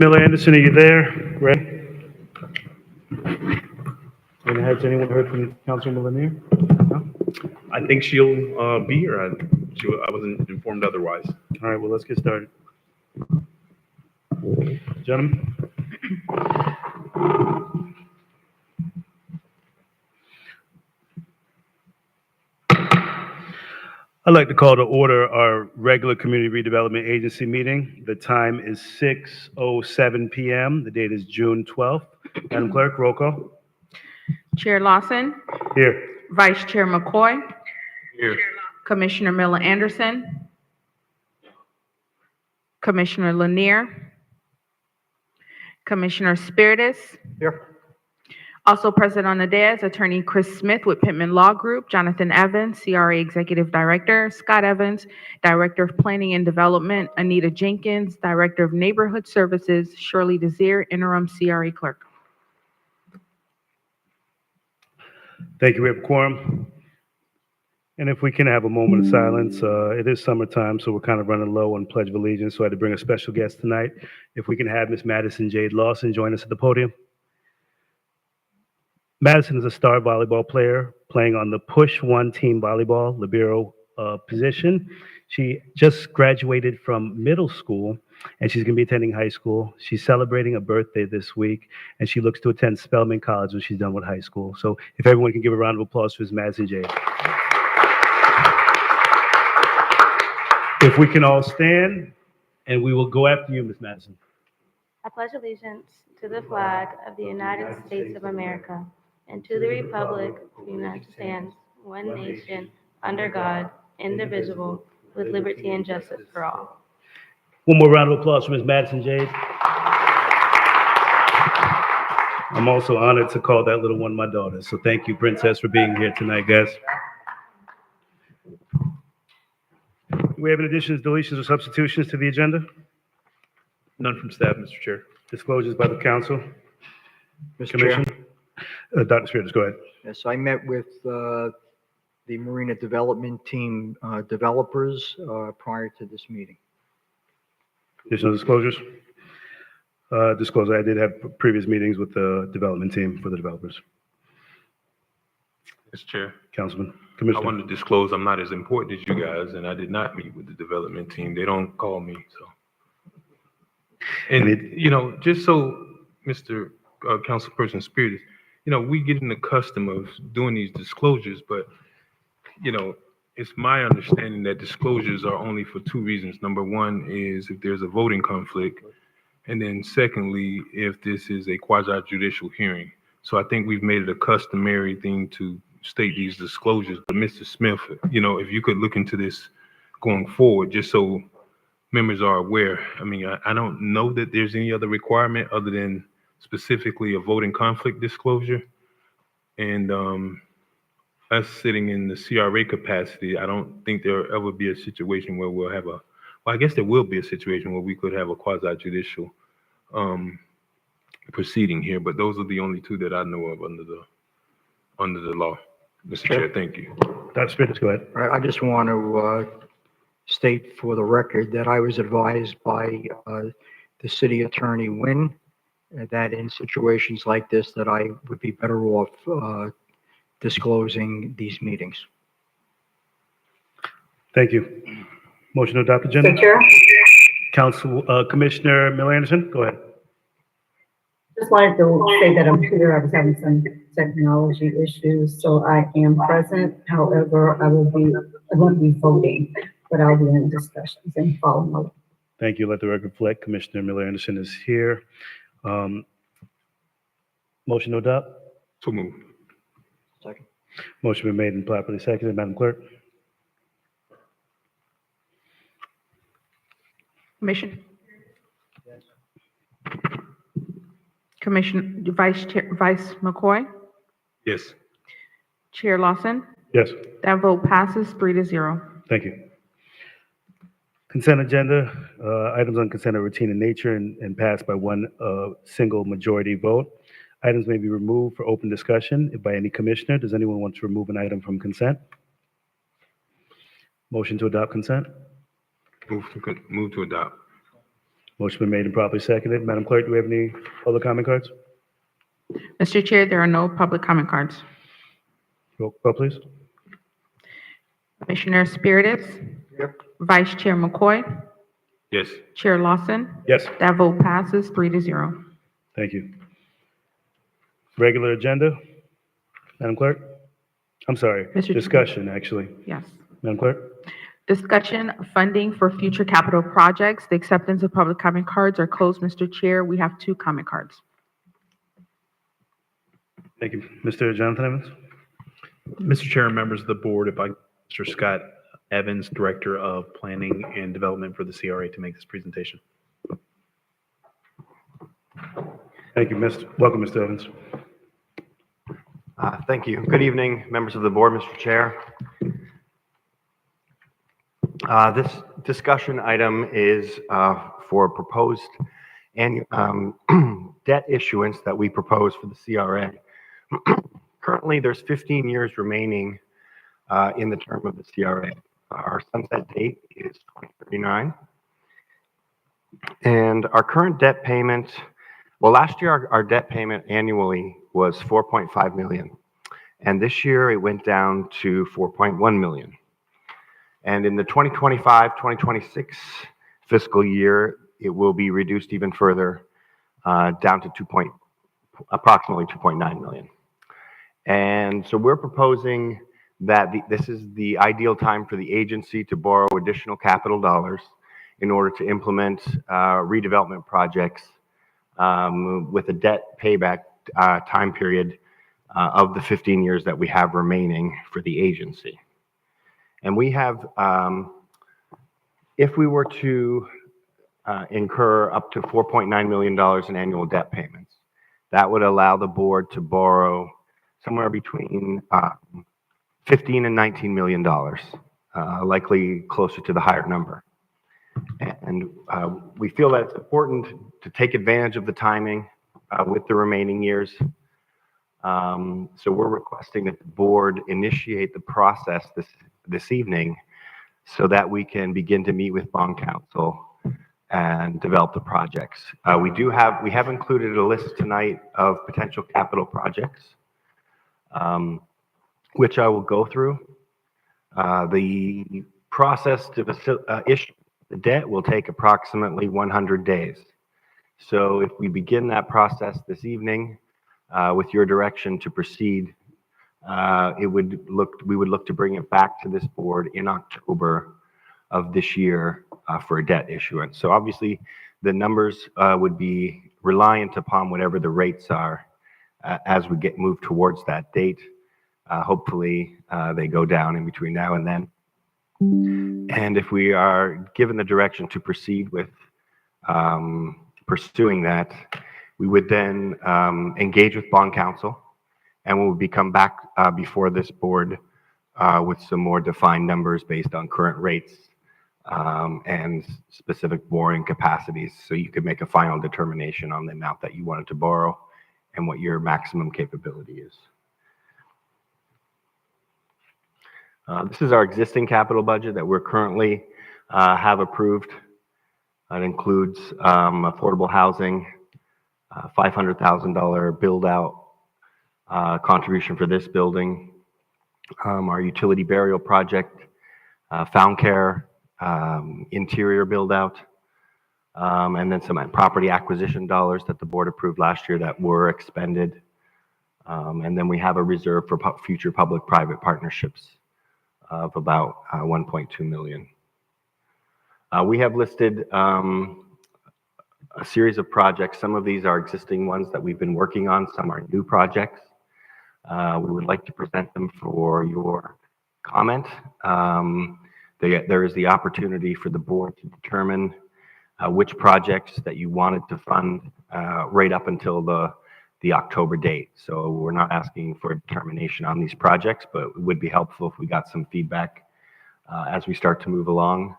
Miller Anderson, are you there? Ready? And has anyone heard from Councilman Lanier? No? I think she'll be here. I wasn't informed otherwise. All right, well, let's get started. Gentlemen? I'd like to call to order our regular Community Redevelopment Agency meeting. The time is 6:07 p.m. The date is June 12th. Madam Clerk, roll call. Chair Lawson, Here. Vice Chair McCoy, Here. Commissioner Miller Anderson, Commissioner Lanier, Commissioner Spiritus. Here. Also present on the dais, Attorney Chris Smith with Pittman Law Group, Jonathan Evans, CRA Executive Director, Scott Evans, Director of Planning and Development, Anita Jenkins, Director of Neighborhood Services, Shirley Desir, Interim CRA Clerk. Thank you. We have a quorum. And if we can have a moment of silence, it is summertime, so we're kind of running low on Pledge of Allegiance, so I had to bring a special guest tonight. If we can have Miss Madison Jade Lawson join us at the podium. Madison is a star volleyball player playing on the Push One Team Volleyball Libero position. She just graduated from middle school, and she's going to be attending high school. She's celebrating a birthday this week, and she looks to attend Spelman College when she's done with high school. So if everyone can give a round of applause for Ms. Madison Jade. If we can all stand, and we will go after you, Ms. Madison. I pledge allegiance to the flag of the United States of America and to the republic for the United States, one nation, under God, indivisible, with liberty and justice for all. One more round of applause for Ms. Madison Jade. I'm also honored to call that little one my daughter. So thank you, Princess, for being here tonight, guys. Do we have any additions, deletions, or substitutions to the agenda? None from staff, Mr. Chair. Disclosures by the council. Mr. Chair. Commission. Dr. Spiritus, go ahead. Yes, I met with the Marina Development Team developers prior to this meeting. Additional disclosures? Disclosure, I did have previous meetings with the development team for the developers. Mr. Chair, Councilman, I Commissioner. wanted to disclose I'm not as important as you guys, and I did not meet with the development team. They don't call me, so. And, just so Mr. Councilperson Spiritus, we get in the custom of doing these disclosures, but, it's my understanding that disclosures are only for two reasons. Number one is if there's a voting conflict, and then secondly, if this is a quasi-judicial hearing. So I think we've made it a customary thing to state these disclosures. But Mr. Smith, if you could look into this going forward, just so members are aware. I mean, I don't know that there's any other requirement other than specifically a voting conflict disclosure. And us sitting in the CRA capacity, I don't think there'll ever be a situation where we'll have I guess there will be a situation where we could have a quasi-judicial proceeding here, but those are the only two that I know of under the law. Mr. Chair, thank you. Dr. Spiritus, go ahead. All right, I just want to state for the record that I was advised by the city attorney Wynn that in situations like this that I would be better off disclosing these meetings. Thank you. Motion to adopt agenda. Mr. Chair, Council, Commissioner Miller Anderson, go ahead. just wanted to say that I'm here. I was having some technology issues, so I am present. However, I won't be voting, but I'll be in discussions and following along. Thank you. Let the record reflect. Commissioner Miller Anderson is here. Motion to adopt. So move. Second. Motion been made and properly seconded. Madam Clerk. Commissioner. Commissioner, Vice McCoy, Yes. Chair Lawson. Yes. That vote passes 3-0. Thank you. Consent agenda, items on consent are routine in nature and passed by one single majority vote. Items may be removed for open discussion by any commissioner. Does anyone want to remove an item from consent? Motion to adopt consent? Move to adopt. Motion been made and properly seconded. Madam Clerk, do we have any public comment cards? Mr. Chair, there are no public comment cards. Roll call, please. Commissioner Spiritus? Yep. Vice Chair McCoy? Yes. Chair Lawson? Yes. That vote passes 3-0. Thank you. Regular agenda. Madam Clerk? I'm sorry, Mr. discussion, actually. Yes. Madam Clerk? Discussion, funding for future capital projects. The acceptance of public comment cards are closed, Mr. Chair. We have 2 comment cards. Thank you. Mr. Jonathan Evans? Mr. Chair and members of the board, if I, Mr. Scott Evans, Director of Planning and Development for the CRA, to make this presentation. Thank you, welcome, Mr. Evans. Thank you. Good evening, members of the board, Mr. Chair. This discussion item is for proposed debt issuance that we propose for the CRA. Currently, there's 15 years remaining in the term of the CRA. Our sunset date is 2039. And our current debt payment, well, last year our debt payment annually was $4.5 million. And this year it went down to $4.1 million. And in the 2025-2026 fiscal year, it will be reduced even further down to approximately $2.9 million. And so we're proposing that this is the ideal time for the agency to borrow additional capital dollars in order to implement redevelopment projects with a debt payback time period of the 15 years that we have remaining for the agency. And we have, if we were to incur up to $4.9 million in annual debt payments, that would allow the board to borrow somewhere between $15 and $19 million, likely closer to the higher number. And we feel that it's important to take advantage of the timing with the remaining years. So we're requesting that the board initiate the process this evening so that we can begin to meet with bond counsel and develop the projects. We have included a list tonight of potential capital projects, which I will go through. The process to issue the debt will take approximately 100 days. So if we begin that process this evening with your direction to proceed, we would look to bring it back to this board in October of this year for a debt issuance. So obviously the numbers would be reliant upon whatever the rates are as we move towards that date. Hopefully they go down in between now and then. And if we are given the direction to proceed with pursuing that, we would then engage with bond counsel, and we'll come back before this board with some more defined numbers based on current rates and specific borrowing capacities, so you could make a final determination on the amount that you wanted to borrow and what your maximum capability is. This is our existing capital budget that we're currently have approved. It includes affordable housing, $500,000 build-out contribution for this building, our utility burial project, found care, interior build-out, and then some property acquisition dollars that the board approved last year that were expended. And then we have a reserve for future public-private partnerships of about $1.2 million. We have listed a series of projects. Some of these are existing ones that we've been working on. Some are new projects. We would like to present them for your comment. There is the opportunity for the board to determine which projects that you wanted to fund right up until the October date. So we're not asking for a determination on these projects, but it would be helpful if we got some feedback as we start to move along.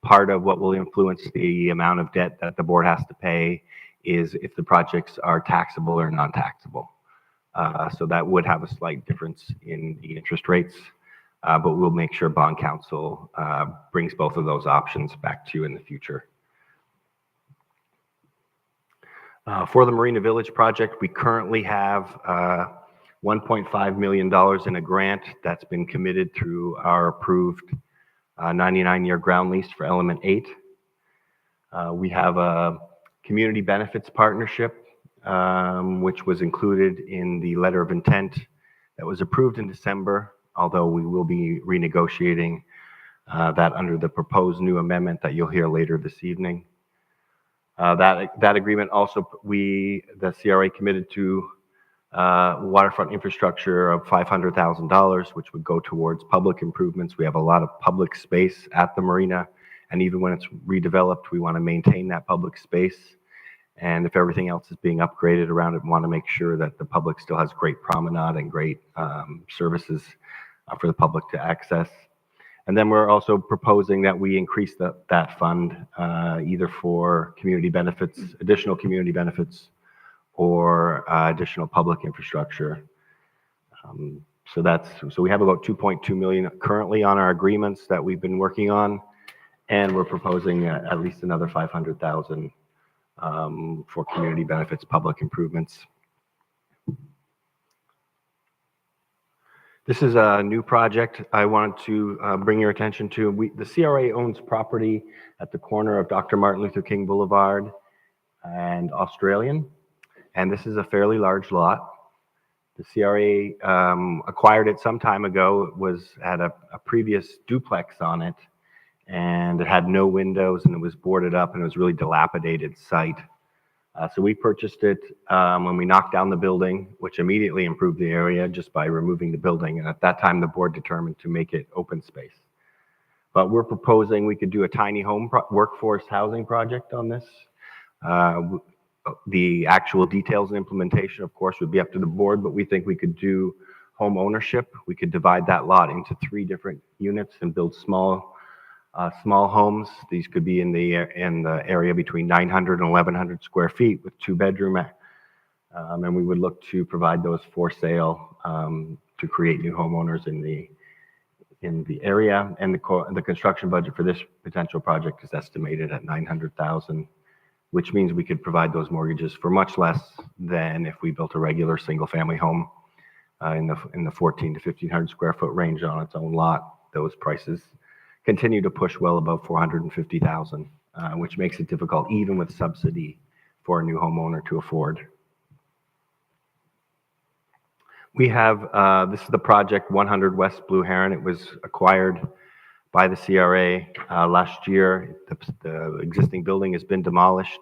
Part of what will influence the amount of debt that the board has to pay is if the projects are taxable or non-taxable. So that would have a slight difference in the interest rates, but we'll make sure bond counsel brings both of those options back to you in the future. For the Marina Village project, we currently have $1.5 million in a grant that's been committed through our approved 99-year ground lease for Element 8. We have a community benefits partnership, which was included in the letter of intent that was approved in December, although we will be renegotiating that under the proposed new amendment that you'll hear later this evening. That agreement also, the CRA committed to waterfront infrastructure of $500,000, which would go towards public improvements. We have a lot of public space at the marina, and even when it's redeveloped, we want to maintain that public space. And if everything else is being upgraded around it, we want to make sure that the public still has great promenade and great services for the public to access. And then we're also proposing that we increase that fund either for community benefits, additional community benefits, or additional public infrastructure. So we have about 2.2 million currently on our agreements that we've been working on, and we're proposing at least another 500,000 for community benefits, public improvements. This is a new project I wanted to bring your attention to. The CRA owns property at the corner of Dr. Martin Luther King Boulevard and Australian, and this is a fairly large lot. The CRA acquired it some time ago. It had a previous duplex on it, and it had no windows, and it was boarded up, and it was a really dilapidated site. So we purchased it when we knocked down the building, which immediately improved the area just by removing the building. And at that time, the board determined to make it open space. But we're proposing we could do a tiny home workforce housing project on this. The actual details and implementation, of course, would be up to the board, but we think we could do home ownership. We could divide that lot into 3 different units and build small homes. These could be in the area between 900 and 1,100 square feet with 2-bedroom, and we would look to provide those for sale to create new homeowners in the area. And the construction budget for this potential project is estimated at $900,000, which means we could provide those mortgages for much less than if we built a regular single-family home in the 1,400 to 1,500 square foot range on its own lot. Those prices continue to push well above $450,000, which makes it difficult even with subsidy for a new homeowner to afford. We have, this is the project 100 West Blue Heron. It was acquired by the CRA last year. The existing building has been demolished.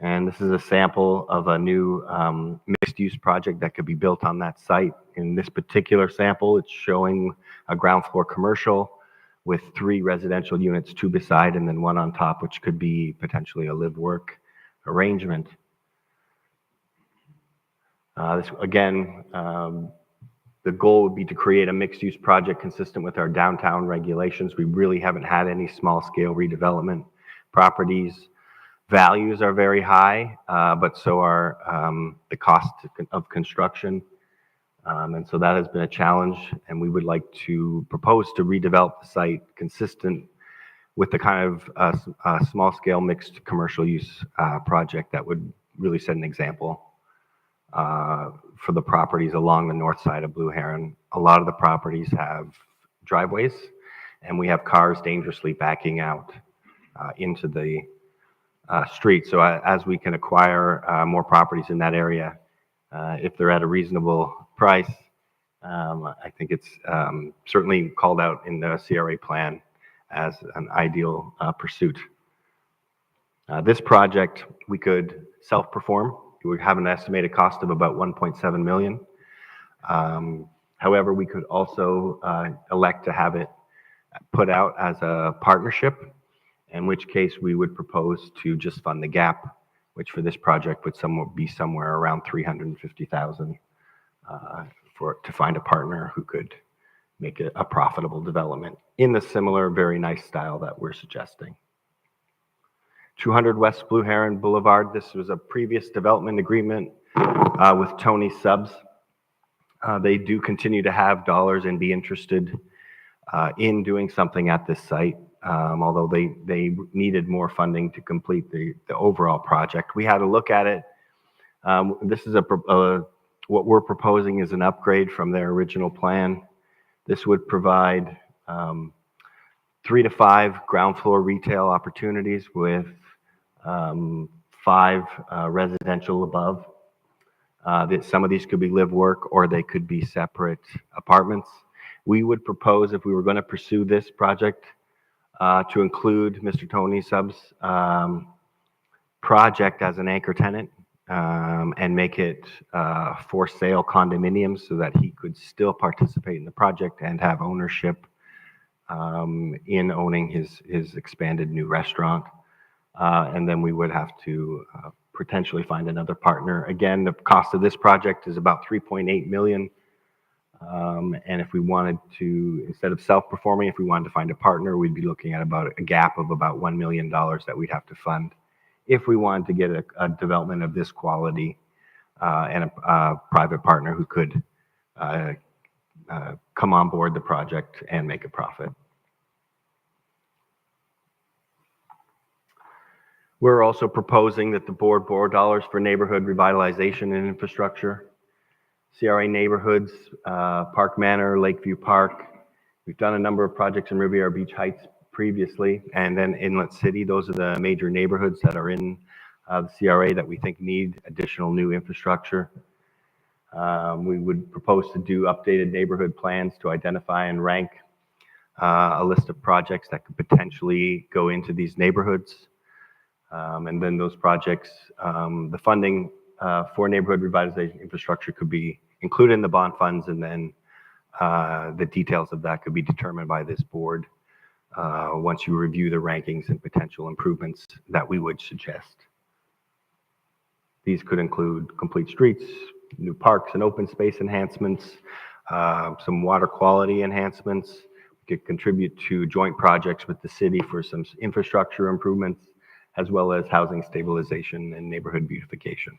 And this is a sample of a new mixed-use project that could be built on that site. In this particular sample, it's showing a ground floor commercial with 3 residential units, 2 beside and then 1 on top, which could be potentially a live-work arrangement. The goal would be to create a mixed-use project consistent with our downtown regulations. We really haven't had any small-scale redevelopment properties. Values are very high, but so are the cost of construction. And so that has been a challenge, and we would like to propose to redevelop the site consistent with the kind of small-scale mixed commercial use project that would really set an example for the properties along the north side of Blue Heron. A lot of the properties have driveways, and we have cars dangerously backing out into the street. So as we can acquire more properties in that area, if they're at a reasonable price, I think it's certainly called out in the CRA plan as an ideal pursuit. This project we could self-perform. It would have an estimated cost of about $1.7 million. However, we could also elect to have it put out as a partnership, in which case we would propose to just fund the gap, which for this project would be somewhere around $350,000 to find a partner who could make it a profitable development in the similar, very nice style that we're suggesting. 200 West Blue Heron Boulevard. This was a previous development agreement with Tony Subs. They do continue to have dollars and be interested in doing something at this site. although they needed more funding to complete the overall project. We had a look at it. This is what we're proposing is an upgrade from their original plan. This would provide 3 to 5 ground floor retail opportunities with 5 residential above. Some of these could be live work, or they could be separate apartments. We would propose, if we were going to pursue this project, to include Mr. Tony Sub's project as an anchor tenant, and make it for sale condominiums so that he could still participate in the project and have ownership in owning his expanded new restaurant. And then we would have to potentially find another partner. Again, the cost of this project is about 3.8 million. And if we wanted to, instead of self-performing, if we wanted to find a partner, we'd be looking at about a gap of about $1 million that we'd have to fund if we wanted to get a development of this quality and a private partner who could come on board the project and make a profit. We're also proposing that the board borrow dollars for neighborhood revitalization and infrastructure. CRA neighborhoods, Park Manor, Lakeview Park. We've done a number of projects in Riviera Beach Heights previously, and then Inlet City. Those are the major neighborhoods that are in the CRA that we think need additional new infrastructure. We would propose to do updated neighborhood plans to identify and rank a list of projects that could potentially go into these neighborhoods. And then those projects, the funding for neighborhood revitalization infrastructure could be included in the bond funds, and then the details of that could be determined by this board once you review the rankings and potential improvements that we would suggest. These could include complete streets, new parks and open space enhancements, some water quality enhancements. We could contribute to joint projects with the city for some infrastructure improvements, as well as housing stabilization and neighborhood beautification.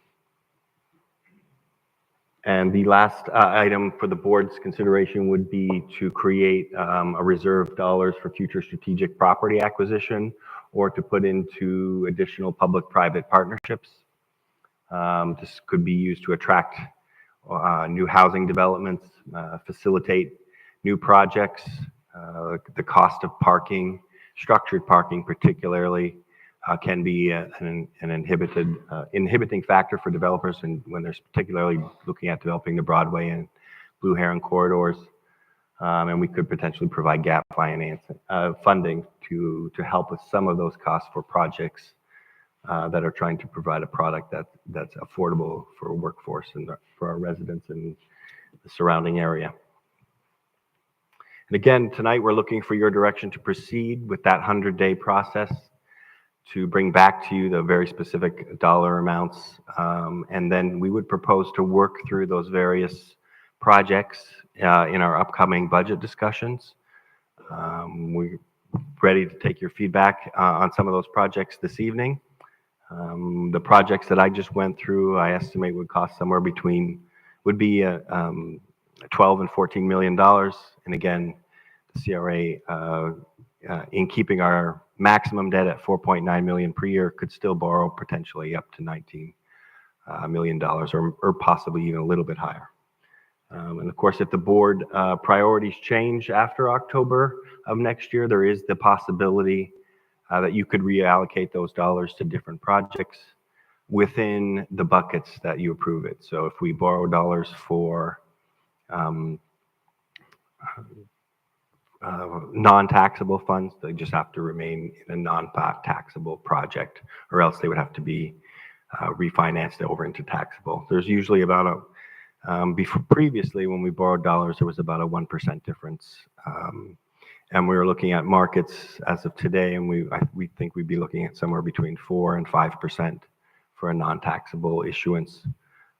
And the last item for the board's consideration would be to create a reserve dollars for future strategic property acquisition, or to put into additional public-private partnerships. This could be used to attract new housing developments, facilitate new projects. The cost of parking, structured parking particularly, can be an inhibiting factor for developers, and when they're particularly looking at developing the Broadway and Blue Heron corridors. And we could potentially provide gap financing, funding to help with some of those costs for projects that are trying to provide a product that's affordable for a workforce and for our residents in the surrounding area. And again, tonight we're looking for your direction to proceed with that 100-day process, to bring back to you the very specific dollar amounts. And then we would propose to work through those various projects in our upcoming budget discussions. We're ready to take your feedback on some of those projects this evening. The projects that I just went through, I estimate would cost somewhere between, would be 12 and $14 million. And again, the CRA, in keeping our maximum debt at 4.9 million per year, could still borrow potentially up to $19 million, or possibly even a little bit higher. And of course, if the board priorities change after October of next year, there is the possibility that you could reallocate those dollars to different projects within the buckets that you approve it. So if we borrow dollars for non-taxable funds, they just have to remain in a non-taxable project, or else they would have to be refinanced over into taxable. There's usually about previously when we borrowed dollars, there was about a 1% difference. And we were looking at markets as of today, and we think we'd be looking at somewhere between 4 and 5% for a non-taxable issuance.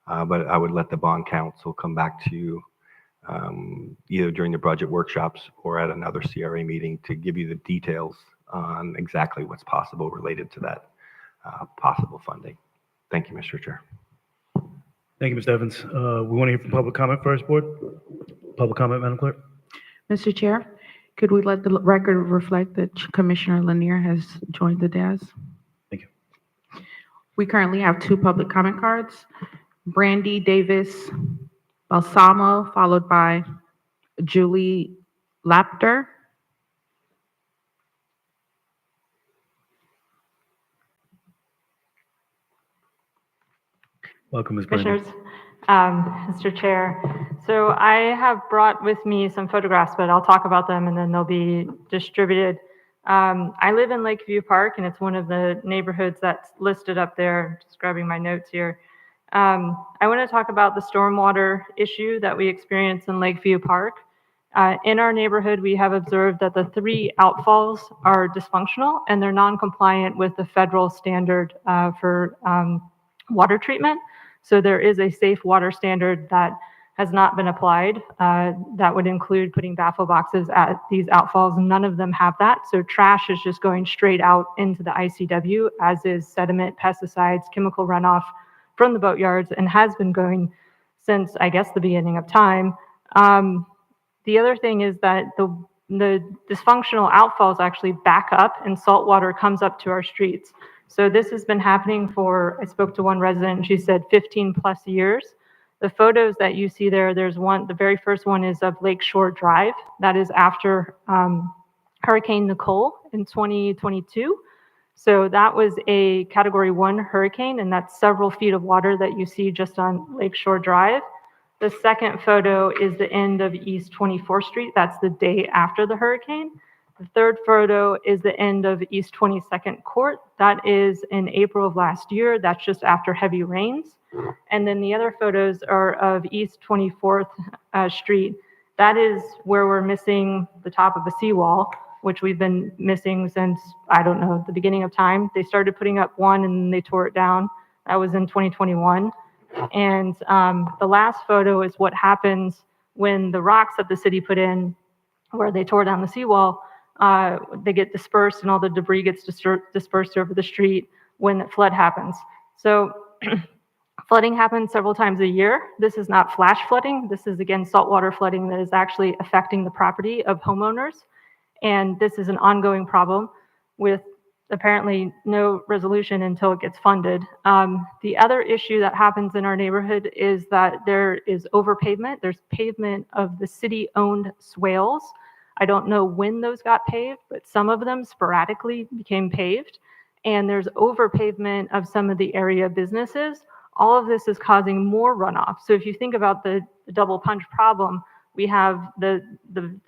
But I would let the bond council come back to you either during the budget workshops or at another CRA meeting to give you the details on exactly what's possible related to that possible funding. Thank you, Mr. Chair. Thank you, Mr. Evans. We want to hear from public comment first, board. Public comment, Madam Clerk. Mr. Chair, Could we let the record reflect that Commissioner Lanier has joined the dais? Thank you. We currently have 2 public comment cards. Brandy Davis Balsamo, followed by Julie Lapter. Welcome, Ms. Brandon. Commissioners, Mr. Chair. So I have brought with me some photographs, but I'll talk about them and then they'll be distributed. I live in Lakeview Park and it's one of the neighborhoods that's listed up there. Just grabbing my notes here. I want to talk about the stormwater issue that we experience in Lakeview Park. In our neighborhood, we have observed that the 3 outfalls are dysfunctional and they're non-compliant with the federal standard for water treatment. So there is a safe water standard that has not been applied. That would include putting baffle boxes at these outfalls. None of them have that. So trash is just going straight out into the ICW, as is sediment, pesticides, chemical runoff from the boatyards, and has been going since, I guess, the beginning of time. The other thing is that the dysfunctional outfalls actually back up and salt water comes up to our streets. So this has been happening for, I spoke to one resident and she said 15 plus years. The photos that you see there, there's one, the very first one is of Lakeshore Drive. That is after Hurricane Nicole in 2022. So that was a Category 1 hurricane, and that's several feet of water that you see just on Lakeshore Drive. The second photo is the end of East 24th Street. That's the day after the hurricane. The third photo is the end of East 22nd Court. That is in April of last year. That's just after heavy rains. And then the other photos are of East 24th Street. That is where we're missing the top of a seawall, which we've been missing since, I don't know, the beginning of time. They started putting up one and then they tore it down. That was in 2021. And the last photo is what happens when the rocks that the city put in, where they tore down the seawall, they get dispersed and all the debris gets dispersed over the street when the flood happens. So flooding happens several times a year. This is not flash flooding. This is, again, saltwater flooding that is actually affecting the property of homeowners. And this is an ongoing problem with apparently no resolution until it gets funded. The other issue that happens in our neighborhood is that there is overpavement. There's pavement of the city-owned swales. I don't know when those got paved, but some of them sporadically became paved. And there's overpavement of some of the area businesses. All of this is causing more runoff. So if you think about the double punch problem, we have the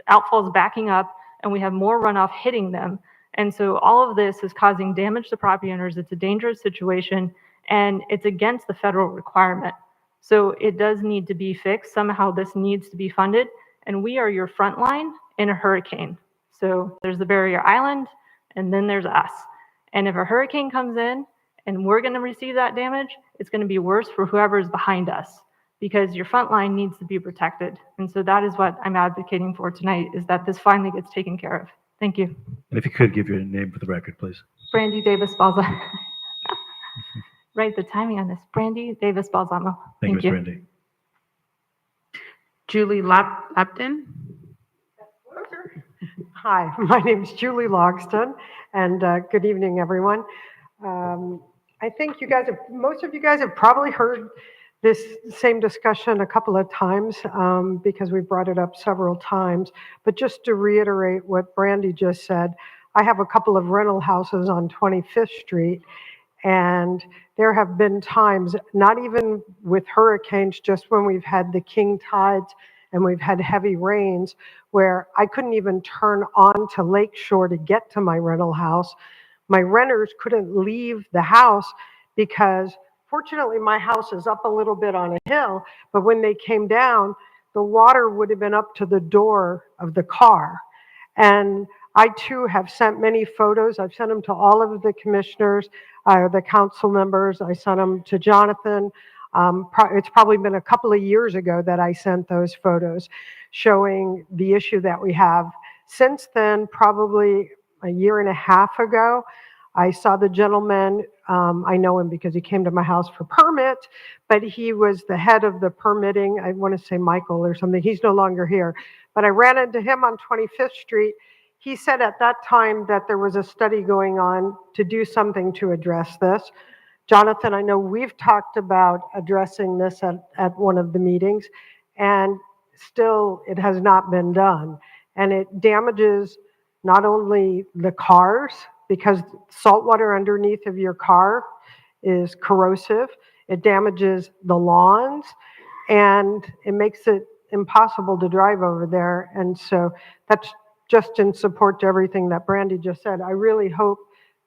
outfalls backing up and we have more runoff hitting them. And so all of this is causing damage to property owners. It's a dangerous situation and it's against the federal requirement. So it does need to be fixed. Somehow this needs to be funded. And we are your front line in a hurricane. So there's the barrier island and then there's us. And if a hurricane comes in and we're going to receive that damage, it's going to be worse for whoever is behind us because your front line needs to be protected. And so that is what I'm advocating for tonight, is that this finally gets taken care of. Thank you. And if you could give your name for the record, please. Brandy Davis Balsamo. Right, the timing on this. Brandy Davis Balsamo. Thank you, Ms. you. Brandy. Julie Lapton. Hi, my name is Julie Logston, and good evening, everyone. I think most of you guys have probably heard this same discussion a couple of times because we brought it up several times. But just to reiterate what Brandy just said, I have a couple of rental houses on 25th Street, and there have been times, not even with hurricanes, just when we've had the king tides and we've had heavy rains, where I couldn't even turn on to Lakeshore to get to my rental house. My renters couldn't leave the house because, fortunately, my house is up a little bit on a hill, but when they came down, the water would have been up to the door of the car. And I, too, have sent many photos. I've sent them to all of the commissioners, the council members. I sent them to Jonathan. It's probably been a couple of years ago that I sent those photos showing the issue that we have. Since then, probably a year and a half ago, I saw the gentleman I know him because he came to my house for permit, but he was the head of the permitting. I want to say Michael or something. He's no longer here. But I ran into him on 25th Street. He said at that time that there was a study going on to do something to address this. Jonathan, I know we've talked about addressing this at one of the meetings, and still it has not been done. And it damages not only the cars, because salt water underneath of your car is corrosive, it damages the lawns, and it makes it impossible to drive over there. And so that's just in support to everything that Brandy just said. I really hope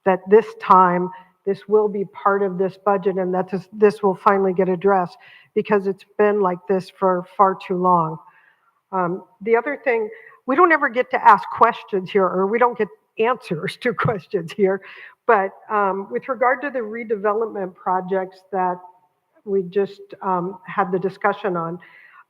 that this time this will be part of this budget and that this will finally get addressed, because it's been like this for far too long. The other thing, we don't ever get to ask questions here, or we don't get answers to questions here, but with regard to the redevelopment projects that we just had the discussion on,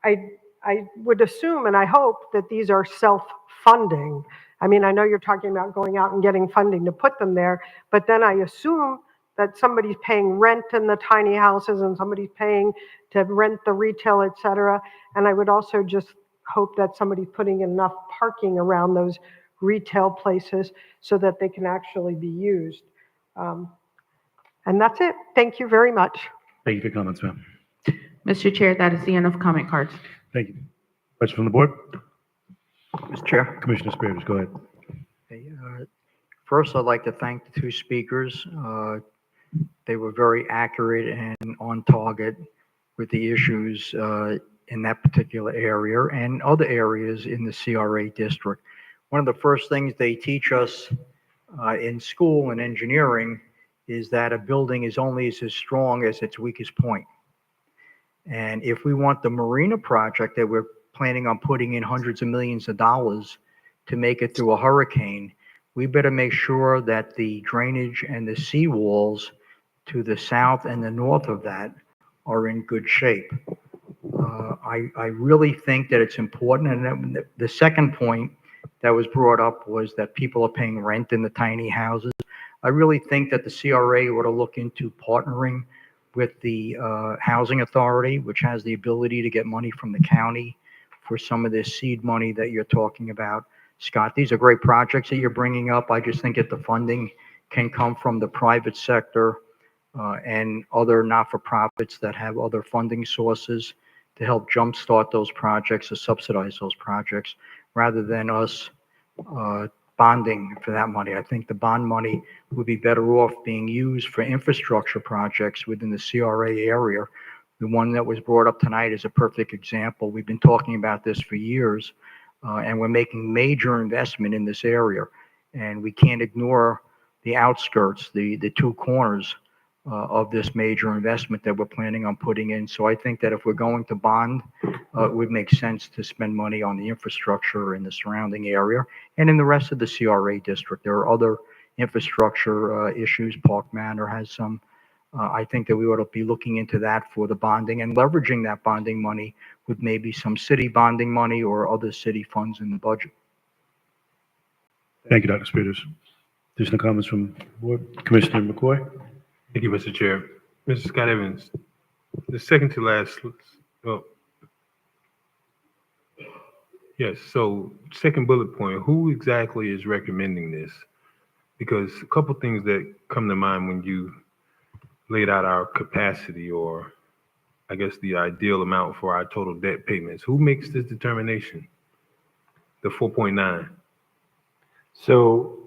I would assume and I hope that these are self-funding. I mean, I know you're talking about going out and getting funding to put them there, but then I assume that somebody's paying rent in the tiny houses and somebody's paying to rent the retail, et cetera. And I would also just hope that somebody's putting enough parking around those retail places so that they can actually be used. And that's it. Thank you very much. Thank you for your comments, ma'am. Mr. Chair, that is the end of comment cards. Thank you. Question from the board? Mr. Chair. Commissioner Spears, go ahead. Hey, first, I'd like to thank the two speakers. They were very accurate and on target with the issues in that particular area and other areas in the CRA district. One of the first things they teach us in school and engineering is that a building is only as strong as its weakest point. And if we want the marina project that we're planning on putting in hundreds of millions of dollars to make it through a hurricane, we better make sure that the drainage and the seawalls to the south and the north of that are in good shape. I really think that it's important. And the second point that was brought up was that people are paying rent in the tiny houses. I really think that the CRA ought to look into partnering with the Housing Authority, which has the ability to get money from the county for some of this seed money that you're talking about. Scott, these are great projects that you're bringing up. I just think that the funding can come from the private sector and other not-for-profits that have other funding sources to help jumpstart those projects or subsidize those projects, rather than us bonding for that money. I think the bond money would be better off being used for infrastructure projects within the CRA area. The one that was brought up tonight is a perfect example. We've been talking about this for years, and we're making major investment in this area. And we can't ignore the outskirts, the two corners of this major investment that we're planning on putting in. So I think that if we're going to bond, it would make sense to spend money on the infrastructure in the surrounding area and in the rest of the CRA district. There are other infrastructure issues. Park Manor has some. I think that we ought to be looking into that for the bonding and leveraging that bonding money with maybe some city bonding money or other city funds in the budget. Thank you, Dr. Spears. Additional comments from the board? Commissioner McCoy? Thank you, Mr. Chair. Mr. Scott Evans, the second to last, well, yes, so second bullet point, who exactly is recommending this? Because a couple things that come to mind when you laid out our capacity, or I guess the ideal amount for our total debt payments. Who makes this determination? The 4.9. So,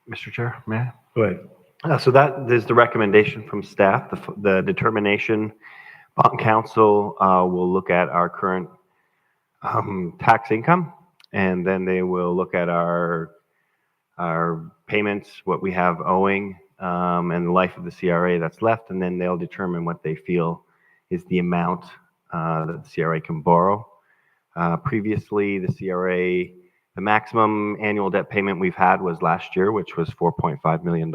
Mr. Chair, may I? Go ahead. So that is the recommendation from staff. The determination, bond council will look at our current tax income, and then they will look at our payments, what we have owing, and the life of the CRA that's left, and then they'll determine what they feel is the amount that the CRA can borrow. Previously, the CRA, the maximum annual debt payment we've had was last year, which was $4.5 million.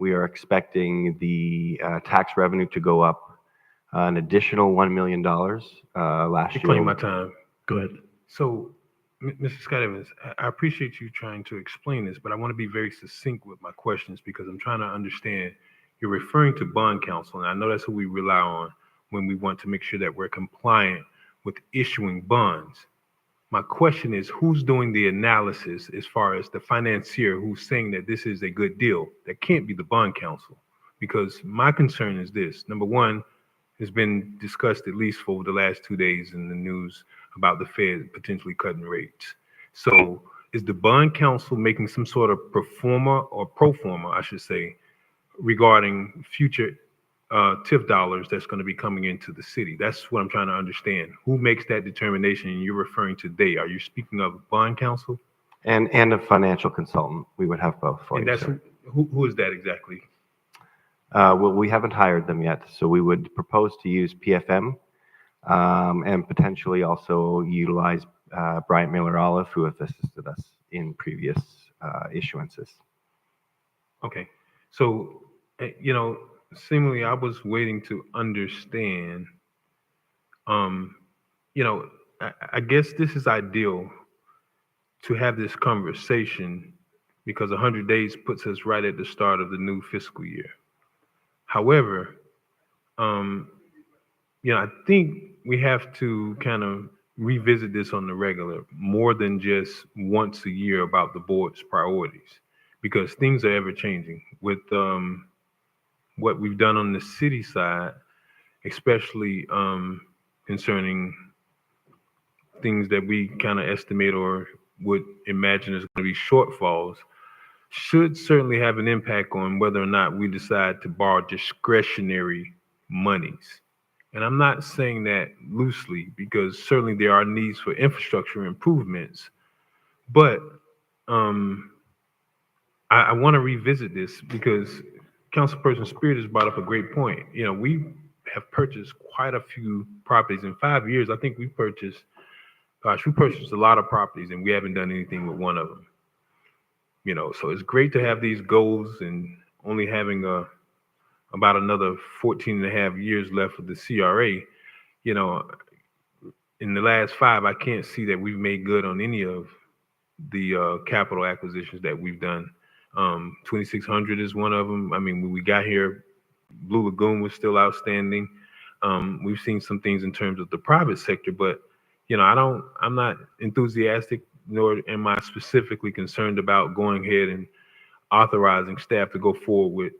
We are expecting the tax revenue to go up an additional $1 million last year. Claim my time. Go ahead. So, Mr. Scott Evans, I appreciate you trying to explain this, but I want to be very succinct with my questions because I'm trying to understand you're referring to bond counsel, and I know that's who we rely on when we want to make sure that we're compliant with issuing bonds. My question is, who's doing the analysis as far as the financier who's saying that this is a good deal? That can't be the bond counsel, because my concern is this. Number one, has been discussed at least for the last 2 days in the news about the Fed potentially cutting rates. So is the bond counsel making some sort of pro forma, I should say, regarding future TIF dollars that's going to be coming into the city? That's what I'm trying to understand. Who makes that determination? And you're referring to they. Are you speaking of bond counsel? And a financial consultant. We would have both for And you, that's sir. who is that exactly? Well, we haven't hired them yet, so we would propose to use PFM, and potentially also utilize Bryant Miller Olive, who have assisted us in previous issuances. Okay. So, seemingly I was waiting to understand, um, I guess this is ideal to have this conversation because 100 days puts us right at the start of the new fiscal year. However, I think we have to kind of revisit this on the regular, more than just once a year about the board's priorities, because things are ever changing with what we've done on the city side, especially concerning things that we kind of estimate or would imagine is going to be shortfalls, should certainly have an impact on whether or not we decide to borrow discretionary monies. And I'm not saying that loosely because certainly there are needs for infrastructure improvements, but I want to revisit this because Councilperson Spirit has brought up a great point. We have purchased quite a few properties in 5 years. I think we purchased a lot of properties and we haven't done anything with one of them. So it's great to have these goals and only having about another 14 and a half years left with the CRA. In the last 5, I can't see that we've made good on any of the capital acquisitions that we've done. 2600 is one of them. I mean, when we got here, Blue Lagoon was still outstanding. We've seen some things in terms of the private sector, but I'm not enthusiastic, nor am I specifically concerned about going ahead and authorizing staff to go forward with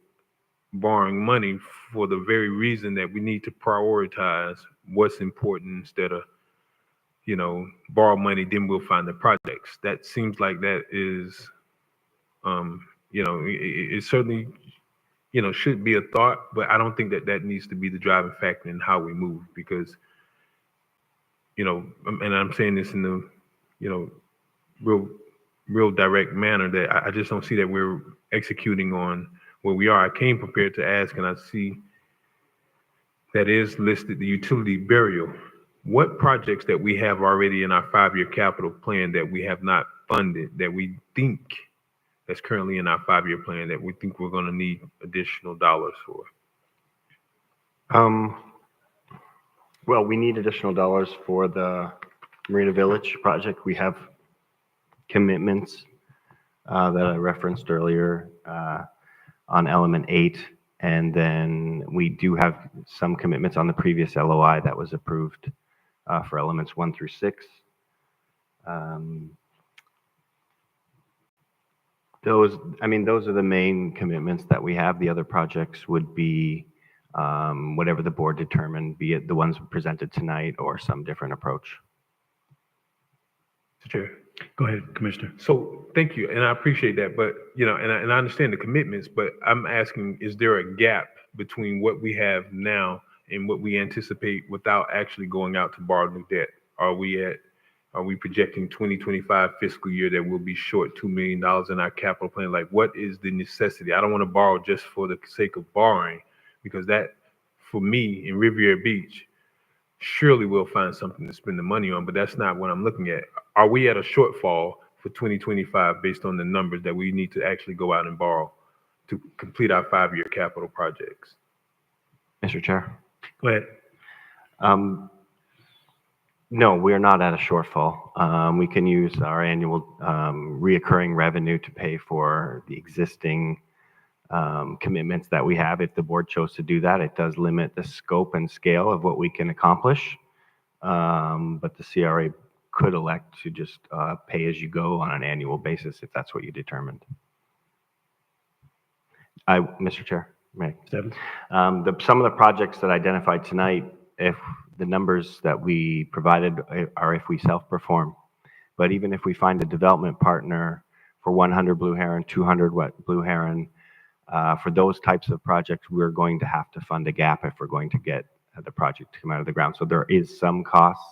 borrowing money for the very reason that we need to prioritize what's important instead of, borrow money, then we'll find the projects. That seems like that is, it certainly, should be a thought, but I don't think that needs to be the driving factor in how we move because, and I'm saying this in the, real direct manner that I just don't see that we're executing on where we are. I came prepared to ask, and I see that is listed the utility burial. What projects that we have already in our 5-year capital plan that we have not funded, that we think that's currently in our 5-year plan that we think we're going to need additional dollars for? Well, we need additional dollars for the Marina Village project. We have commitments that I referenced earlier on element 8. And then we do have some commitments on the previous LOI that was approved for elements 1 through 6. Those are the main commitments that we have. The other projects would be whatever the board determined, be it the ones presented tonight or some different approach. Chair. Go ahead, Commissioner. So thank you, and I appreciate that. But and I understand the commitments, but I'm asking: is there a gap between what we have now and what we anticipate without actually going out to borrow new debt? Are we projecting 2025 fiscal year that we'll be short $2 million in our capital plan? Like, what is the necessity? I don't want to borrow just for the sake of borrowing, because that, for me, in Riviera Beach, surely we'll find something to spend the money on, but that's not what I'm looking at. Are we at a shortfall for 2025 based on the numbers that we need to actually go out and borrow to complete our 5-year capital projects? Mr. Chair? Go ahead. No, we're not at a shortfall. We can use our annual reoccurring revenue to pay for the existing commitments that we have. If the board chose to do that, it does limit the scope and scale of what we can accomplish. But the CRA could elect to just pay as you go on an annual basis if that's what you determined. Mr. Chair, may Stebbins? some of the projects that I identified tonight, if the numbers that we provided are if we self-perform, but even if we find a development partner for 100 Blue Heron, 200 Blue Heron, for those types of projects, we're going to have to fund a gap if we're going to get the project to come out of the ground. So there is some costs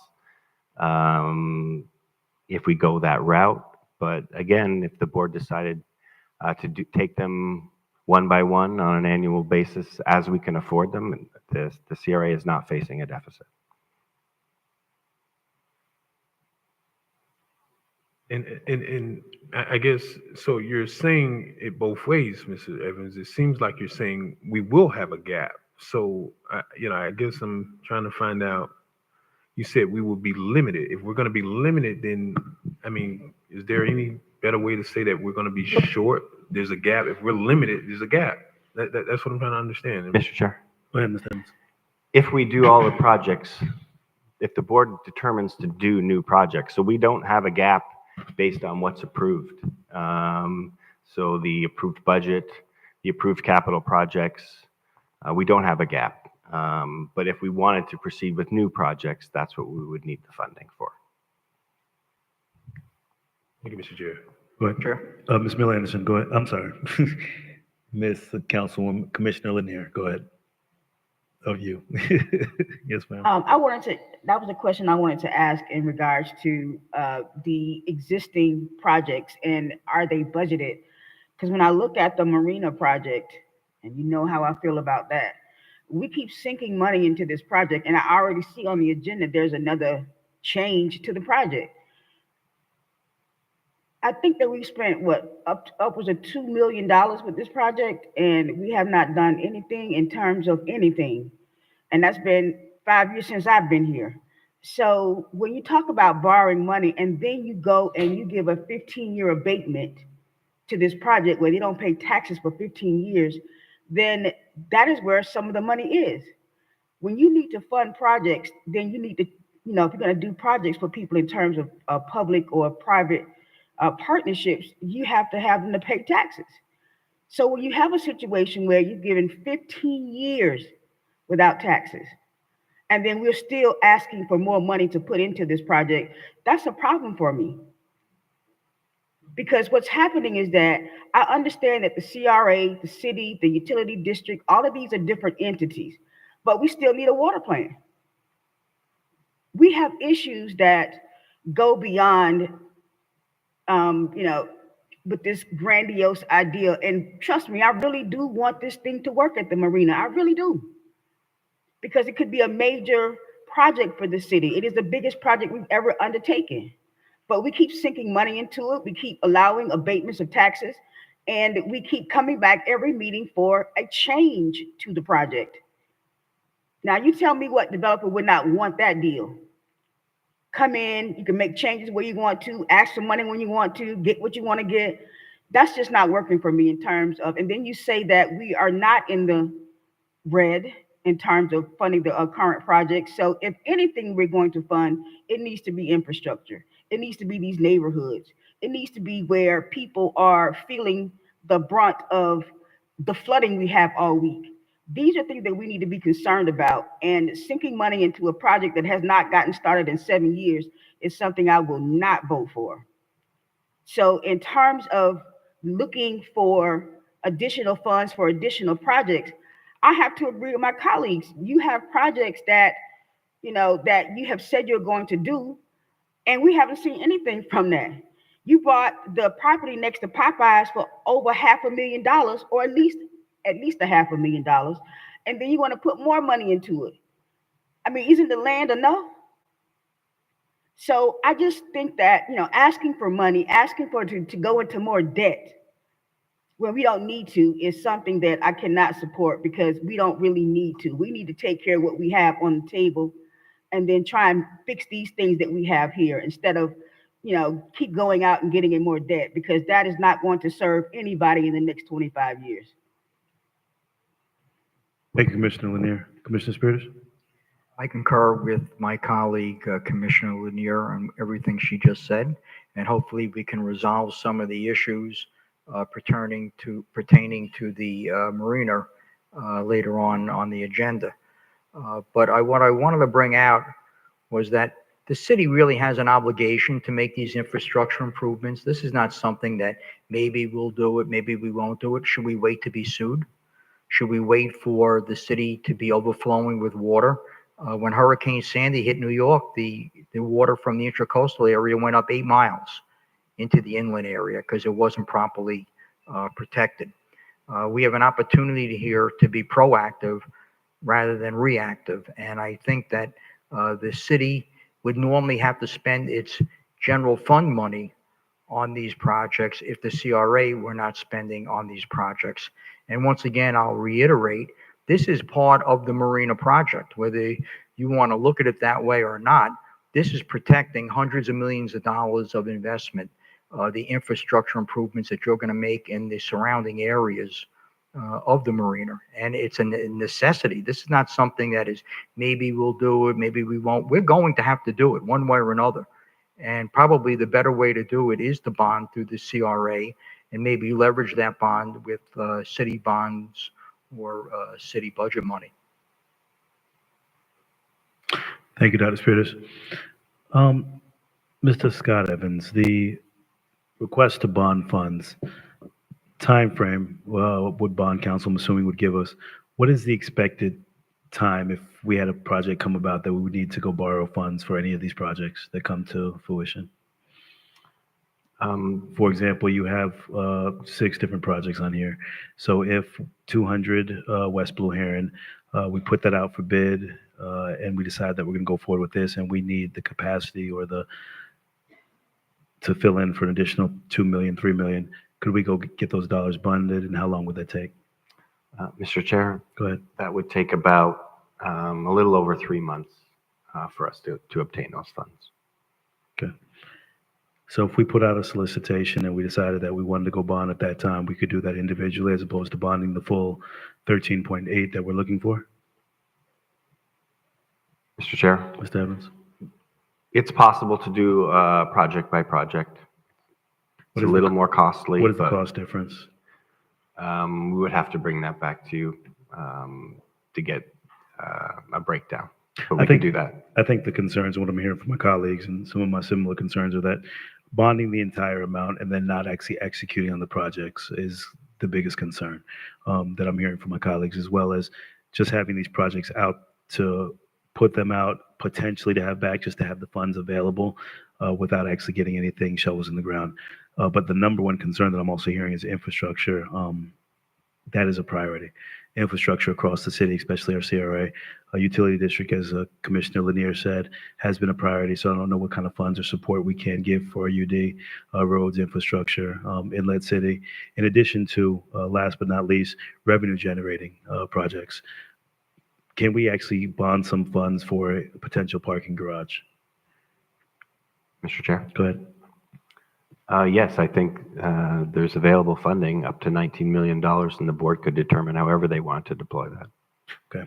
if we go that route. But again, if the board decided to take them one by one on an annual basis as we can afford them, the CRA is not facing a deficit. And I guess, so you're saying it both ways, Mr. Evans. It seems like you're saying we will have a gap. So, I guess I'm trying to find out, you said we will be limited. If we're going to be limited, then, is there any better way to say that we're going to be short? There's a gap. If we're limited, there's a gap. That's what I'm trying to understand. Mr. Chair. Go ahead, Mr. Evans. If we do all the projects, if the board determines to do new projects, so we don't have a gap based on what's approved. So the approved budget, the approved capital projects, we don't have a gap. But if we wanted to proceed with new projects, that's what we would need the funding for. Thank you, Mr. Chair. Go ahead. Sure. Ms. Miller Anderson, go ahead. I'm sorry. Miss Councilwoman, Commissioner Lanier, go ahead. Of you. Yes, ma'am. That was a question I wanted to ask in regards to the existing projects, and are they budgeted? Because when I look at the marina project, and you know how I feel about that, we keep sinking money into this project, and I already see on the agenda there's another change to the project. I think that we spent upwards of $2 million with this project, and we have not done anything in terms of anything. And that's been 5 years since I've been here. So when you talk about borrowing money and then you go and you give a 15-year abatement to this project where they don't pay taxes for 15 years, then that is where some of the money is. When you need to fund projects, then you need to, if you're going to do projects for people in terms of public or private partnerships, you have to have them to pay taxes. So when you have a situation where you've given 15 years without taxes, and then we're still asking for more money to put into this project, that's a problem for me. Because what's happening is that I understand that the CRA, the city, the utility district, all of these are different entities, but we still need a water plan. We have issues that go beyond with this grandiose idea. And trust me, I really do want this thing to work at the marina. I really do. Because it could be a major project for the city. It is the biggest project we've ever undertaken. But we keep sinking money into it. We keep allowing abatements of taxes. And we keep coming back every meeting for a change to the project. Now, you tell me what developer would not want that deal. Come in, you can make changes where you want to, ask for money when you want to, get what you want to get. That's just not working for me in terms of, and then you say that we are not in the red in terms of funding the current project. So if anything we're going to fund, it needs to be infrastructure. It needs to be these neighborhoods. It needs to be where people are feeling the brunt of the flooding we have all week. These are things that we need to be concerned about, and sinking money into a project that has not gotten started in 7 years is something I will not vote for. So in terms of looking for additional funds for additional projects, I have to agree with my colleagues. You have projects that, that you have said you're going to do, and we haven't seen anything from that. You bought the property next to Popeyes for over $500,000, or at least $500,000, and then you want to put more money into it. Isn't the land enough? So I just think that, asking for money, asking for to go into more debt when we don't need to is something that I cannot support, because we don't really need to. We need to take care of what we have on the table and then try and fix these things that we have here instead of, keep going out and getting in more debt, because that is not going to serve anybody in the next 25 years. Thank you, Commissioner Lanier. Commissioner Spiritus? I concur with my colleague, Commissioner Lanier, on everything she just said, and hopefully we can resolve some of the issues pertaining to the marina later on the agenda. But what I wanted to bring out was that the city really has an obligation to make these infrastructure improvements. This is not something that maybe we'll do it, maybe we won't do it. Should we wait to be sued? Should we wait for the city to be overflowing with water? When Hurricane Sandy hit New York, the water from the intracoastal area went up 8 miles into the inland area because it wasn't properly protected. We have an opportunity here to be proactive rather than reactive. And I think that the city would normally have to spend its general fund money on these projects if the CRA were not spending on these projects. And once again, I'll reiterate, this is part of the marina project, whether you want to look at it that way or not. This is protecting hundreds of millions of dollars of investment, the infrastructure improvements that you're going to make in the surrounding areas of the marina. And it's a necessity. This is not something that is maybe we'll do it, maybe we won't. We're going to have to do it one way or another. And probably the better way to do it is to bond through the CRA and maybe leverage that bond with city bonds or city budget money. Thank you, Dr. Spiritus. Mr. Scott Evans, the request to bond funds, timeframe, what bond council, I'm assuming, would give us. What is the expected time if we had a project come about that we would need to go borrow funds for any of these projects that come to fruition? For example, you have 6 different projects on here. So if 200 West Blue Heron, we put that out for bid and we decide that we're going to go forward with this and we need the capacity or to fill in for an additional 2 million, 3 million, could we go get those dollars bonded and how long would that take? Mr. Chair, Go ahead. that would take about a little over 3 months for us to obtain those funds. Okay. So if we put out a solicitation and we decided that we wanted to go bond at that time, we could do that individually as opposed to bonding the full 13.8 that we're looking for? Mr. Chair, Mr. Evans? it's possible to do project by project. It's a little more costly. What is the but, cost difference? we would have to bring that back to you to get a breakdown. But we can do that. I think the concerns, what I'm hearing from my colleagues and some of my similar concerns are that bonding the entire amount and then not actually executing on the projects is the biggest concern that I'm hearing from my colleagues, as well as just having these projects out to put them out, potentially to have back, just to have the funds available without actually getting anything shovels in the ground. But the number one concern that I'm also hearing is infrastructure. That is a priority. Infrastructure across the city, especially our CRA. Utility district, as Commissioner Lanier said, has been a priority. So I don't know what kind of funds or support we can give for UD, roads, infrastructure, Inlet City, in addition to, last but not least, revenue generating projects. Can we actually bond some funds for a potential parking garage? Mr. Chair? Go ahead. Yes, I think there's available funding up to $19 million, and the board could determine however they want to deploy that. Okay.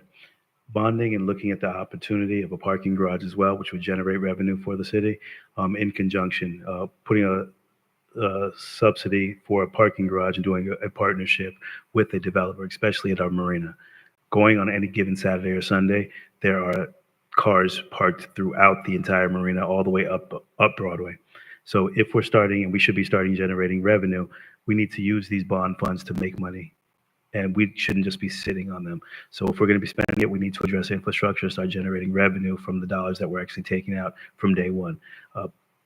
Bonding and looking at the opportunity of a parking garage as well, which would generate revenue for the city, in conjunction, putting a subsidy for a parking garage and doing a partnership with a developer, especially at our marina. Going on any given Saturday or Sunday, there are cars parked throughout the entire marina, all the way up Broadway. So if we're starting, and we should be starting generating revenue, we need to use these bond funds to make money. And we shouldn't just be sitting on them. So if we're going to be spending it, we need to address infrastructure, start generating revenue from the dollars that we're actually taking out from day one.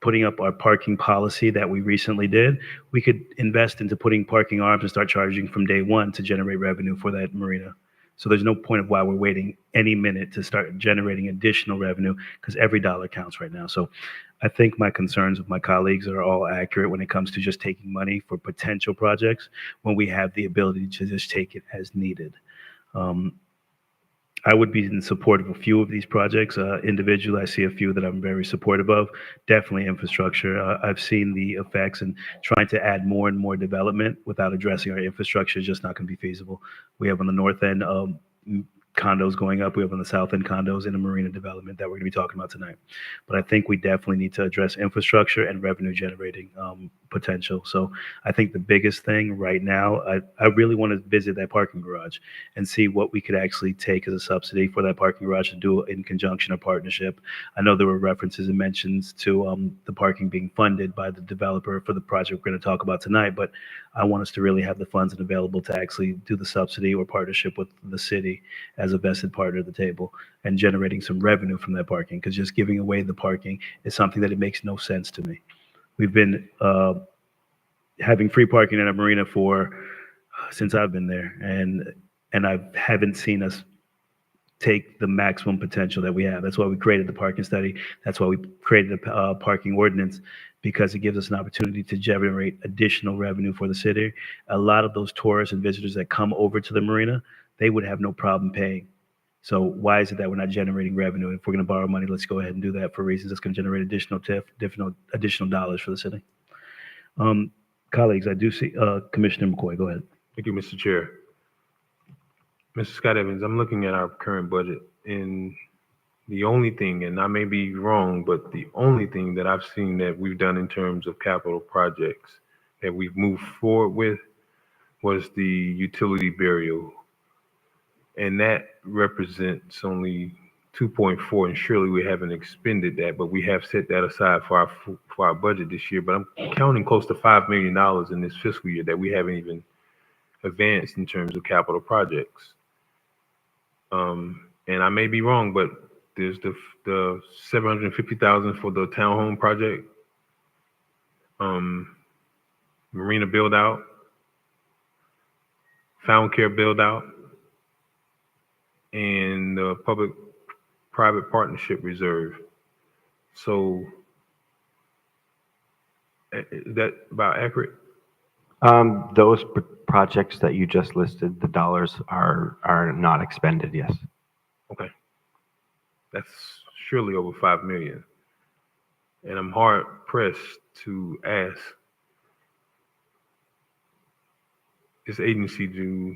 Putting up our parking policy that we recently did, we could invest into putting parking arms and start charging from day one to generate revenue for that marina. So there's no point of why we're waiting any minute to start generating additional revenue, because every dollar counts right now. So I think my concerns with my colleagues are all accurate when it comes to just taking money for potential projects when we have the ability to just take it as needed. I would be in support of a few of these projects. Individually, I see a few that I'm very supportive of. Definitely infrastructure. I've seen the effects, and trying to add more and more development without addressing our infrastructure is just not going to be feasible. We have on the north end condos going up. We have on the south end condos in the marina development that we're going to be talking about tonight. But I think we definitely need to address infrastructure and revenue generating potential. So I think the biggest thing right now, I really want to visit that parking garage and see what we could actually take as a subsidy for that parking garage to do in conjunction or partnership. I know there were references and mentions to the parking being funded by the developer for the project we're going to talk about tonight, but I want us to really have the funds available to actually do the subsidy or partnership with the city as a vested partner at the table and generating some revenue from that parking, because just giving away the parking is something that it makes no sense to me. We've been having free parking in our marina for since I've been there, and I haven't seen us take the maximum potential that we have. That's why we created the parking study. That's why we created a parking ordinance, because it gives us an opportunity to generate additional revenue for the city. A lot of those tourists and visitors that come over to the marina, they would have no problem paying. So why is it that we're not generating revenue? If we're going to borrow money, let's go ahead and do that for reasons that's going to generate additional dollars for the city. Colleagues, I do see Commissioner McCoy. Go ahead. Thank you, Mr. Chair. Mr. Scott Evans, I'm looking at our current budget, and the only thing, and I may be wrong, but the only thing that I've seen that we've done in terms of capital projects that we've moved forward with was the utility burial. And that represents only 2.4, and surely we haven't expended that, but we have set that aside for our budget this year. But I'm counting close to $5 million in this fiscal year that we haven't even advanced in terms of capital projects. And I may be wrong, but there's the $750,000 for the townhome project, marina build out, found care build out, and the public-private partnership reserve. So is that about accurate? Those projects that you just listed, the dollars are not expended, yes. Okay. That's surely over 5 million. And I'm hard pressed to ask this agency to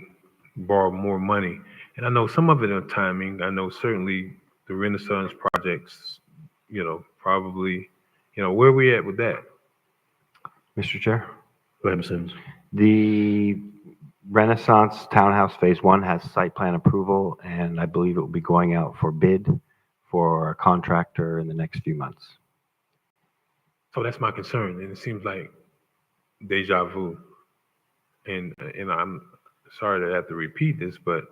borrow more money. And I know some of it on timing. I know certainly the Renaissance projects, probably, where are we at with that? Mr. Chair? Go ahead, Mr. Simmons. The Renaissance Townhouse Phase 1 has site plan approval, and I believe it will be going out for bid for a contractor in the next few months. So that's my concern, and it seems like deja vu. And I'm sorry to have to repeat this, but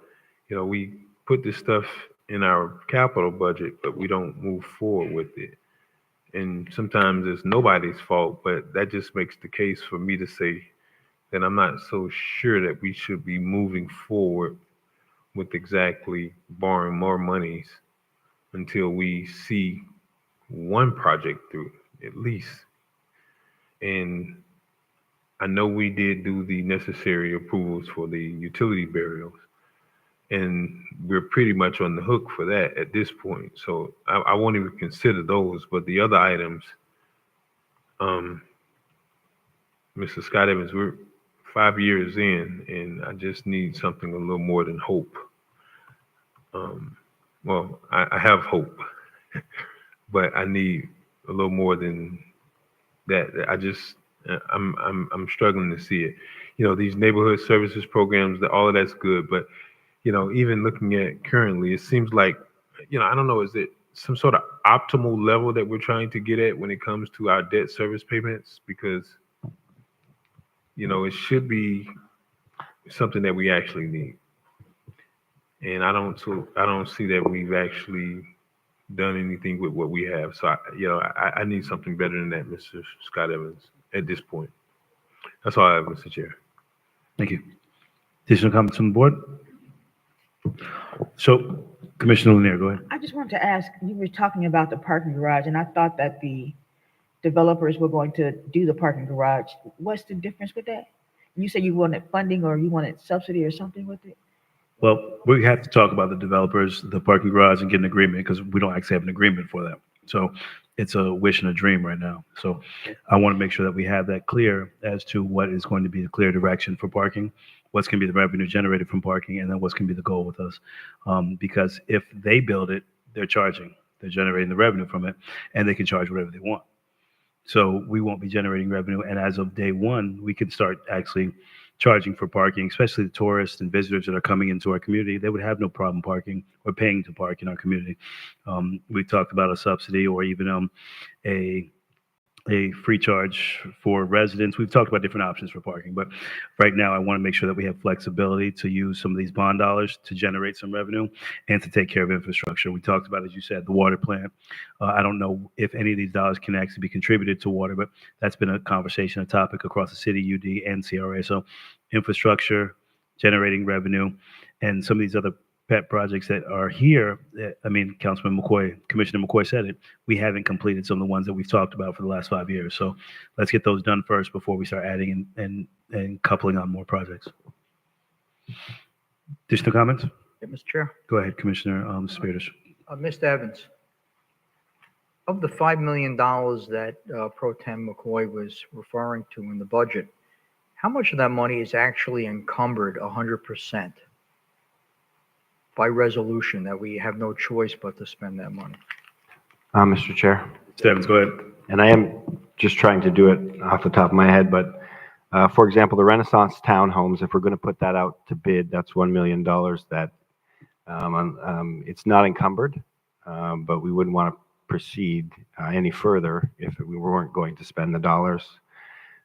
we put this stuff in our capital budget, but we don't move forward with it. And sometimes it's nobody's fault, but that just makes the case for me to say that I'm not so sure that we should be moving forward with exactly borrowing more monies until we see one project through, at least. And I know we did do the necessary approvals for the utility burials, and we're pretty much on the hook for that at this point. So I won't even consider those, but the other items, Mr. Scott Evans, we're 5 years in, and I just need something a little more than hope. Well, I have hope, but I need a little more than that. I'm struggling to see it. These neighborhood services programs, all of that's good, but even looking at currently, it seems like, I don't know, is it some sort of optimal level that we're trying to get at when it comes to our debt service payments? Because, it should be something that we actually need. And I don't see that we've actually done anything with what we have. So, I need something better than that, Mr. Scott Evans, at this point. That's all I have, Mr. Chair. Thank you. Additional comments from the board? So, Commissioner Lanier, go ahead. I just wanted to ask, you were talking about the parking garage, and I thought that the developers were going to do the parking garage. What's the difference with that? You said you wanted funding or you wanted subsidy or something with it? Well, we have to talk about the developers, the parking garage, and get an agreement, because we don't actually have an agreement for that. So it's a wish and a dream right now. So I want to make sure that we have that clear as to what is going to be the clear direction for parking, what's going to be the revenue generated from parking, and then what's going to be the goal with us. Because if they build it, they're charging, they're generating the revenue from it, and they can charge whatever they want. So we won't be generating revenue. And as of day one, we can start actually charging for parking, especially the tourists and visitors that are coming into our community. They would have no problem parking or paying to park in our community. We talked about a subsidy or even a a free charge for residents. We've talked about different options for parking, but right now I want to make sure that we have flexibility to use some of these bond dollars to generate some revenue and to take care of infrastructure. We talked about, as you said, the water plant. I don't know if any of these dollars can actually be contributed to water, but that's been a conversation, a topic across the city, UD, and CRA. So infrastructure, generating revenue, and some of these other pet projects that are here. I mean, Councilman McCoy, Commissioner McCoy said it. We haven't completed some of the ones that we've talked about for the last 5 years. So let's get those done first before we start adding and coupling on more projects. Additional comments? Yeah, Mr. Chair. Go ahead, Commissioner Spears. Mr. Evans, of the $5 million that Pro Tem McCoy was referring to in the budget, how much of that money is actually encumbered 100%? By resolution that we have no choice but to spend that money? Mr. Chair, Stevens, go ahead. and I am just trying to do it off the top of my head, but for example, the Renaissance townhomes, if we're going to put that out to bid, that's $1 million that it's not encumbered, but we wouldn't want to proceed any further if we weren't going to spend the dollars.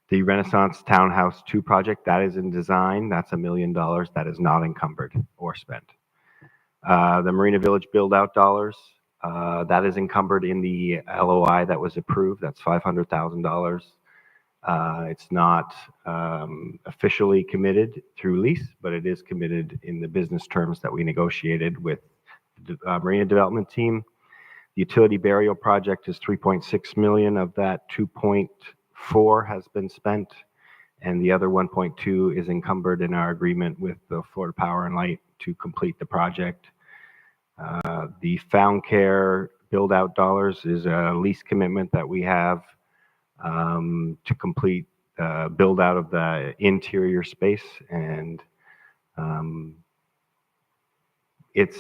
The Renaissance Townhouse 2 project, that is in design, that's $1 million that is not encumbered or spent. The Marina Village build-out dollars, that is encumbered in the LOI that was approved. That's $500,000. It's not officially committed through lease, but it is committed in the business terms that we negotiated with the Marina Development Team. The utility burial project is $3.6 million. Of that, 2.4 has been spent, and the other 1.2 is encumbered in our agreement with the Florida Power and Light to complete the project. The Found Care build-out dollars is a lease commitment that we have to complete build-out of the interior space, and it's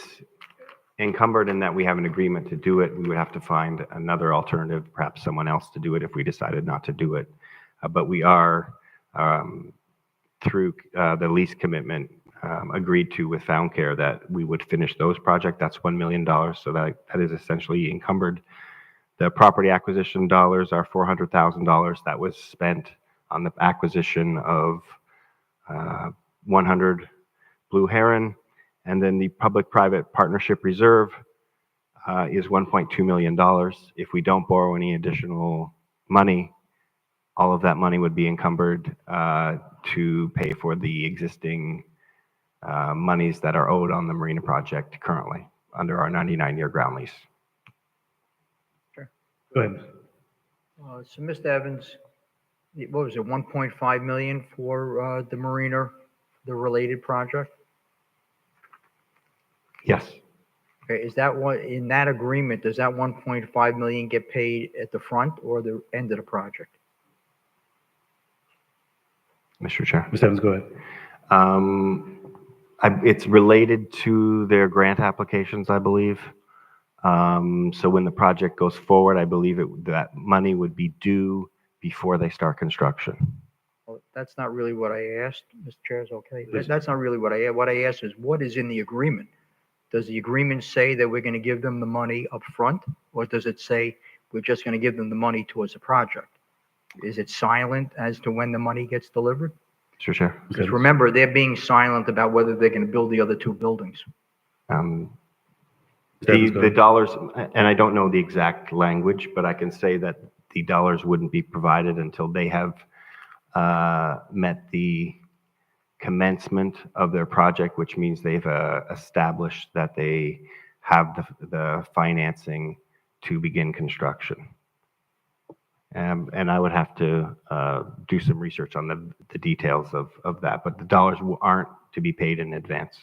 encumbered in that we have an agreement to do it. We would have to find another alternative, perhaps someone else to do it if we decided not to do it. But we are, through the lease commitment, agreed to with Found Care that we would finish those projects. That's $1 million, so that is essentially encumbered. The property acquisition dollars are $400,000 that was spent on the acquisition of 100 Blue Heron. And then the public-private partnership reserve is $1.2 million. If we don't borrow any additional money, all of that money would be encumbered to pay for the existing monies that are owed on the marina project currently under our 99-year ground lease. Sure. Go ahead. So, Mr. Evans, what was it, 1.5 million for the marina, the related project? Yes. Okay, is that what, in that agreement, does that 1.5 million get paid at the front or the end of the project? Mr. Chair. Mr. Evans, go ahead. It's related to their grant applications, I believe. So when the project goes forward, I believe that money would be due before they start construction. Well, that's not really what I asked, Mr. Chair, is okay. That's not really what I asked. What I asked is, what is in the agreement? Does the agreement say that we're going to give them the money up front, or does it say we're just going to give them the money towards the project? Is it silent as to when the money gets delivered? Mr. Chair. Because remember, they're being silent about whether they're going to build the other 2 buildings. The dollars, and I don't know the exact language, but I can say that the dollars wouldn't be provided until they have met the commencement of their project, which means they've established that they have the financing to begin construction. And I would have to do some research on the details of that, but the dollars aren't to be paid in advance.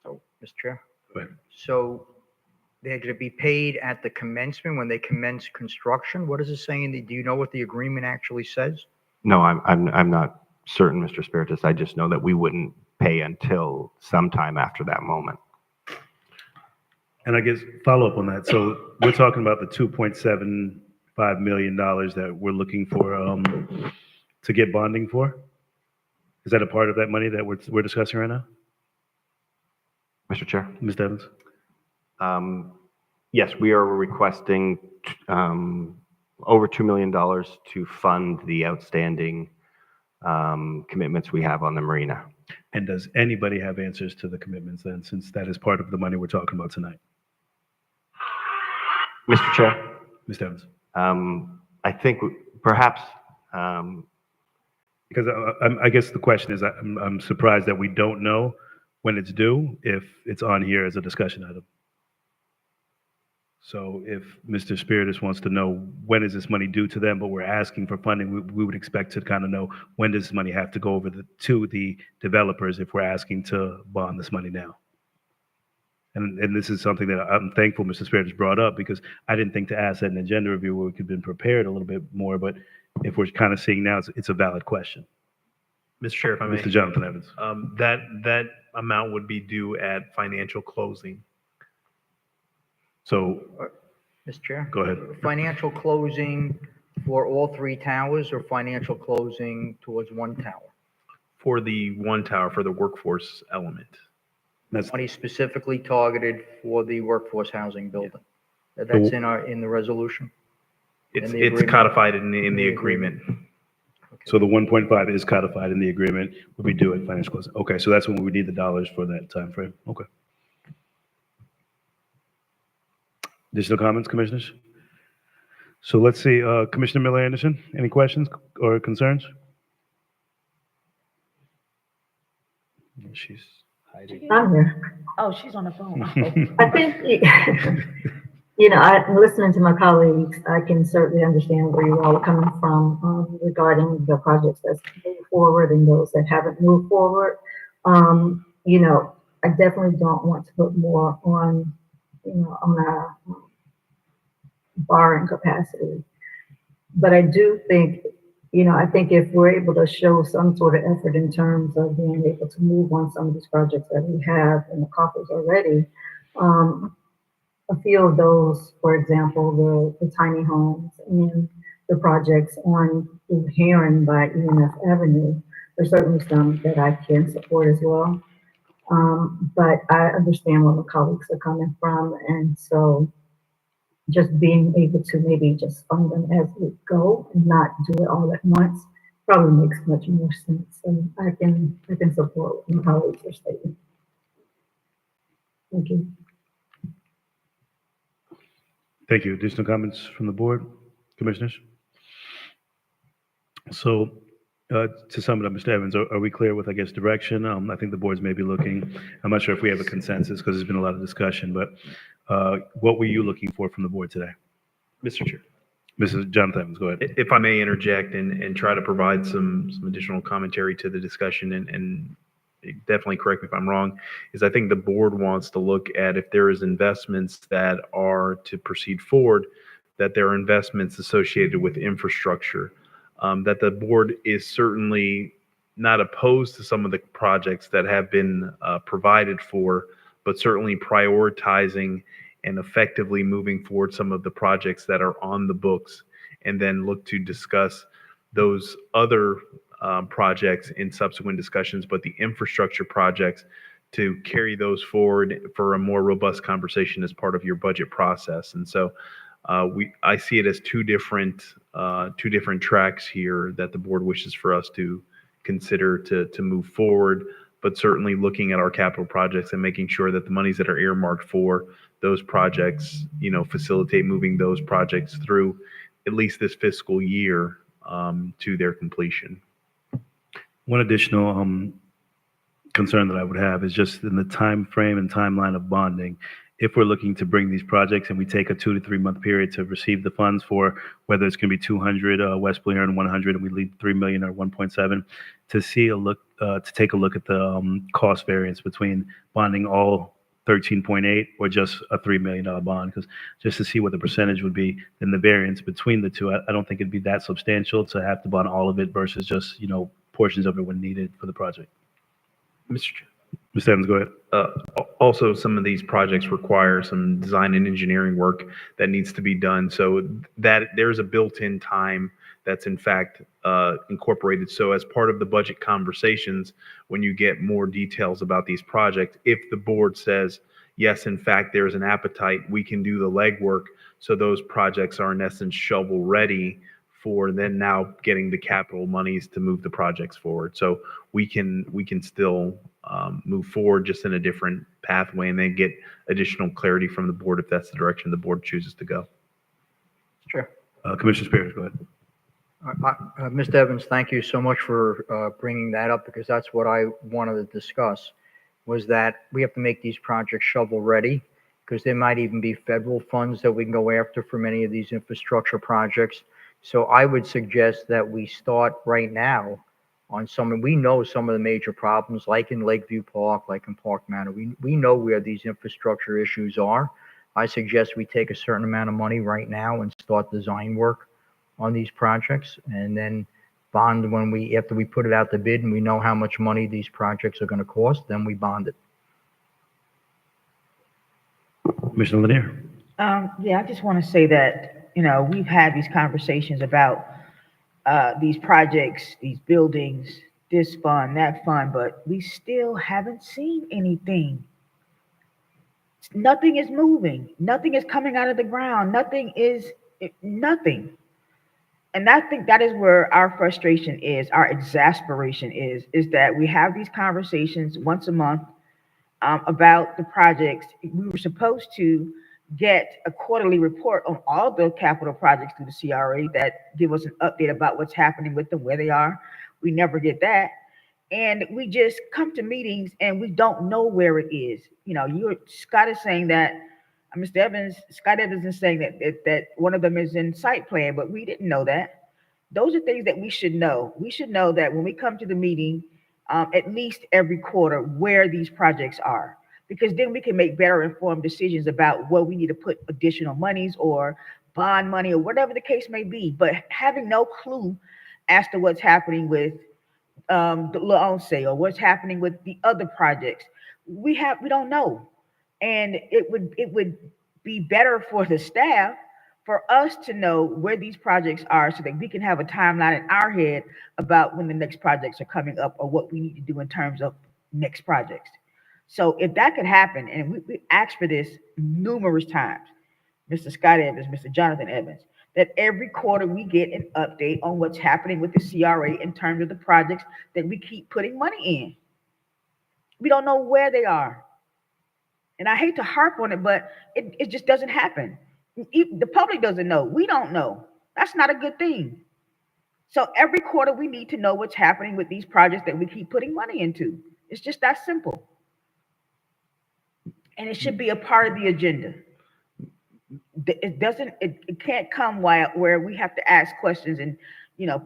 So, Mr. Chair? Go ahead. So they're going to be paid at the commencement when they commence construction? What is it saying? Do you know what the agreement actually says? No, I'm not certain, Mr. Spiritus. I just know that we wouldn't pay until sometime after that moment. And I guess follow up on that. So we're talking about the $2.75 million that we're looking for to get bonding for. Is that a part of that money that we're discussing right now, Mr. Chair? Ms. Evans? Yes, we are requesting over $2 million to fund the outstanding commitments we have on the marina. And does anybody have answers to the commitments then, since that is part of the money we're talking about tonight? Mr. Chair? Ms. Evans? I think perhaps, Because I guess the question is, I'm surprised that we don't know when it's due if it's on here as a discussion item. So if Mr. Spiritus wants to know when is this money due to them, but we're asking for funding, we would expect to kind of know when does this money have to go over to the developers if we're asking to bond this money now. And this is something that I'm thankful Mr. Spiritus brought up, because I didn't think to ask that in the agenda review where we could have been prepared a little bit more, but if we're kind of seeing now, it's a valid question. Mr. Chair, if I may. Mr. Jonathan Evans. That amount would be due at financial closing. So, Mr. Chair? Go ahead. Financial closing for all three towers or financial closing towards one tower? For the one tower, for the workforce element. that's, Money specifically targeted for the workforce housing building. That's in the resolution? It's In the agreement? codified in the agreement. so the 1.5 is codified in the agreement, would be due at financial closing. Okay, so that's when we would need the dollars for that time frame. Okay. Additional comments, commissioners? So let's see, Commissioner Miller Anderson, any questions or concerns? She's hiding. I'm here. Oh, she's on the phone. I think, listening to my colleagues, I can certainly understand where you all are coming from regarding the projects that's moved forward and those that haven't moved forward. I definitely don't want to put more on our borrowing capacity. But I do think, I think if we're able to show some sort of effort in terms of being able to move on some of these projects that we have in the coffers already, a few of those, for example, the tiny homes and the projects on Heron by EMF Avenue, there's certainly some that I can support as well. But I understand where my colleagues are coming from, and so just being able to maybe just fund them as we go and not do it all at once probably makes much more sense. And I can support what my colleagues are stating. Thank you. Thank you. Additional comments from the board, commissioners? So to sum it up, Mr. Evans, are we clear with, I guess, direction? I think the boards may be looking, I'm not sure if we have a consensus because there's been a lot of discussion, but what were you looking for from the board today? Mr. Chair. Mrs. Jonathan Evans, go ahead. If I may interject and try to provide some additional commentary to the discussion, and definitely correct me if I'm wrong, is I think the board wants to look at if there is investments that are to proceed forward, that there are investments associated with infrastructure, that the board is certainly not opposed to some of the projects that have been provided for, but certainly prioritizing and effectively moving forward some of the projects that are on the books, and then look to discuss those other projects in subsequent discussions, but the infrastructure projects to carry those forward for a more robust conversation as part of your budget process. And so I see it as two different tracks here that the board wishes for us to consider to move forward, but certainly looking at our capital projects and making sure that the monies that are earmarked for those projects, facilitate moving those projects through at least this fiscal year to their completion. One additional concern that I would have is just in the time frame and timeline of bonding. If we're looking to bring these projects and we take a 2 to 3 month period to receive the funds for whether it's going to be 200 West Blair and 100, and we leave 3 million or 1.7, to take a look at the cost variance between bonding all 13.8 or just a $3 million bond, because just to see what the percentage would be, then the variance between the two, I don't think it'd be that substantial to have to bond all of it versus just, portions of it when needed for the project. Mr. Chair. Mr. Evans, go ahead. Also, some of these projects require some design and engineering work that needs to be done. So that there's a built-in time that's in fact incorporated. So as part of the budget conversations, when you get more details about these projects, if the board says, yes, in fact, there's an appetite, we can do the legwork. So those projects are in essence shovel ready for then now getting the capital monies to move the projects forward. So we can still move forward just in a different pathway and then get additional clarity from the board if that's the direction the board chooses to go. Sure. Commissioner Spears, go ahead. Mr. Evans, thank you so much for bringing that up, because that's what I wanted to discuss, was that we have to make these projects shovel ready, because there might even be federal funds that we can go after for many of these infrastructure projects. So I would suggest that we start right now on we know some of the major problems, like in Lakeview Park, like in Park Manor. We know where these infrastructure issues are. I suggest we take a certain amount of money right now and start design work on these projects, and then bond after we put it out to bid and we know how much money these projects are going to cost, then we bond it. Commissioner Lanier. Yeah, I just want to say that, we've had these conversations about these projects, these buildings, this fund, that fund, but we still haven't seen anything. Nothing is moving. Nothing is coming out of the ground. Nothing. And I think that is where our frustration is, our exasperation is that we have these conversations once a month about the projects. We were supposed to get a quarterly report on all the capital projects through the CRA that give us an update about what's happening with them, where they are. We never get that. And we just come to meetings and we don't know where it is. Scott is saying that, Scott Evans is saying that one of them is in site plan, but we didn't know that. Those are things that we should know. We should know that when we come to the meeting, at least every quarter, where these projects are, because then we can make better informed decisions about where we need to put additional monies or bond money or whatever the case may be. But having no clue as to what's happening with the Leonce or what's happening with the other projects, we don't know. And it would be better for the staff for us to know where these projects are so that we can have a timeline in our head about when the next projects are coming up or what we need to do in terms of next projects. So if that could happen, and we asked for this numerous times, Mr. Scott Evans, Mr. Jonathan Evans, that every quarter we get an update on what's happening with the CRA in terms of the projects that we keep putting money in. We don't know where they are. And I hate to harp on it, but it just doesn't happen. The public doesn't know. We don't know. That's not a good thing. So every quarter we need to know what's happening with these projects that we keep putting money into. It's just that simple. And it should be a part of the agenda. It can't come where we have to ask questions and,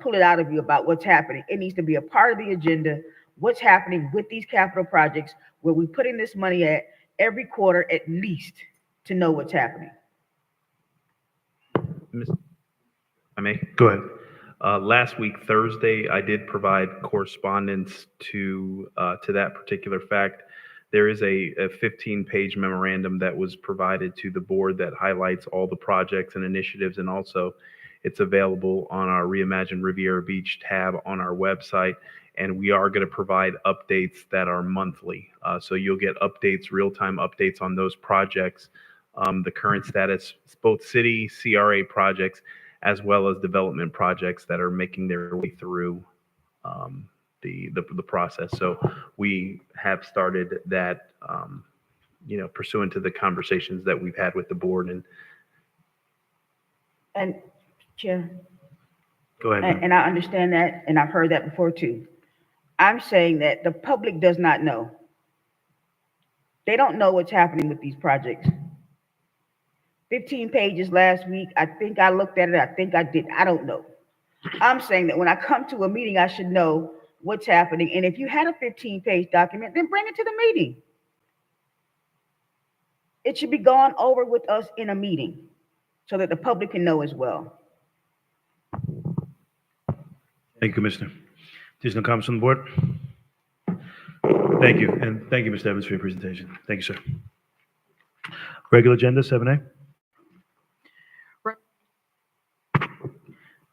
pull it out of you about what's happening. It needs to be a part of the agenda. What's happening with these capital projects, where we're putting this money at every quarter at least, to know what's happening. I may Go ahead. Last week, Thursday, I did provide correspondence to that particular fact. There is a 15-page memorandum that was provided to the board that highlights all the projects and initiatives, and also it's available on our Reimagine Riviera Beach tab on our website. And we are going to provide updates that are monthly. So you'll get updates, real-time updates on those projects, the current status, both city CRA projects, as well as development projects that are making their way through the process. So we have started that, pursuant to the conversations that we've had with the board. And Chair, Go ahead. and I understand that, and I've heard that before too. I'm saying that the public does not know. They don't know what's happening with these projects. 15 pages last week. I think I looked at it. I think I did. I don't know. I'm saying that when I come to a meeting, I should know what's happening. And if you had a 15-page document, then bring it to the meeting. it should be gone over with us in a meeting so that the public can know as well. Thank you, Commissioner. Additional comments from the board? Thank you, and thank you, Mr. Evans, for your presentation. Thank you, sir. Regular agenda, 7A.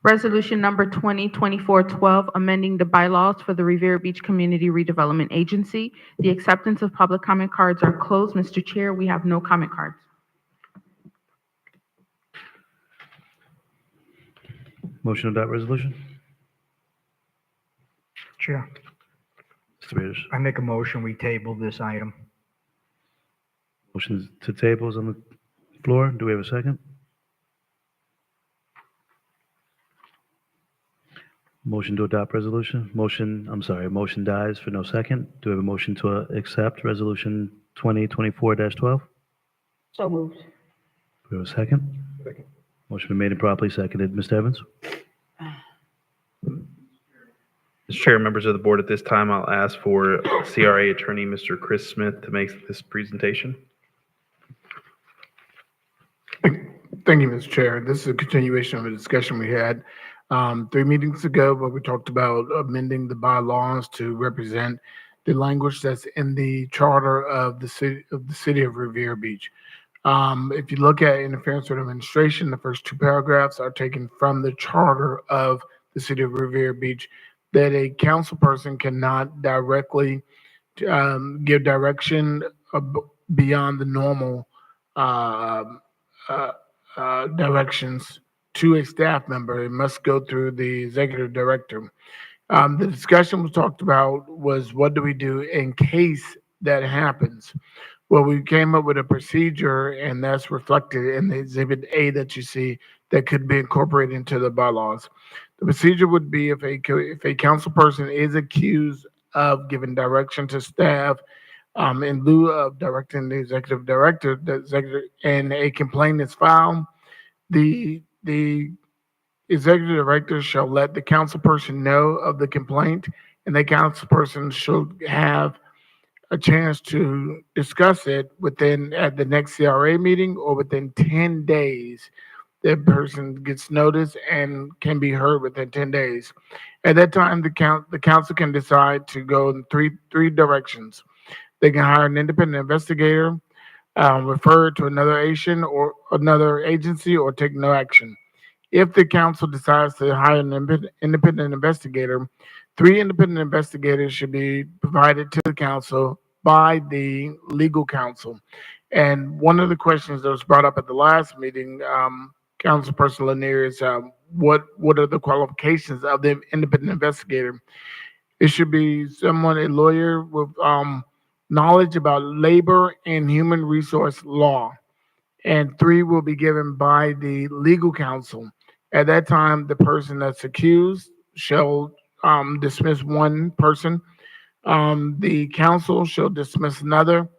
Resolution number 2024-12, amending the bylaws for the Revere Beach Community Redevelopment Agency. The acceptance of public comment cards are closed. Mr. Chair, we have no comment cards. Motion to adopt resolution? Chair, Mr. Peters. I make a motion, we table this item. Motion to table is on the floor. Do we have a second? Motion to adopt resolution? Motion dies for no second. Do we have a motion to accept resolution 2024-12? So moved. Do we have a second? Second. Motion been made and properly seconded. Mr. Evans? Mr. Chair, members of the board, at this time, I'll ask for CRA Attorney Mr. Chris Smith to make this presentation. Thank you, Mr. Chair. This is a continuation of a discussion we had 3 meetings ago, where we talked about amending the bylaws to represent the language that's in the charter of the city of Revere Beach. If you look at interference with administration, the first 2 paragraphs are taken from the charter of the city of Revere Beach, that a council person cannot directly give direction beyond the normal directions to a staff member. It must go through the executive director. The discussion was talked about was, what do we do in case that happens? Well, we came up with a procedure, and that's reflected in the Exhibit A that you see, that could be incorporated into the bylaws. The procedure would be, if a council person is accused of giving direction to staff in lieu of directing the executive director, and a complaint is filed, the executive director shall let the council person know of the complaint, and the council person should have a chance to discuss it at the next CRA meeting, or within 10 days. That person gets notice and can be heard within 10 days. At that time, the council can decide to go in three directions. They can hire an independent investigator, refer it to another agency, or take no action. If the council decides to hire an independent investigator, 3 independent investigators should be provided to the council by the legal counsel. And one of the questions that was brought up at the last meeting, Councilperson Lanier, is what are the qualifications of the independent investigator? It should be a lawyer with knowledge about labor and human resource law. And 3 will be given by the legal counsel. At that time, the person that's accused shall dismiss one person. The counsel shall dismiss another.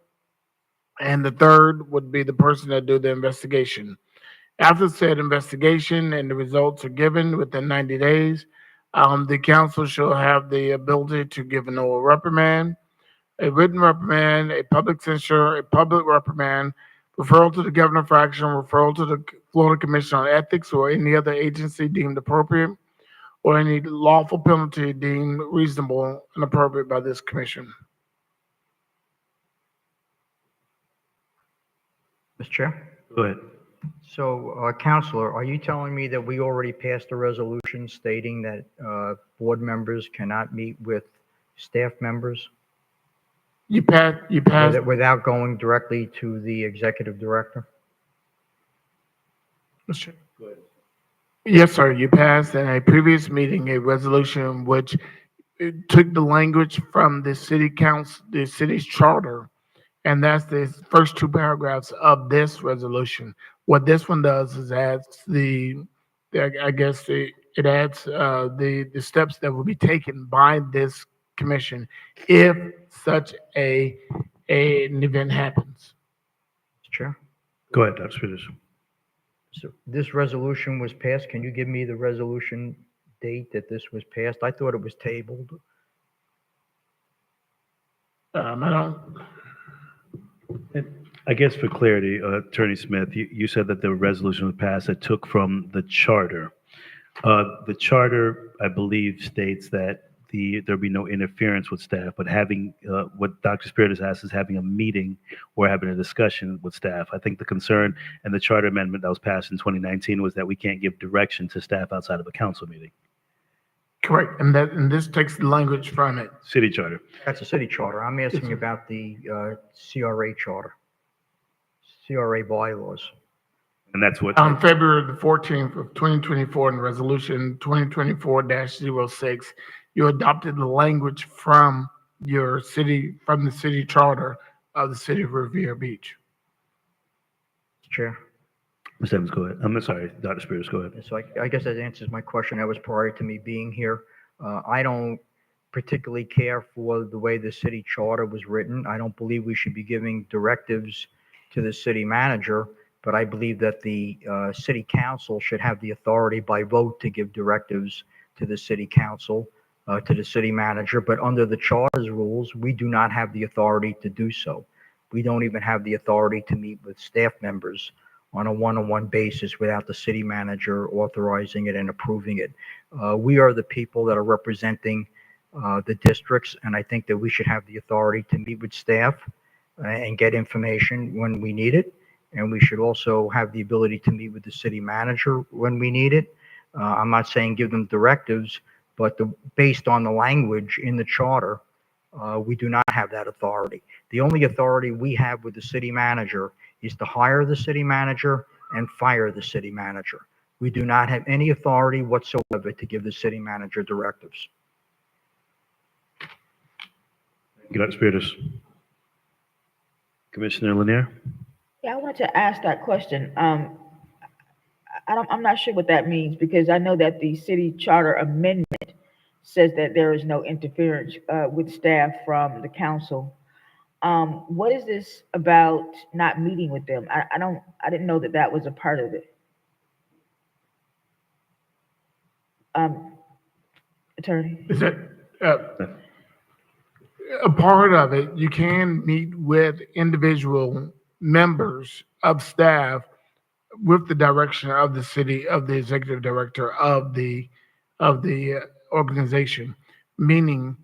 And the third would be the person that do the investigation. After said investigation and the results are given within 90 days, the council shall have the ability to give an oral reprimand, a written reprimand, a public censure, a public reprimand, referral to the governor for action, referral to the Florida Commission on Ethics or any other agency deemed appropriate, or any lawful penalty deemed reasonable and appropriate by this commission. Mr. Chair? Go ahead. So, Counselor, are you telling me that we already passed a resolution stating that board members cannot meet with staff members You passed. without going directly to the executive director? Yes, sir. You passed in a previous meeting a resolution which took the language from the city council, the city's charter, and that's the first 2 paragraphs of this resolution. What this one does is adds it adds the steps that will be taken by this commission if such an event happens. Mr. Chair? Go ahead, Dr. Peters. So this resolution was passed. Can you give me the resolution date that this was passed? I thought it was tabled. I don't. I guess for clarity, Attorney Smith, you said that the resolution was passed that took from the charter. The charter, I believe, states that there'll be no interference with staff, but having, what Dr. Spirit has asked is having a meeting or having a discussion with staff. I think the concern and the charter amendment that was passed in 2019 was that we can't give direction to staff outside of a council meeting. Correct, and this takes the language from it. City charter. That's a city charter. I'm asking about the CRA charter, CRA bylaws. And that's what, On February the 14th of 2024, in Resolution 2024-06, you adopted the language from the city charter of the city of Revere Beach. Chair. Ms. Evans, go ahead. I'm sorry, Dr. Spears, go ahead. So I guess that answers my question. That was prior to me being here. I don't particularly care for the way the city charter was written. I don't believe we should be giving directives to the city manager, but I believe that the city council should have the authority by vote to give directives to the city council, to the city manager. But under the charter's rules, we do not have the authority to do so. We don't even have the authority to meet with staff members on a one-on-one basis without the city manager authorizing it and approving it. We are the people that are representing the districts, and I think that we should have the authority to meet with staff and get information when we need it. And we should also have the ability to meet with the city manager when we need it. I'm not saying give them directives, but based on the language in the charter, we do not have that authority. The only authority we have with the city manager is to hire the city manager and fire the city manager. We do not have any authority whatsoever to give the city manager directives. Thank you, Dr. Spears. Commissioner Lanier? Yeah, I wanted to ask that question. I'm not sure what that means, because I know that the city charter amendment says that there is no interference with staff from the council. What is this about not meeting with them? I didn't know that that was a part of it. Attorney? Is that a part of it? You can meet with individual members of staff with the direction of the city, of the executive director of the organization, meaning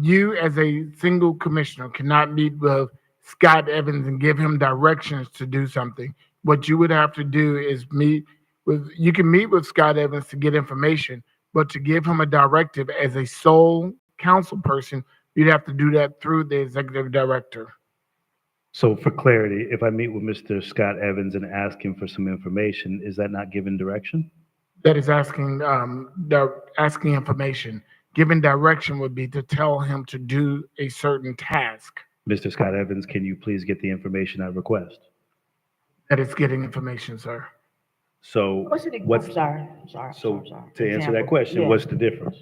you as a single commissioner cannot meet with Scott Evans and give him directions to do something. What you would have to do is you can meet with Scott Evans to get information, but to give him a directive as a sole council person, you'd have to do that through the executive director. So for clarity, if I meet with Mr. Scott Evans and ask him for some information, is that not giving direction? That is asking information. Giving direction would be to tell him to do a certain task. Mr. Scott Evans, can you please get the information I request? That is getting information, sir. So I'm sorry. So to answer that question, what's the difference?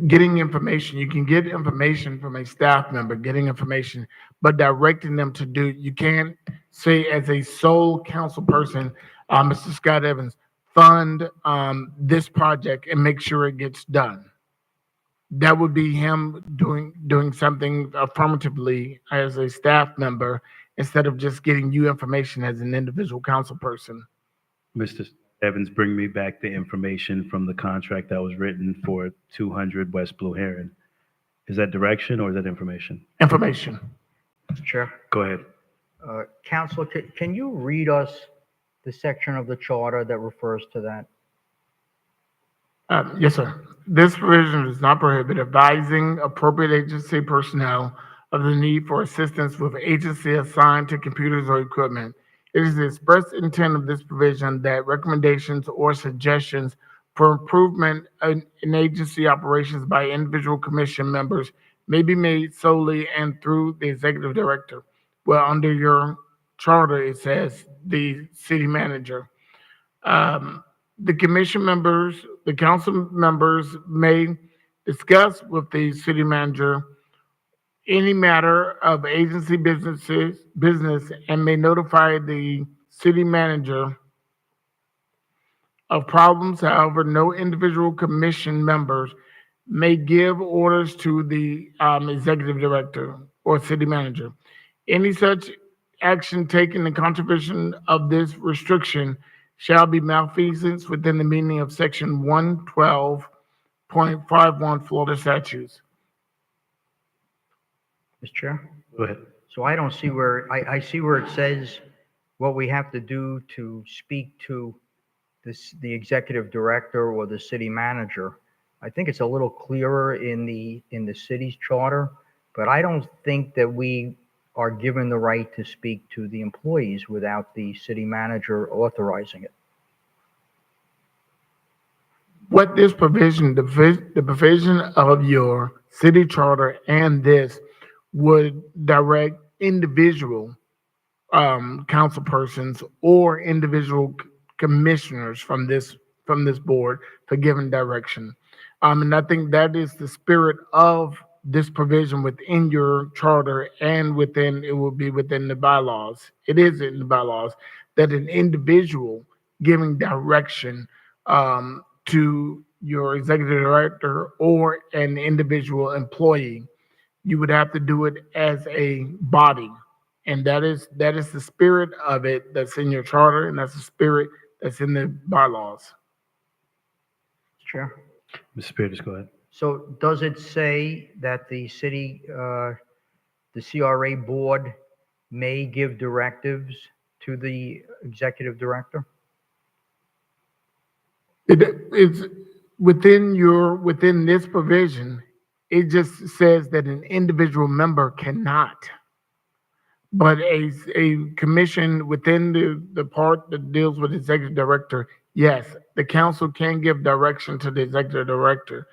Getting information, you can get information from a staff member, getting information, but directing them to do, you can't say as a sole council person, Mr. Scott Evans, fund this project and make sure it gets done. That would be him doing something affirmatively as a staff member instead of just getting you information as an individual council person. Mr. Evans, bring me back the information from the contract that was written for 200 West Blue Heron. Is that direction or is that information? Information. Mr. Chair. Go ahead. Council, can you read us the section of the charter that refers to that? Yes, sir. This provision does not prohibit advising appropriate agency personnel of the need for assistance with agency assigned to computers or equipment. It is the express intent of this provision that recommendations or suggestions for improvement in agency operations by individual commission members may be made solely and through the executive director. Well, under your charter, it says the city manager. The commission members, the council members may discuss with the city manager any matter of agency business and may notify the city manager of problems. However, no individual commission members may give orders to the executive director or city manager. Any such action taken in contravention of this restriction shall be malfeasance within the meaning of section 112.51 Florida statutes. Mr. Chair? Go ahead. So I don't see where, I see where it says what we have to do to speak to the executive director or the city manager. I think it's a little clearer in the city's charter, but I don't think that we are given the right to speak to the employees without the city manager authorizing it. What this provision, the provision of your city charter and this would direct individual council persons or individual commissioners from this board for giving direction. And I think that is the spirit of this provision within your charter and it will be within the bylaws. It is in the bylaws that an individual giving direction to your executive director or an individual employee, you would have to do it as a body. And that is the spirit of it that's in your charter, and that's the spirit that's in the bylaws. Chair? Mr. Spears, go ahead. So does it say that the city, the CRA board may give directives to the executive director? It's within this provision, it just says that an individual member cannot. But a commission within the part that deals with executive director, yes, the council can give direction to the executive director.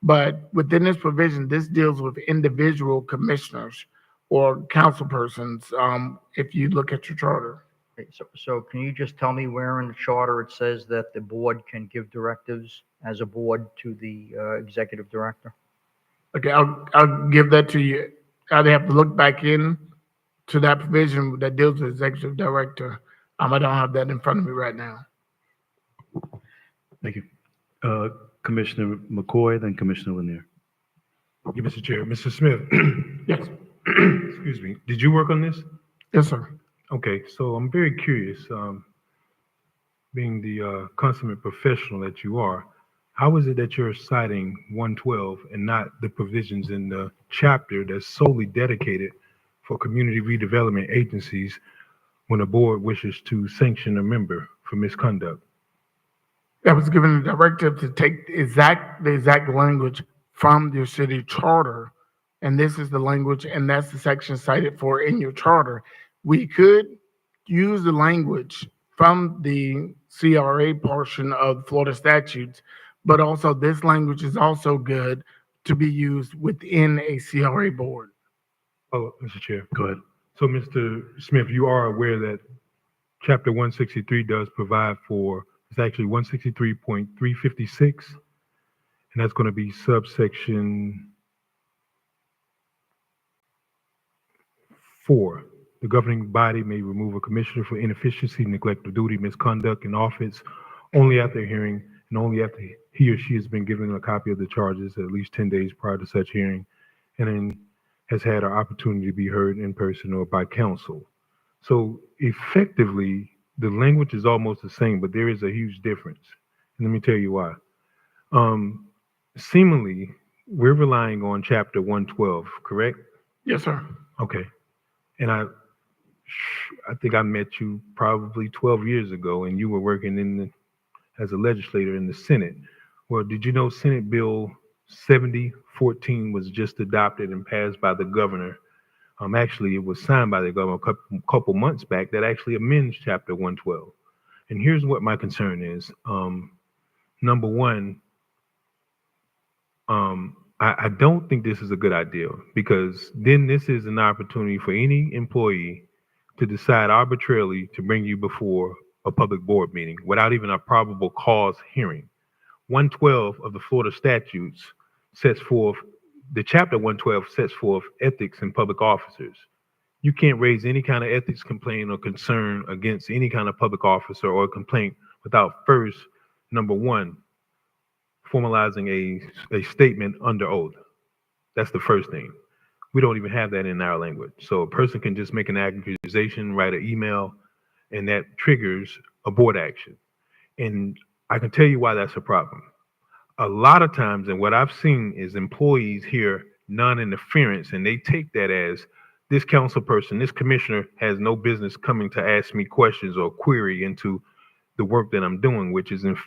But within this provision, this deals with individual commissioners or council persons, if you look at your charter. Okay, so can you just tell me where in the charter it says that the board can give directives as a board to the executive director? Okay, I'll give that to you. I'd have to look back in to that provision that deals with executive director. I don't have that in front of me right now. Thank you. Commissioner McCoy, then Commissioner Lanier. Thank you, Mr. Chair. Mr. Smith. Yes. Excuse me. Did you work on this? Yes, sir. Okay, so I'm very curious, being the consummate professional that you are, how is it that you're citing 112 and not the provisions in the chapter that's solely dedicated for community redevelopment agencies when a board wishes to sanction a member for misconduct? That was given a directive to take the exact language from your city charter. And this is the language, and that's the section cited for in your charter. We could use the language from the CRA portion of Florida statutes, but also this language is also good to be used within a CRA board. Oh, Mr. Chair. Go ahead. So, Mr. Smith, you are aware that Chapter 163 does provide for, it's actually 163.356, and that's going to be subsection 4. The governing body may remove a commissioner for inefficiency, neglect of duty, misconduct in office only after hearing and only after he or she has been given a copy of the charges at least 10 days prior to such hearing and then has had an opportunity to be heard in person or by counsel. So effectively, the language is almost the same, but there is a huge difference. And let me tell you why. Seemingly, we're relying on Chapter 112, correct? Yes, sir. Okay. And I think I met you probably 12 years ago, and you were working as a legislator in the Senate. Well, did you know Senate Bill 7014 was just adopted and passed by the governor? Actually, it was signed by the governor a couple months back that actually amends Chapter 112. And here's what my concern is. Number one, I don't think this is a good idea, because then this is an opportunity for any employee to decide arbitrarily to bring you before a public board meeting without even a probable cause hearing. 112 of the Florida statutes sets forth, the Chapter 112 sets forth ethics in public officers. You can't raise any kind of ethics complaint or concern against any kind of public officer or complaint without first, number one, formalizing a statement under oath. That's the first thing. We don't even have that in our language. So a person can just make an accusation, write an email, and that triggers a board action. And I can tell you why that's a problem. A lot of times, and what I've seen is employees hear non-interference, and they take that as this council person, this commissioner has no business coming to ask me questions or query into the work that I'm doing, which is in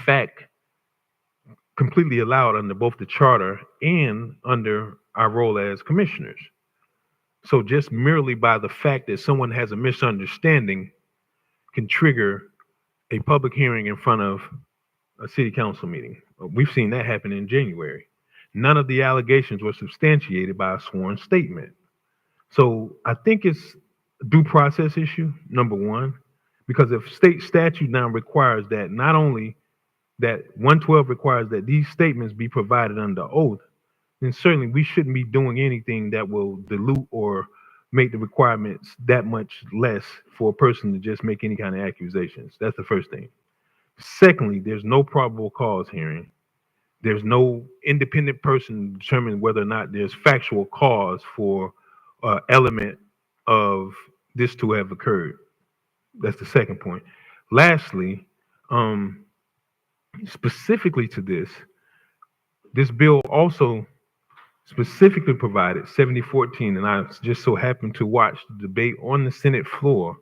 fact completely allowed under both the charter and under our role as commissioners. So just merely by the fact that someone has a misunderstanding can trigger a public hearing in front of a city council meeting. We've seen that happen in January. None of the allegations were substantiated by a sworn statement. So I think it's a due process issue, number one, because if state statute now requires that not only that 112 requires that these statements be provided under oath, then certainly we shouldn't be doing anything that will dilute or make the requirements that much less for a person to just make any kind of accusations. That's the first thing. Secondly, there's no probable cause hearing. There's no independent person to determine whether or not there's factual cause for element of this to have occurred. That's the second point. Lastly, specifically to this bill also specifically provided 7014, and I just so happened to watch the debate on the Senate floor,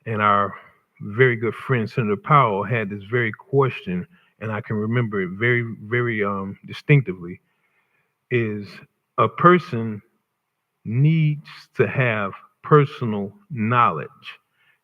and our very good friend Senator Powell had this very question, and I can remember it very, very distinctively, is a person needs to have personal knowledge.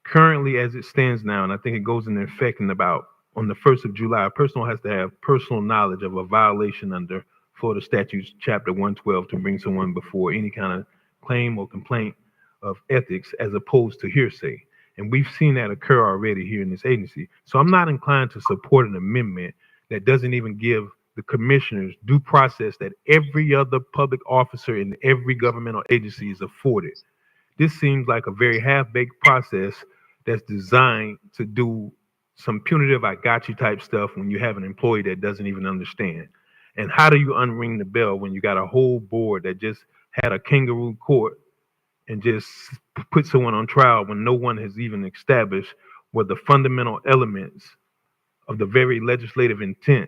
Currently, as it stands now, and I think it goes into effect in about on the 1st of July, a person has to have personal knowledge of a violation under Florida Statutes Chapter 112 to bring someone before any kind of claim or complaint of ethics as opposed to hearsay. And we've seen that occur already here in this agency. So I'm not inclined to support an amendment that doesn't even give the commissioners due process that every other public officer in every governmental agency is afforded. This seems like a very half-baked process that's designed to do some punitive I got you type stuff when you have an employee that doesn't even understand. And how do you unring the bell when you got a whole board that just had a kangaroo court and just put someone on trial when no one has even established what the fundamental elements of the very legislative intent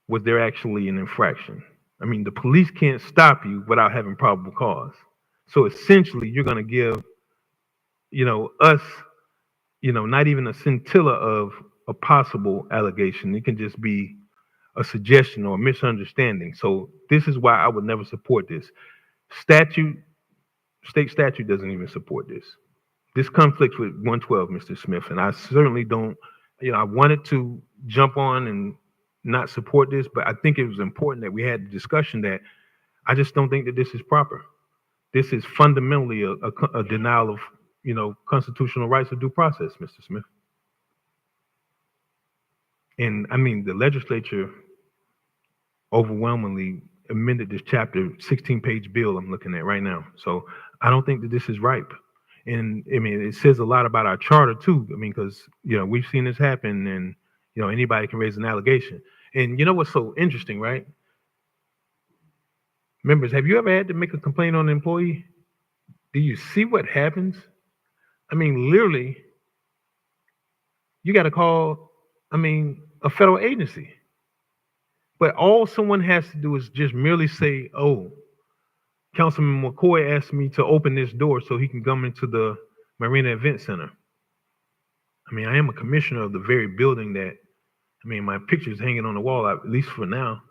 was there actually an infraction? I mean, the police can't stop you without having probable cause. So essentially, you're going to give, us, not even a scintilla of a possible allegation. It can just be a suggestion or a misunderstanding. So this is why I would never support this. State statute doesn't even support this. This conflicts with 112, Mr. Smith, and I certainly don't, I wanted to jump on and not support this, but I think it was important that we had the discussion that I just don't think that this is proper. This is fundamentally a denial of, constitutional rights of due process, Mr. Smith. And I mean, the legislature overwhelmingly amended this chapter, 16-page bill I'm looking at right now. So I don't think that this is ripe. And I mean, it says a lot about our charter too. I mean, because, we've seen this happen and, anybody can raise an allegation. And you know what's so interesting, right? Members, have you ever had to make a complaint on an employee? Do you see what happens? I mean, literally, you got to call, a federal agency. But all someone has to do is just merely say, oh, Councilman McCoy asked me to open this door so he can come into the Marina Event Center. I mean, I am a commissioner of the very building that, my picture's hanging on the wall, at least for now.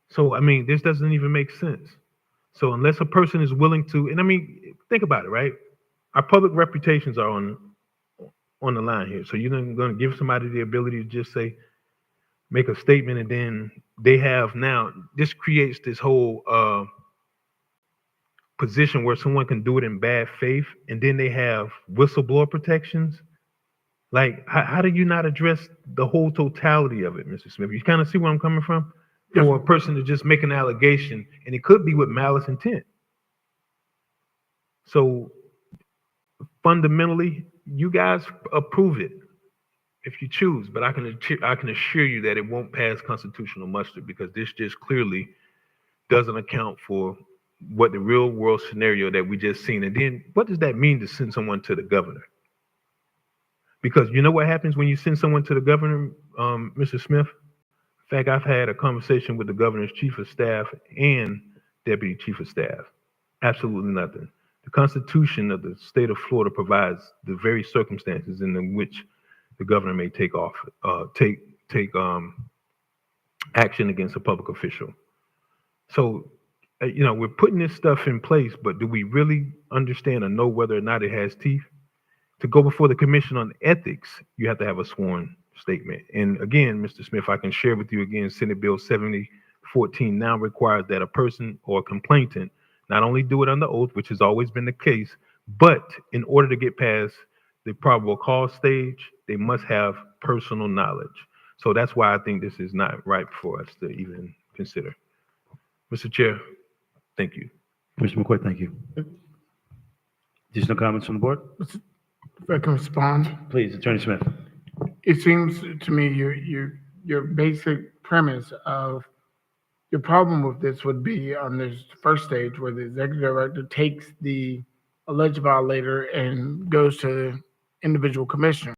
So, this doesn't even make sense. So unless a person is willing to, and think about it, right? Our public reputations are on the line here. So you're going to give somebody the ability to just say, make a statement, and then they have now, this creates this whole position where someone can do it in bad faith, and then they have whistleblower protections. Like, how do you not address the whole totality of it, Mr. Smith? You kind of see where I'm coming from? Yes. For a person to just make an allegation, and it could be with malice intent. So fundamentally, you guys approve it if you choose, but I can assure you that it won't pass constitutional muster, because this just clearly doesn't account for what the real world scenario that we just seen. And then what does that mean to send someone to the governor? Because you know what happens when you send someone to the governor, Mr. Smith? In fact, I've had a conversation with the governor's chief of staff and deputy chief of staff. Absolutely nothing. The Constitution of the state of Florida provides the very circumstances in which the governor may take action against a public official. So, we're putting this stuff in place, but do we really understand or know whether or not it has teeth? To go before the Commission on Ethics, you have to have a sworn statement. And again, Mr. Smith, I can share with you again, Senate Bill 7014 now requires that a person or a complainant not only do it under oath, which has always been the case, but in order to get past the probable cause stage, they must have personal knowledge. So that's why I think this is not ripe for us to even consider. Mr. Chair, thank you. Commissioner McCoy, thank you. Additional comments from the board? If I can respond. Please, Attorney Smith. It seems to me your basic premise of your problem with this would be on this first stage where the executive director takes the alleged violator and goes to the individual commissioner.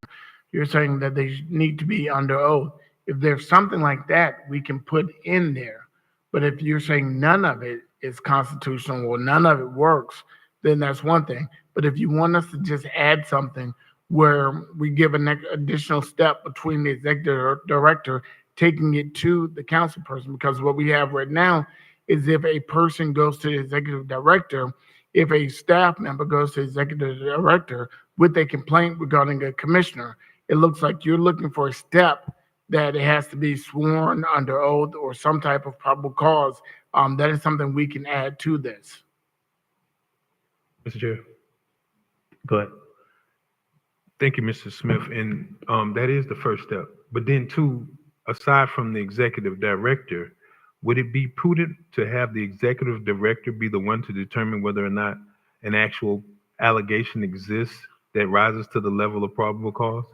You're saying that they need to be under oath. If there's something like that, we can put in there. But if you're saying none of it is constitutional or none of it works, then that's one thing. But if you want us to just add something where we give an additional step between the executive director taking it to the council person, because what we have right now is if a person goes to the executive director, if a staff member goes to the executive director with a complaint regarding a commissioner, it looks like you're looking for a step that it has to be sworn under oath or some type of probable cause. That is something we can add to this. Mr. Chair. Go ahead. Thank you, Mr. Smith. And that is the first step. But then too, aside from the executive director, would it be prudent to have the executive director be the one to determine whether or not an actual allegation exists that rises to the level of probable cause?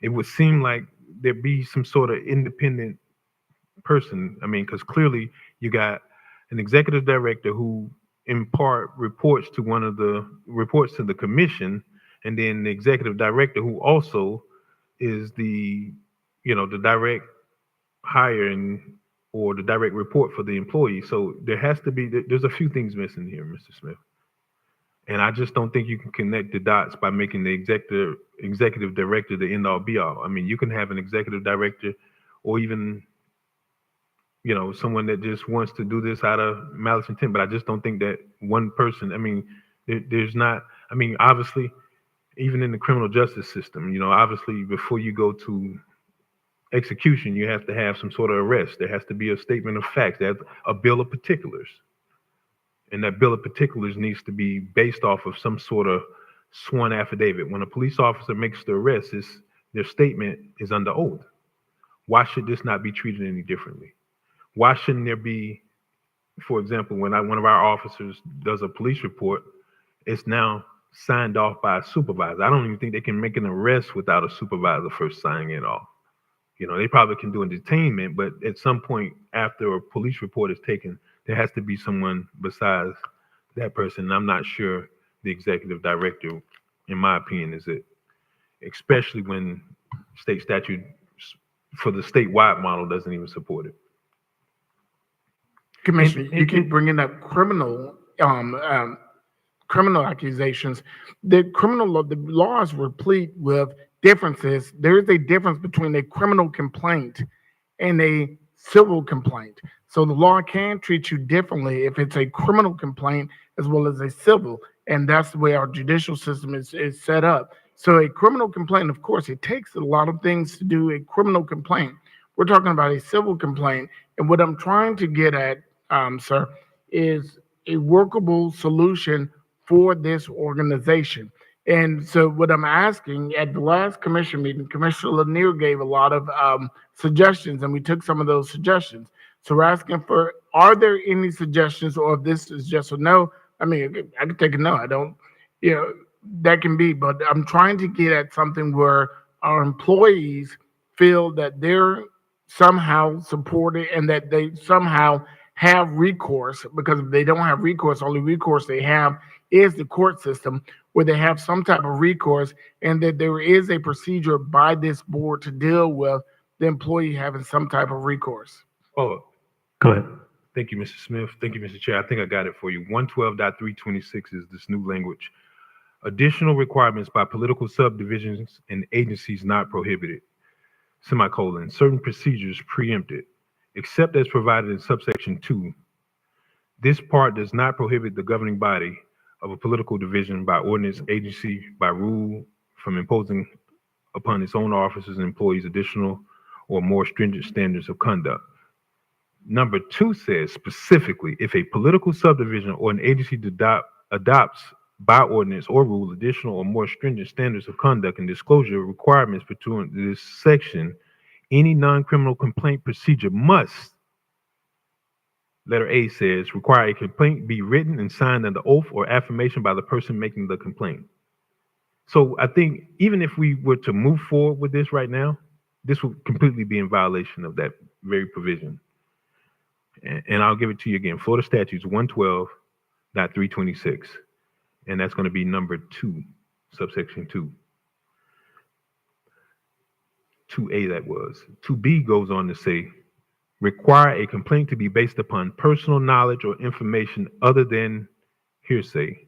It would seem like there'd be some sort of independent person. I mean, because clearly you got an executive director who in part reports to the commission, and then the executive director who also is the direct hiring or the direct report for the employee. So there's a few things missing here, Mr. Smith. And I just don't think you can connect the dots by making the executive director the end all be all. I mean, you can have an executive director or even, someone that just wants to do this out of malice intent, but I just don't think that one person, obviously, even in the criminal justice system, obviously before you go to execution, you have to have some sort of arrest. There has to be a statement of facts, there's a bill of particulars. And that bill of particulars needs to be based off of some sort of sworn affidavit. When a police officer makes the arrest, their statement is under oath. Why should this not be treated any differently? Why shouldn't there be, for example, when one of our officers does a police report, it's now signed off by a supervisor. I don't even think they can make an arrest without a supervisor first signing it off. They probably can do a detainment, but at some point after a police report is taken, there has to be someone besides that person. And I'm not sure the executive director, in my opinion, is it, especially when state statute for the statewide model doesn't even support it. Commissioner, you keep bringing up criminal accusations. The law is replete with differences. There is a difference between a criminal complaint and a civil complaint. So the law can treat you differently if it's a criminal complaint as well as a civil. And that's the way our judicial system is set up. So a criminal complaint, of course, it takes a lot of things to do a criminal complaint. We're talking about a civil complaint. And what I'm trying to get at, sir, is a workable solution for this organization. And so what I'm asking, at the last commission meeting, Commissioner Lanier gave a lot of suggestions, and we took some of those suggestions. So we're asking for, are there any suggestions, or if this is just a no? I mean, I could take a no. I don't, that can be, but I'm trying to get at something where our employees feel that they're somehow supported and that they somehow have recourse, because if they don't have recourse, only recourse they have is the court system, where they have some type of recourse, and that there is a procedure by this board to deal with the employee having some type of recourse. Oh, Go ahead. thank you, Mr. Smith. Thank you, Mr. Chair. I think I got it for you. 112.326 is this new language. Additional requirements by political subdivisions and agencies not prohibited. Semicolon. Certain procedures preempted, except as provided in subsection 2. This part does not prohibit the governing body of a political division by ordinance, agency, by rule from imposing upon its own officers and employees additional or more stringent standards of conduct. Number 2 says specifically, if a political subdivision or an agency adopts by ordinance or rule additional or more stringent standards of conduct and disclosure requirements pursuant to this section, any non-criminal complaint procedure must, letter A says, require a complaint be written and signed under oath or affirmation by the person making the complaint. So I think even if we were to move forward with this right now, this would completely be in violation of that very provision. And I'll give it to you again. Florida Statutes 112.326. And that's going to be number 2, subsection 2. 2A that was. 2B goes on to say, require a complaint to be based upon personal knowledge or information other than hearsay.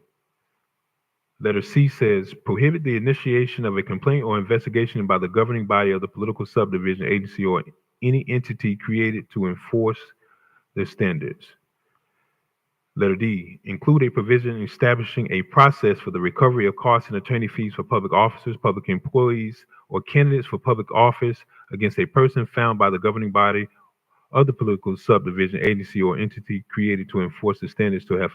Letter C says, prohibit the initiation of a complaint or investigation by the governing body of the political subdivision, agency, or any entity created to enforce the standards. Letter D, include a provision establishing a process for the recovery of costs and attorney fees for public officers, public employees, or candidates for public office against a person found by the governing body of the political subdivision, agency, or entity created to enforce the standards to have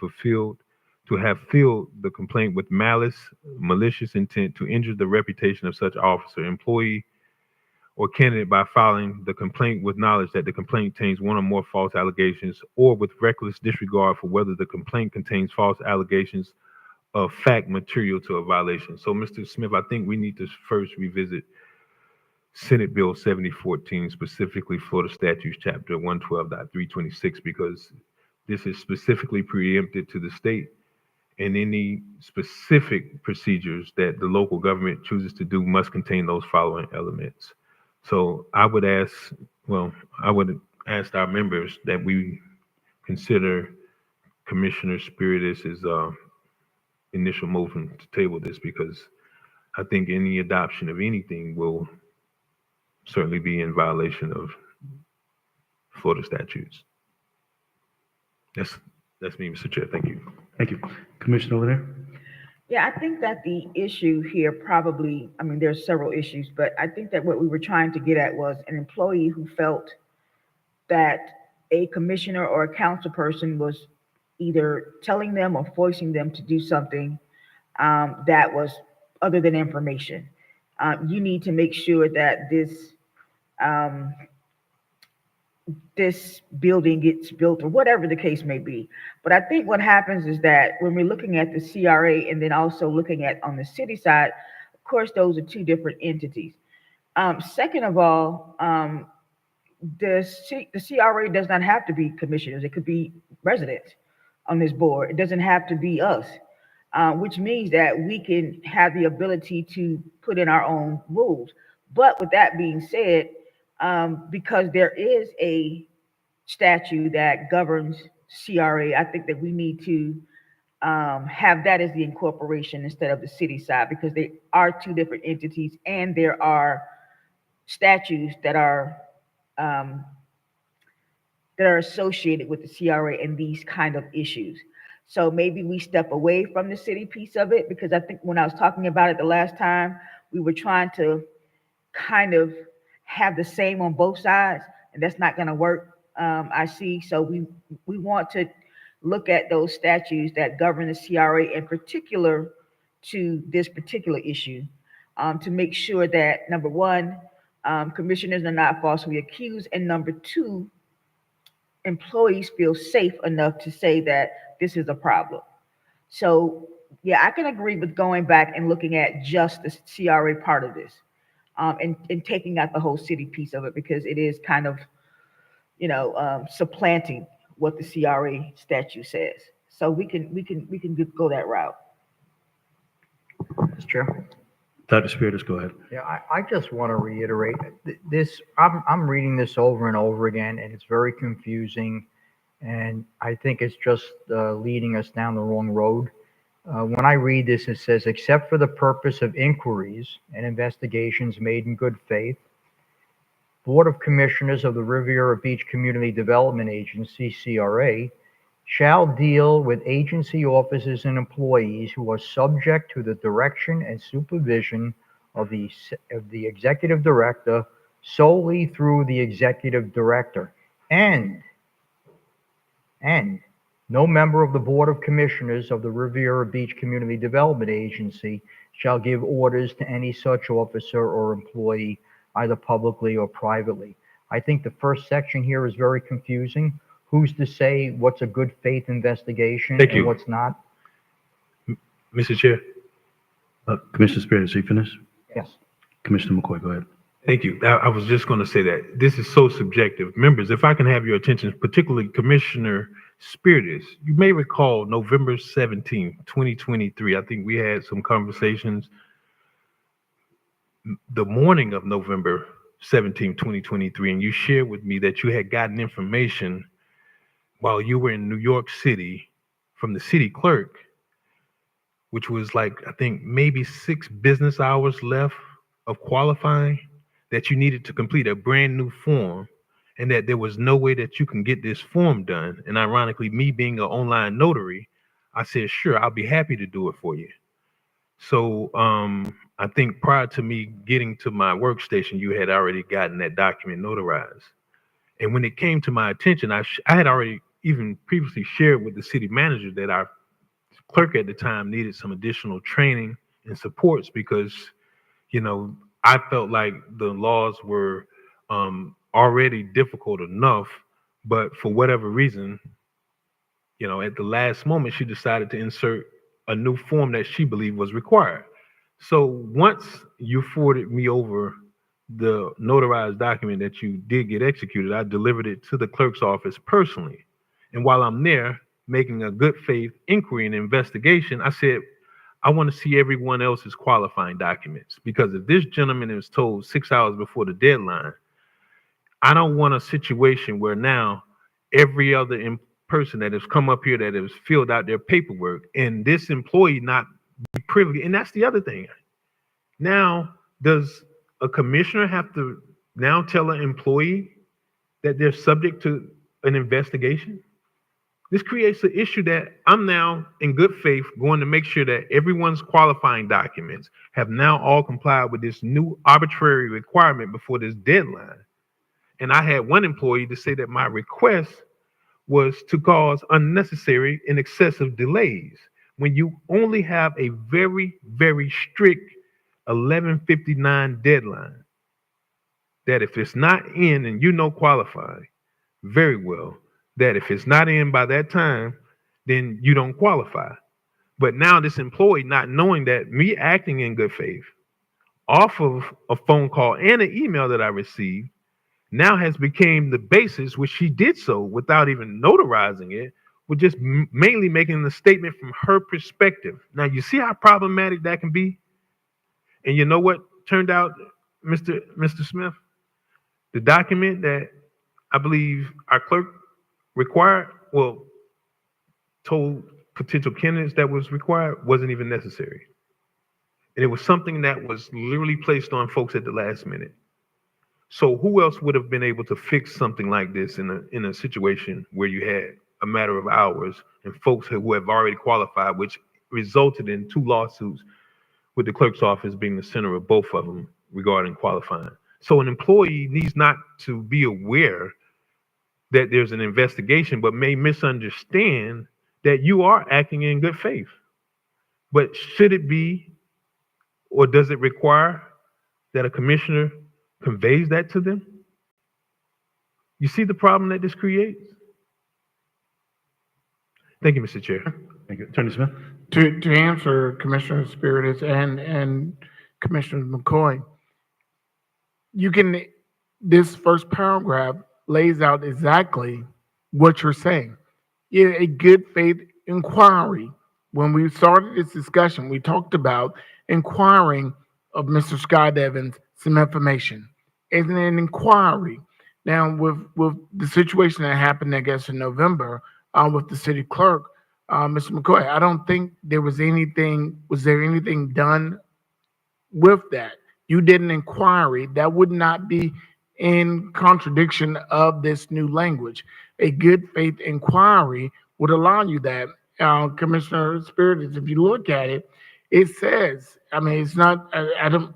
filled the complaint with malice, malicious intent to injure the reputation of such officer, employee, or candidate by filing the complaint with knowledge that the complaint contains one or more false allegations, or with reckless disregard for whether the complaint contains false allegations of fact material to a violation. So, Mr. Smith, I think we need to first revisit Senate Bill 7014, specifically Florida Statutes Chapter 112.326, because this is specifically preempted to the state, and any specific procedures that the local government chooses to do must contain those following elements. So I would ask our members that we consider Commissioner Spiritus's initial motion to table this, because I think any adoption of anything will certainly be in violation of Florida statutes. That's me, Mr. Chair. Thank you. Thank you. Commissioner Lanier? Yeah, I think that the issue here probably, I mean, there's several issues, but I think that what we were trying to get at was an employee who felt that a commissioner or a council person was either telling them or forcing them to do something that was other than information. You need to make sure that this building gets built, or whatever the case may be. But I think what happens is that when we're looking at the CRA and then also looking at on the city side, of course, those are two different entities. Second of all, the CRA does not have to be commissioners. It could be residents on this board. It doesn't have to be us, which means that we can have the ability to put in our own rules. But with that being said, because there is a statute that governs CRA, I think that we need to have that as the incorporation instead of the city side, because they are two different entities and there are statutes that are associated with the CRA and these kind of issues. So maybe we step away from the city piece of it, because I think when I was talking about it the last time, we were trying to kind of have the same on both sides, and that's not going to work. I see. So we want to look at those statutes that govern the CRA in particular to this particular issue, to make sure that, number one, commissioners are not falsely accused, and number two, employees feel safe enough to say that this is a problem. So yeah, I can agree with going back and looking at just the CRA part of this, and taking out the whole city piece of it, because it is kind of, supplanting what the CRA statute says. So we can go that route. Mr. Chair? Dr. Spiritus, go ahead. Yeah, I just want to reiterate this. I'm reading this over and over again, and it's very confusing. And I think it's just leading us down the wrong road. When I read this, it says, except for the purpose of inquiries and investigations made in good faith, Board of Commissioners of the Riviera Beach Community Development Agency, CRA, shall deal with agency officers and employees who are subject to the direction and supervision of the executive director solely through the executive director. And no member of the Board of Commissioners of the Riviera Beach Community Development Agency shall give orders to any such officer or employee, either publicly or privately. I think the first section here is very confusing. Who's to say what's a good faith investigation Thank and you. what's not? Mr. Chair. Commissioner Spiritus, are you finished? Yes. Commissioner McCoy, go ahead. Thank you. I was just going to say that this is so subjective. Members, if I can have your attention, particularly Commissioner Spiritus, you may recall November 17th, 2023. I think we had some conversations the morning of November 17th, 2023, and you shared with me that you had gotten information while you were in New York City from the city clerk, which was like, I think maybe 6 business hours left of qualifying, that you needed to complete a brand new form and that there was no way that you can get this form done. And ironically, me being an online notary, I said, sure, I'll be happy to do it for you. So I think prior to me getting to my workstation, you had already gotten that document notarized. And when it came to my attention, I had already even previously shared with the city manager that our clerk at the time needed some additional training and supports because, you know, I felt like the laws were already difficult enough, but for whatever reason, you know, at the last moment, she decided to insert a new form that she believed was required. So once you forwarded me over the notarized document that you did get executed, I delivered it to the clerk's office personally. And while I'm there making a good faith inquiry and investigation, I said, I want to see everyone else's qualifying documents, because if this gentleman is told 6 hours before the deadline, I don't want a situation where now every other person that has come up here that has filled out their paperwork and this employee not be privy. And that's the other thing. Now, does a commissioner have to now tell an employee that they're subject to an investigation? This creates an issue that I'm now in good faith going to make sure that everyone's qualifying documents have now all complied with this new arbitrary requirement before this deadline. And I had one employee to say that my request was to cause unnecessary and excessive delays when you only have a very, very strict 11:59 deadline. That if it's not in and you know qualify very well, that if it's not in by that time, then you don't qualify. But now this employee, not knowing that, me acting in good faith off of a phone call and an email that I received, now has become the basis, which she did so without even notarizing it, with just mainly making the statement from her perspective. Now, you see how problematic that can be? And you know what turned out, Mr. Smith? The document that I believe our clerk required, well, told potential candidates that was required, wasn't even necessary. And it was something that was literally placed on folks at the last minute. So who else would have been able to fix something like this in a situation where you had a matter of hours and folks who have already qualified, which resulted in 2 lawsuits with the clerk's office being the center of both of them regarding qualifying. So an employee needs not to be aware that there's an investigation, but may misunderstand that you are acting in good faith. But should it be, or does it require that a commissioner conveys that to them? You see the problem that this creates? Thank you, Mr. Chair. Thank you. Attorney Smith? To answer Commissioner Spiritus and Commissioner McCoy, this first paragraph lays out exactly what you're saying. Yeah, a good faith inquiry. When we started this discussion, we talked about inquiring of Mr. Scott Evans some information. Isn't it an inquiry? Now, with the situation that happened, I guess, in November with the city clerk, Mr. McCoy, I don't think there was anything, was there anything done with that? You did an inquiry. That would not be in contradiction of this new language. A good faith inquiry would allow you that. Commissioner Spiritus, if you look at it, it says, I mean, it's not, I don't,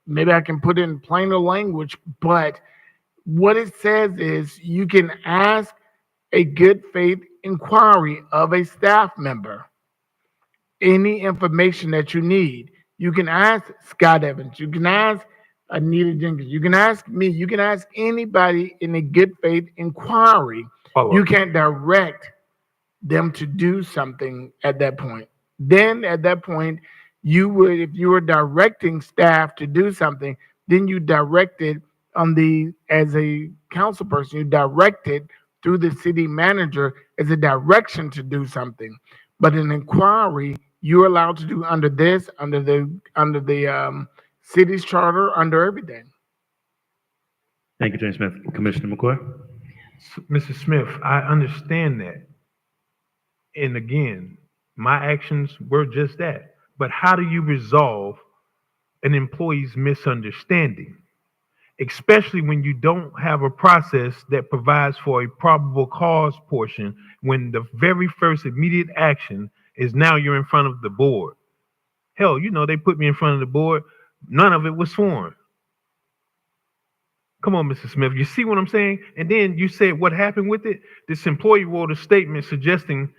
maybe I can put it in plainer language, but what it says is you can ask a good faith inquiry of a staff member any information that you need. You can ask Scott Evans, you can ask Anita Jenkins, you can ask me, you can ask anybody in a good faith inquiry. You can't direct them to do something at that point. Then at that point, you would, if you were directing staff to do something, then you directed on the, as a council person, you directed through the city manager as a direction to do something. But an inquiry, you're allowed to do under this, under the city's charter, under everything. Thank you, James Smith. Commissioner McCoy? Mrs. Smith, I understand that. And again, my actions were just that. But how do you resolve an employee's misunderstanding? Especially when you don't have a process that provides for a probable cause portion, when the very first immediate action is now you're in front of the board. Hell, you know, they put me in front of the board. None of it was sworn. Come on, Mr. Smith. You see what I'm saying? And then you said what happened with it? This employee wrote a statement suggesting,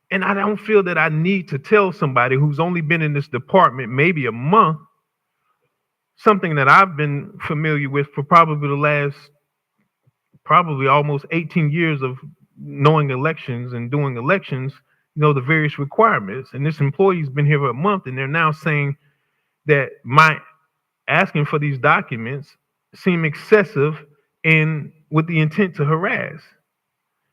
and I don't feel that I need to tell somebody who's only been in this department maybe a month, something that I've been familiar with for probably the last, probably almost 18 years of knowing elections and doing elections, you know, the various requirements. And this employee's been here for a month, and they're now saying that my asking for these documents seem excessive and with the intent to harass.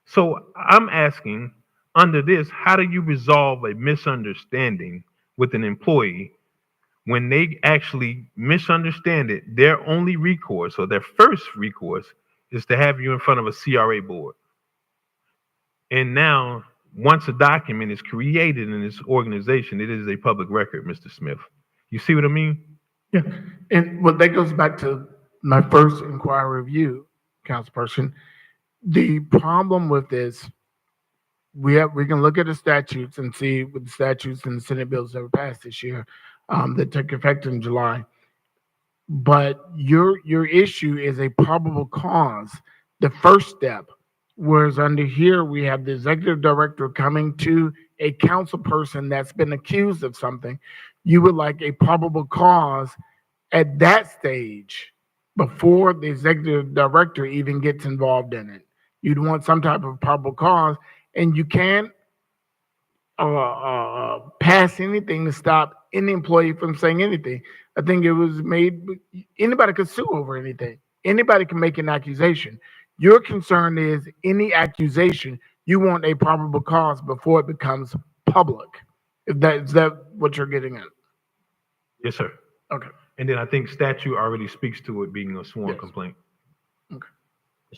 So I'm asking, under this, how do you resolve a misunderstanding with an employee when they actually misunderstand it? Their only recourse, or their first recourse, is to have you in front of a CRA board. And now, once a document is created in this organization, it is a public record, Mr. Smith. You see what I mean? Yeah, and well, that goes back to my first inquiry of you, councilperson. The problem with this, we can look at the statutes and see what the statutes and the Senate bills that were passed this year that took effect in July. But your issue is a probable cause, the first step. Whereas under here, we have the executive director coming to a council person that's been accused of something. You would like a probable cause at that stage before the executive director even gets involved in it. You'd want some type of probable cause, and you can't pass anything to stop any employee from saying anything. I think it was made, anybody could sue over anything. Anybody can make an accusation. Your concern is any accusation, you want a probable cause before it becomes public. Is that what you're getting at? Yes, sir. Okay. And then I think statute already speaks to it being a sworn Yes. complaint. Mr.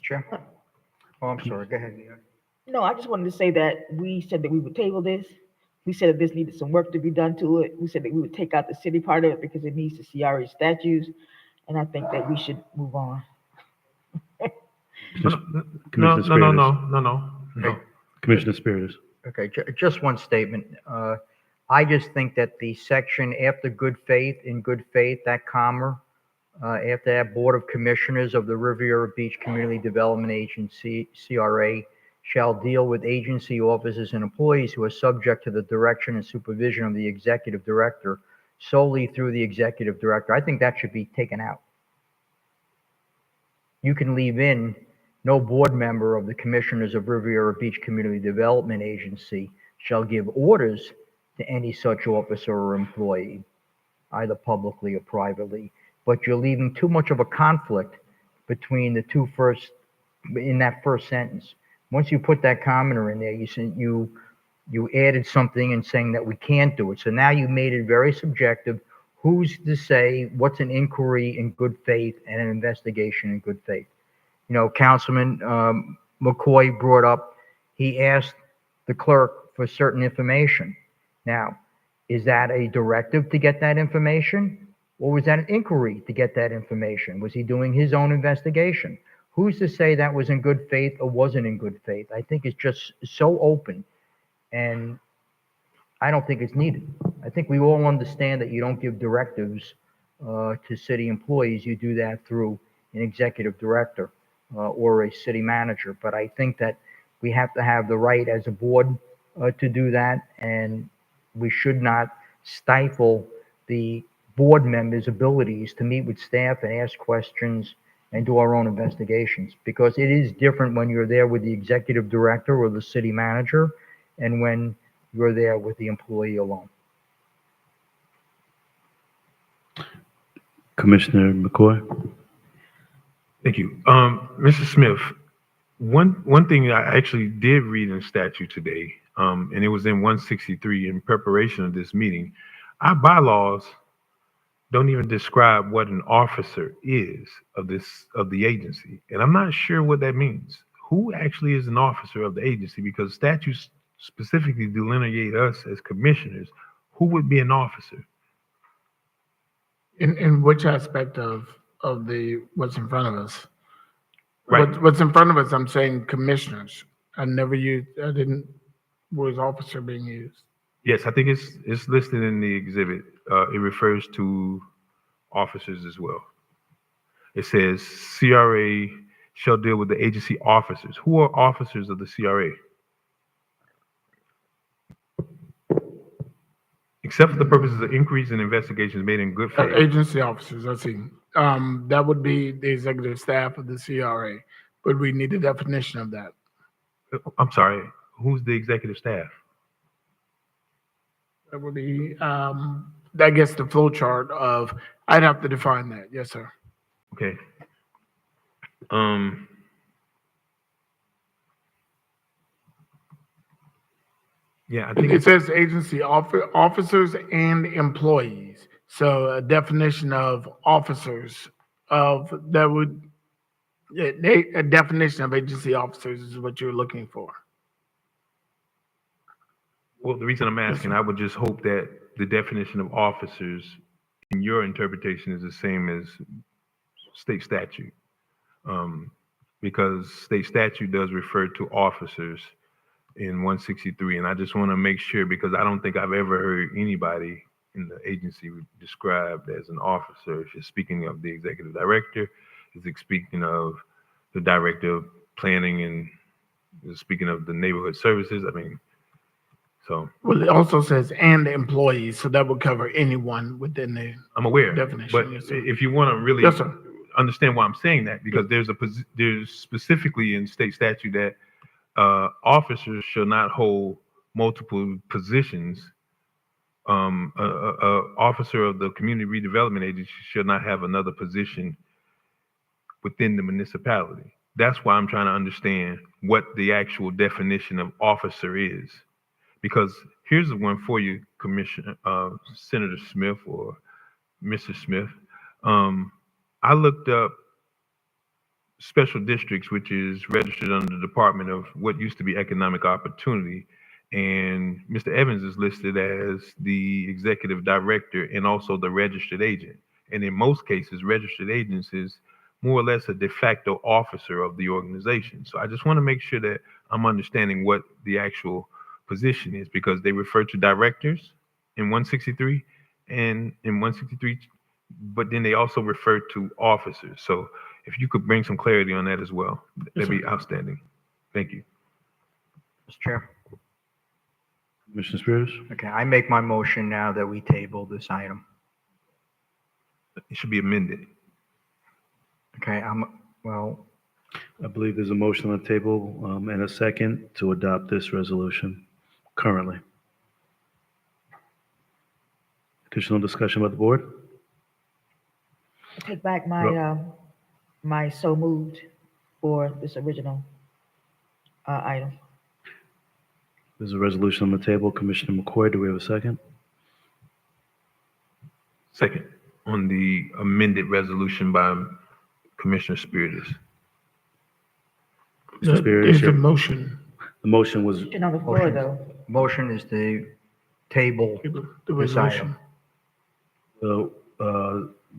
Chair? Oh, I'm sorry, go ahead. No, I just wanted to say that we said that we would table this. We said that this needed some work to be done to it. We said that we would take out the city part of it because it needs the CRA statutes. And I think that we should move on. Commissioner Spiritus. No. Commissioner Spiritus. Okay, just one statement. I just think that the section after good faith, in good faith, that comma, after that, Board of Commissioners of the Riviera Beach Community Development Agency, CRA, shall deal with agency officers and employees who are subject to the direction and supervision of the executive director solely through the executive director. I think that should be taken out. You can leave in no board member of the Commissioners of Riviera Beach Community Development Agency shall give orders to any such officer or employee, either publicly or privately. But you're leaving too much of a conflict between the two first, in that first sentence. Once you put that commenter in there, you added something and saying that we can't do it. So now you made it very subjective. Who's to say what's an inquiry in good faith and an investigation in good faith? You know, Councilman McCoy brought up, he asked the clerk for certain information. Now, is that a directive to get that information? Or was that an inquiry to get that information? Was he doing his own investigation? Who's to say that was in good faith or wasn't in good faith? I think it's just so open, and I don't think it's needed. I think we all understand that you don't give directives to city employees. You do that through an executive director or a city manager. But I think that we have to have the right as a board to do that, and we should not stifle the board members' abilities to meet with staff and ask questions and do our own investigations, because it is different when you're there with the executive director or the city manager and when you're there with the employee alone. Commissioner McCoy? Thank you. Mr. Smith, one thing I actually did read in statute today, and it was in 163 in preparation of this meeting. Our bylaws don't even describe what an officer is of the agency. And I'm not sure what that means. Who actually is an officer of the agency? Because statutes specifically delineate us as commissioners. Who would be an officer? In which aspect of the, what's in front of us? Right. What's in front of us, I'm saying commissioners. I didn't, was officer being used? Yes, I think it's listed in the exhibit. It refers to officers as well. It says CRA shall deal with the agency officers. Who are officers of the CRA? Except for the purposes of inquiries and investigations made in good faith. Agency officers, I see. That would be the executive staff of the CRA, but we need a definition of that. I'm sorry, who's the executive staff? That would be, I guess, the flow chart of, I'd have to define that. Yes, sir. Okay. Yeah, I think It says agency officers and employees. So a definition of officers of that would, a definition of agency officers is what you're looking for. well, the reason I'm asking, I would just hope that the definition of officers in your interpretation is the same as state statute. Because state statute does refer to officers in 163, and I just want to make sure, because I don't think I've ever heard anybody in the agency described as an officer. If you're speaking of the executive director, is it speaking of the director of planning, and speaking of the neighborhood services? I mean, so. Well, it also says and employees, so that would cover anyone within the I'm aware, definition. but Yes, sir. if you want to really Yes, sir. understand why I'm saying that, because there's specifically in state statute that officers shall not hold multiple positions. Officer of the community redevelopment agency should not have another position within the municipality. That's why I'm trying to understand what the actual definition of officer is. Because here's the one for you, Commissioner Senator Smith or Mr. Smith. I looked up special districts, which is registered under the Department of what used to be Economic Opportunity. And Mr. Evans is listed as the executive director and also the registered agent. And in most cases, registered agents is more or less a de facto officer of the organization. So I just want to make sure that I'm understanding what the actual position is, because they refer to directors in 163 and in 163, but then they also refer to officers. So if you could bring some clarity on that as well, that'd be outstanding. Thank you. Mr. Chair. Commissioner Spears? Okay, I make my motion now that we table this item. It should be amended. Okay, I believe there's a motion on the table and a second to adopt this resolution currently. Additional discussion about the board? I take back my, my so moved for this original item. There's a resolution on the table. Commissioner McCoy, do we have a second? Second, on the amended resolution by Commissioner Spiritus. Mr. Spiritus, Is the motion, the motion was, Motion on the floor, though. Motion is to table the this resolution? item.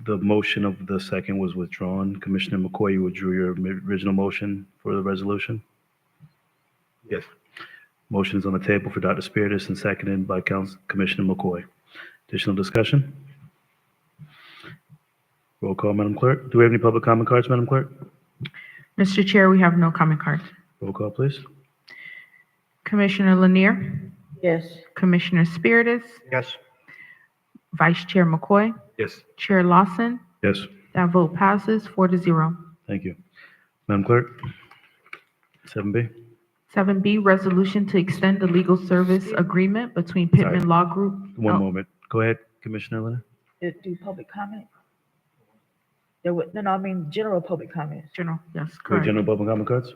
the motion of the second was withdrawn. Commissioner McCoy, you withdrew your original motion for the resolution. Yes. Motion is on the table for Dr. Spiritus and seconded by Commissioner McCoy. Additional discussion? Roll call, Madam Clerk. Do we have any public comment cards, Madam Clerk? Mr. Chair, we have no comment cards. Roll call, please. Commissioner Lanier, Yes. Commissioner Spiritus, Yes. Vice Chair McCoy, Yes. Chair Lawson. Yes. That vote passes 4-0. Thank you. Madam Clerk? 7B. 7B, resolution to extend the legal service agreement between Pittman Law Group. One Oh, moment. Go ahead, Commissioner Leonard. Do public comment? No, I mean general public comment. General, yes, Do we have correct. general public comment cards?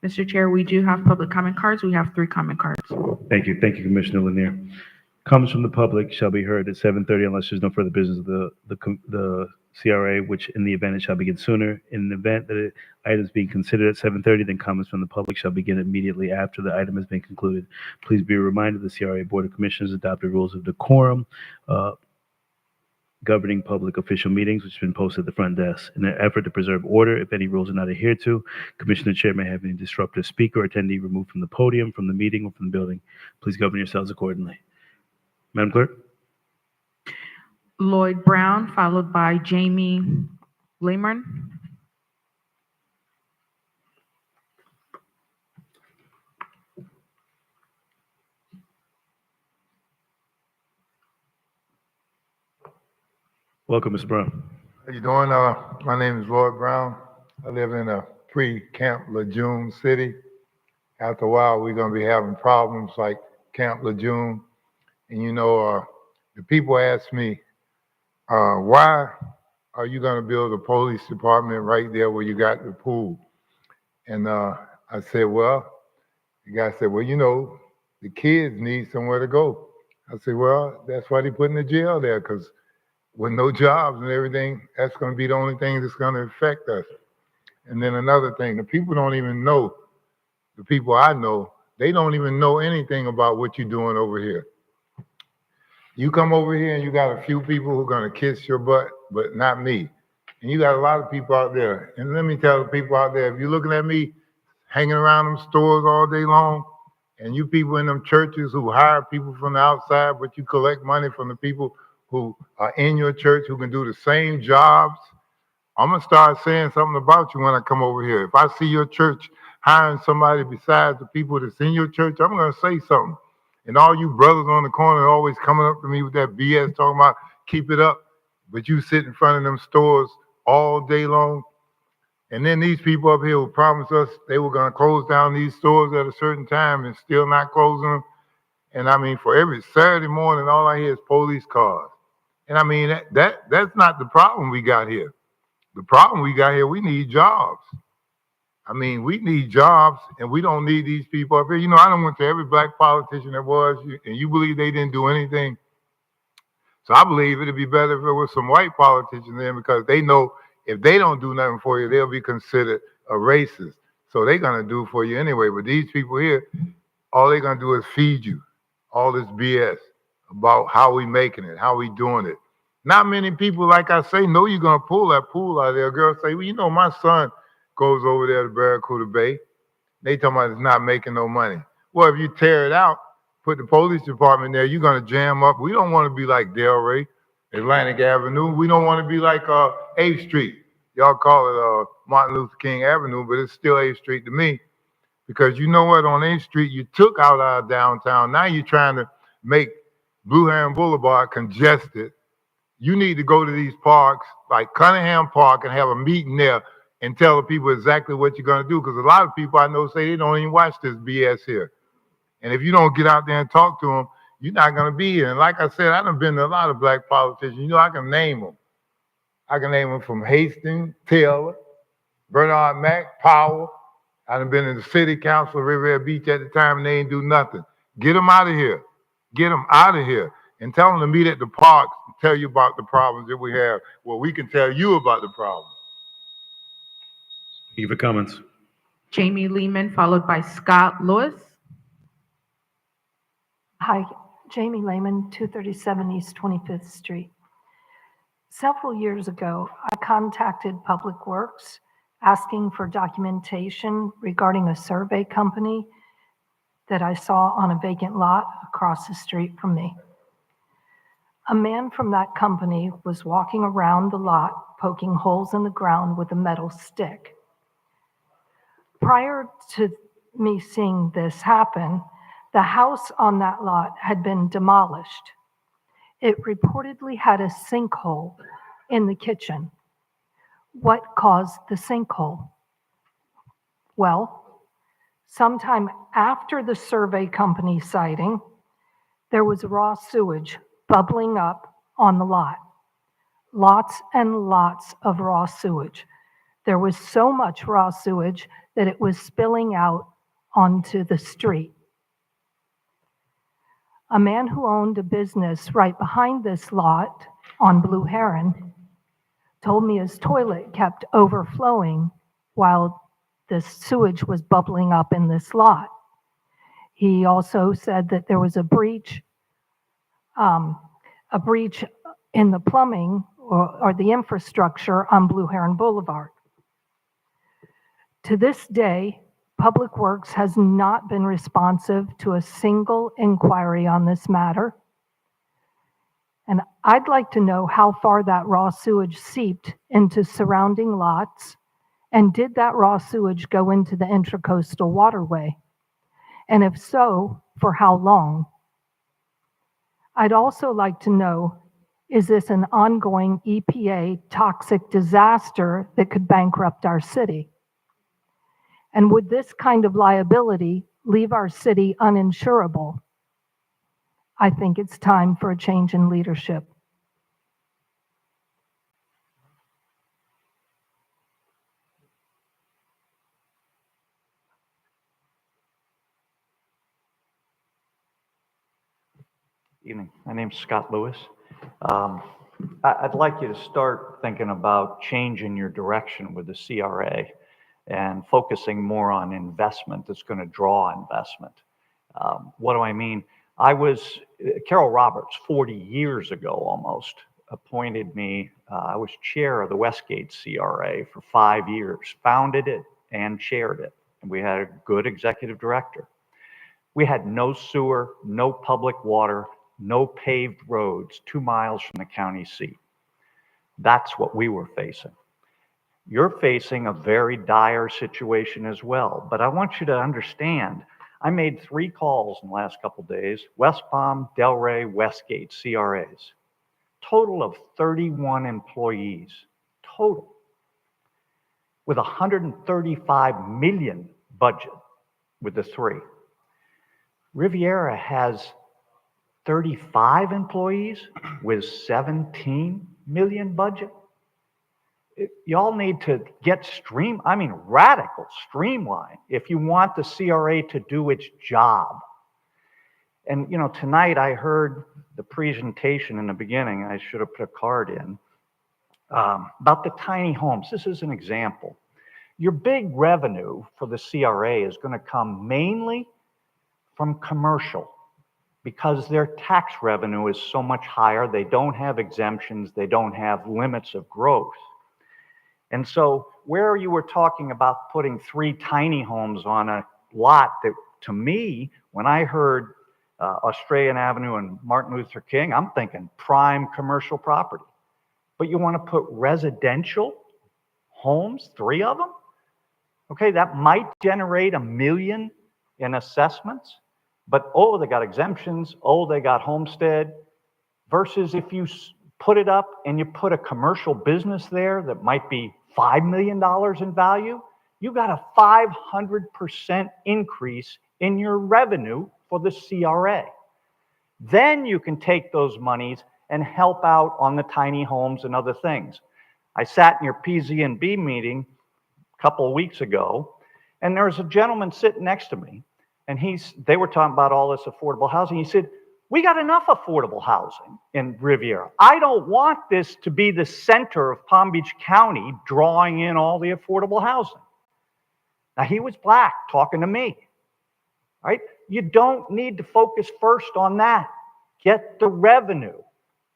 Mr. Chair, we do have public comment cards. We have 3 comment cards. Thank you. Thank you, Commissioner Lanier. Comments from the public shall be heard at 7:30 unless there's no further business of the CRA, which in the event it shall begin sooner. In the event that item is being considered at 7:30, then comments from the public shall begin immediately after the item has been concluded. Please be reminded the CRA Board of Commissioners adopted rules of decorum governing public official meetings, which has been posted at the front desk. In an effort to preserve order, if any rules are not adhered to, Commissioner Chair may have any disruptive speaker or attendee removed from the podium, from the meeting, or from the building. Please govern yourselves accordingly. Madam Clerk? Lloyd Brown, followed by Jamie Lamern. Welcome, Mr. Brown. How you doing? My name is Lloyd Brown. I live in a pre-Camp Lejeune city. After a while, we're gonna be having problems like Camp Lejeune. And you know, the people ask me, why are you gonna build a police department right there where you got the pool? And I said, well, the guy said, well, you know, the kids need somewhere to go. I said, well, that's why they put in the jail there, because with no jobs and everything, that's going to be the only thing that's going to affect us. And then another thing, the people don't even know, the people I know, they don't even know anything about what you're doing over here. You come over here and you got a few people who are going to kiss your butt, but not me. And you got a lot of people out there. And let me tell the people out there, if you're looking at me hanging around them stores all day long, and you people in them churches who hire people from the outside, but you collect money from the people who are in your church who can do the same jobs, I'm gonna start saying something about you when I come over here. If I see your church hiring somebody besides the people that's in your church, I'm gonna say something. And all you brothers on the corner are always coming up to me with that BS talking about keep it up, but you sit in front of them stores all day long. And then these people up here will promise us they were gonna close down these stores at a certain time and still not closing them. And I mean, for every Saturday morning, all I hear is police cars. And I mean, that's not the problem we got here. The problem we got here, we need jobs. I mean, we need jobs, and we don't need these people up here. You know, I done went to every black politician there was, and you believe they didn't do anything? So I believe it'd be better if there was some white politicians there, because they know if they don't do nothing for you, they'll be considered a racist. So they're gonna do for you anyway. But these people here, all they're gonna do is feed you all this BS about how we making it, how we doing it. Not many people, like I say, know you're gonna pull that pool out of there. Girls say, well, you know, my son goes over there to Barracuda Bay. They talking about it's not making no money. Well, if you tear it out, put the police department there, you're gonna jam up. We don't wanna be like Delray, Atlantic Avenue. We don't wanna be like 8th Street. Y'all call it Martin Luther King Avenue, but it's still 8th Street to me. Because you know what, on 8th Street, you took out our downtown. Now you're trying to make Blue Heron Boulevard congested. You need to go to these parks like Cunningham Park and have a meeting there and tell the people exactly what you're going to do. Because a lot of people I know say they don't even watch this BS here. And if you don't get out there and talk to them, you're not going to be here. And like I said, I've been to a lot of black politicians. You know, I can name them. I can name them from Hastings, Taylor, Bernard Mack, Powell, I done been in the city council of Riviera Beach at the time and they ain't do nothing. Get them out of here. Get them out of here. And tell them to meet at the park and tell you about the problems that we have. Well, we can tell you about the problems. Thank you for comments. Jamie Lehman, followed by Scott Lewis. Hi, Jamie Lehman, 237 East 25th Street. Several years ago, I contacted Public Works asking for documentation regarding a survey company that I saw on a vacant lot across the street from me. A man from that company was walking around the lot, poking holes in the ground with a metal stick. Prior to me seeing this happen, the house on that lot had been demolished. It reportedly had a sinkhole in the kitchen. What caused the sinkhole? Well, sometime after the survey company sighting, there was raw sewage bubbling up on the lot. Lots and lots of raw sewage. There was so much raw sewage that it was spilling out onto the street. A man who owned a business right behind this lot on Blue Heron told me his toilet kept overflowing while the sewage was bubbling up in this lot. He also said that there was a breach in the plumbing or the infrastructure on Blue Heron Boulevard. To this day, Public Works has not been responsive to a single inquiry on this matter. And I'd like to know how far that raw sewage seeped into surrounding lots, and did that raw sewage go into the Intracoastal Waterway? And if so, for how long? I'd also like to know, is this an ongoing EPA toxic disaster that could bankrupt our city? And would this kind of liability leave our city uninsurable? I think it's time for a change in leadership. Evening. My name's Scott Lewis. I'd like you to start thinking about changing your direction with the CRA and focusing more on investment that's going to draw investment. What do I mean? Carol Roberts, 40 years ago almost, appointed me. I was chair of the Westgate CRA for 5 years, founded it and chaired it. And we had a good executive director. We had no sewer, no public water, no paved roads 2 miles from the county seat. That's what we were facing. You're facing a very dire situation as well, but I want you to understand, I made 3 calls in the last couple of days, West Palm, Delray, Westgate, CRAs. Total of 31 employees, total, with $135 million budget with the 3. Riviera has 35 employees with 17 million budget. Y'all need to get radical streamline if you want the CRA to do its job. And tonight I heard the presentation in the beginning, I should have put a card in, about the tiny homes. This is an example. Your big revenue for the CRA is going to come mainly from commercial, because their tax revenue is so much higher. They don't have exemptions. They don't have limits of growth. And so where you were talking about putting 3 tiny homes on a lot that, to me, when I heard Australian Avenue and Martin Luther King, I'm thinking prime commercial property. But you want to put residential homes, 3 of them? Okay, that might generate $1 million in assessments. But, they got exemptions. They got homestead. Versus if you put it up and you put a commercial business there that might be $5 million in value, you got a 500% increase in your revenue for the CRA. Then you can take those monies and help out on the tiny homes and other things. I sat in your PZ&B meeting a couple of weeks ago, And there was a gentleman sitting next to me, and they were talking about all this affordable housing. He said, we got enough affordable housing in Riviera. I don't want this to be the center of Palm Beach County drawing in all the affordable housing. Now, he was black talking to me, right? You don't need to focus first on that. Get the revenue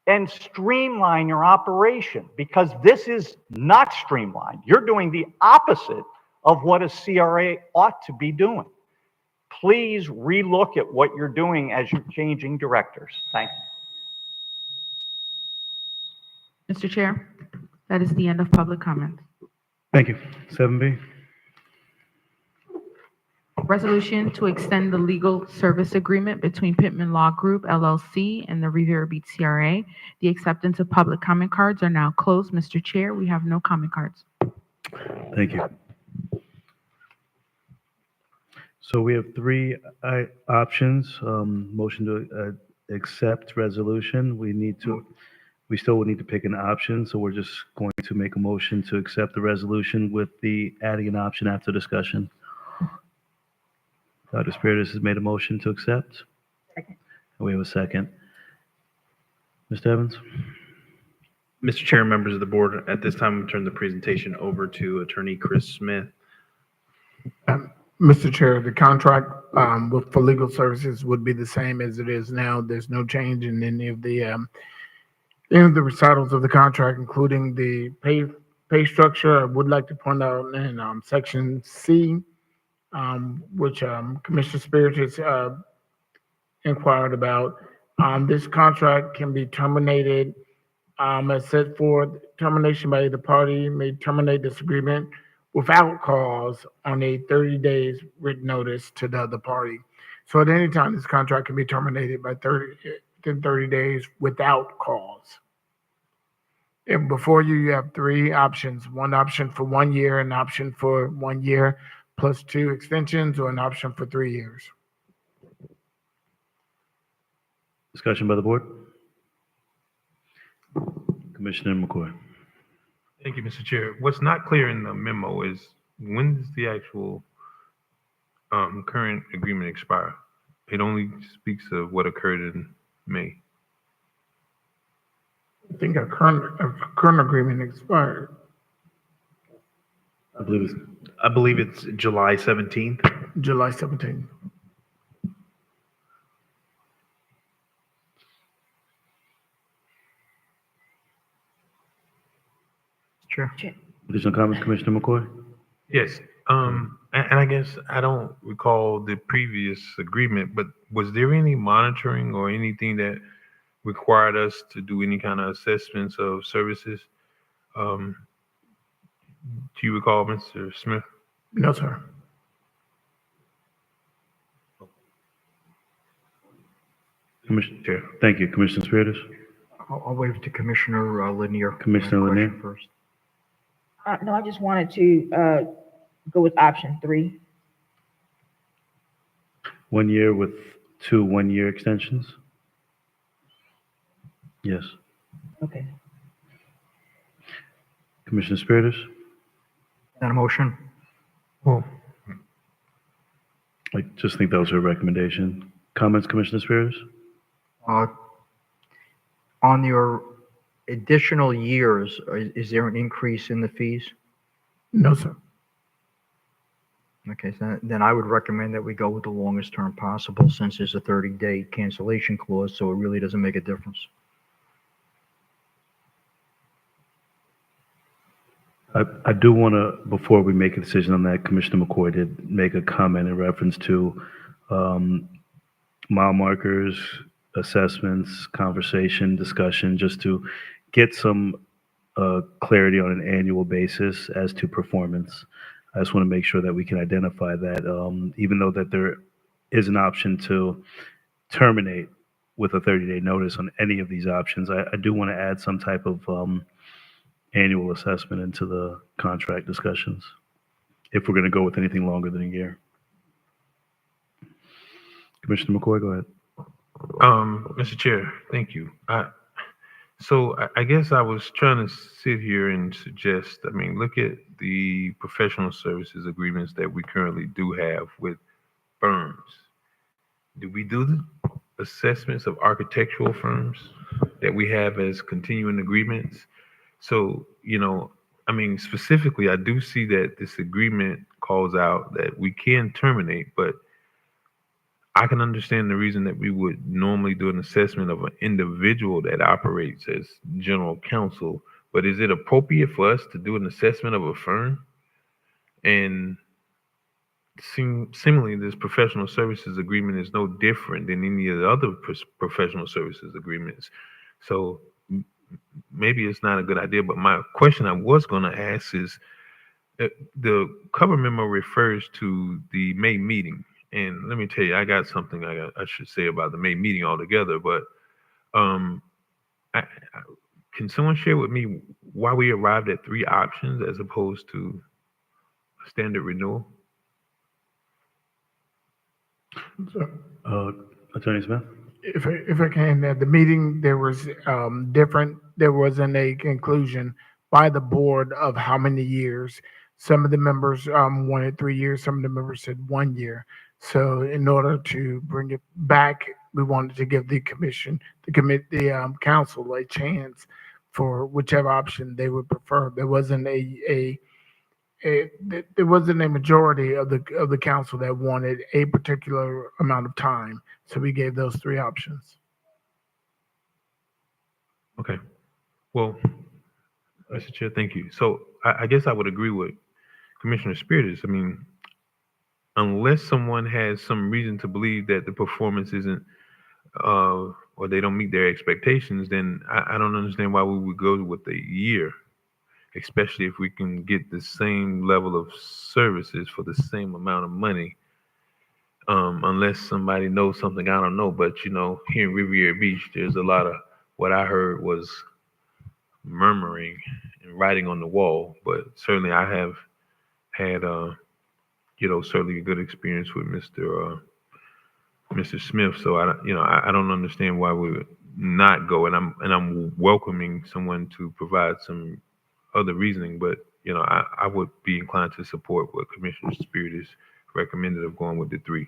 and streamline your operation, because this is not streamlined. You're doing the opposite of what a CRA ought to be doing. Please relook at what you're doing as you're changing directors. Thank you. Mr. Chair, that is the end of public comment. Thank you. 7B. Resolution to extend the legal service agreement between Pittman Law Group LLC and the Riviera Beach CRA. The acceptance of public comment cards are now closed. Mr. Chair, we have no comment cards. Thank you. So we have three options. Motion to accept resolution. We still would need to pick an option, so we're just going to make a motion to accept the resolution with the adding an option after discussion. Dr. Spiritus has made a motion to accept. Second. And we have a second. Mr. Evans? Mr. Chair, members of the board, at this time, we turn the presentation over to Attorney Chris Smith. Mr. Chair, the contract for legal services would be the same as it is now. There's no change in any of the recitals of the contract, including the pay structure. I would like to point out in section C, which Commissioner Spiritus inquired about, this contract can be terminated as set forth. Termination by either party may terminate this agreement without cause on a 30 days written notice to the other party. So at any time, this contract can be terminated within 30 days without cause. And before you have three options: one option for 1 year, an option for 1 year plus 2 extensions, or an option for 3 years. Discussion by the board. Commissioner McCoy. Thank you, Mr. Chair. What's not clear in the memo is when does the actual current agreement expire? It only speaks of what occurred in May. I think our current agreement expired. I believe it's July 17th. July 17th. Sure. Additional comments, Commissioner McCoy? Yes. And I guess I don't recall the previous agreement, but was there any monitoring or anything that required us to do any kind of assessments of services? Do you recall, Mr. Smith? No, sir. Commissioner Chair. Thank you. Commissioner Spiritus? I'll waive to Commissioner Lanier. Commissioner Lanier. First. No, I just wanted to go with option 3. 1 year with 2 1-year extensions? Yes. Okay. Commissioner Spiritus? That a motion? Well, I just think that was her recommendation. Comments, Commissioner Spiritus? On your additional years, is there an increase in the fees? No, sir. Okay, so then I would recommend that we go with the longest term possible, since there's a 30-day cancellation clause, so it really doesn't make a difference. I do want to, before we make a decision on that, Commissioner McCoy did make a comment in reference to mile markers, assessments, conversation, discussion, just to get some clarity on an annual basis as to performance. I just want to make sure that we can identify that, even though that there is an option to terminate with a 30-day notice on any of these options, I do want to add some type of annual assessment into the contract discussions if we're going to go with anything longer than a year. Commissioner McCoy, go ahead. Mr. Chair, thank you. So I guess I was trying to sit here and suggest, I mean, look at the professional services agreements that we currently do have with firms. Do we do the assessments of architectural firms that we have as continuing agreements? So, I mean, specifically, I do see that this agreement calls out that we can terminate, but I can understand the reason that we would normally do an assessment of an individual that operates as general counsel, but is it appropriate for us to do an assessment of a firm? And similarly, this professional services agreement is no different than any of the other professional services agreements. So maybe it's not a good idea, but my question I was going to ask is, the cover memo refers to the May meeting. And let me tell you, I got something I should say about the May meeting altogether, but um, can someone share with me why we arrived at 3 options as opposed to a standard renewal? Attorney Smith? If I can, at the meeting, there was there wasn't a conclusion by the board of how many years. Some of the members wanted 3 years, some of the members said 1 year. So in order to bring it back, we wanted to give the commission, the council a chance for whichever option they would prefer. There wasn't there wasn't a majority of the council that wanted a particular amount of time, so we gave those 3 options. Okay. Well, Mr. Chair, thank you. So I guess I would agree with Commissioner Spiritus. I mean, unless someone has some reason to believe that the performance isn't, or they don't meet their expectations, then I don't understand why we would go with a year, especially if we can get the same level of services for the same amount of money. Unless somebody knows something I don't know, but here in Riviera Beach, there's a lot of what I heard was murmuring and writing on the wall. But certainly, I have had, certainly a good experience with Mr. Smith. So I don't understand why we would not go, and I'm welcoming someone to provide some other reasoning, but I would be inclined to support what Commissioner Spirit is recommended of going with the 3.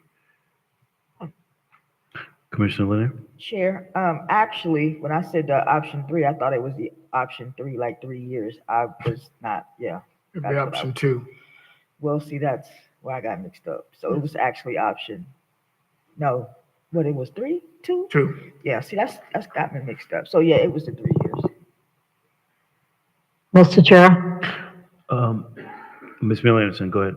Commissioner Lanier? Chair, actually, when I said option 3, I thought it was the option 3, like 3 years. I was not, yeah. It'd that's be what option 2. Well, see, that's where I got mixed up. So it was actually no, what it was 3, 2? 2. Yeah, see, that's got me mixed up. So yeah, it was the 3 years. Mr. Chair? Ms. Miller Anderson, go ahead.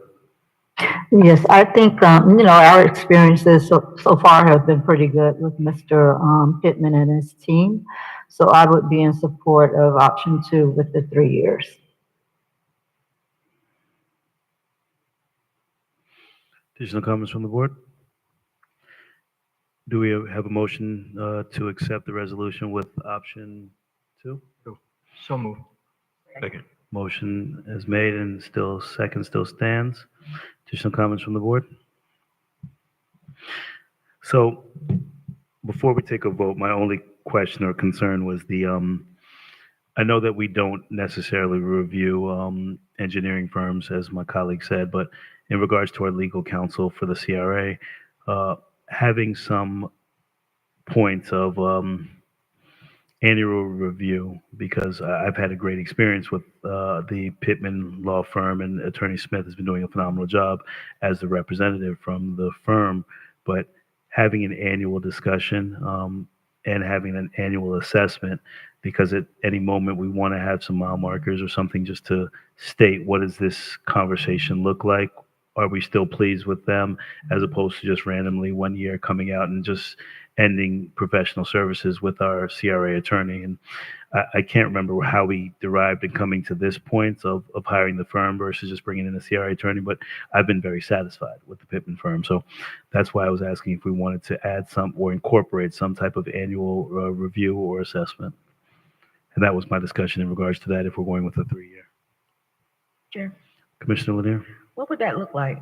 Yes, I think, our experiences so far have been pretty good with Mr. Pittman and his team. So I would be in support of option 2 with the 3 years. Additional comments from the board? Do we have a motion to accept the resolution with option 2? So moved. Second. Motion is made and still stands. Additional comments from the board? So before we take a vote, my only question or concern was I know that we don't necessarily review engineering firms, as my colleague said, but in regards to our legal counsel for the CRA, having some points of annual review, because I've had a great experience with the Pittman Law Firm, and Attorney Smith has been doing a phenomenal job as the representative from the firm, but having an annual discussion and having an annual assessment, because at any moment we want to have some mile markers or something just to state, what does this conversation look like? Are we still pleased with them, as opposed to just randomly 1 year coming out and just ending professional services with our CRA attorney? And I can't remember how we derived in coming to this point of hiring the firm versus just bringing in a CRA attorney, but I've been very satisfied with the Pittman firm. So that's why I was asking if we wanted to add some or incorporate some type of annual review or assessment. And that was my discussion in regards to that, if we're going with a 3 year. Chair, Commissioner Lanier? what would that look like?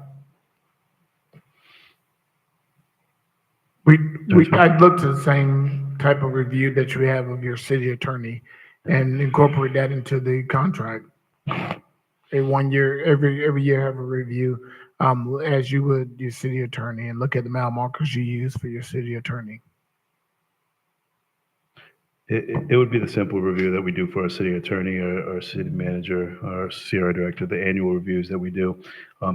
I looked at the same type of review that you have of your city attorney and incorporate that into the contract. A 1 year, every year have a review, as you would your city attorney, and look at the mile markers you use for your city attorney. It would be the simple review that we do for our city attorney, our city manager, our CRA director, the annual reviews that we do.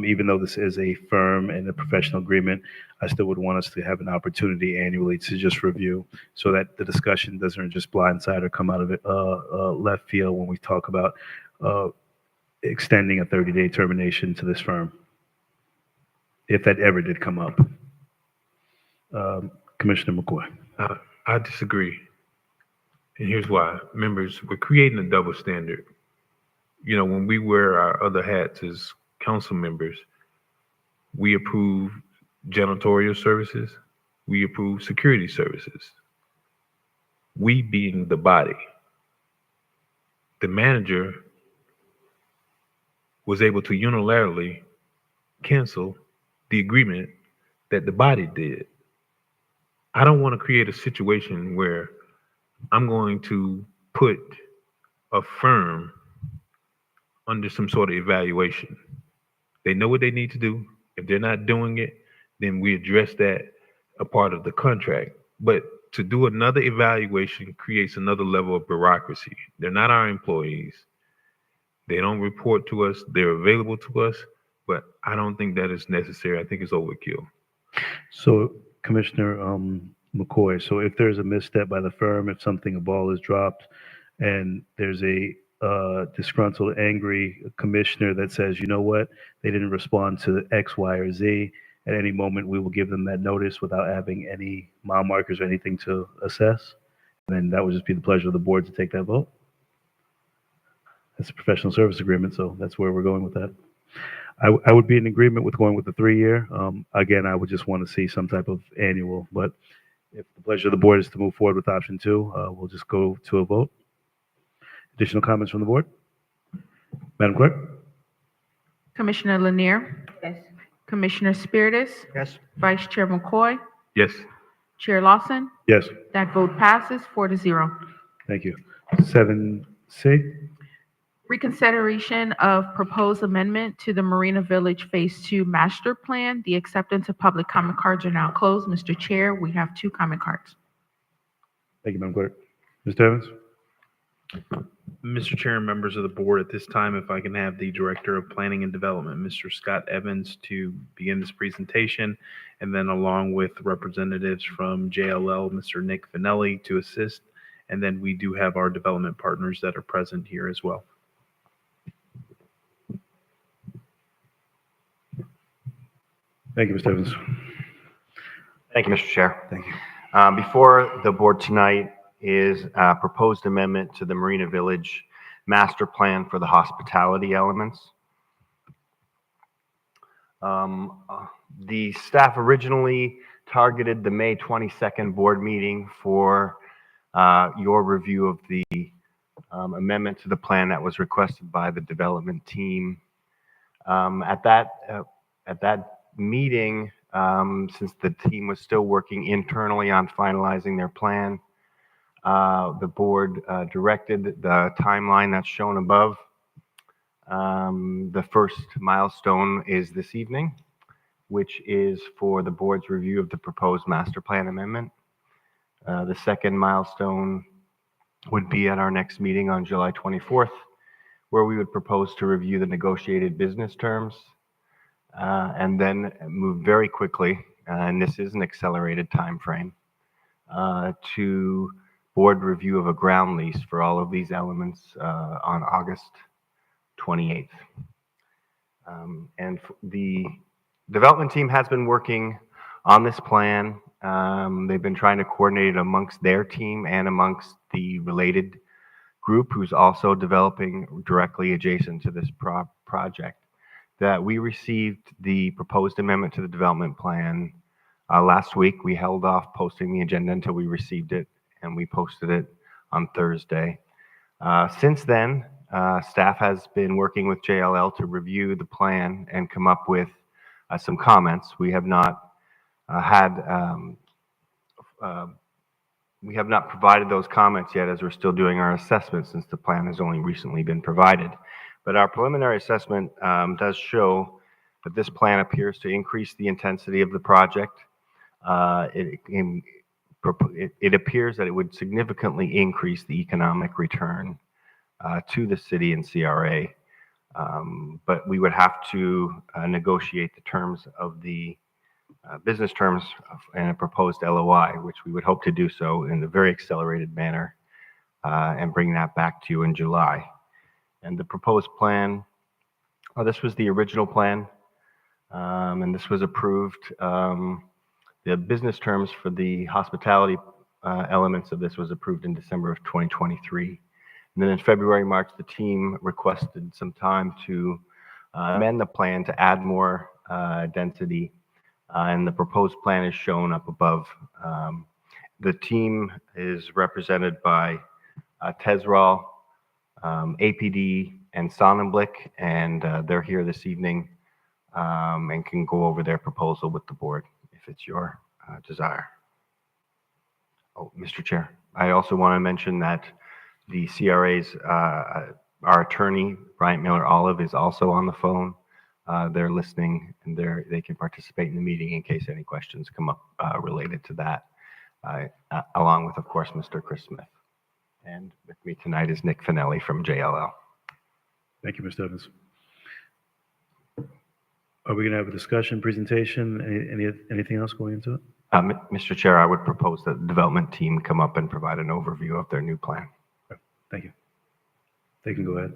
Even though this is a firm and a professional agreement, I still would want us to have an opportunity annually to just review so that the discussion doesn't just blindside or come out of it left field when we talk about extending a 30-day termination to this firm, if that ever did come up. Commissioner McCoy. I disagree. And here's why. Members, we're creating a double standard. You know, when we wear our other hats as council members, we approve janitorial services, we approve security services. We being the body. The manager was able to unilaterally cancel the agreement that the body did. I don't want to create a situation where I'm going to put a firm under some sort of evaluation. They know what they need to do. If they're not doing it, then we address that a part of the contract. But to do another evaluation creates another level of bureaucracy. They're not our employees. They don't report to us. They're available to us, but I don't think that is necessary. I think it's overkill. So, Commissioner McCoy, so if there's a misstep by the firm, if a ball is dropped, and there's a disgruntled, angry commissioner that says, you know what, they didn't respond to X, Y, or Z, at any moment we will give them that notice without having any mile markers or anything to assess. And then that would just be the pleasure of the board to take that vote. That's a professional service agreement, so that's where we're going with that. I would be in agreement with going with the 3-year. Again, I would just want to see some type of annual, but if the pleasure of the board is to move forward with option 2, we'll just go to a vote. Additional comments from the board? Madam Clerk? Commissioner Lanier? Yes. Commissioner Spiritus? Yes. Vice Chair McCoy? Yes. Chair Lawson? Yes. That vote passes 4-0. Thank you. 7C? Reconsideration of proposed amendment to the Marina Village Phase 2 Master Plan. The acceptance of public comment cards are now closed. Mr. Chair, we have 2 comment cards. Thank you, Madam Clerk. Mr. Evans? Mr. Chair and members of the board, at this time, if I can have the Director of Planning and Development, Mr. Scott Evans, to begin this presentation, and then along with representatives from JLL, Mr. Nick Finelli, to assist. And then we do have our development partners that are present here as well. Thank you, Mr. Evans. Thank you, Mr. Chair. Thank you. Before the board tonight is a proposed amendment to the Marina Village Master Plan for the hospitality elements. The staff originally targeted the May 22nd board meeting for your review of the amendment to the plan that was requested by the development team. At that meeting, since the team was still working internally on finalizing their plan, the board directed the timeline that's shown above. The first milestone is this evening, which is for the board's review of the proposed master plan amendment. The second milestone would be at our next meeting on July 24th, where we would propose to review the negotiated business terms, and then move very quickly, and this is an accelerated time frame, to board review of a ground lease for all of these elements on August 28th. And the development team has been working on this plan. They've been trying to coordinate it amongst their team and amongst the related group who's also developing directly adjacent to this project. That we received the proposed amendment to the development plan last week. We held off posting the agenda until we received it, and we posted it on Thursday. Since then, staff has been working with JLL to review the plan and come up with some comments. We have not had We have not provided those comments yet as we're still doing our assessment since the plan has only recently been provided. But our preliminary assessment does show that this plan appears to increase the intensity of the project. It appears that it would significantly increase the economic return to the city and CRA. But we would have to negotiate the terms of the business terms and a proposed LOI, which we would hope to do so in a very accelerated manner and bring that back to you in July. And the proposed plan, this was the original plan, and this was approved. The business terms for the hospitality elements of this was approved in December of 2023. And then in February, March, the team requested some time to amend the plan to add more density. And the proposed plan is shown up above. The team is represented by TESRAL, APD, and Sonnenblick, and they're here this evening and can go over their proposal with the board if it's your desire. Oh, Mr. Chair, I also want to mention that the CRA's, our attorney, Bryant Miller Olive, is also on the phone. They're listening, and they can participate in the meeting in case any questions come up related to that, along with, of course, Mr. Chris Smith. And with me tonight is Nick Finelli from JLL. Thank you, Mr. Evans. Are we going to have a discussion, presentation, anything else going into it? Mr. Chair, I would propose that the development team come up and provide an overview of their new plan. Thank you. They can go ahead.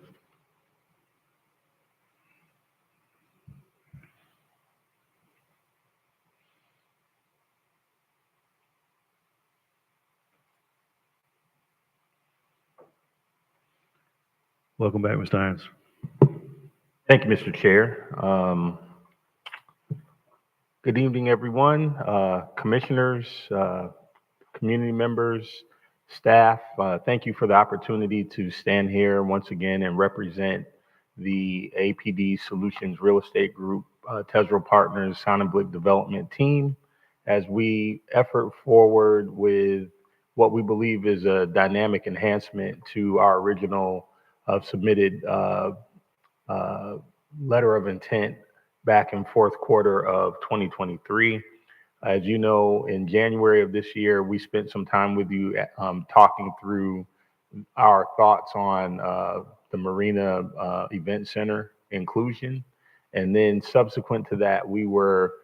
Welcome back, Mr. Irons. Thank you, Mr. Chair. Good evening, everyone, commissioners, community members, staff. Thank you for the opportunity to stand here once again and represent the APD Solutions Real Estate Group, TESRAL Partners, Sonnenblick Development Team, as we effort forward with what we believe is a dynamic enhancement to our original submitted letter of intent back in fourth quarter of 2023. As you know, in January of this year, we spent some time with you talking through our thoughts on the Marina Event Center inclusion. And then subsequent to that, we were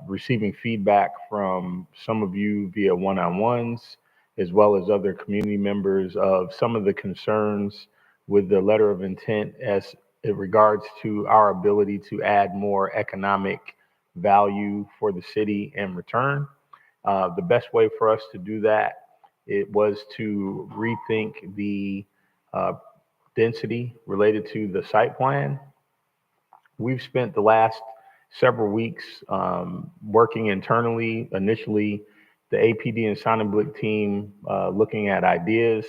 receiving feedback from some of you via one-on-ones, as well as other community members of some of the concerns with the letter of intent as it regards to our ability to add more economic value for the city in return. The best way for us to do that, it was to rethink the density related to the site plan. We've spent the last several weeks working internally, initially the APD and Sonnenblick team looking at ideas.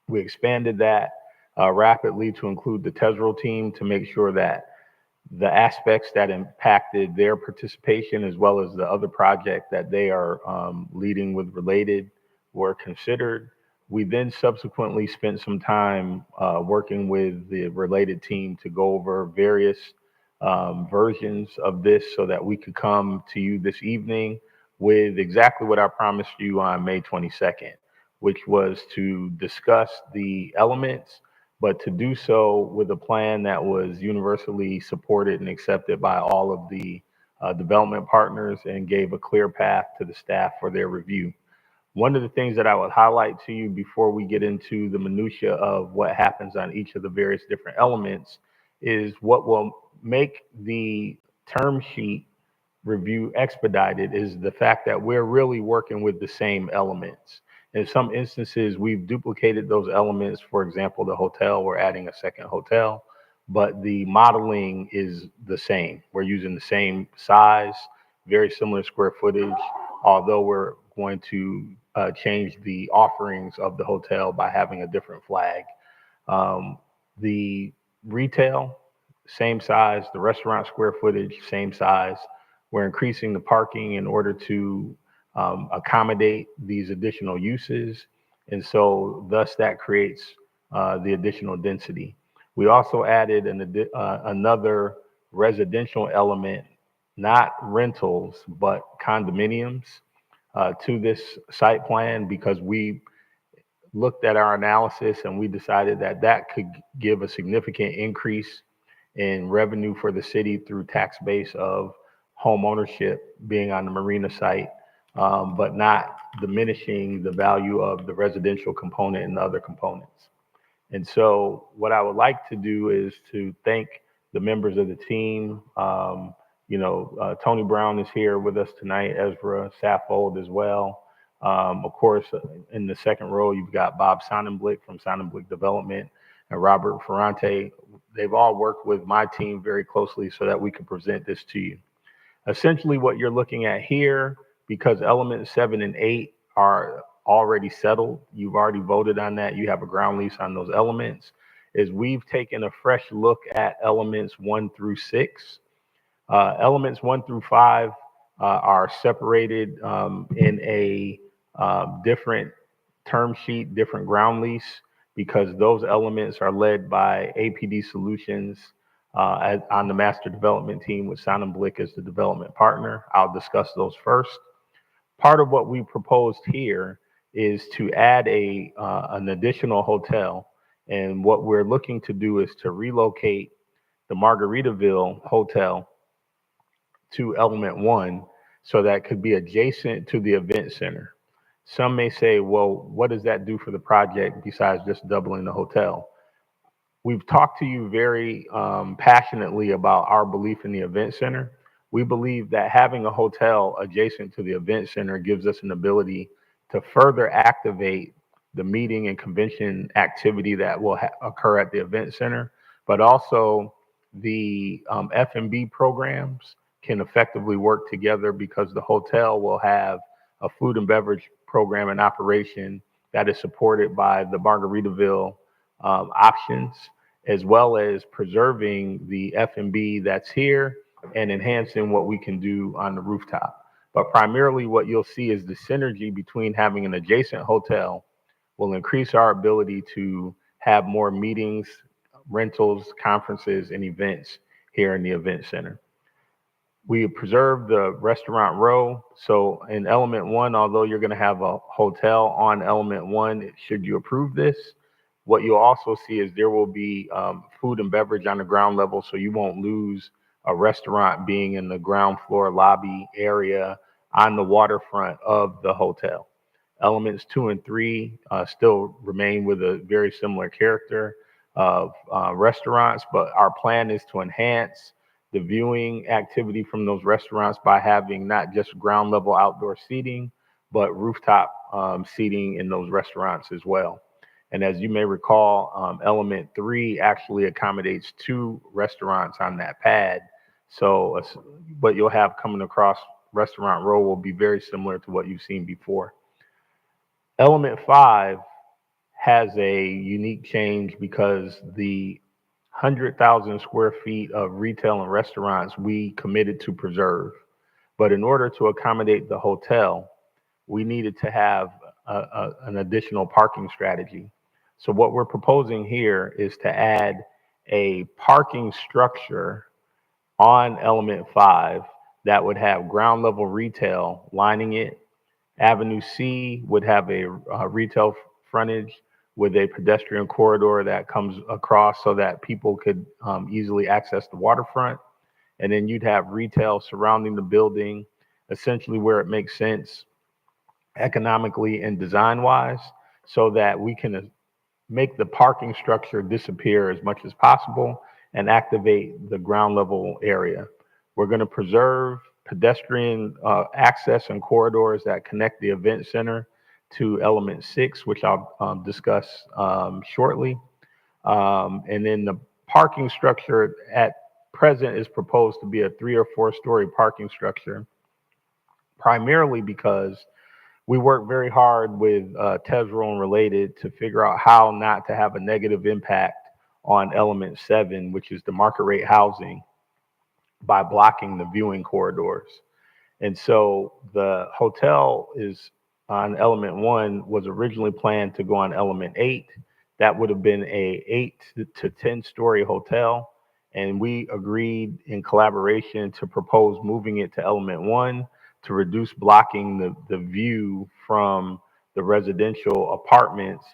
We expanded that rapidly to include the TESRAL team to make sure that the aspects that impacted their participation, as well as the other project that they are leading with related, were considered. We then subsequently spent some time working with the related team to go over various versions of this so that we could come to you this evening with exactly what I promised you on May 22nd, which was to discuss the elements, but to do so with a plan that was universally supported and accepted by all of the development partners and gave a clear path to the staff for their review. One of the things that I would highlight to you before we get into the minutia of what happens on each of the various different elements is what will make the term sheet review expedited is the fact that we're really working with the same elements. In some instances, we've duplicated those elements. For example, the hotel, we're adding a second hotel, but the modeling is the same. We're using the same size, very similar square footage, although we're going to change the offerings of the hotel by having a different flag. The retail, same size, the restaurant square footage, same size. We're increasing the parking in order to accommodate these additional uses. And so thus that creates the additional density. We also added another residential element, not rentals, but condominiums to this site plan because we looked at our analysis and we decided that that could give a significant increase in revenue for the city through tax base of home ownership being on the marina site, but not diminishing the value of the residential component and the other components. And so what I would like to do is to thank the members of the team. Tony Brown is here with us tonight, Ezra Saffold as well. Of course, in the second row, you've got Bob Sonnenblick from Sonnenblick Development and Robert Ferrante. They've all worked with my team very closely so that we can present this to you. Essentially, what you're looking at here, because elements 7 and 8 are already settled, you've already voted on that, you have a ground lease on those elements, is we've taken a fresh look at elements 1 through 6. Elements 1 through 5 are separated in a different term sheet, different ground lease, because those elements are led by APD Solutions on the master development team with Sonnenblick as the development partner. I'll discuss those first. Part of what we proposed here is to add an additional hotel. And what we're looking to do is to relocate the Margaritaville Hotel to element 1 so that could be adjacent to the event center. Some may say, well, what does that do for the project besides just doubling the hotel? We've talked to you very passionately about our belief in the event center. We believe that having a hotel adjacent to the event center gives us an ability to further activate the meeting and convention activity that will occur at the event center, but also the F&B programs can effectively work together because the hotel will have a food and beverage program in operation that is supported by the Margaritaville options, as well as preserving the F&B that's here and enhancing what we can do on the rooftop. But primarily what you'll see is the synergy between having an adjacent hotel will increase our ability to have more meetings, rentals, conferences, and events here in the event center. We preserved the restaurant row. So in element 1, although you're going to have a hotel on element 1, should you approve this, what you'll also see is there will be food and beverage on the ground level, so you won't lose a restaurant being in the ground floor lobby area on the waterfront of the hotel. Elements 2 and 3 still remain with a very similar character of restaurants, but our plan is to enhance the viewing activity from those restaurants by having not just ground level outdoor seating, but rooftop seating in those restaurants as well. And as you may recall, element 3 actually accommodates 2 restaurants on that pad. So what you'll have coming across restaurant row will be very similar to what you've seen before. Element 5 has a unique change because the 100,000 square feet of retail and restaurants we committed to preserve. But in order to accommodate the hotel, we needed to have an additional parking strategy. So what we're proposing here is to add a parking structure on element 5 that would have ground level retail lining it. Avenue C would have a retail frontage with a pedestrian corridor that comes across so that people could easily access the waterfront. And then you'd have retail surrounding the building, essentially where it makes sense economically and design-wise, so that we can make the parking structure disappear as much as possible and activate the ground level area. We're going to preserve pedestrian access and corridors that connect the event center to element 6, which I'll discuss shortly. And then the parking structure at present is proposed to be a 3 or 4 story parking structure, primarily because we work very hard with Tesoro and Related to figure out how not to have a negative impact on element 7, which is the market rate housing, by blocking the viewing corridors. And so the hotel is on element 1 was originally planned to go on element 8. That would have been a 8 to 10-story hotel. And we agreed in collaboration to propose moving it to element 1 to reduce blocking the view from the residential apartments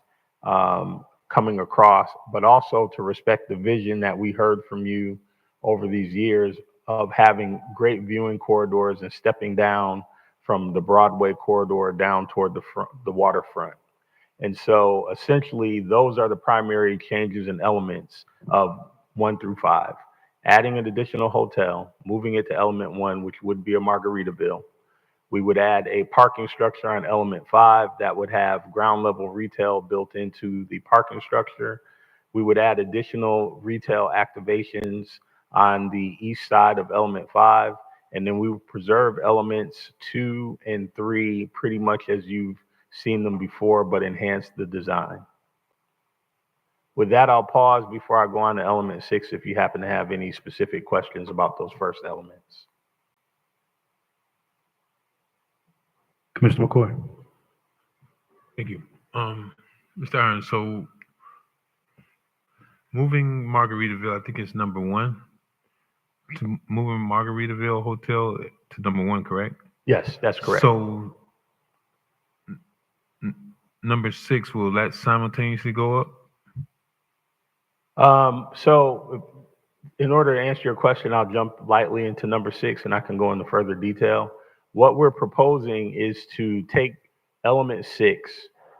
coming across, but also to respect the vision that we heard from you over these years of having great viewing corridors and stepping down from the Broadway corridor down toward the waterfront. And so essentially, those are the primary changes and elements of 1 through 5. Adding an additional hotel, moving it to element 1, which would be a Margaritaville. We would add a parking structure on element 5 that would have ground level retail built into the parking structure. We would add additional retail activations on the east side of element 5. And then we would preserve elements 2 and 3 pretty much as you've seen them before, but enhance the design. With that, I'll pause before I go on to element 6 if you happen to have any specific questions about those first elements. Commissioner McCoy. Thank you. Mr. Irons, so moving Margaritaville, I think it's number 1. To moving Margaritaville Hotel to number 1, correct? Yes, that's correct. So number 6, will that simultaneously go up? So in order to answer your question, I'll jump lightly into number 6 and I can go into further detail. What we're proposing is to take element 6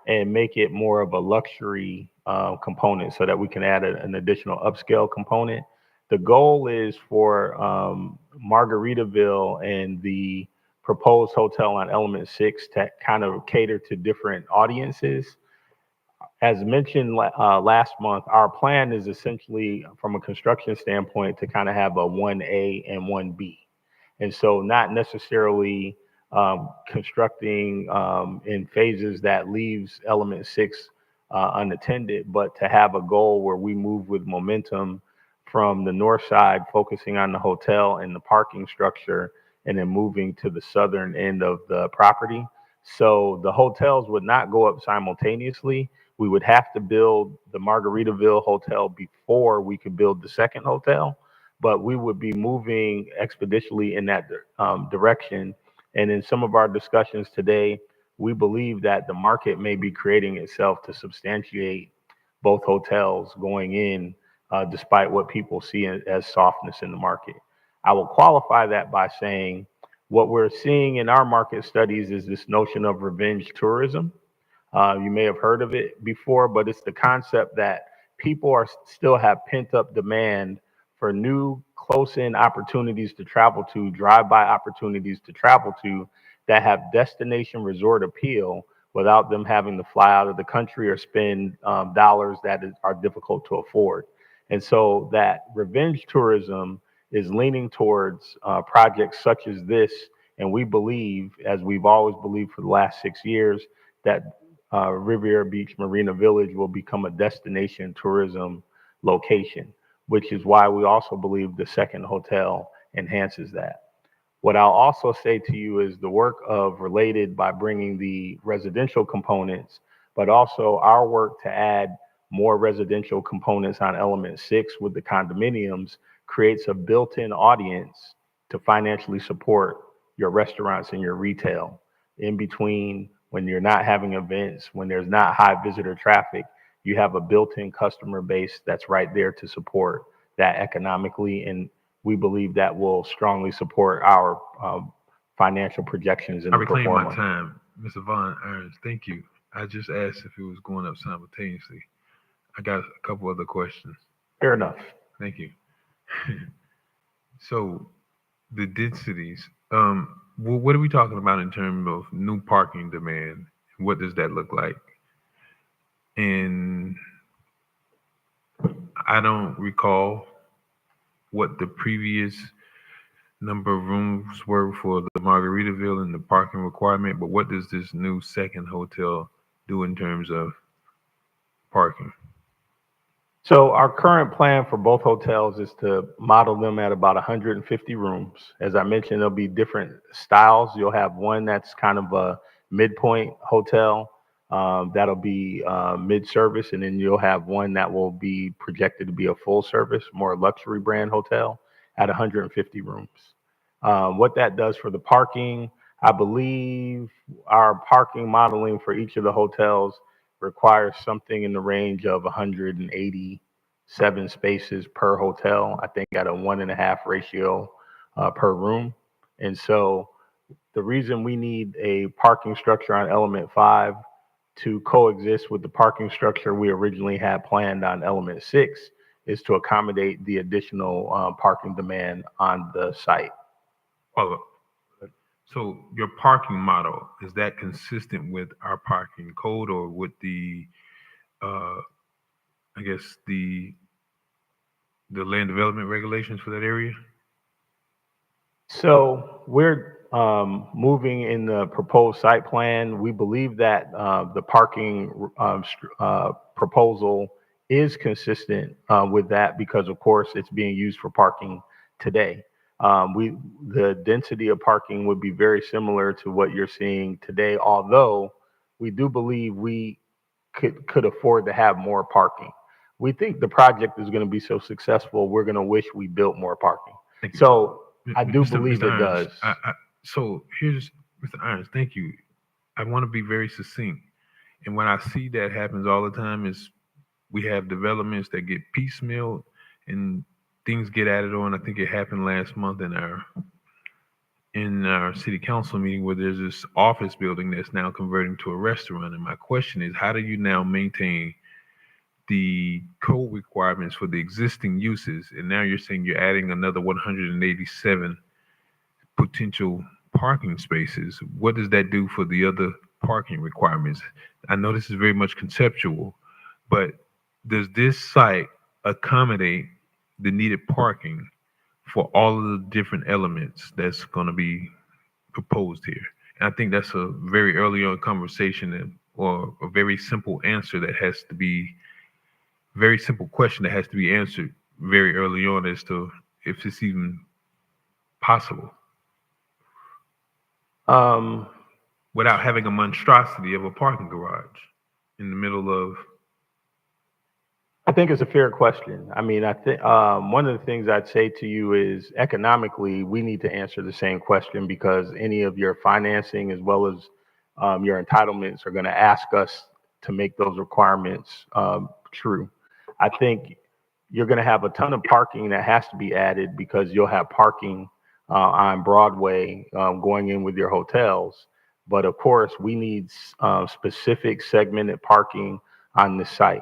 and make it more of a luxury component so that we can add an additional upscale component. The goal is for Margaritaville and the proposed hotel on element 6 to kind of cater to different audiences. As mentioned last month, our plan is essentially from a construction standpoint to kind of have a 1A and 1B. And so not necessarily constructing in phases that leaves element 6 unattended, but to have a goal where we move with momentum from the north side, focusing on the hotel and the parking structure, and then moving to the southern end of the property. So the hotels would not go up simultaneously. We would have to build the Margaritaville hotel before we could build the second hotel, but we would be moving expeditiously in that direction. And in some of our discussions today, we believe that the market may be creating itself to substantiate both hotels going in, despite what people see as softness in the market. I will qualify that by saying what we're seeing in our market studies is this notion of revenge tourism. You may have heard of it before, but it's the concept that people still have pent-up demand for new close-in opportunities to travel to, drive-by opportunities to travel to that have destination resort appeal without them having to fly out of the country or spend dollars that are difficult to afford. And so that revenge tourism is leaning towards projects such as this. And we believe, as we've always believed for the last 6 years, that Riviera Beach Marina Village will become a destination tourism location, which is why we also believe the second hotel enhances that. What I'll also say to you is the work of Related by bringing the residential components, but also our work to add more residential components on element 6 with the condominiums creates a built-in audience to financially support your restaurants and your retail. In between, when you're not having events, when there's not high visitor traffic, you have a built-in customer base that's right there to support that economically. And we believe that will strongly support our financial projections in I the reclaim my performance. time. Mr. Vaughn Irons, thank you. I just asked if it was going up simultaneously. I got a couple other questions. Fair enough. Thank you. So the densities, what are we talking about in terms of new parking demand? What does that look like? And I don't recall what the previous number of rooms were for the Margaritaville and the parking requirement, but what does this new second hotel do in terms of parking? So our current plan for both hotels is to model them at about 150 rooms. As I mentioned, there'll be different styles. You'll have one that's kind of a midpoint hotel, that'll be mid-service, and then you'll have one that will be projected to be a full-service, more luxury brand hotel at 150 rooms. What that does for the parking, I believe our parking modeling for each of the hotels requires something in the range of 187 spaces per hotel, I think at a 1.5 ratio per room. And so the reason we need a parking structure on Element 5 to coexist with the parking structure we originally had planned on Element 6 is to accommodate the additional parking demand on the site. Follow up. So your parking model, is that consistent with our parking code or with the, I guess, the land development regulations for that area? So we're moving in the proposed site plan. We believe that the parking proposal is consistent with that because, of course, it's being used for parking today. The density of parking would be very similar to what you're seeing today, although we do believe we could afford to have more parking. We think the project is going to be so successful, we're going to wish we built more parking. Thank you. So I do Mr. believe it Irons, does. So here's, Mr. Irons, thank you. I want to be very succinct. And when I see that happens all the time is we have developments that get piecemeal and things get added on. I think it happened last month in our city council meeting where there's this office building that's now converting to a restaurant. And my question is, how do you now maintain the code requirements for the existing uses? And now you're saying you're adding another 187 potential parking spaces. What does that do for the other parking requirements? I know this is very much conceptual, but does this site accommodate the needed parking for all of the different elements that's going to be proposed here? And I think that's a very early on conversation or a very simple answer that has to be, very simple question that has to be answered very early on as to if it's even possible. Without having a monstrosity of a parking garage in the middle of. I think it's a fair question. I mean, I think one of the things I'd say to you is economically, we need to answer the same question because any of your financing as well as your entitlements are going to ask us to make those requirements true. I think you're going to have a ton of parking that has to be added because you'll have parking on Broadway going in with your hotels. But of course, we need specific segmented parking on the site.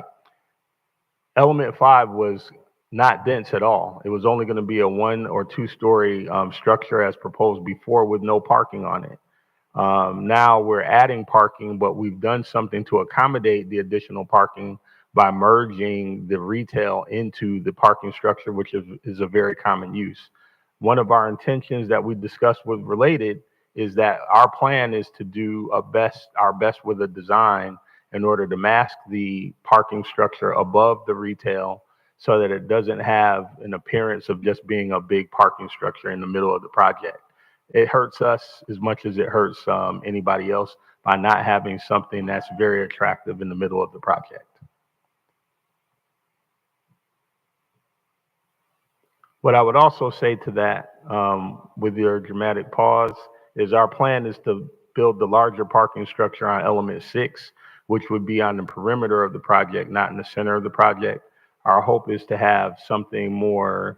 Element 5 was not dense at all. It was only going to be a 1 or 2 story structure as proposed before with no parking on it. Now we're adding parking, but we've done something to accommodate the additional parking by merging the retail into the parking structure, which is a very common use. One of our intentions that we discussed with Related is that our plan is to do our best with a design in order to mask the parking structure above the retail so that it doesn't have an appearance of just being a big parking structure in the middle of the project. It hurts us as much as it hurts anybody else by not having something that's very attractive in the middle of the project. What I would also say to that, with your dramatic pause, is our plan is to build the larger parking structure on Element 6, which would be on the perimeter of the project, not in the center of the project. Our hope is to have something more,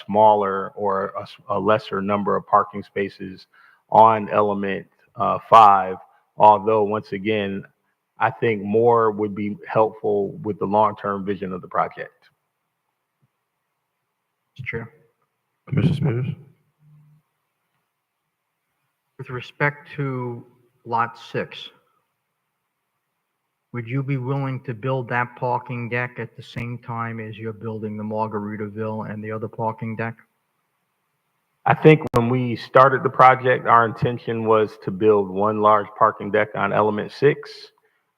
smaller or a lesser number of parking spaces on Element 5, although once again, I think more would be helpful with the long-term vision of the project. Mr. Chair. Commissioner Spears? With respect to Lot 6, would you be willing to build that parking deck at the same time as you're building the Margaritaville and the other parking deck? I think when we started the project, our intention was to build one large parking deck on Element 6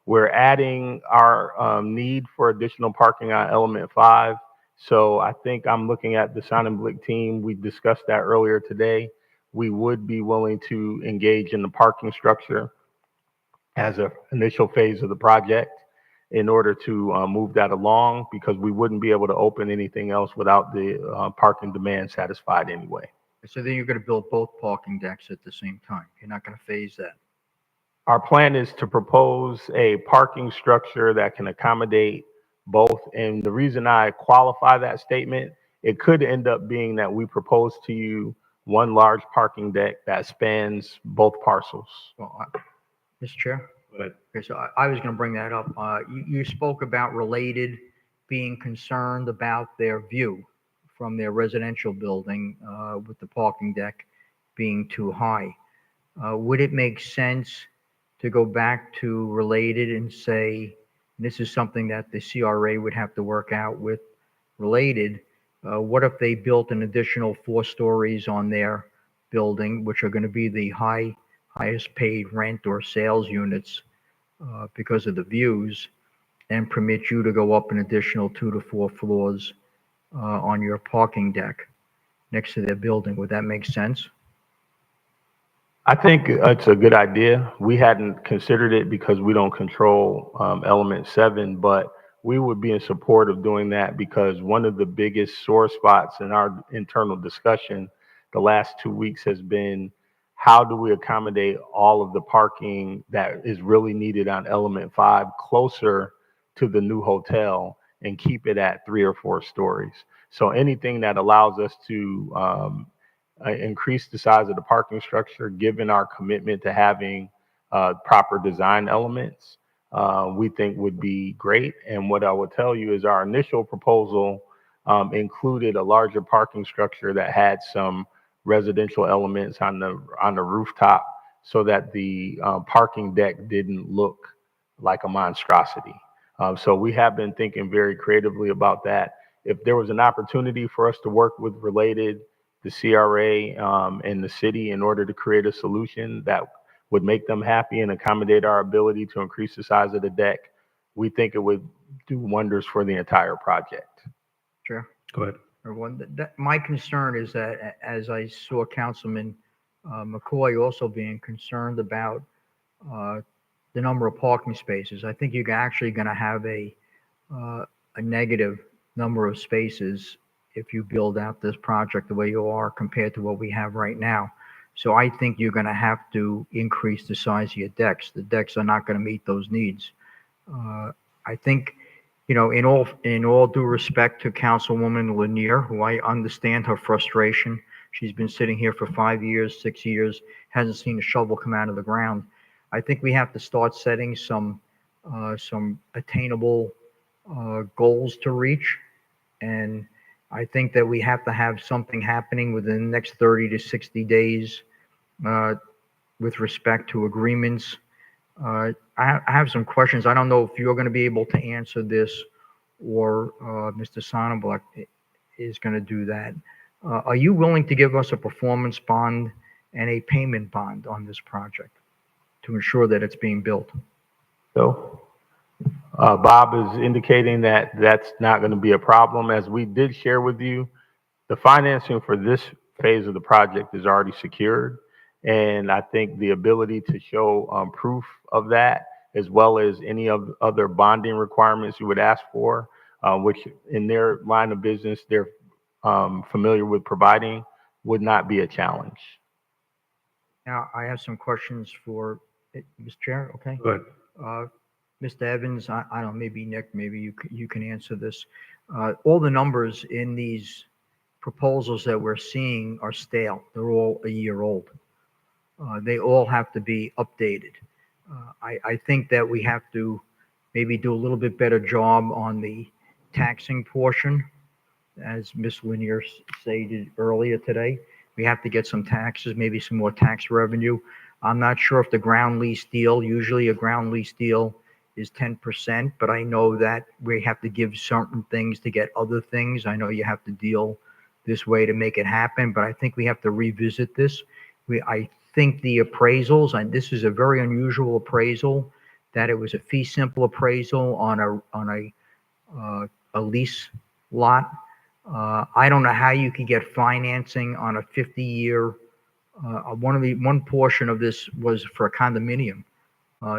We're adding our need for additional parking on element 5. So I think I'm looking at the Sign and Blick team. We discussed that earlier today. We would be willing to engage in the parking structure as an initial phase of the project in order to move that along, because we wouldn't be able to open anything else without the parking demand satisfied anyway. So then you're going to build both parking decks at the same time. You're not going to phase that. Our plan is to propose a parking structure that can accommodate both. And the reason I qualify that statement, it could end up being that we propose to you one large parking deck that spans both parcels. Well, Mr. Chair? But Okay, so I was going to bring that up. You spoke about Related being concerned about their view from their residential building with the parking deck being too high. Would it make sense to go back to Related and say, this is something that the CRA would have to work out with Related, what if they built an additional 4 stories on their building, which are going to be the highest paid rent or sales units because of the views, and permit you to go up an additional 2 to 4 floors on your parking deck next to their building? Would that make sense? I think it's a good idea. We hadn't considered it because we don't control element 7, but we would be in support of doing that, because one of the biggest sore spots in our internal discussion the last 2 weeks has been, how do we accommodate all of the parking that is really needed on element 5 closer to the new hotel and keep it at 3 or 4 stories? So anything that allows us to increase the size of the parking structure, given our commitment to having proper design elements, we think would be great. And what I would tell you is our initial proposal included a larger parking structure that had some residential elements on the rooftop, so that the parking deck didn't look like a monstrosity. So we have been thinking very creatively about that. If there was an opportunity for us to work with Related, the CRA, and the city in order to create a solution that would make them happy and accommodate our ability to increase the size of the deck, we think it would do wonders for the entire project. Sure. Go ahead. My concern is that, as I saw Councilman McCoy also being concerned about the number of parking spaces, I think you're actually going to have a negative number of spaces if you build out this project the way you are compared to what we have right now. So I think you're going to have to increase the size of your decks. The decks are not going to meet those needs. I think, in all due respect to Councilwoman Lanier, who I understand her frustration. She's been sitting here for 5 years, 6 years, hasn't seen a shovel come out of the ground. I think we have to start setting some attainable goals to reach. And I think that we have to have something happening within the next 30 to 60 days with respect to agreements. I have some questions. I don't know if you're going to be able to answer this, or Mr. Sonnenblatt is going to do that. Are you willing to give us a performance bond and a payment bond on this project to ensure that it's being built? So Bob is indicating that that's not going to be a problem. As we did share with you, the financing for this phase of the project is already secured. And I think the ability to show proof of that, as well as any of other bonding requirements you would ask for, which in their line of business they're familiar with providing, would not be a challenge. Now, I have some questions for Mr. Chair, okay? Go ahead. Mr. Evans, I don't know, maybe Nick, maybe you can answer this. All the numbers in these proposals that we're seeing are stale. They're all a year old. They all have to be updated. I think that we have to maybe do a little bit better job on the taxing portion, as Ms. Lanier stated earlier today. We have to get some taxes, maybe some more tax revenue. I'm not sure if the ground lease deal, usually a ground lease deal is 10%, but I know that we have to give certain things to get other things. I know you have to deal this way to make it happen, but I think we have to revisit this. I think the appraisals, and this is a very unusual appraisal that it was a fee simple appraisal on a lease lot. I don't know how you could get financing on a 50-year. One portion of this was for condominium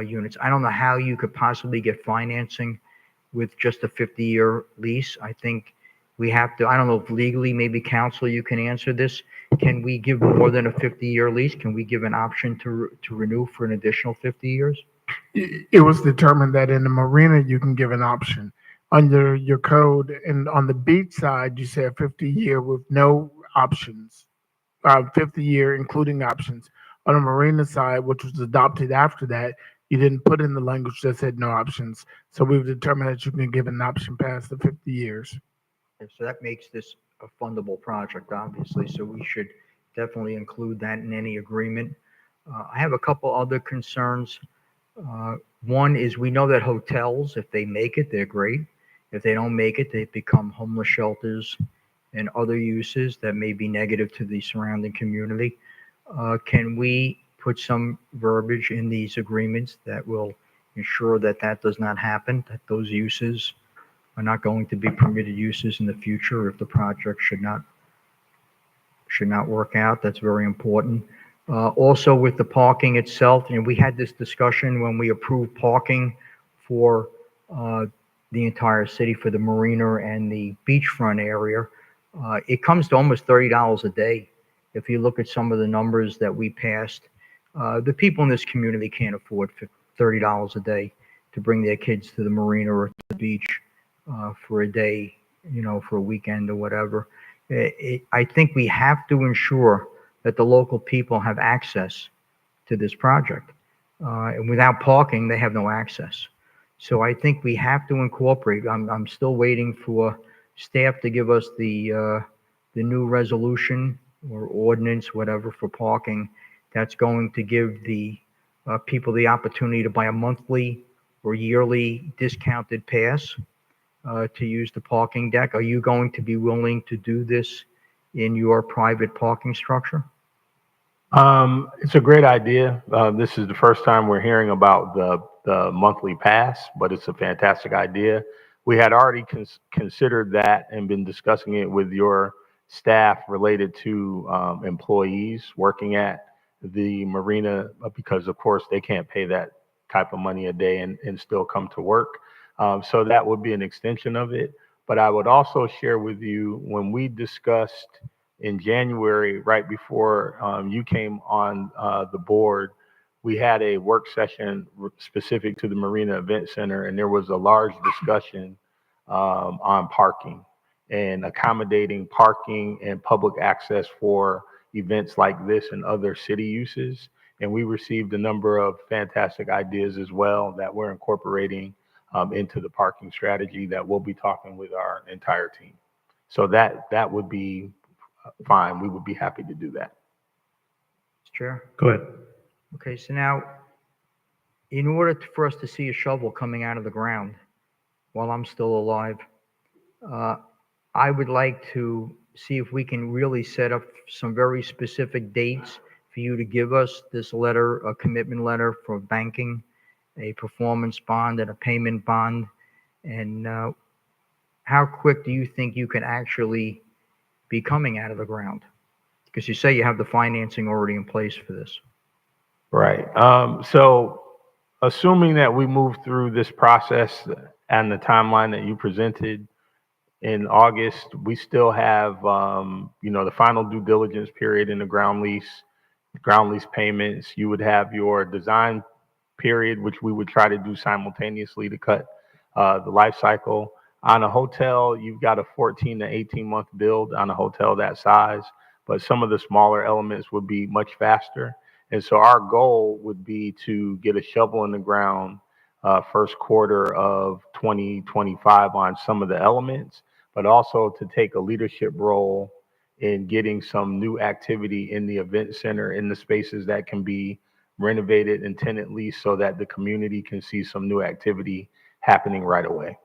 units. I don't know how you could possibly get financing with just a 50-year lease. I think we have to, I don't know if legally, maybe counsel, you can answer this. Can we give more than a 50-year lease? Can we give an option to renew for an additional 50 years? It was determined that in the marina, you can give an option under your code. And on the beach side, you said 50-year with no options, 50-year including options. On the marina side, which was adopted after that, you didn't put in the language that said no options. So we've determined that you can give an option past the 50 years. So that makes this a fundable project, obviously, so we should definitely include that in any agreement. I have a couple other concerns. One is we know that hotels, if they make it, they're great. If they don't make it, they become homeless shelters and other uses that may be negative to the surrounding community. Can we put some verbiage in these agreements that will ensure that that does not happen, that those uses are not going to be permitted uses in the future if the project should not work out? That's very important. Also with the parking itself, we had this discussion when we approved parking for the entire city for the marina and the beachfront area. It comes to almost $30 a day. If you look at some of the numbers that we passed, the people in this community can't afford $30 a day to bring their kids to the marina or to the beach for a day, for a weekend or whatever. I think we have to ensure that the local people have access to this project. And without parking, they have no access. So I think we have to incorporate. I'm still waiting for staff to give us the new resolution or ordinance, whatever, for parking that's going to give the people the opportunity to buy a monthly or yearly discounted pass to use the parking deck. Are you going to be willing to do this in your private parking structure? It's a great idea. This is the first time we're hearing about the monthly pass, but it's a fantastic idea. We had already considered that and been discussing it with your staff related to employees working at the marina, because of course they can't pay that type of money a day and still come to work. So that would be an extension of it. But I would also share with you, when we discussed in January, right before you came on the board, we had a work session specific to the Marina Event Center, and there was a large discussion on parking and accommodating parking and public access for events like this and other city uses. And we received a number of fantastic ideas as well that we're incorporating into the parking strategy that we'll be talking with our entire team. So that would be fine. We would be happy to do that. Chair? Go ahead. Okay, so now, in order for us to see a shovel coming out of the ground while I'm still alive, I would like to see if we can really set up some very specific dates for you to give us this letter, a commitment letter for banking, a performance bond and a payment bond. And how quick do you think you can actually be coming out of the ground? Because you say you have the financing already in place for this. Right. So assuming that we move through this process and the timeline that you presented in August, we still have, the final due diligence period in the ground lease payments. You would have your design period, which we would try to do simultaneously to cut the life cycle. On a hotel, you've got a 14 to 18 month build on a hotel that size, but some of the smaller elements would be much faster. And so our goal would be to get a shovel in the ground first quarter of 2025 on some of the elements, but also to take a leadership role in getting some new activity in the event center, in the spaces that can be renovated and tenant leased, so that the community can see some new activity happening right away.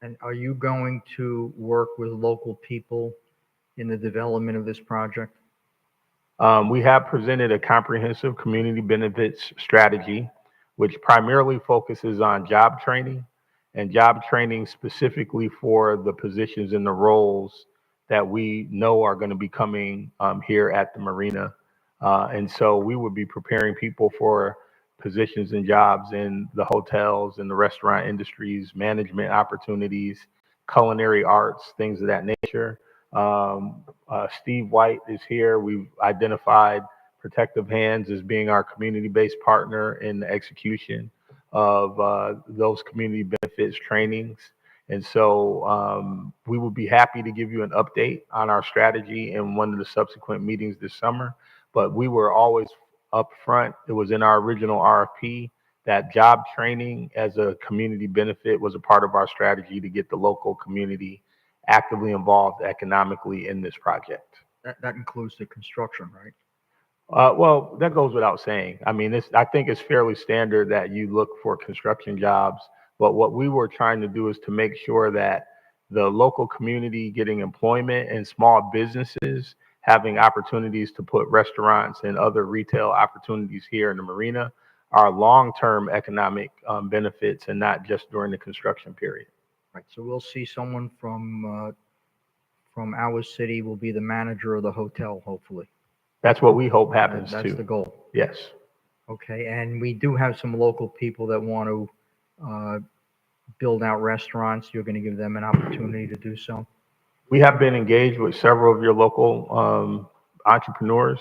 And are you going to work with local people in the development of this project? We have presented a comprehensive community benefits strategy. which primarily focuses on job training and job training specifically for the positions and the roles that we know are going to be coming here at the marina. And so we would be preparing people for positions and jobs in the hotels and the restaurant industries, management opportunities, culinary arts, things of that nature. Steve White is here. We've identified Protective Hands as being our community-based partner in the execution of those community benefits trainings. And so we would be happy to give you an update on our strategy in one of the subsequent meetings this summer. But we were always upfront. It was in our original RFP that job training as a community benefit was a part of our strategy to get the local community actively involved economically in this project. That includes the construction, right? Well, that goes without saying. I mean, I think it's fairly standard that you look for construction jobs, but what we were trying to do is to make sure that the local community getting employment and small businesses having opportunities to put restaurants and other retail opportunities here in the marina are long-term economic benefits and not just during the construction period. Right, so we'll see someone from our city will be the manager of the hotel, hopefully. That's what we hope happens too. That's the goal. Yes. Okay, and we do have some local people that want to build out restaurants. You're going to give them an opportunity to do so? We have been engaged with several of your local entrepreneurs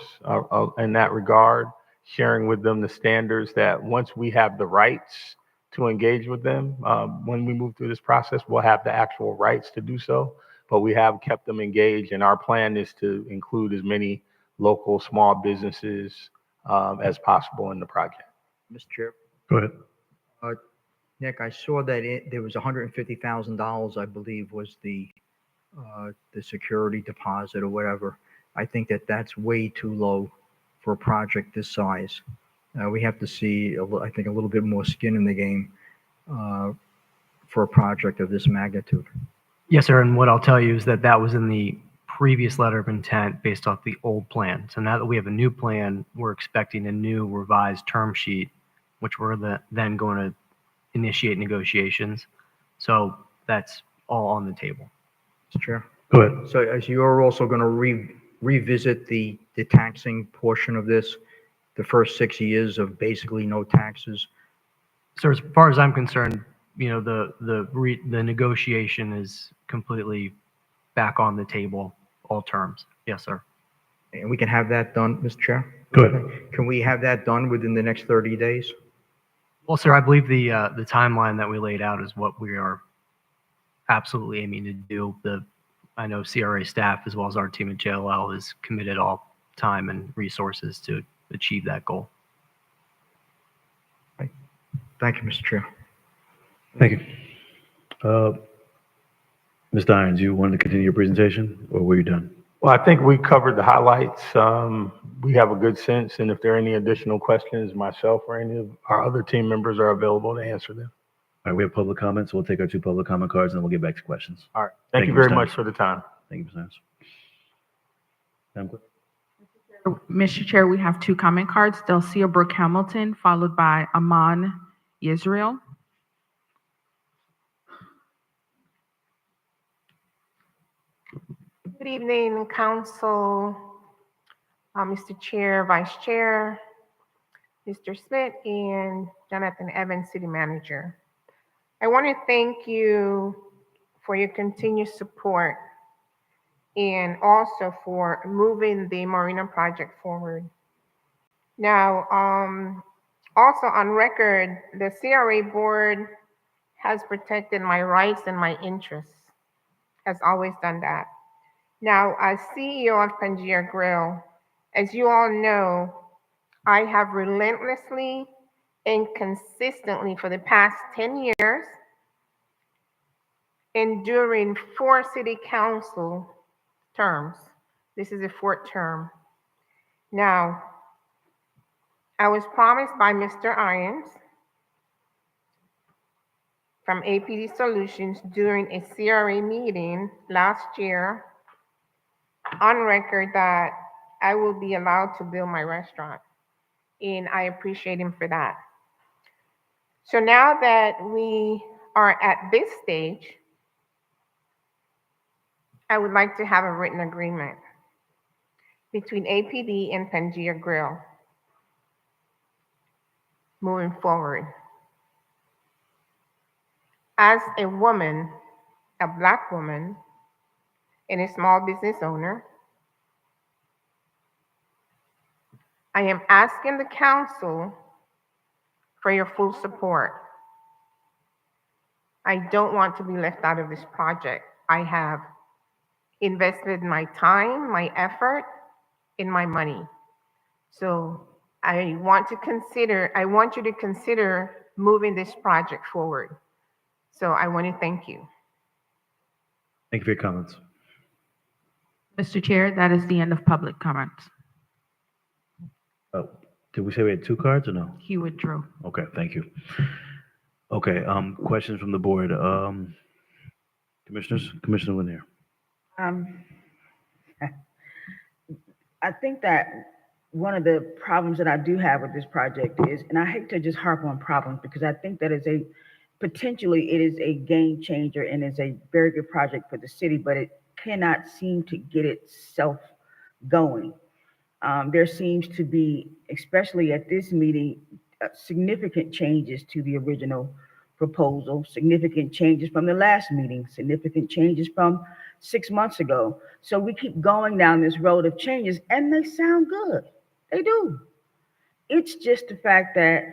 in that regard, sharing with them the standards that once we have the rights to engage with them, when we move through this process, we'll have the actual rights to do so. But we have kept them engaged, and our plan is to include as many local small businesses as possible in the project. Mr. Chair? Go ahead. Nick, I saw that there was $150,000, I believe, was the security deposit or whatever. I think that's way too low for a project this size. We have to see, I think, a little bit more skin in the game for a project of this magnitude. Yes, sir. And what I'll tell you is that that was in the previous letter of intent based off the old plan. So now that we have a new plan, we're expecting a new revised term sheet, which we're then going to initiate negotiations. So that's all on the table. Mr. Chair? Go ahead. So as you're also going to revisit the taxing portion of this, the first 6 years of basically no taxes? So as far as I'm concerned, you know, the negotiation is completely back on the table, all terms. Yes, sir. And we can have that done, Mr. Chair? Go ahead. Can we have that done within the next 30 days? Well, sir, I believe the timeline that we laid out is what we are absolutely aiming to do. I know CRA staff as well as our team at JLL is committed all time and resources to achieve that goal. Thank you, Mr. Chair. Thank you. Ms. Irons, you wanted to continue your presentation, or were you done? Well, I think we covered the highlights. We have a good sense, and if there are any additional questions, myself or any of our other team members are available to answer them. All right, we have public comments. We'll take our 2 public comment cards, and then we'll get back to questions. All right. Thank you Ms. very Irons. much for the time. Thank you, Ms. Irons. Madam Clerk? Mr. Chair, we have 2 comment cards. Delcia Brooke Hamilton, followed by Aman Israel. Good evening, Council, Mr. Chair, Vice Chair, Mr. Smith, and Jonathan Evans, City Manager. I want to thank you for your continued support and also for moving the Marina project forward. Now, also on record, the CRA board has protected my rights and my interests, has always done that. Now, as CEO of Pangea Grill, as you all know, I have relentlessly and consistently for the past 10 years, enduring 4 city council terms. This is the 4th term. Now, I was promised by Mr. Irons from APD Solutions during a CRA meeting last year on record that I will be allowed to build my restaurant, and I appreciate him for that. So now that we are at this stage, I would like to have a written agreement between APD and Pangea Grill moving forward. As a woman, a Black woman, and a small business owner, I am asking the council for your full support. I don't want to be left out of this project. I have invested my time, my effort, and my money. So I want you to consider moving this project forward. So I want to thank you. Thank you for your comments. Mr. Chair, that is the end of public comments. Oh, did we say we had 2 cards or no? He withdrew. Okay, thank you. Okay, questions from the board. Commissioners, Commissioner Lanier. I think that one of the problems that I do have with this project is, and I hate to just harp on problems because I think that potentially it is a game changer and is a very good project for the city, but it cannot seem to get itself going. There seems to be, especially at this meeting, significant changes to the original proposal, significant changes from the last meeting, significant changes from 6 months ago. So we keep going down this road of changes and they sound good. They do. It's just the fact that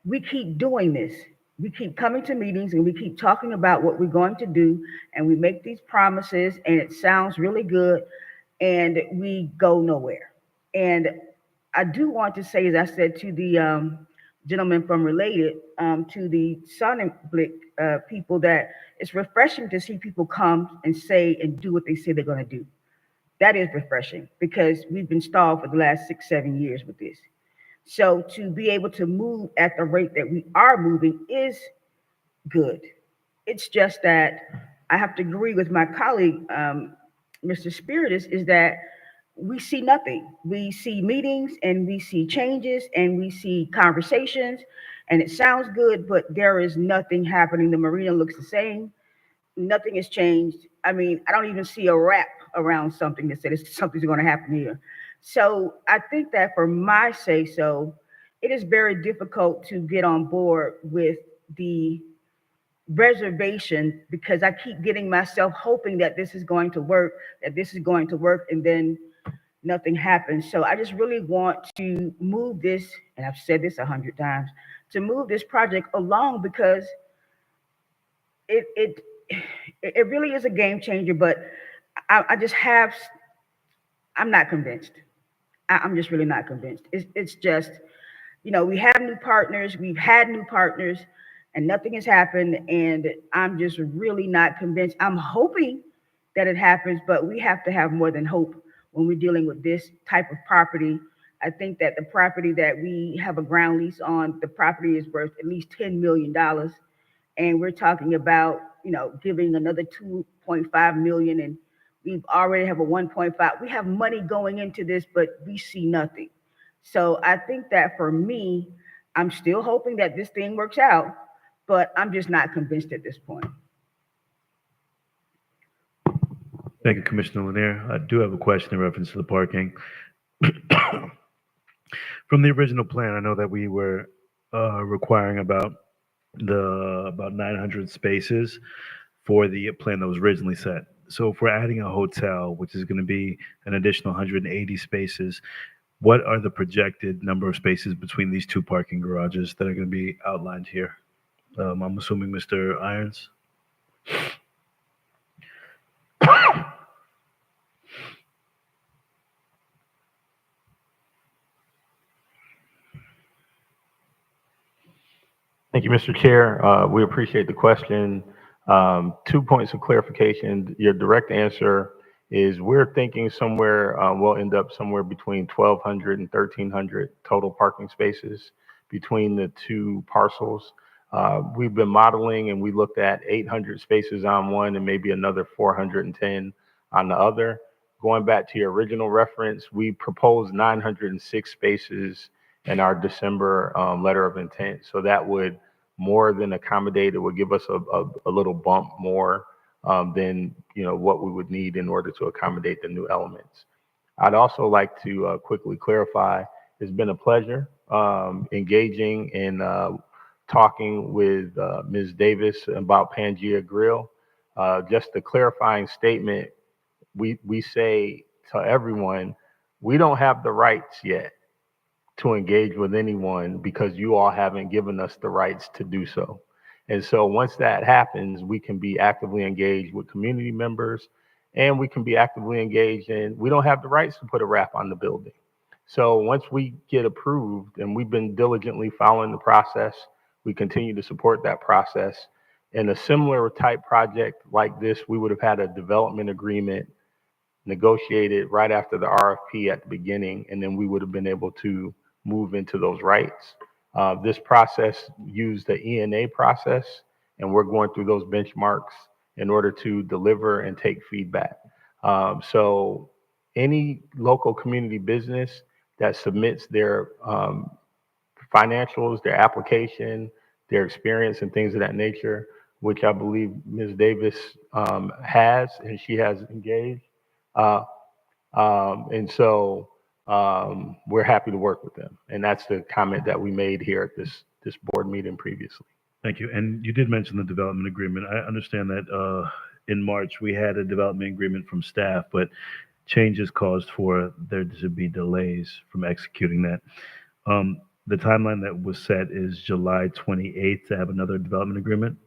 we keep doing this. We keep coming to meetings and we keep talking about what we're going to do and we make these promises and it sounds really good and we go nowhere. And I do want to say, as I said to the gentleman from Related, to the Sonnenblick people, that it's refreshing to see people come and say and do what they say they're going to do. That is refreshing because we've been stalled for the last 6, 7 years with this. So to be able to move at the rate that we are moving is good. It's just that I have to agree with my colleague, Mr. Spiritus, is that we see nothing. We see meetings and we see changes and we see conversations and it sounds good, but there is nothing happening. The marina looks the same. Nothing has changed. I mean, I don't even see a wrap around something that said something's going to happen here. So I think that for my say so, it is very difficult to get on board with the reservation because I keep getting myself hoping that this is going to work, and then nothing happens. So I just really want to move this, and I've said this 100 times, to move this project along because it really is a game changer, but I'm not convinced. I'm just really not convinced. It's just, we have new partners, we've had new partners, and nothing has happened, and I'm just really not convinced. I'm hoping that it happens, but we have to have more than hope when we're dealing with this type of property. I think that the property that we have a ground lease on, the property is worth at least $10 million. And we're talking about, giving another 2.5 million, and we already have a 1.5. We have money going into this, but we see nothing. So I think that for me, I'm still hoping that this thing works out, but I'm just not convinced at this point. Thank you, Commissioner Lanier. I do have a question in reference to the parking. From the original plan, I know that we were requiring about 900 spaces for the plan that was originally set. So if we're adding a hotel, which is going to be an additional 180 spaces, what are the projected number of spaces between these 2 parking garages that are going to be outlined here? I'm assuming Mr. Irons. Thank you, Mr. Chair. We appreciate the question. 2 points of clarification. Your direct answer is we're thinking somewhere, we'll end up somewhere between 1,200 and 1,300 total parking spaces between the 2 parcels. We've been modeling and we looked at 800 spaces on one and maybe another 410 on the other. Going back to your original reference, we proposed 906 spaces in our December letter of intent. So that would more than accommodate. It would give us a little bump more than what we would need in order to accommodate the new elements. I'd also like to quickly clarify, it's been a pleasure engaging in talking with Ms. Davis about Pangea Grill. Just a clarifying statement, we say to everyone, we don't have the rights yet to engage with anyone because you all haven't given us the rights to do so. And so once that happens, we can be actively engaged with community members, and we can be actively engaged in, we don't have the rights to put a wrap on the building. So once we get approved, and we've been diligently following the process, we continue to support that process. In a similar type project like this, we would have had a development agreement negotiated right after the RFP at the beginning, and then we would have been able to move into those rights. This process used the ENA process, and we're going through those benchmarks in order to deliver and take feedback. So any local community business that submits their financials, their application, their experience, and things of that nature, which I believe Ms. Davis has, and she has engaged. And so we're happy to work with them. And that's the comment that we made here at this board meeting previously. Thank you. And you did mention the development agreement. I understand that in March we had a development agreement from staff, but changes caused for there to be delays from executing that. The timeline that was set is July 28th to have another development agreement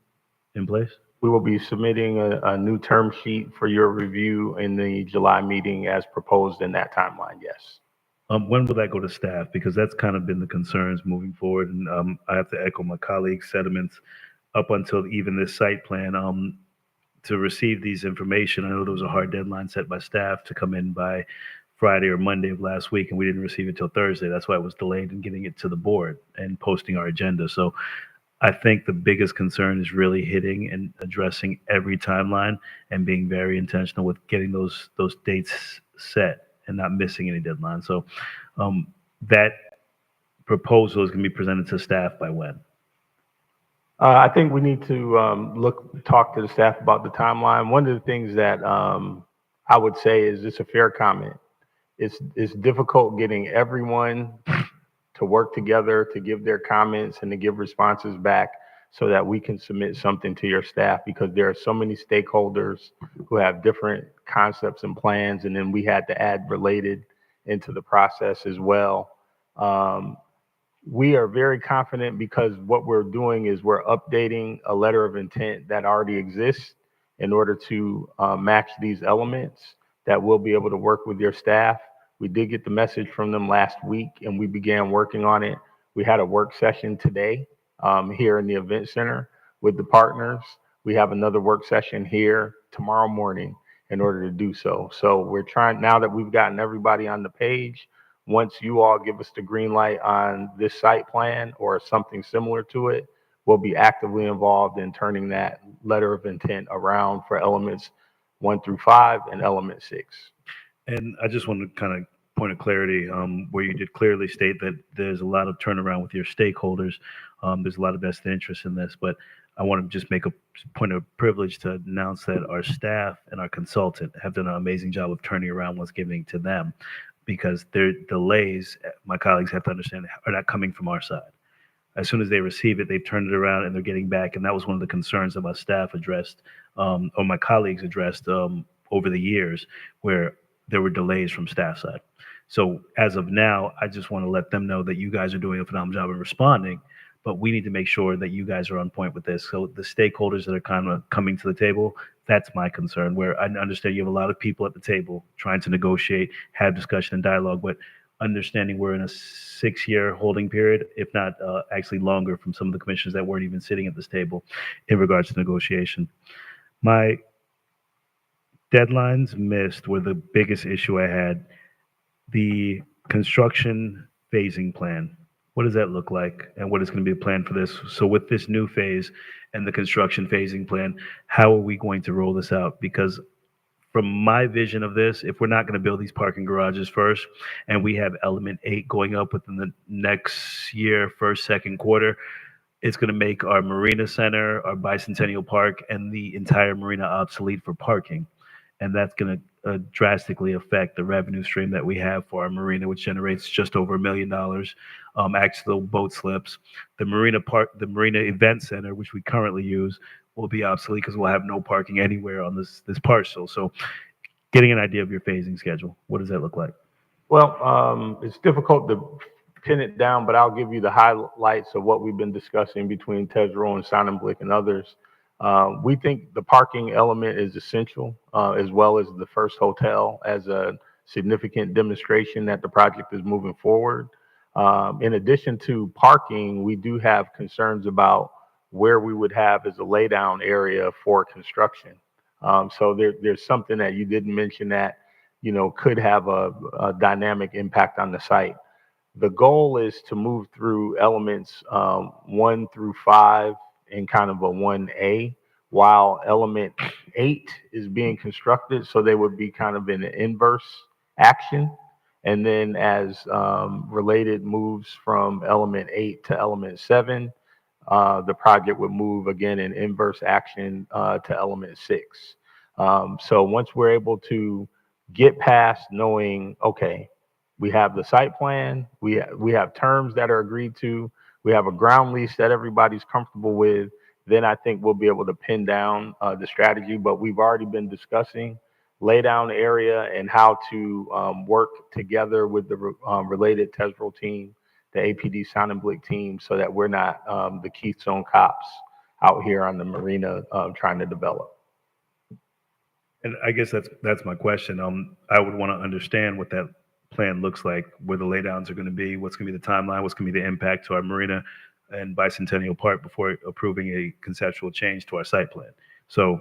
in place. We will be submitting a new term sheet for your review in the July meeting as proposed in that timeline, yes. When will that go to staff? Because that's kind of been the concerns moving forward. And I have to echo my colleagues' sentiments up until even this site plan to receive these information. I know there was a hard deadline set by staff to come in by Friday or Monday of last week, and we didn't receive it till Thursday. That's why it was delayed in getting it to the board and posting our agenda. So I think the biggest concern is really hitting and addressing every timeline and being very intentional with getting those dates set and not missing any deadlines. So that proposal is going to be presented to staff by when? I think we need to talk to the staff about the timeline. One of the things that I would say is it's a fair comment. It's difficult getting everyone to work together to give their comments and to give responses back so that we can submit something to your staff, because there are so many stakeholders who have different concepts and plans, and then we had to add related into the process as well. We are very confident because what we're doing is we're updating a letter of intent that already exists in order to match these elements, that we'll be able to work with your staff. We did get the message from them last week, and we began working on it. We had a work session today here in the event center with the partners. We have another work session here tomorrow morning in order to do so. So we're trying, now that we've gotten everybody on the page, once you all give us the green light on this site plan or something similar to it, we'll be actively involved in turning that letter of intent around for elements 1 through 5 and element 6. And I just want to kind of point of clarity where you did clearly state that there's a lot of turnaround with your stakeholders. There's a lot of vested interest in this, but I want to just make a point of privilege to announce that our staff and our consultant have done an amazing job of turning around what's giving to them, because their delays, my colleagues have to understand, are not coming from our side. As soon as they receive it, they've turned it around and they're getting back. And that was one of the concerns that my staff addressed, or my colleagues addressed over the years, where there were delays from staff side. So as of now, I just want to let them know that you guys are doing a phenomenal job of responding, but we need to make sure that you guys are on point with this. So the stakeholders that are kind of coming to the table, that's my concern, where I understand you have a lot of people at the table trying to negotiate, have discussion and dialogue, but understanding we're in a 6-year holding period, if not actually longer, from some of the commissioners that weren't even sitting at this table in regards to negotiation. My deadlines missed were the biggest issue I had. The construction phasing plan, what does that look like, and what is going to be the plan for this? So with this new phase and the construction phasing plan, how are we going to roll this out? Because from my vision of this, if we're not going to build these parking garages first, and we have element 8 going up within the next year, first, second quarter, It's going to make our Marina Center, our Bicentennial Park, and the entire marina obsolete for parking. And that's going to drastically affect the revenue stream that we have for our marina, which generates just over $1 million. Actual boat slips. The Marina Park, the Marina Event Center, which we currently use, will be obsolete because we'll have no parking anywhere on this parcel. So, getting an idea of your phasing schedule, what does that look like? Well, it's difficult to pin it down, but I'll give you the highlights of what we've been discussing between Tesoro and Sonnenblick and others. We think the parking element is essential, as well as the first hotel as a significant demonstration that the project is moving forward. In addition to parking, we do have concerns about where we would have as a laydown area for construction. So there's something that you didn't mention that, you know, could have a dynamic impact on the site. The goal is to move through elements 1 through 5 in kind of a 1A, while element 8 is being constructed. So they would be kind of in an inverse action. And then as related moves from element 8 to element 7, the project would move again in inverse action to element 6. So once we're able to get past knowing, okay, we have the site plan, we have terms that are agreed to, we have a ground lease that everybody's comfortable with, then I think we'll be able to pin down the strategy. But we've already been discussing lay down area and how to work together with the related Tesoro team, the APD Sonnenblick team, so that we're not the Keystone cops out here on the marina trying to develop. And I guess that's my question. I would want to understand what that plan looks like, where the laydowns are going to be, what's going to be the timeline, what's going to be the impact to our marina and Bicentennial Park before approving a conceptual change to our site plan. So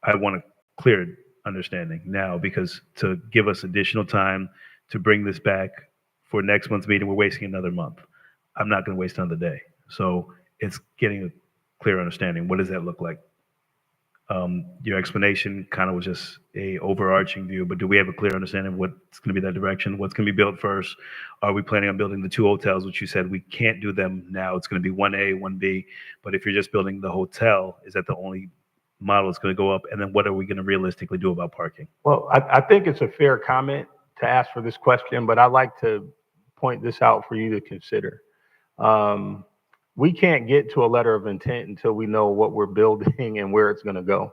I want a clear understanding now, because to give us additional time to bring this back for next month's meeting, we're wasting another month. I'm not going to waste another day. So it's getting a clear understanding. What does that look like? Your explanation kind of was just a overarching view, but do we have a clear understanding of what's going to be that direction? What's going to be built first? Are we planning on building the 2 hotels, which you said we can't do them now? It's going to be 1A, 1B. But if you're just building the hotel, is that the only model that's going to go up? And then what are we going to realistically do about parking? Well, I think it's a fair comment to ask for this question, but I'd like to point this out for you to consider. We can't get to a letter of intent until we know what we're building and where it's going to go.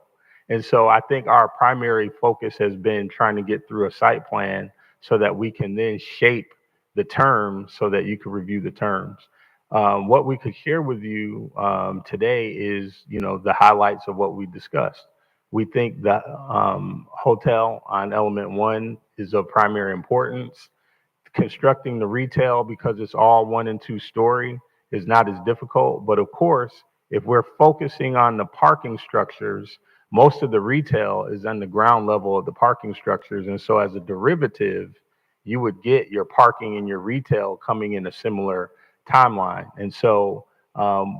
And so I think our primary focus has been trying to get through a site plan so that we can then shape the terms so that you can review the terms. What we could share with you today is, you know, the highlights of what we discussed. We think that hotel on element 1 is of primary importance. Constructing the retail, because it's all 1 and 2 story, is not as difficult. But of course, if we're focusing on the parking structures, most of the retail is on the ground level of the parking structures. And so as a derivative, you would get your parking and your retail coming in a similar timeline. And so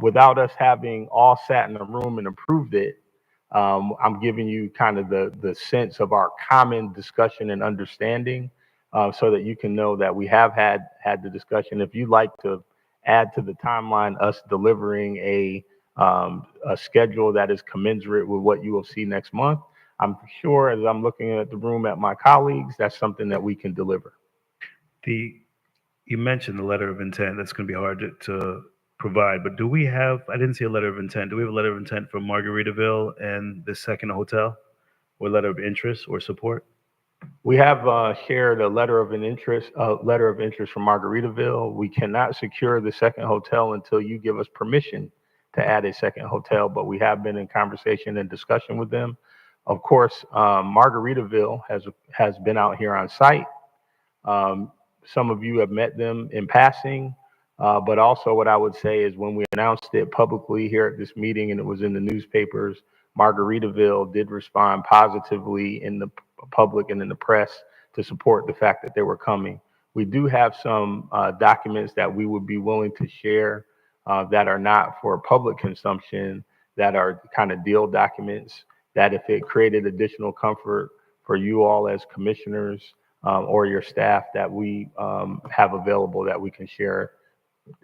without us having all sat in a room and approved it, I'm giving you kind of the sense of our common discussion and understanding, so that you can know that we have had the discussion. If you'd like to add to the timeline us delivering a schedule that is commensurate with what you will see next month, I'm sure, as I'm looking at the room at my colleagues, that's something that we can deliver. You mentioned the letter of intent. That's going to be hard to provide, but do we have, I didn't see a letter of intent. Do we have a letter of intent for Margaritaville and the second hotel, or letter of interest or support? We have shared a letter of interest from Margaritaville. We cannot secure the second hotel until you give us permission to add a second hotel, but we have been in conversation and discussion with them. Of course, Margaritaville has been out here on site. Some of you have met them in passing, but also what I would say is when we announced it publicly here at this meeting and it was in the newspapers, Margaritaville did respond positively in the public and in the press to support the fact that they were coming. We do have some documents that we would be willing to share that are not for public consumption, that are kind of deal documents, that if it created additional comfort for you all as commissioners or your staff, that we have available that we can share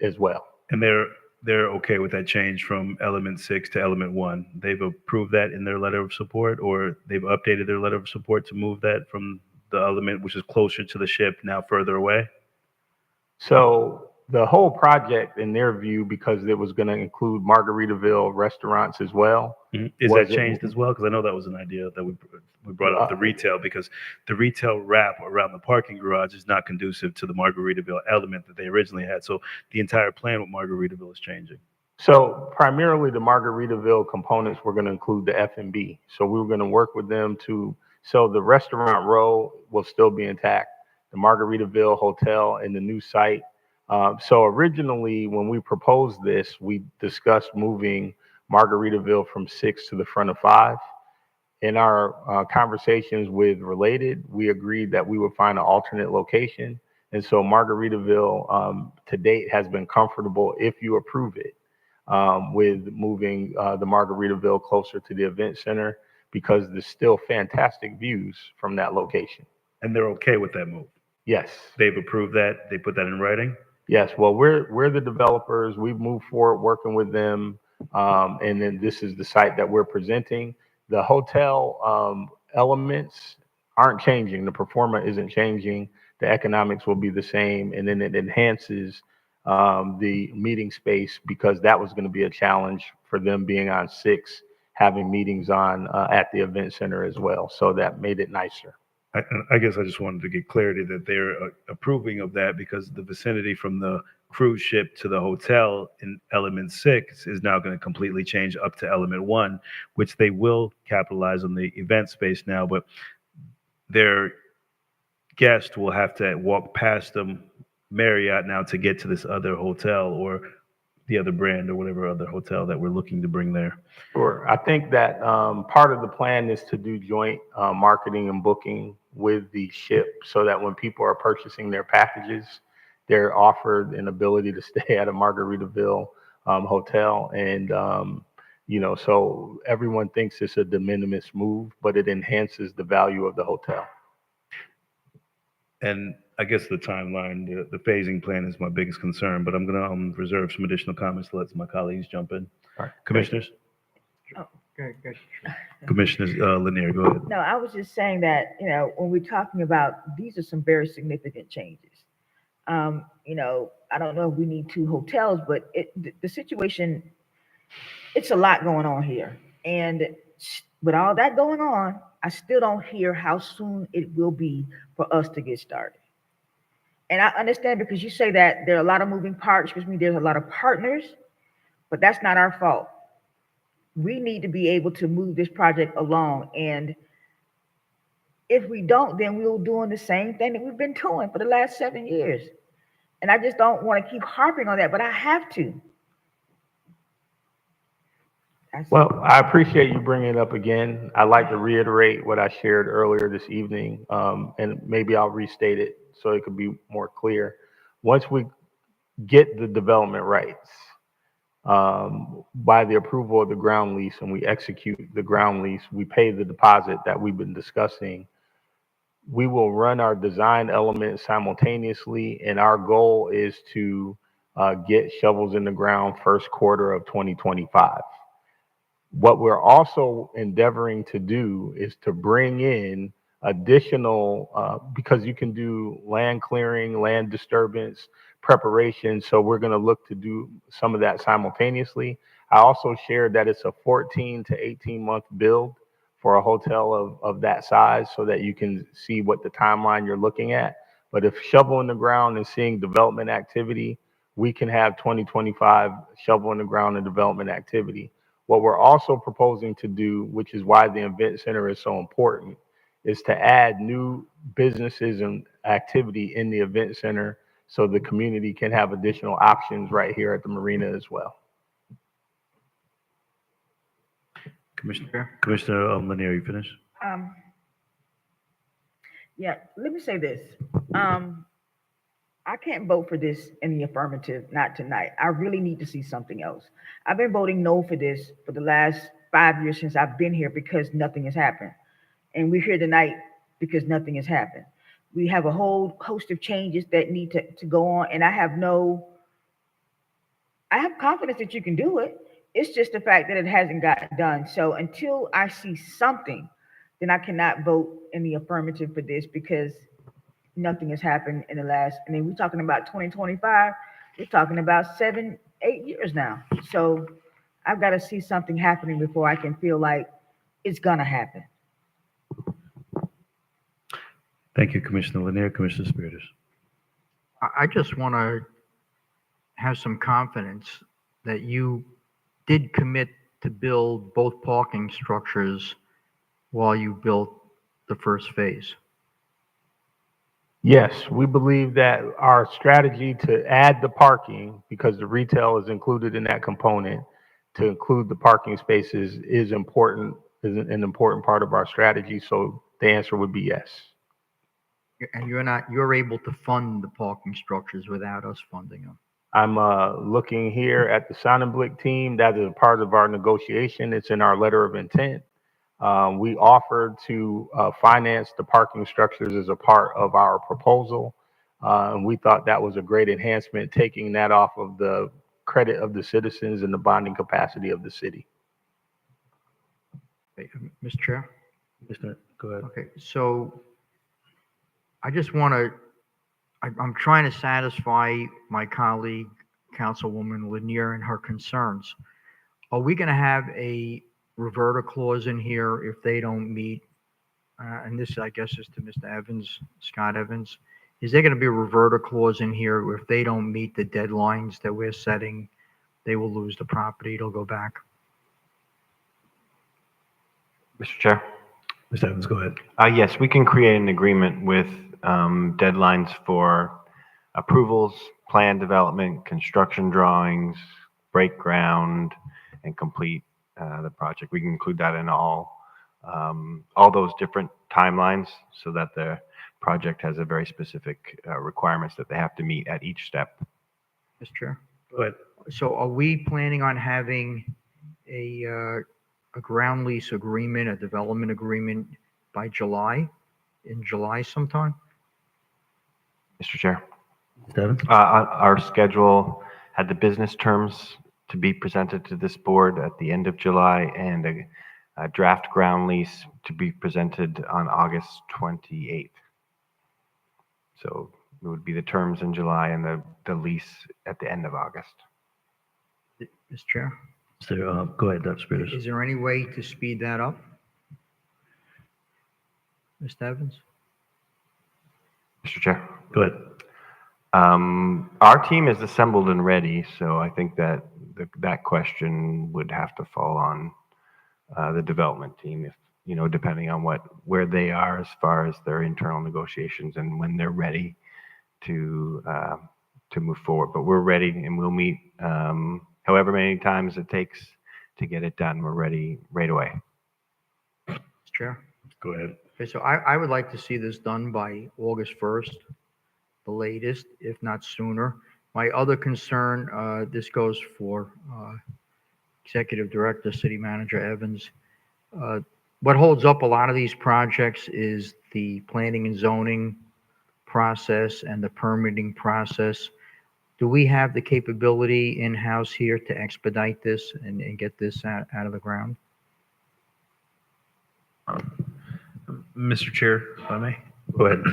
as well. And they're they're okay with that change from element 6 to element 1. They've approved that in their letter of support, or they've updated their letter of support to move that from the element which is closer to the ship now further away. So the whole project, in their view, because it was going to include Margaritaville restaurants as well. Is that changed as well? Because I know that was an idea that we brought up the retail, because the retail wrap around the parking garage is not conducive to the Margaritaville element that they originally had. So the entire plan with Margaritaville is changing. So primarily the Margaritaville components were going to include the F&B. So we were going to work with them so the restaurant row will still be intact, the Margaritaville hotel and the new site. So originally when we proposed this, we discussed moving Margaritaville from 6 to the front of 5. In our conversations with Related, we agreed that we would find an alternate location. And so Margaritaville to date has been comfortable if you approve it. With moving the Margaritaville closer to the event center, because there's still fantastic views from that location. And they're okay with that move? Yes. They've approved that? They put that in writing? Yes. Well, we're the developers. We've moved forward working with them. And then this is the site that we're presenting. The hotel elements aren't changing. The performance isn't changing. The economics will be the same. And then it enhances the meeting space, because that was going to be a challenge for them being on 6, having meetings on at the event center as well. So that made it nicer. I guess I just wanted to get clarity that they're approving of that, because the vicinity from the cruise ship to the hotel in element 6 is now going to completely change up to element 1, which they will capitalize on the event space now, but their guest will have to walk past them Marriott now to get to this other hotel, or the other brand, or whatever other hotel that we're looking to bring there. Sure. I think that part of the plan is to do joint marketing and booking with the ship, so that when people are purchasing their packages, they're offered an ability to stay at a Margaritaville hotel. And, so everyone thinks it's a de minimis move, but it enhances the value of the hotel. And I guess the timeline, the phasing plan is my biggest concern, but I'm going to reserve some additional comments to let my colleagues jump in. All right. Commissioners? Good. Commissioners, Lanier, go ahead. No, I was just saying that, when we're talking about, these are some very significant changes. I don't know if we need 2 hotels, but the situation, it's a lot going on here. And with all that going on, I still don't hear how soon it will be for us to get started. And I understand, because you say that there are a lot of moving parts, which means there's a lot of partners, but that's not our fault. We need to be able to move this project along. And if we don't, then we're doing the same thing that we've been doing for the last 7 years. And I just don't want to keep harping on that, but I have to. Well, I appreciate you bringing it up again. I'd like to reiterate what I shared earlier this evening, and maybe I'll restate it so it could be more clear. Once we get the development rights, by the approval of the ground lease, and we execute the ground lease, we pay the deposit that we've been discussing. We will run our design elements simultaneously, and our goal is to get shovels in the ground first quarter of 2025. What we're also endeavoring to do is to bring in additional, because you can do land clearing, land disturbance, preparation. So we're going to look to do some of that simultaneously. I also shared that it's a 14 to 18 month build for a hotel of that size, so that you can see what the timeline you're looking at. But if shovel in the ground and seeing development activity, we can have 2025 shovel in the ground and development activity. What we're also proposing to do, which is why the event center is so important, is to add new businesses and activity in the event center, so the community can have additional options right here at the marina as well. Commissioner Lanier, you finished? Yeah, let me say this. I can't vote for this in the affirmative, not tonight. I really need to see something else. I've been voting no for this for the last 5 years since I've been here, because nothing has happened. And we're here tonight because nothing has happened. We have a whole host of changes that need to go on, and I I have confidence that you can do it. It's just the fact that it hasn't got done. So until I see something, then I cannot vote in the affirmative for this because nothing has happened in the last, I mean, we're talking about 2025, we're talking about 7, 8 years now. So I've got to see something happening before I can feel like it's gonna happen. Thank you, Commissioner Lanier. Commissioner Spiritus. I just want to have some confidence that you did commit to build both parking structures while you built the first phase. Yes, we believe that our strategy to add the parking, because the retail is included in that component, to include the parking spaces is important, is an important part of our strategy. So the answer would be yes. And you're able to fund the parking structures without us funding them. I'm looking here at the Sonnenblick team. That is a part of our negotiation. It's in our letter of intent. We offered to finance the parking structures as a part of our proposal. And we thought that was a great enhancement, taking that off of the credit of the citizens and the bonding capacity of the city. Okay, Mr. Chair? Go ahead. Okay, so I just want to, I'm trying to satisfy my colleague, Councilwoman Lanier, and her concerns. Are we going to have a reverter clause in here if they don't meet, and this, I guess, is to Mr. Evans, Scott Evans, is there going to be a reverter clause in here where if they don't meet the deadlines that we're setting, they will lose the property, it'll go back? Mr. Chair? Mr. Evans, go ahead. Yes, we can create an agreement with deadlines for approvals, plan development, construction drawings, break ground, and complete the project. We can include that in all those different timelines so that the project has a very specific requirements that they have to meet at each step. Mr. Chair? Go ahead. So are we planning on having a ground lease agreement, a development agreement by July, in July sometime? Mr. Chair? Mr. Evans? Our schedule had the business terms to be presented to this board at the end of July and a draft ground lease to be presented on August 28th. So it would be the terms in July and the lease at the end of August. Mr. Chair? Go ahead, Dr. Spiritus. Is there any way to speed that up? Mr. Evans? Mr. Chair? Go ahead. Our team is assembled and ready, so I think that that question would have to fall on the development team, if depending on where they are as far as their internal negotiations and when they're ready to move forward. But we're ready, and we'll meet however many times it takes to get it done. We're ready right away. Mr. Chair? Go ahead. Okay, so I would like to see this done by August 1st, the latest, if not sooner. My other concern, this goes for Executive Director, City Manager Evans. What holds up a lot of these projects is the planning and zoning process and the permitting process. Do we have the capability in-house here to expedite this and get this out of the ground? Mr. Chair, if I may. Go ahead.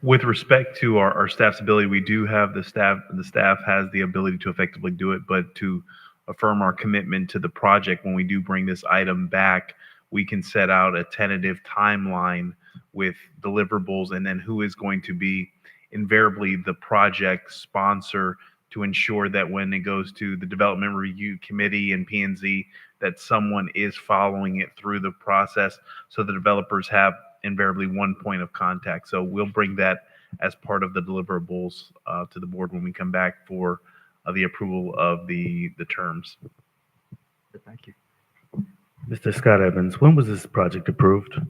With respect to our staff's ability, we do have the staff has the ability to effectively do it, but to affirm our commitment to the project, when we do bring this item back, we can set out a tentative timeline with deliverables and then who is going to be invariably the project sponsor to ensure that when it goes to the development review committee and P&Z, that someone is following it through the process so the developers have invariably one point of contact. So we'll bring that as part of the deliverables to the board when we come back for the approval of the terms. Thank you. Mr. Scott Evans, when was this project approved?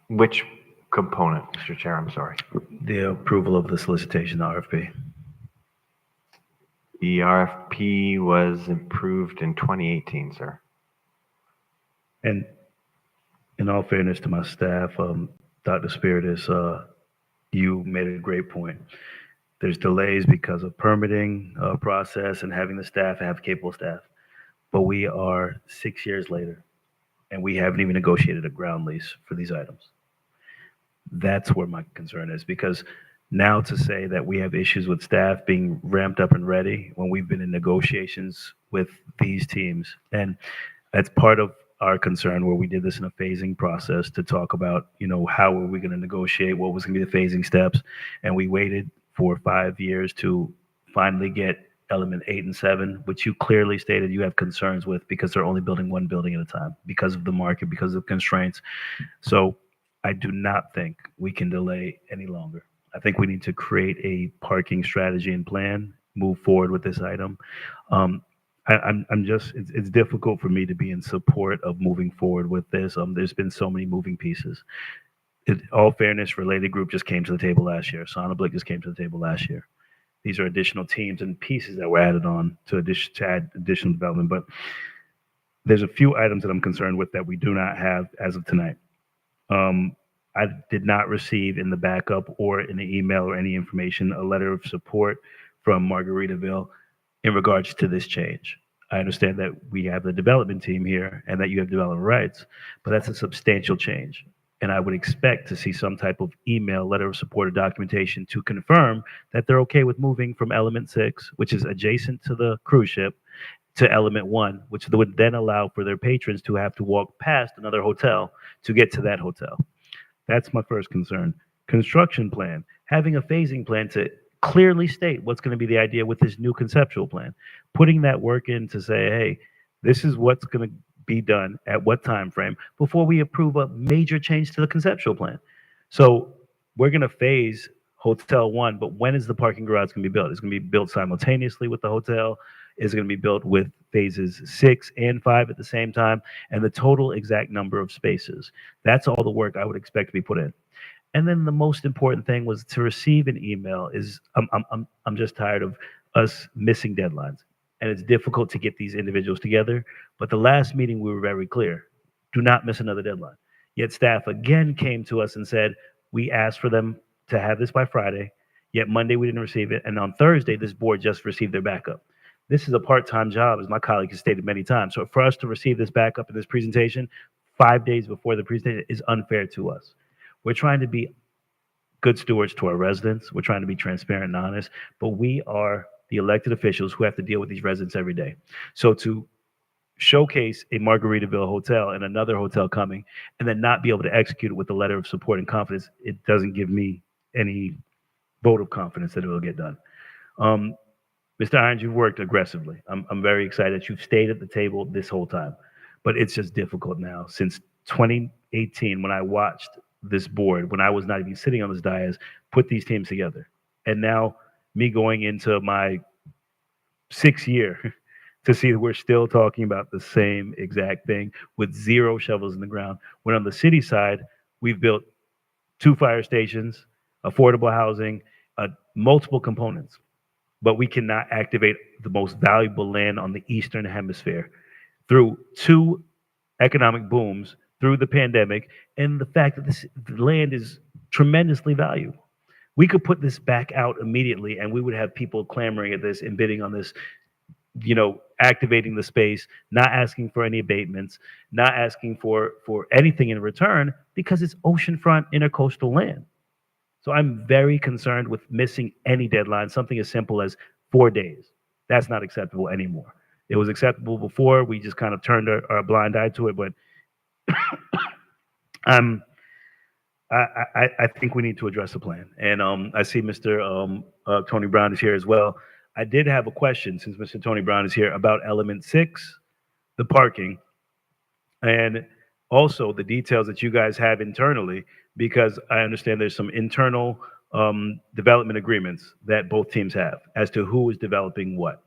Which component, Mr. Chair? I'm sorry. The approval of the solicitation RFP. The RFP was approved in 2018, sir. And in all fairness to my staff, Dr. Spiritus, you made a great point. There's delays because of permitting process and having the staff, have capable staff. But we are 6 years later, and we haven't even negotiated a ground lease for these items. That's where my concern is, because now to say that we have issues with staff being ramped up and ready when we've been in negotiations with these teams, and that's part of our concern where we did this in a phasing process to talk about, how were we going to negotiate, what was going to be the phasing steps, and we waited for 5 years to finally get element 8 and 7, which you clearly stated you have concerns with because they're only building one building at a time because of the market, because of constraints. So I do not think we can delay any longer. I think we need to create a parking strategy and plan, move forward with this item. I'm just, it's difficult for me to be in support of moving forward with this. There's been so many moving pieces. All fairness, Related Group just came to the table last year. Sonablick just came to the table last year. These are additional teams and pieces that were added on to add additional development. But there's a few items that I'm concerned with that we do not have as of tonight. I did not receive in the backup or in the email or any information a letter of support from Margaritaville in regards to this change. I understand that we have the development team here and that you have development rights, but that's a substantial change. And I would expect to see some type of email, letter of support, or documentation to confirm that they're okay with moving from Element 6, which is adjacent to the cruise ship, to Element 1, which would then allow for their patrons to have to walk past another hotel to get to that hotel. That's my first concern. Construction plan, having a phasing plan to clearly state what's going to be the idea with this new conceptual plan, putting that work in to say, hey, this is what's going to be done at what time frame before we approve a major change to the conceptual plan. So we're going to phase Hotel 1, but when is the parking garage going to be built? It's going to be built simultaneously with the hotel. Is going to be built with phases 6 and 5 at the same time, and the total exact number of spaces. That's all the work I would expect to be put in. And then the most important thing was to receive an email. I'm just tired of us missing deadlines, and it's difficult to get these individuals together. But the last meeting we were very clear: do not miss another deadline. Yet staff again came to us and said we asked for them to have this by Friday. Yet Monday we didn't receive it, and on Thursday this board just received their backup. This is a part-time job, as my colleague has stated many times. So for us to receive this backup in this presentation 5 days before the presentation is unfair to us. We're trying to be good stewards to our residents. We're trying to be transparent and honest, but we are the elected officials who have to deal with these residents every day. So to showcase a Margaritaville hotel and another hotel coming, and then not be able to execute it with a letter of support and confidence, it doesn't give me any vote of confidence that it will get done. Mr. Irons, you've worked aggressively. I'm very excited that you've stayed at the table this whole time, but it's just difficult now. Since 2018, when I watched this board, when I was not even sitting on this dais, put these teams together, and now me going into my 6th year to see that we're still talking about the same exact thing with 0 shovels in the ground. When on the city side, we've built 2 fire stations, affordable housing, multiple components. But we cannot activate the most valuable land on the Eastern Hemisphere through 2 economic booms, through the pandemic, and the fact that this land is tremendously valuable. We could put this back out immediately, and we would have people clamoring at this and bidding on this, activating the space, not asking for any abatements, not asking for anything in return, because it's oceanfront intercoastal land. So I'm very concerned with missing any deadline, something as simple as 4 days. That's not acceptable anymore. It was acceptable before. We just kind of turned our blind eye to it, but I think we need to address the plan. And I see Mr. Tony Brown is here as well. I did have a question, since Mr. Tony Brown is here, about Element 6, the parking, and also the details that you guys have internally, because I understand there's some internal development agreements that both teams have as to who is developing what.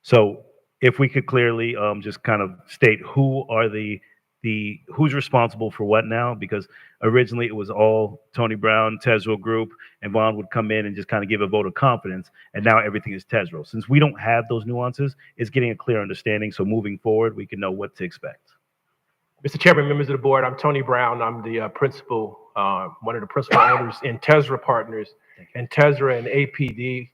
So if we could clearly just kind of state who are who's responsible for what now, because originally it was all Tony Brown, Tezrell Group, and Vaughn would come in and just kind of give a vote of confidence, and now everything is Tezrell. Since we don't have those nuances, it's getting a clear understanding, so moving forward, we can know what to expect. Mr. Chairman, members of the board, I'm Tony Brown. I'm the one of the principal owners in Tesra Partners. And Tesra and APD,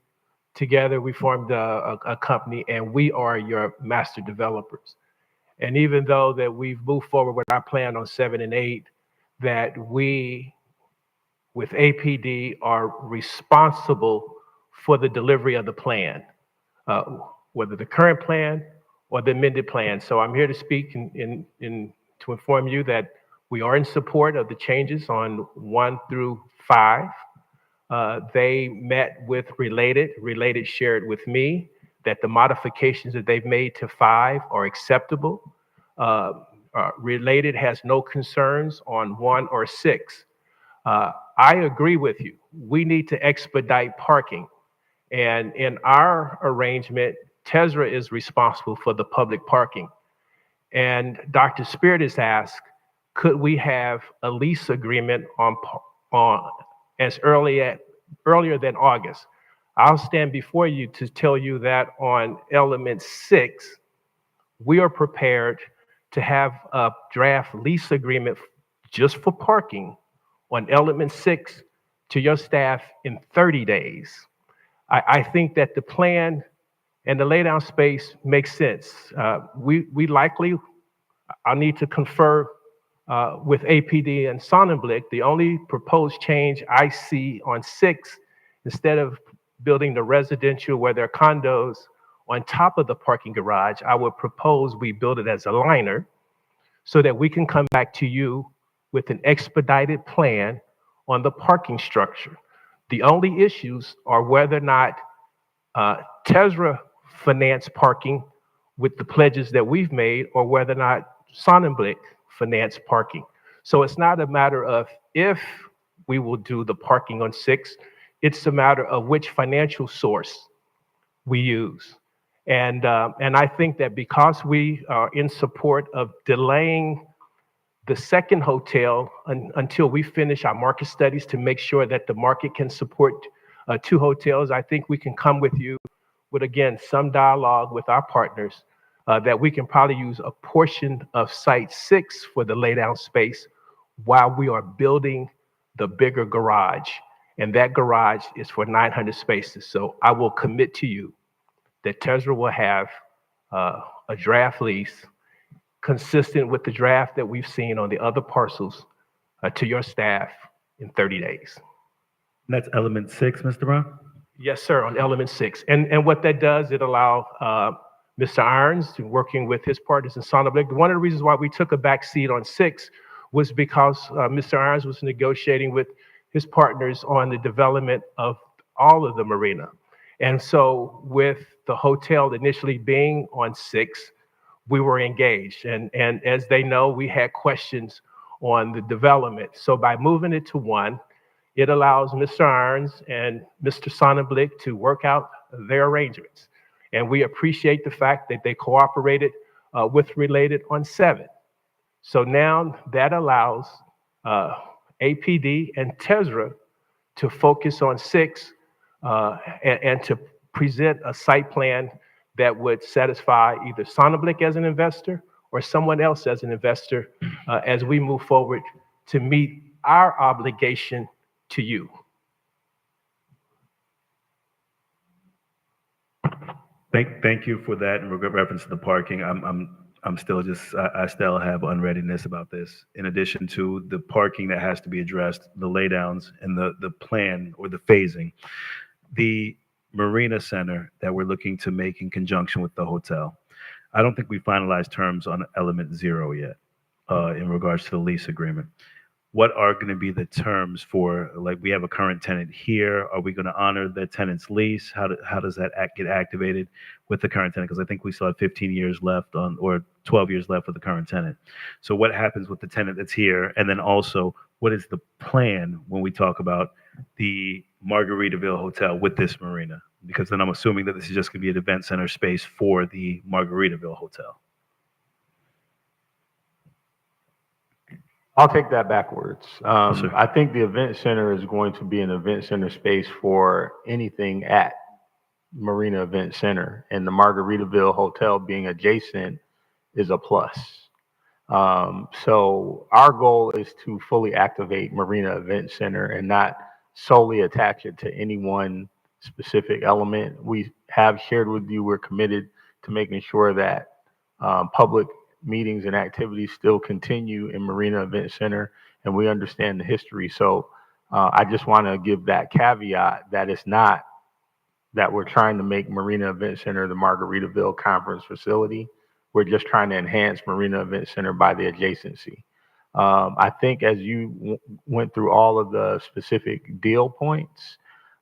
together we formed a company, and we are your master developers. And even though that we've moved forward with our plan on 7 and 8, that we, with APD, are responsible for the delivery of the plan, whether the current plan or the amended plan. So I'm here to speak to inform you that we are in support of the changes on 1 through 5. They met with Related. Related shared with me that the modifications that they've made to 5 are acceptable. Related has no concerns on 1 or 6. I agree with you. We need to expedite parking. And in our arrangement, Tesra is responsible for the public parking. And Dr. Spirit has asked, could we have a lease agreement on as earlier than August? I'll stand before you to tell you that on element 6, we are prepared to have a draft lease agreement just for parking on element 6 to your staff in 30 days. I think that the plan and the laydown space makes sense. We likely, I'll need to confer with APD and Sonnenblick. The only proposed change I see on 6, instead of building the residential where there are condos on top of the parking garage, I would propose we build it as a liner so that we can come back to you with an expedited plan on the parking structure. The only issues are whether or not Tesra finance parking with the pledges that we've made, or whether or not Sonnenblick finance parking. So it's not a matter of if we will do the parking on 6, it's a matter of which financial source we use. And I think that because we are in support of delaying the second hotel until we finish our market studies to make sure that the market can support 2 hotels, I think we can come with you with, again, some dialogue with our partners that we can probably use a portion of site 6 for the laydown space while we are building the bigger garage. And that garage is for 900 spaces. So I will commit to you that Tesla will have a draft lease consistent with the draft that we've seen on the other parcels to your staff in 30 days. That's element 6, Mr. Brown? Yes, sir, on element 6. And what that does, it allows Mr. Irons to working with his partners in Sonnenblick. One of the reasons why we took a back seat on 6 was because Mr. Irons was negotiating with his partners on the development of all of the marina. And so with the hotel initially being on 6, we were engaged. And as they know, we had questions on the development. So by moving it to 1, it allows Mr. Irons and Mr. Sonnenblick to work out their arrangements. And we appreciate the fact that they cooperated with Related on 7. So now that allows APD and Tesra to focus on 6 and to present a site plan that would satisfy either Sonnenblick as an investor or someone else as an investor as we move forward to meet our obligation to you. Thank you for that in reference to the parking. I'm still I still have unreadiness about this. In addition to the parking that has to be addressed, the laydowns and the plan or the phasing, the Marina Center that we're looking to make in conjunction with the hotel. I don't think we finalized terms on element 0 yet in regards to the lease agreement. What are going to be the terms for, like, we have a current tenant here. Are we going to honor the tenant's lease? How does that get activated with the current tenant? Because I think we still have 15 years left or 12 years left with the current tenant. So what happens with the tenant that's here? And then also, what is the plan when we talk about the Margaritaville Hotel with this marina? Because then I'm assuming that this is just going to be an event center space for the Margaritaville Hotel. I'll take that backwards. Yes, sir. I think the event center is going to be an event center space for anything at Marina Event Center, and the Margaritaville Hotel being adjacent is a plus. So our goal is to fully activate Marina Event Center and not solely attach it to any one specific element. We have shared with you, we're committed to making sure that public meetings and activities still continue in Marina Event Center, and we understand the history. So I just want to give that caveat that it's not that we're trying to make Marina Event Center the Margaritaville Conference Facility. We're just trying to enhance Marina Event Center by the adjacency. I think as you went through all of the specific deal points,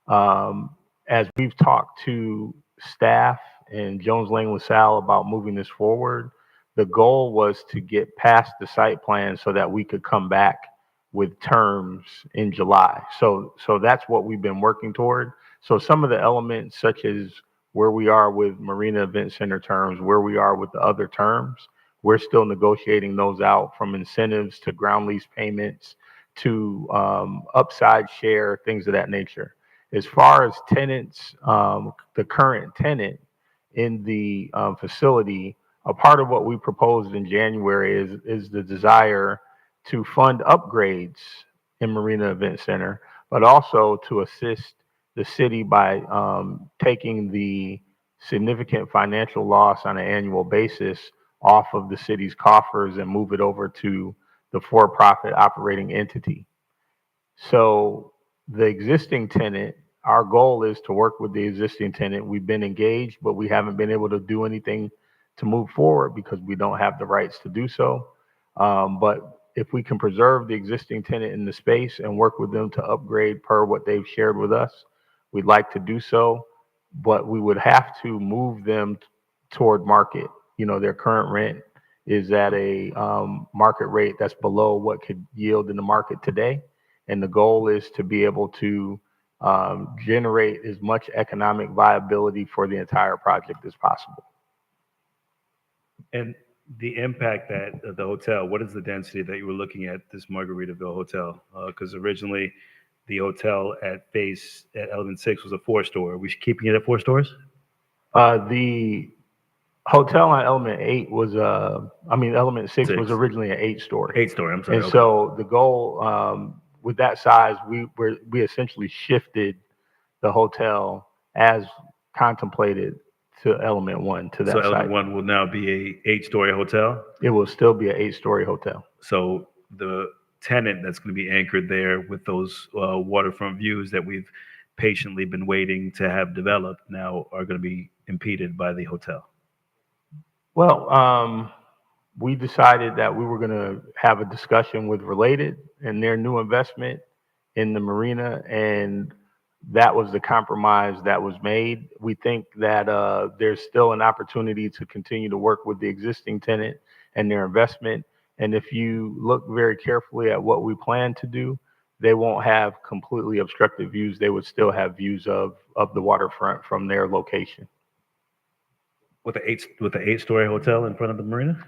as we've talked to staff and Jones Lang LaSalle about moving this forward, the goal was to get past the site plan so that we could come back with terms in July. So that's what we've been working toward. So some of the elements, such as where we are with Marina Event Center terms, where we are with the other terms, we're still negotiating those out, from incentives to ground lease payments to upside share, things of that nature. As far as tenants, the current tenant in the facility, a part of what we proposed in January is the desire to fund upgrades in Marina Event Center, but also to assist the city by taking the significant financial loss on an annual basis off of the city's coffers and move it over to the for-profit operating entity. So the existing tenant, our goal is to work with the existing tenant. We've been engaged, but we haven't been able to do anything to move forward because we don't have the rights to do so. But if we can preserve the existing tenant in the space and work with them to upgrade per what they've shared with us, we'd like to do so, but we would have to move them toward market. You know, their current rent is at a market rate that's below what could yield in the market today. And the goal is to be able to generate as much economic viability for the entire project as possible. And the impact that the hotel, what is the density that you were looking at this Margaritaville hotel? Because originally the hotel at Element 6 was a 4-story. Are we keeping it at 4 stores? The hotel on Element 8 was, Element 6 was originally an 8-story. 8-story, I'm sorry. And okay. so the goal with that size, we essentially shifted the hotel as contemplated to Element 1 to that So site. Element 1 will now be a 8-story hotel? It will still be an 8-story hotel. So the tenant that's going to be anchored there with those waterfront views that we've patiently been waiting to have developed now are going to be impeded by the hotel. Well, we decided that we were going to have a discussion with Related and their new investment in the marina, and that was the compromise that was made. We think that there's still an opportunity to continue to work with the existing tenant and their investment. And if you look very carefully at what we plan to do, they won't have completely obstructed views. They would still have views of the waterfront from their location. With the 8-story hotel in front of the marina?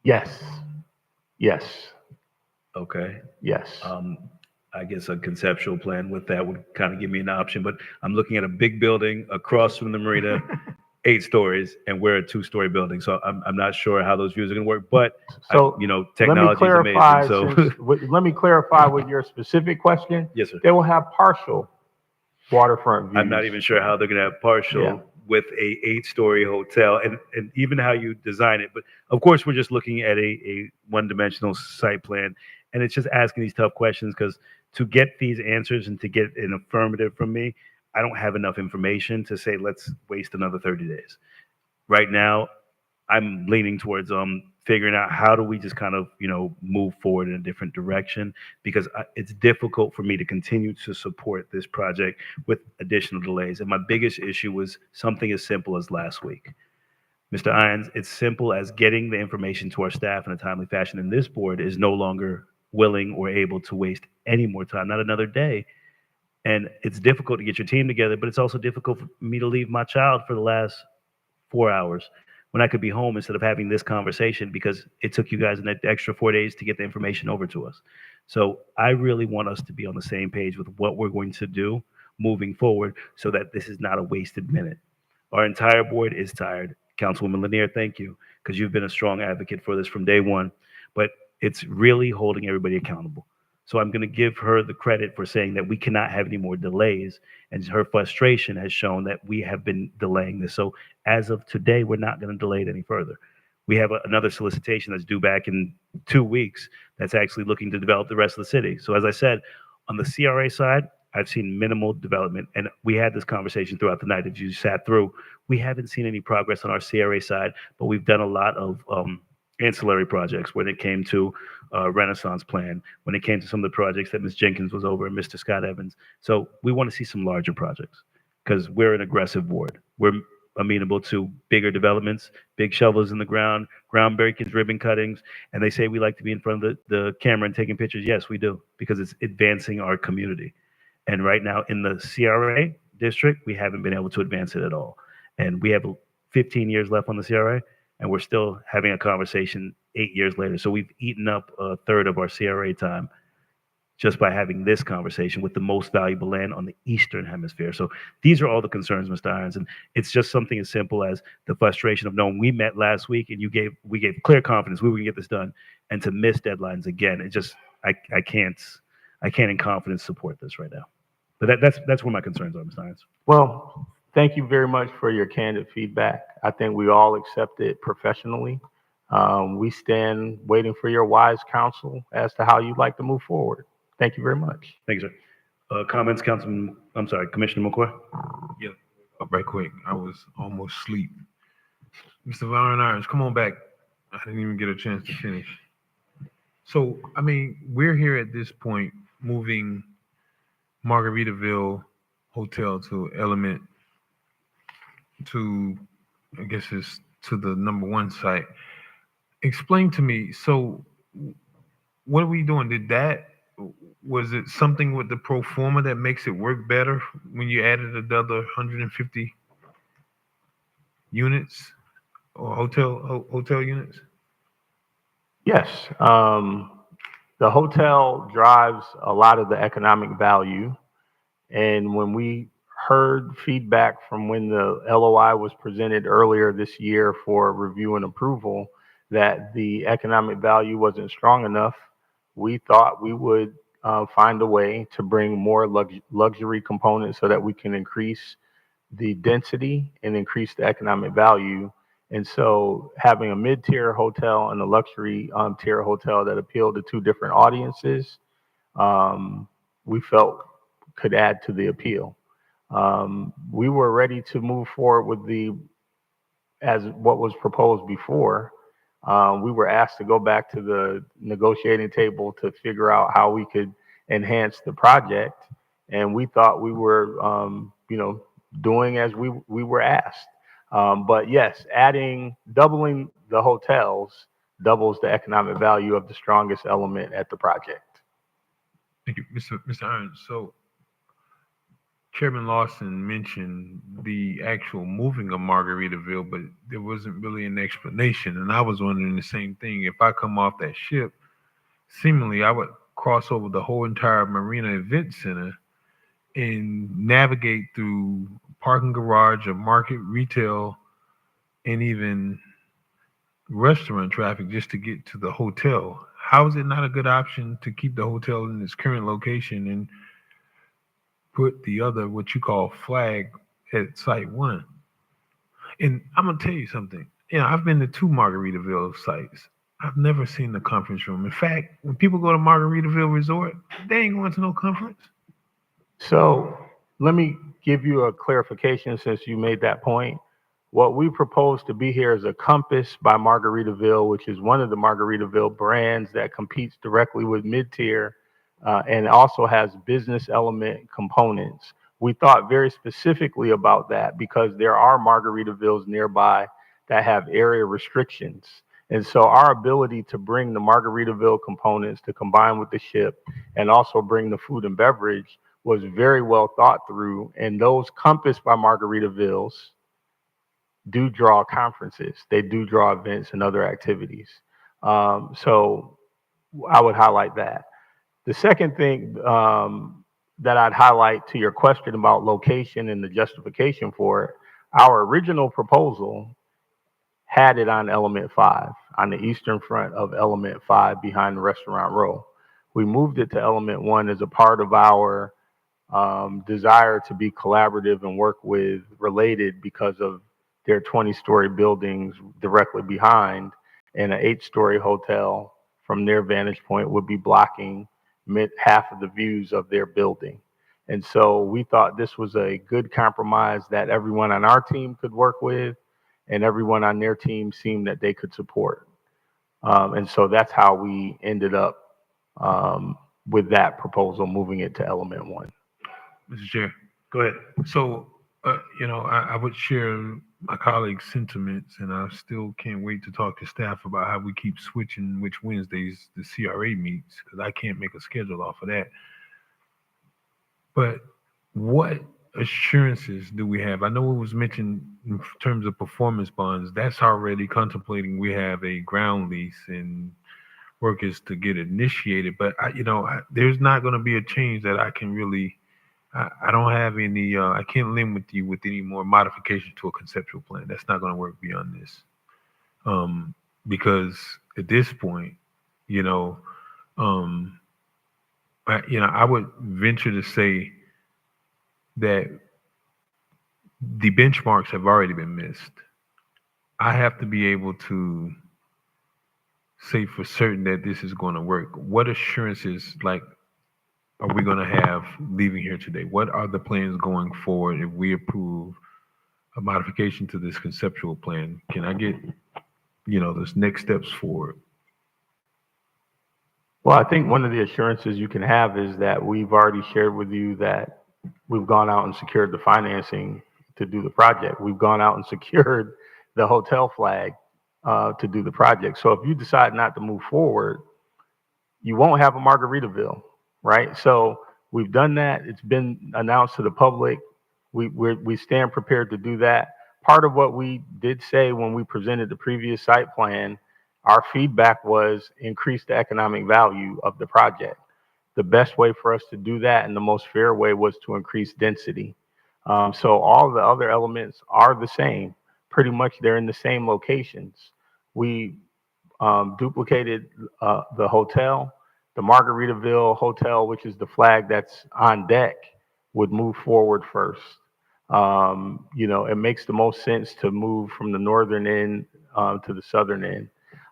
Yes. Yes. Okay. Yes. I guess a conceptual plan with that would kind of give me an option, but I'm looking at a big building across from the marina, 8 stories, and we're a 2-story building. So I'm not sure how those views are going to work, but so technology is amazing. So let me clarify with your specific question. Yes, sir. They will have partial waterfront views. I'm not even sure how they're going to have partial with a 8-story hotel and even how you design it. But of course, we're just looking at a one-dimensional site plan, and it's just asking these tough questions because to get these answers and to get an affirmative from me, I don't have enough information to say, let's waste another 30 days. Right now, I'm leaning towards figuring out how do we just kind of, move forward in a different direction, because it's difficult for me to continue to support this project with additional delays. And my biggest issue was something as simple as last week. Mr. Irons, it's simple as getting the information to our staff in a timely fashion, and this board is no longer willing or able to waste any more time, not another day. And it's difficult to get your team together, but it's also difficult for me to leave my child for the last 4 hours when I could be home instead of having this conversation, because it took you guys an extra 4 days to get the information over to us. So I really want us to be on the same page with what we're going to do moving forward so that this is not a wasted minute. Our entire board is tired. Councilwoman Lanier, thank you, because you've been a strong advocate for this from day one. But it's really holding everybody accountable. So I'm going to give her the credit for saying that we cannot have any more delays. And her frustration has shown that we have been delaying this. So as of today, we're not going to delay it any further. We have another solicitation that's due back in 2 weeks that's actually looking to develop the rest of the city. So as I said, on the CRA side, I've seen minimal development. And we had this conversation throughout the night. If you sat through, we haven't seen any progress on our CRA side, but we've done a lot of ancillary projects when it came to Renaissance Plan, when it came to some of the projects that Ms. Jenkins was over and Mr. Scott Evans. So we want to see some larger projects because we're an aggressive ward. We're amenable to bigger developments, big shovels in the ground, groundbreakings, ribbon cuttings. And they say we like to be in front of the camera and taking pictures. Yes, we do, because it's advancing our community. And right now in the CRA district, we haven't been able to advance it at all. And we have 15 years left on the CRA, and we're still having a conversation 8 years later. So we've eaten up a third of our CRA time just by having this conversation with the most valuable land on the Eastern Hemisphere. So these are all the concerns, Mr. Irons, and it's just something as simple as the frustration of knowing we met last week and we gave clear confidence we were gonna get this done, and to miss deadlines again. It just I can't in confidence support this right now. But that's where my concerns are, Mr. Irons. Well, thank you very much for your candid feedback. I think we all accept it professionally. We stand waiting for your wise counsel as to how you'd like to move forward. Thank you very much. Thank you, sir. Comments, Commissioner McCoy? Yeah, right quick. I was almost asleep. Mr. Von Irons, come on back. I didn't even get a chance to finish. So, I mean, we're here at this point moving Margaritaville Hotel to Element to, I guess it's to the #1 site. Explain to me, so what are we doing? Was it something with the pro forma that makes it work better when you added another 150 units or hotel units? Yes. The hotel drives a lot of the economic value. And when we heard feedback from when the LOI was presented earlier this year for review and approval, that the economic value wasn't strong enough, we thought we would find a way to bring more luxury components so that we can increase the density and increase the economic value. And so having a mid-tier hotel and a luxury tier hotel that appealed to two different audiences, we felt could add to the appeal. We were ready to move forward with as what was proposed before. We were asked to go back to the negotiating table to figure out how we could enhance the project. And we thought we were, doing as we were asked. But yes, doubling the hotels doubles the economic value of the strongest element at the project. Thank you, Mr. Irons. So Chairman Lawson mentioned the actual moving of Margaritaville, but there wasn't really an explanation. And I was wondering the same thing. If I come off that ship, seemingly I would cross over the whole entire Marina Event Center and navigate through parking garage or market retail and even restaurant traffic just to get to the hotel. How is it not a good option to keep the hotel in its current location and put the other, what you call flag, at site 1? And I'm gonna tell you something. I've been to 2 Margaritaville sites. I've never seen the conference room. In fact, when people go to Margaritaville Resort, they ain't going to no conference. So let me give you a clarification since you made that point. What we propose to be here is a Compass by Margaritaville, which is one of the Margaritaville brands that competes directly with mid-tier and also has business element components. We thought very specifically about that because there are Margaritavilles nearby that have area restrictions. And so our ability to bring the Margaritaville components to combine with the ship and also bring the food and beverage was very well thought through. And those Compass by Margaritavilles do draw conferences. They do draw events and other activities. So I would highlight that. The second thing that I'd highlight to your question about location and the justification for it, our original proposal had it on Element 5, on the eastern front of Element 5 behind the restaurant row. We moved it to Element 1 as a part of our desire to be collaborative and work with Related because of their 20-story buildings directly behind, and an 8-story hotel from their vantage point would be blocking half of the views of their building. And so we thought this was a good compromise that everyone on our team could work with, and everyone on their team seemed that they could support. And so that's how we ended up with that proposal, moving it to Element 1. Mr. Chair. Go ahead. So, I would share my colleagues' sentiments, and I still can't wait to talk to staff about how we keep switching which Wednesdays the CRA meets, because I can't make a schedule off of that. But what assurances do we have? I know it was mentioned in terms of performance bonds. That's already contemplating we have a ground lease and work is to get initiated. But there's not going to be a change that I can really. I don't have any. I can't limit you with any more modification to a conceptual plan. That's not going to work beyond this, because at this point, I would venture to say that the benchmarks have already been missed. I have to be able to say for certain that this is going to work. What assurances, are we going to have leaving here today? What are the plans going forward if we approve a modification to this conceptual plan? Can I get, those next steps forward? Well, I think one of the assurances you can have is that we've already shared with you that we've gone out and secured the financing to do the project. We've gone out and secured the hotel flag to do the project. So if you decide not to move forward, you won't have a Margaritaville, right? So we've done that. It's been announced to the public. We stand prepared to do that. Part of what we did say when we presented the previous site plan, our feedback was increase the economic value of the project. The best way for us to do that and the most fair way was to increase density. So all the other elements are the same. Pretty much they're in the same locations. We duplicated the hotel. The Margaritaville Hotel, which is the flag that's on deck, would move forward first. It makes the most sense to move from the northern end to the southern end.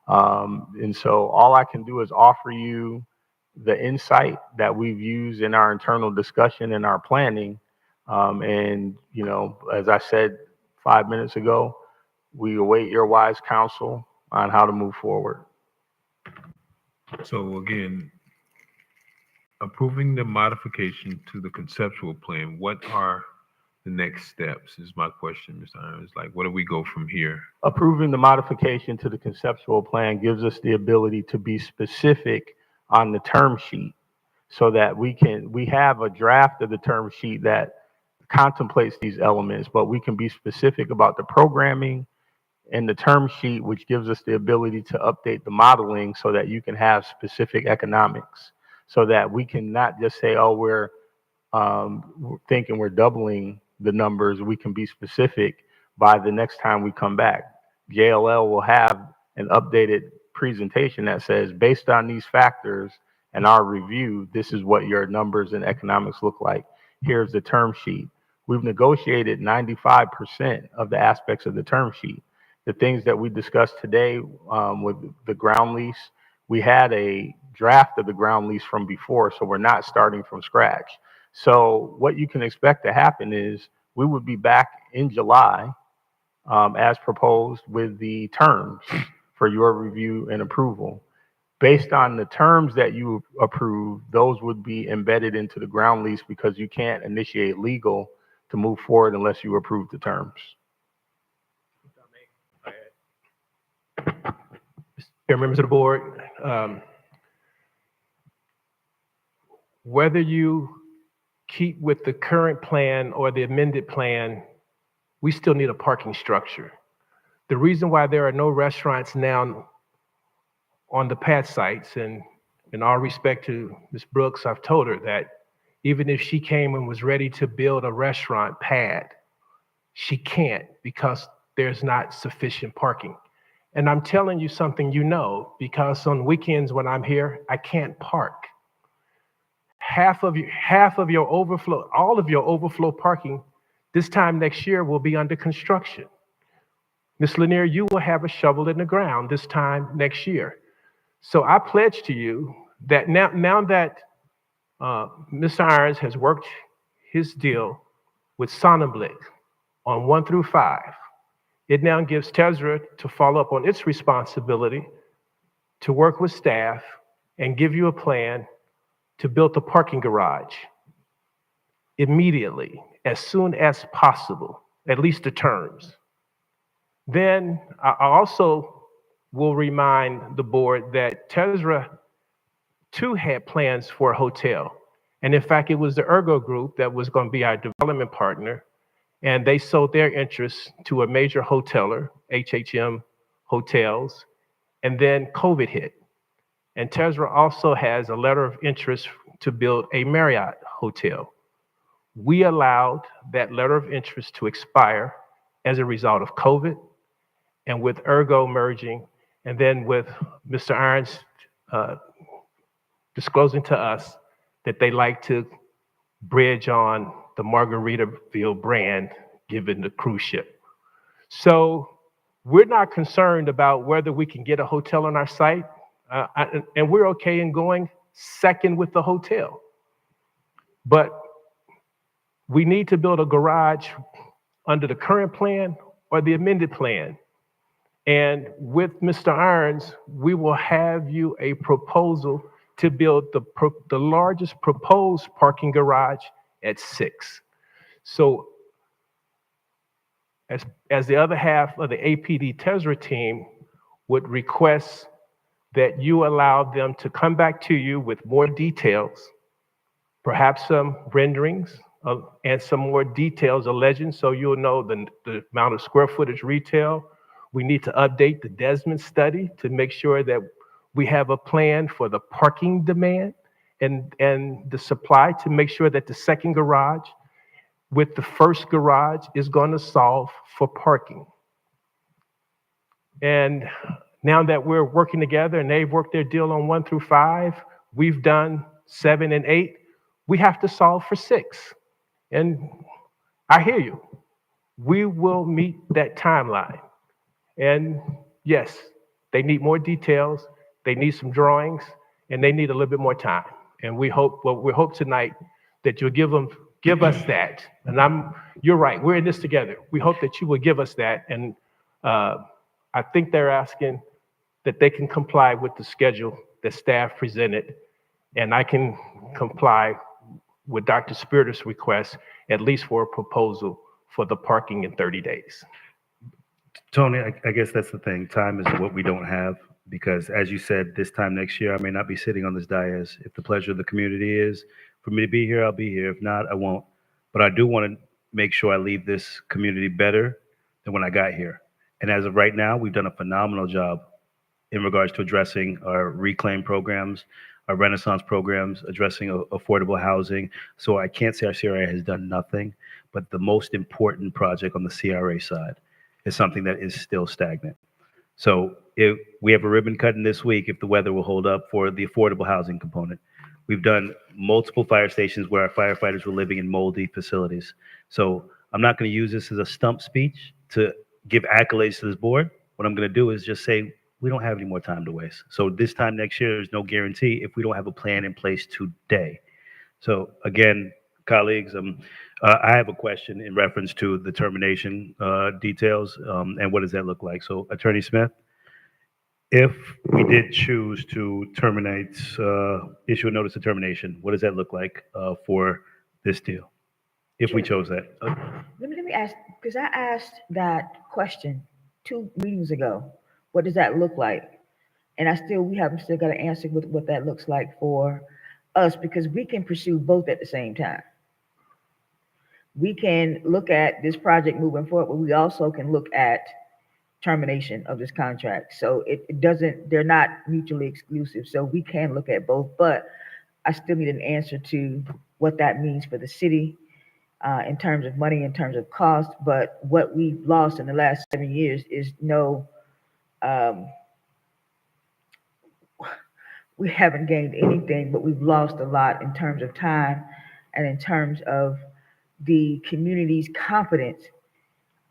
And so all I can do is offer you the insight that we've used in our internal discussion and our planning. As I said 5 minutes ago, we await your wise counsel on how to move forward. So again, approving the modification to the conceptual plan, what are the next steps is my question, Mr. Irons. Where do we go from here? Approving the modification to the conceptual plan gives us the ability to be specific on the term sheet so that we have a draft of the term sheet that contemplates these elements, but we can be specific about the programming and the term sheet, which gives us the ability to update the modeling so that you can have specific economics, so that we can not just say, oh, we're thinking we're doubling the numbers. We can be specific by the next time we come back. JLL will have an updated presentation that says, based on these factors and our review, this is what your numbers and economics look like. Here's the term sheet. We've negotiated 95% of the aspects of the term sheet. The things that we discussed today with the ground lease, we had a draft of the ground lease from before, so we're not starting from scratch. So what you can expect to happen is we would be back in July as proposed with the terms for your review and approval. Based on the terms that you approve, those would be embedded into the ground lease because you can't initiate legal to move forward unless you approve the terms. Chair, members of the board, whether you keep with the current plan or the amended plan, we still need a parking structure. The reason why there are no restaurants now on the pad sites, and in all respect to Ms. Brooks, I've told her that even if she came and was ready to build a restaurant pad, she can't because there's not sufficient parking. And I'm telling you something you know, because on weekends when I'm here, I can't park. Half of your overflow, all of your overflow parking this time next year will be under construction. Ms. Lanier, you will have a shovel in the ground this time next year. So I pledge to you that now that Mr. Irons has worked his deal with Sonnenblick on 1 through 5, it now gives Tesra to follow up on its responsibility to work with staff and give you a plan to build a parking garage immediately, as soon as possible, at least the terms. Then I also will remind the board that Tesra too had plans for a hotel. And in fact, it was the Ergo Group that was going to be our development partner. And they sold their interest to a major hoteler, HHM Hotels. And then COVID hit. And Tesra also has a letter of interest to build a Marriott hotel. We allowed that letter of interest to expire as a result of COVID, and with Ergo merging, and then with Mr. Irons disclosing to us that they like to bridge on the Margaritaville brand given the cruise ship. So we're not concerned about whether we can get a hotel on our site, and we're okay in going second with the hotel. But we need to build a garage under the current plan or the amended plan. And with Mr. Irons, we will have you a proposal to build the largest proposed parking garage at 6. So as the other half of the APD Tesra team would request that you allow them to come back to you with more details, perhaps some renderings and some more details of legends, so you'll know the amount of square footage retail. We need to update the Desmond study to make sure that we have a plan for the parking demand and the supply, to make sure that the second garage with the first garage is going to solve for parking. And now that we're working together and they've worked their deal on 1 through 5, we've done 7 and 8, we have to solve for 6. And I hear you. We will meet that timeline. And yes, they need more details, they need some drawings, and they need a little bit more time. And we hope tonight that you'll give us that. And you're right, we're in this together. We hope that you will give us that. And I think they're asking that they can comply with the schedule that staff presented, and I can comply with Dr. Spiritus' request, at least for a proposal for the parking in 30 days. Tony, I guess that's the thing. Time is what we don't have, because as you said, this time next year, I may not be sitting on this dais. If the pleasure of the community is for me to be here, I'll be here. If not, I won't. But I do want to make sure I leave this community better than when I got here. And as of right now, we've done a phenomenal job in regards to addressing our reclaim programs, our Renaissance programs, addressing affordable housing. So I can't say our CRA has done nothing, but the most important project on the CRA side is something that is still stagnant. So if we have a ribbon cutting this week, if the weather will hold up for the affordable housing component. We've done multiple fire stations where our firefighters were living in moldy facilities. So I'm not going to use this as a stump speech to give accolades to this board. What I'm going to do is just say, we don't have any more time to waste. So this time next year, there's no guarantee if we don't have a plan in place today. So again, colleagues, I have a question in reference to the termination details and what does that look like? So Attorney Smith, if we did choose to terminate, issue a notice of termination, what does that look like for this deal? If we chose that. Let me ask, because I asked that question 2 meetings ago. What does that look like? And we haven't still got an answer with what that looks like for us, because we can pursue both at the same time. We can look at this project moving forward, but we also can look at termination of this contract. So they're not mutually exclusive. So we can look at both, but I still need an answer to what that means for the city in terms of money, in terms of cost. But what we've lost in the last 7 years is no um, we haven't gained anything, but we've lost a lot in terms of time and in terms of the community's confidence.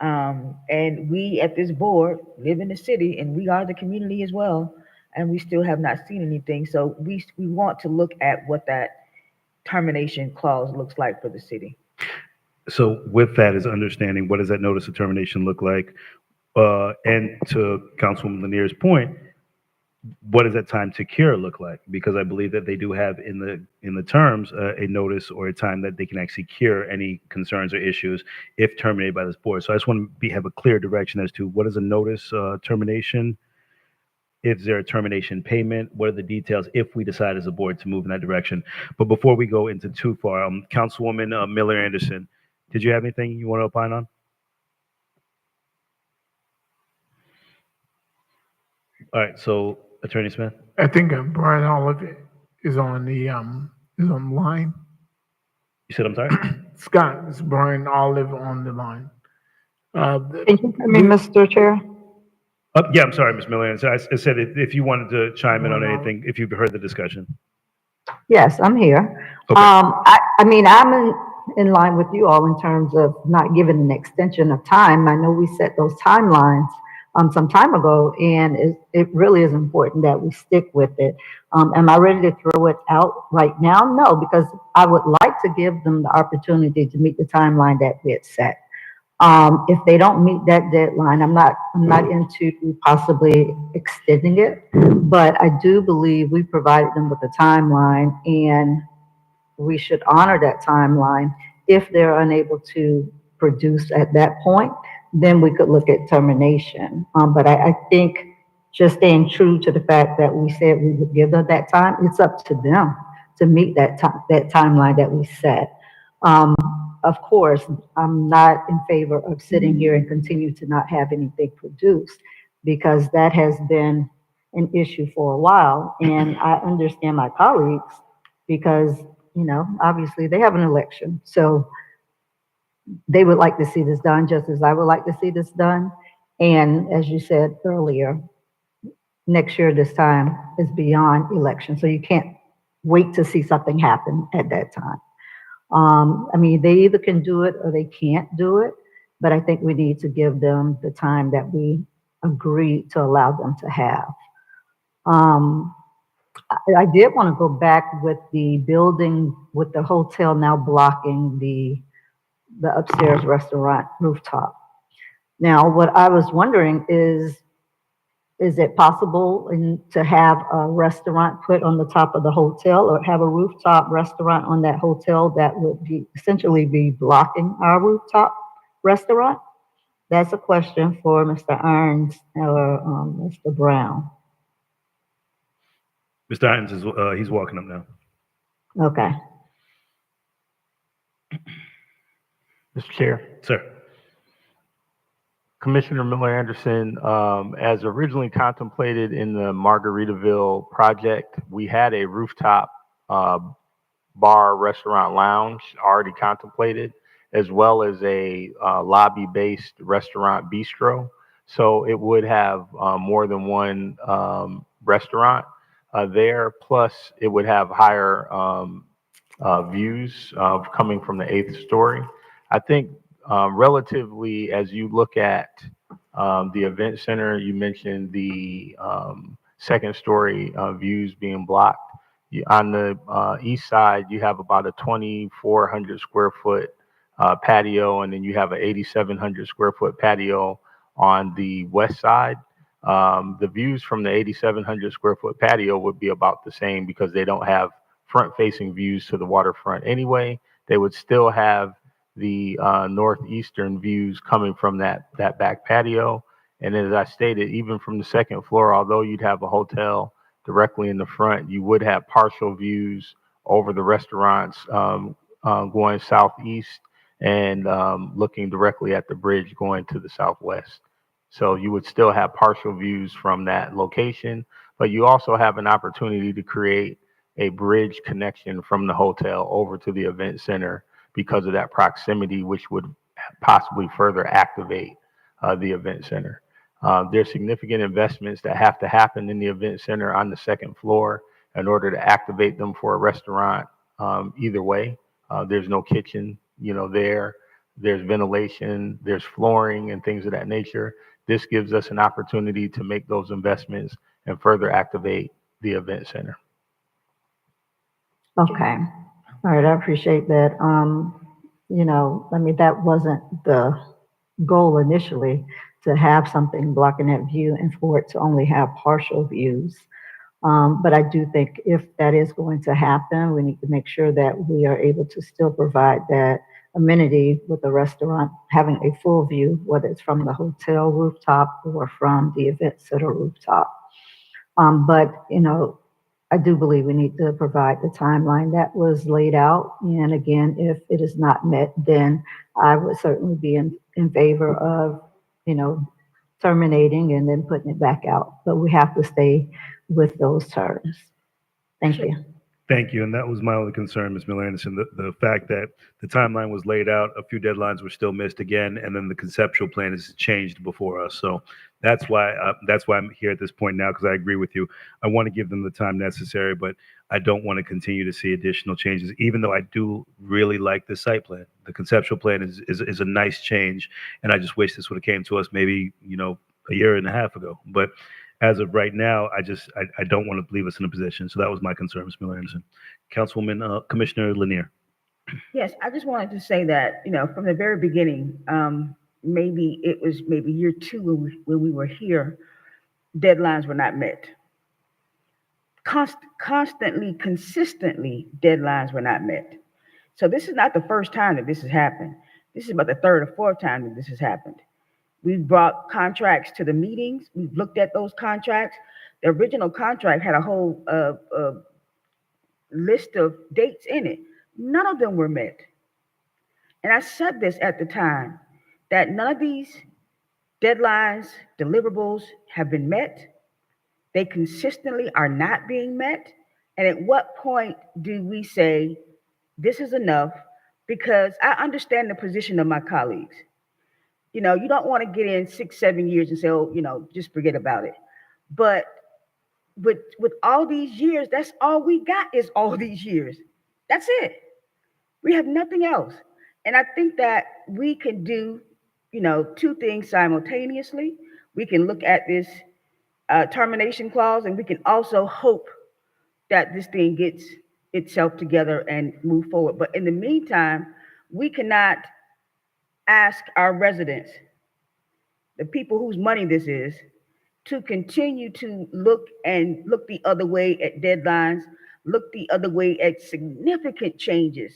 And we at this board live in the city and we are the community as well. And we still have not seen anything. So we want to look at what that termination clause looks like for the city. So with that is understanding what does that notice of termination look like? And to Councilwoman Lanier's point, what does that time to cure look like? Because I believe that they do have in the terms a notice or a time that they can actually cure any concerns or issues if terminated by this board. So I just want to have a clear direction as to what is a notice termination. Is there a termination payment? What are the details if we decide as a board to move in that direction? But before we go into too far, Councilwoman Miller Anderson, did you have anything you want to opine on? All right, so Attorney Smith. I think Brian Olive is on the line. You said I'm sorry? Scott, it's Brian Olive on the line. Can you hear me, Mr. Chair? Yeah, I'm sorry, Ms. Miller. So I said if you wanted to chime in on anything, if you've heard the discussion. Yes, I'm here. Okay. I mean, I'm in line with you all in terms of not giving an extension of time. I know we set those timelines some time ago, and it really is important that we stick with it. Am I ready to throw it out right now? No, because I would like to give them the opportunity to meet the timeline that we had set. If they don't meet that deadline, I'm not into possibly extending it, but I do believe we provided them with a timeline and we should honor that timeline. If they're unable to produce at that point, then we could look at termination. But I think just staying true to the fact that we said we would give them that time, it's up to them to meet that timeline that we set. Of course, I'm not in favor of sitting here and continue to not have anything produced because that has been an issue for a while. And I understand my colleagues because, obviously they have an election. So they would like to see this done just as I would like to see this done. And as you said earlier, next year this time is beyond election. So you can't wait to see something happen at that time. I mean, they either can do it or they can't do it, but I think we need to give them the time that we agreed to allow them to have. I did want to go back with the building with the hotel now blocking the upstairs restaurant rooftop. Now, what I was wondering is it possible to have a restaurant put on the top of the hotel or have a rooftop restaurant on that hotel that would essentially be blocking our rooftop restaurant? That's a question for Mr. Irons or Mr. Brown. Mr. Irons is he's walking up now. Okay. Mr. Chair. Sir. Commissioner Miller Anderson, as originally contemplated in the Margaritaville project, we had a rooftop bar, restaurant, lounge already contemplated, as well as a lobby-based restaurant bistro. So it would have more than one restaurant there, plus it would have higher views coming from the 8th story. I think relatively, as you look at the event center, you mentioned the 2nd story views being blocked. On the east side, you have about a 2,400 square foot patio, and then you have an 8,700 square foot patio on the west side. The views from the 8,700 square foot patio would be about the same because they don't have front-facing views to the waterfront anyway. They would still have the northeastern views coming from that back patio. And as I stated, even from the 2nd floor, although you'd have a hotel directly in the front, you would have partial views over the restaurants going southeast and looking directly at the bridge going to the southwest. So you would still have partial views from that location, but you also have an opportunity to create a bridge connection from the hotel over to the event center because of that proximity, which would possibly further activate the event center. There's significant investments that have to happen in the event center on the second floor in order to activate them for a restaurant. Either way, there's no kitchen, there. There's ventilation, there's flooring and things of that nature. This gives us an opportunity to make those investments and further activate the event center. Okay. All right, I appreciate that. That wasn't the goal initially, to have something blocking that view and for it to only have partial views. But I do think if that is going to happen, we need to make sure that we are able to still provide that amenity with the restaurant having a full view, whether it's from the hotel rooftop or from the event center rooftop. But I do believe we need to provide the timeline that was laid out. And again, if it is not met, then I would certainly be in favor of, terminating and then putting it back out. But we have to stay with those terms. Thank you. Thank you. And that was my only concern, Ms. Miller Anderson, the fact that the timeline was laid out, a few deadlines were still missed again, and then the conceptual plan is changed before us. So that's why I'm here at this point now, because I agree with you. I want to give them the time necessary, but I don't want to continue to see additional changes, even though I do really like the site plan. The conceptual plan is a nice change, and I just wish this would have came to us maybe, a year and a half ago. But as of right now, I don't want to leave us in a position. So that was my concern, Ms. Miller Anderson. Councilwoman, Commissioner Lanier. Yes, I just wanted to say that, from the very beginning, maybe it was year two when we were here, deadlines were not met. Constantly, consistently, deadlines were not met. So this is not the first time that this has happened. This is about the third or fourth time that this has happened. We've brought contracts to the meetings. We've looked at those contracts. The original contract had a whole list of dates in it. None of them were met. And I said this at the time, that none of these deadlines, deliverables have been met. They consistently are not being met. And at what point do we say, this is enough? Because I understand the position of my colleagues. You don't want to get in 6, 7 years and say, oh, just forget about it. But with all these years, that's all we got is all these years. That's it. We have nothing else. And I think that we can do, two things simultaneously. We can look at this termination clause, and we can also hope that this thing gets itself together and move forward. But in the meantime, we cannot ask our residents, the people whose money this is, to continue to look the other way at deadlines, look the other way at significant changes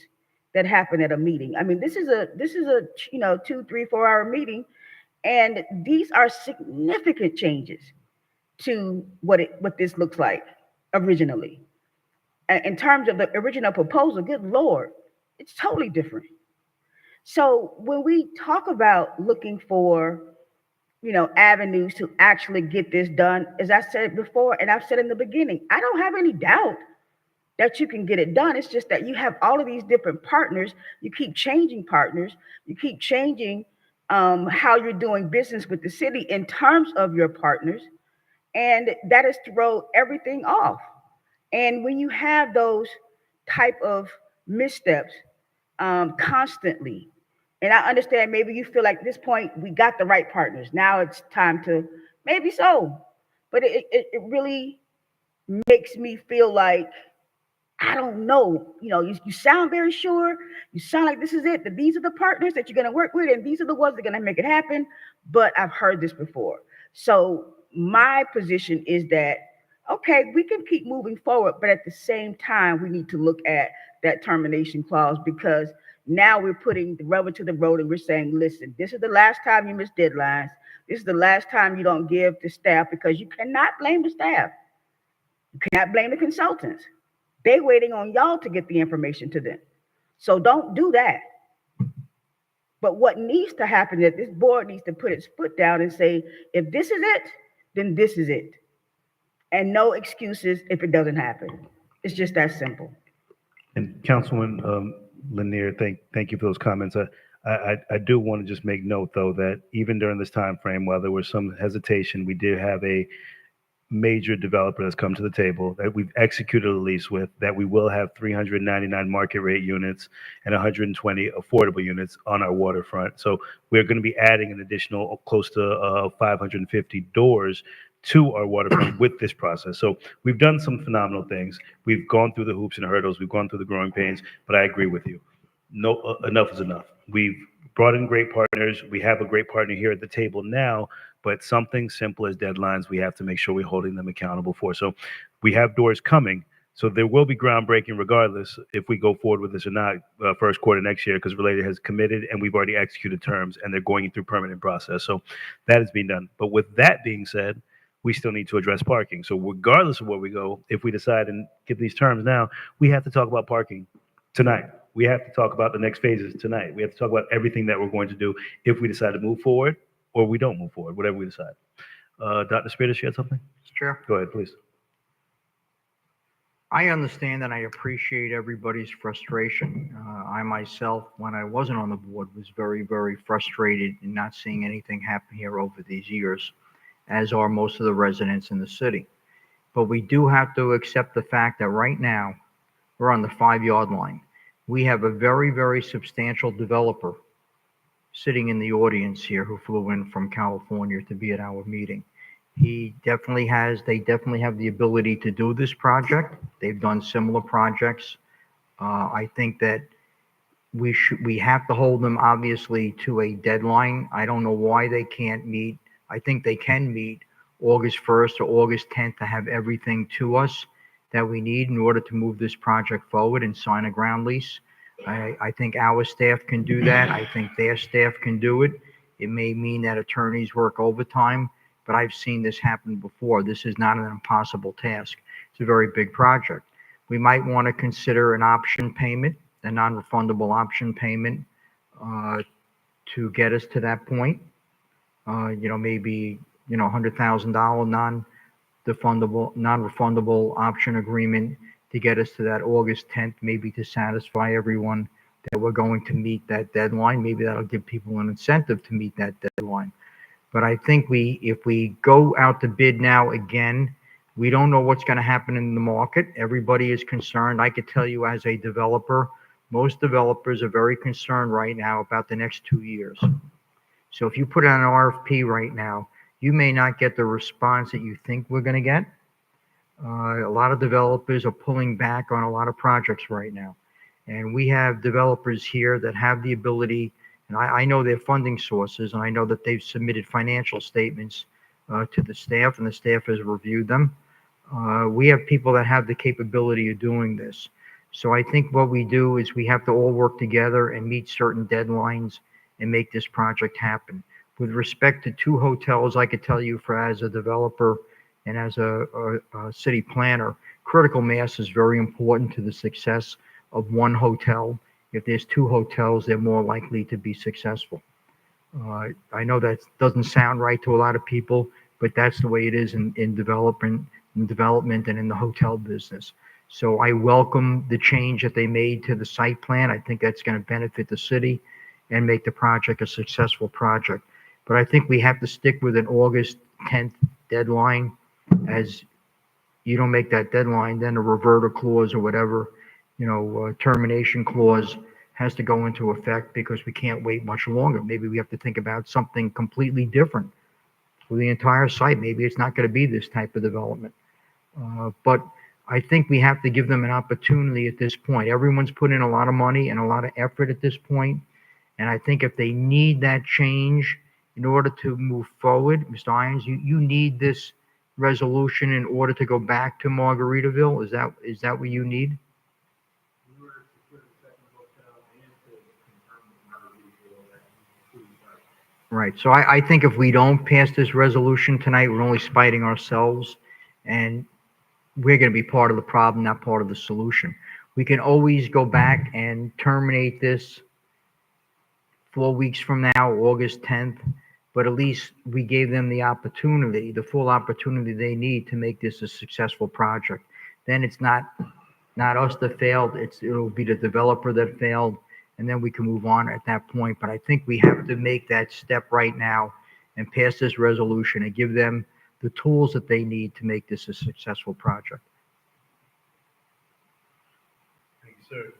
that happen at a meeting. I mean, this is a 2, 3, 4 hour meeting, and these are significant changes to what this looks like originally. In terms of the original proposal, good Lord, it's totally different. So when we talk about looking for, avenues to actually get this done, as I said before, and I've said in the beginning, I don't have any doubt that you can get it done. It's just that you have all of these different partners. You keep changing partners. You keep changing how you're doing business with the city in terms of your partners. And that is to throw everything off. And when you have those type of missteps constantly, and I understand maybe you feel like at this point we got the right partners. Now it's time to, maybe so, but it really makes me feel like, I don't know, you sound very sure. You sound like this is it, that these are the partners that you're going to work with, and these are the ones that are going to make it happen. But I've heard this before. So my position is that, okay, we can keep moving forward, but at the same time, we need to look at that termination clause, because now we're putting the rubber to the road and we're saying, listen, this is the last time you miss deadlines. This is the last time you don't give the staff, because you cannot blame the staff. You cannot blame the consultants. They're waiting on y'all to get the information to them. So don't do that. But what needs to happen is this board needs to put its foot down and say, if this is it, then this is it. And no excuses if it doesn't happen. It's just that simple. And Councilwoman Lanier, thank you for those comments. I do want to just make note, though, that even during this time frame, while there was some hesitation, we did have a major developer that's come to the table that we've executed a lease with, that we will have 399 market rate units and 120 affordable units on our waterfront. So we're going to be adding an additional close to 550 doors to our waterfront with this process. So we've done some phenomenal things. We've gone through the hoops and hurdles. We've gone through the growing pains, but I agree with you. No, enough is enough. We've brought in great partners. We have a great partner here at the table now, but something simple as deadlines, we have to make sure we're holding them accountable for. So we have doors coming. So there will be groundbreaking regardless if we go forward with this or not, first quarter next year, because Related has committed and we've already executed terms and they're going through permanent process. So that is being done. But with that being said, we still need to address parking. So regardless of where we go, if we decide and get these terms now, we have to talk about parking tonight. We have to talk about the next phases tonight. We have to talk about everything that we're going to do if we decide to move forward or we don't move forward, whatever we decide. Dr. Spears, you had something? Mr. Chair, Go ahead, please. I understand and I appreciate everybody's frustration. I myself, when I wasn't on the board, was very, very frustrated in not seeing anything happen here over these years, as are most of the residents in the city. But we do have to accept the fact that right now, we're on the 5-yard line. We have a very, very substantial developer sitting in the audience here who flew in from California to be at our meeting. They definitely have the ability to do this project. They've done similar projects. I think that we have to hold them obviously to a deadline. I don't know why they can't meet. I think they can meet August 1st or August 10th to have everything to us that we need in order to move this project forward and sign a ground lease. I think our staff can do that. I think their staff can do it. It may mean that attorneys work overtime, but I've seen this happen before. This is not an impossible task. It's a very big project. We might want to consider an option payment, a non-refundable option payment to get us to that point. Maybe, $100,000 non-refundable option agreement to get us to that August 10th, maybe to satisfy everyone that we're going to meet that deadline. Maybe that'll give people an incentive to meet that deadline. But I think if we go out to bid now again, we don't know what's going to happen in the market. Everybody is concerned. I could tell you as a developer, most developers are very concerned right now about the next 2 years. So if you put out an RFP right now, you may not get the response that you think we're going to get. A lot of developers are pulling back on a lot of projects right now. And we have developers here that have the ability, and I know their funding sources, and I know that they've submitted financial statements to the staff, and the staff has reviewed them. We have people that have the capability of doing this. So I think what we do is we have to all work together and meet certain deadlines and make this project happen. With respect to 2 hotels, I could tell you as a developer and as a city planner, critical mass is very important to the success of one hotel. If there's 2 hotels, they're more likely to be successful. I know that doesn't sound right to a lot of people, but that's the way it is in development and in the hotel business. So I welcome the change that they made to the site plan. I think that's going to benefit the city and make the project a successful project. But I think we have to stick with an August 10th deadline. As you don't make that deadline, then a reverter clause or whatever, termination clause has to go into effect because we can't wait much longer. Maybe we have to think about something completely different for the entire site. Maybe it's not going to be this type of development. But I think we have to give them an opportunity at this point. Everyone's put in a lot of money and a lot of effort at this point. And I think if they need that change in order to move forward, Mr. Irons, you need this resolution in order to go back to Margaritaville. Is that what you need? Right. So I think if we don't pass this resolution tonight, we're only spiting ourselves, and we're going to be part of the problem, not part of the solution. We can always go back and terminate this 4 weeks from now, August 10th, but at least we gave them the opportunity, the full opportunity they need to make this a successful project. Then it's not us that failed, it'll be the developer that failed, and then we can move on at that point. But I think we have to make that step right now and pass this resolution and give them the tools that they need to make this a successful project. Thank you, sir.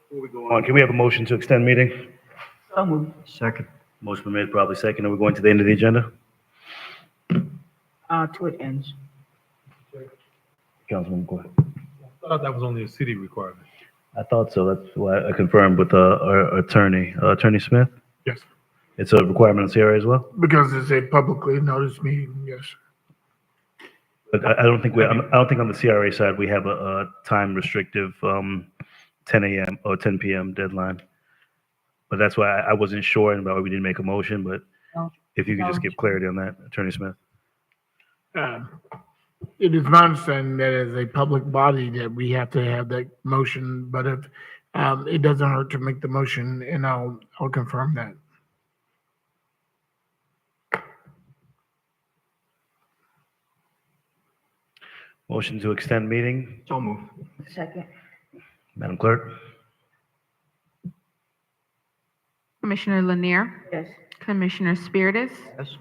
Before we go on, can we have a motion to extend meeting? So moved. Second. Motion been made, probably second, and we're going to the end of the agenda. To it ends. Councilman, go ahead. I thought that was only a city requirement. I thought so. That's why I confirmed with our attorney, Attorney Smith. Yes, It's a requirement on CRA as well. because it's a publicly noticed meeting, yes. But I don't think I don't think on the CRA side we have a time restrictive 10 a.m. or 10 p.m. deadline. But that's why I wasn't sure and why we didn't make a motion. But if you could just give clarity on that, Attorney Smith. It is my understanding that as a public body that we have to have that motion, but if it doesn't hurt to make the motion, and I'll confirm that. Motion to extend meeting, So move. Second. Madam Clerk. Commissioner Lanier, Yes. Commissioner Spiritus, Yes.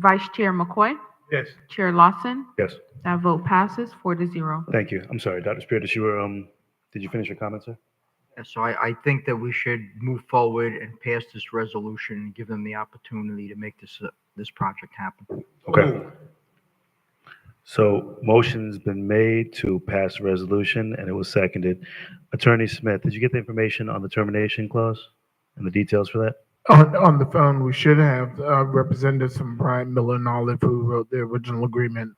Vice Chair McCoy, Yes. Chair Lawson. Yes. That vote passes 4-0. Thank you. I'm sorry, Dr. Spiritus, you were did you finish your comment, sir? Yeah, so I think that we should move forward and pass this resolution and give them the opportunity to make this project happen. Okay. So motion's been made to pass the resolution and it was seconded. Attorney Smith, did you get the information on the termination clause and the details for that? On the phone, we should have representatives from Brian Miller and Olive who wrote the original agreement.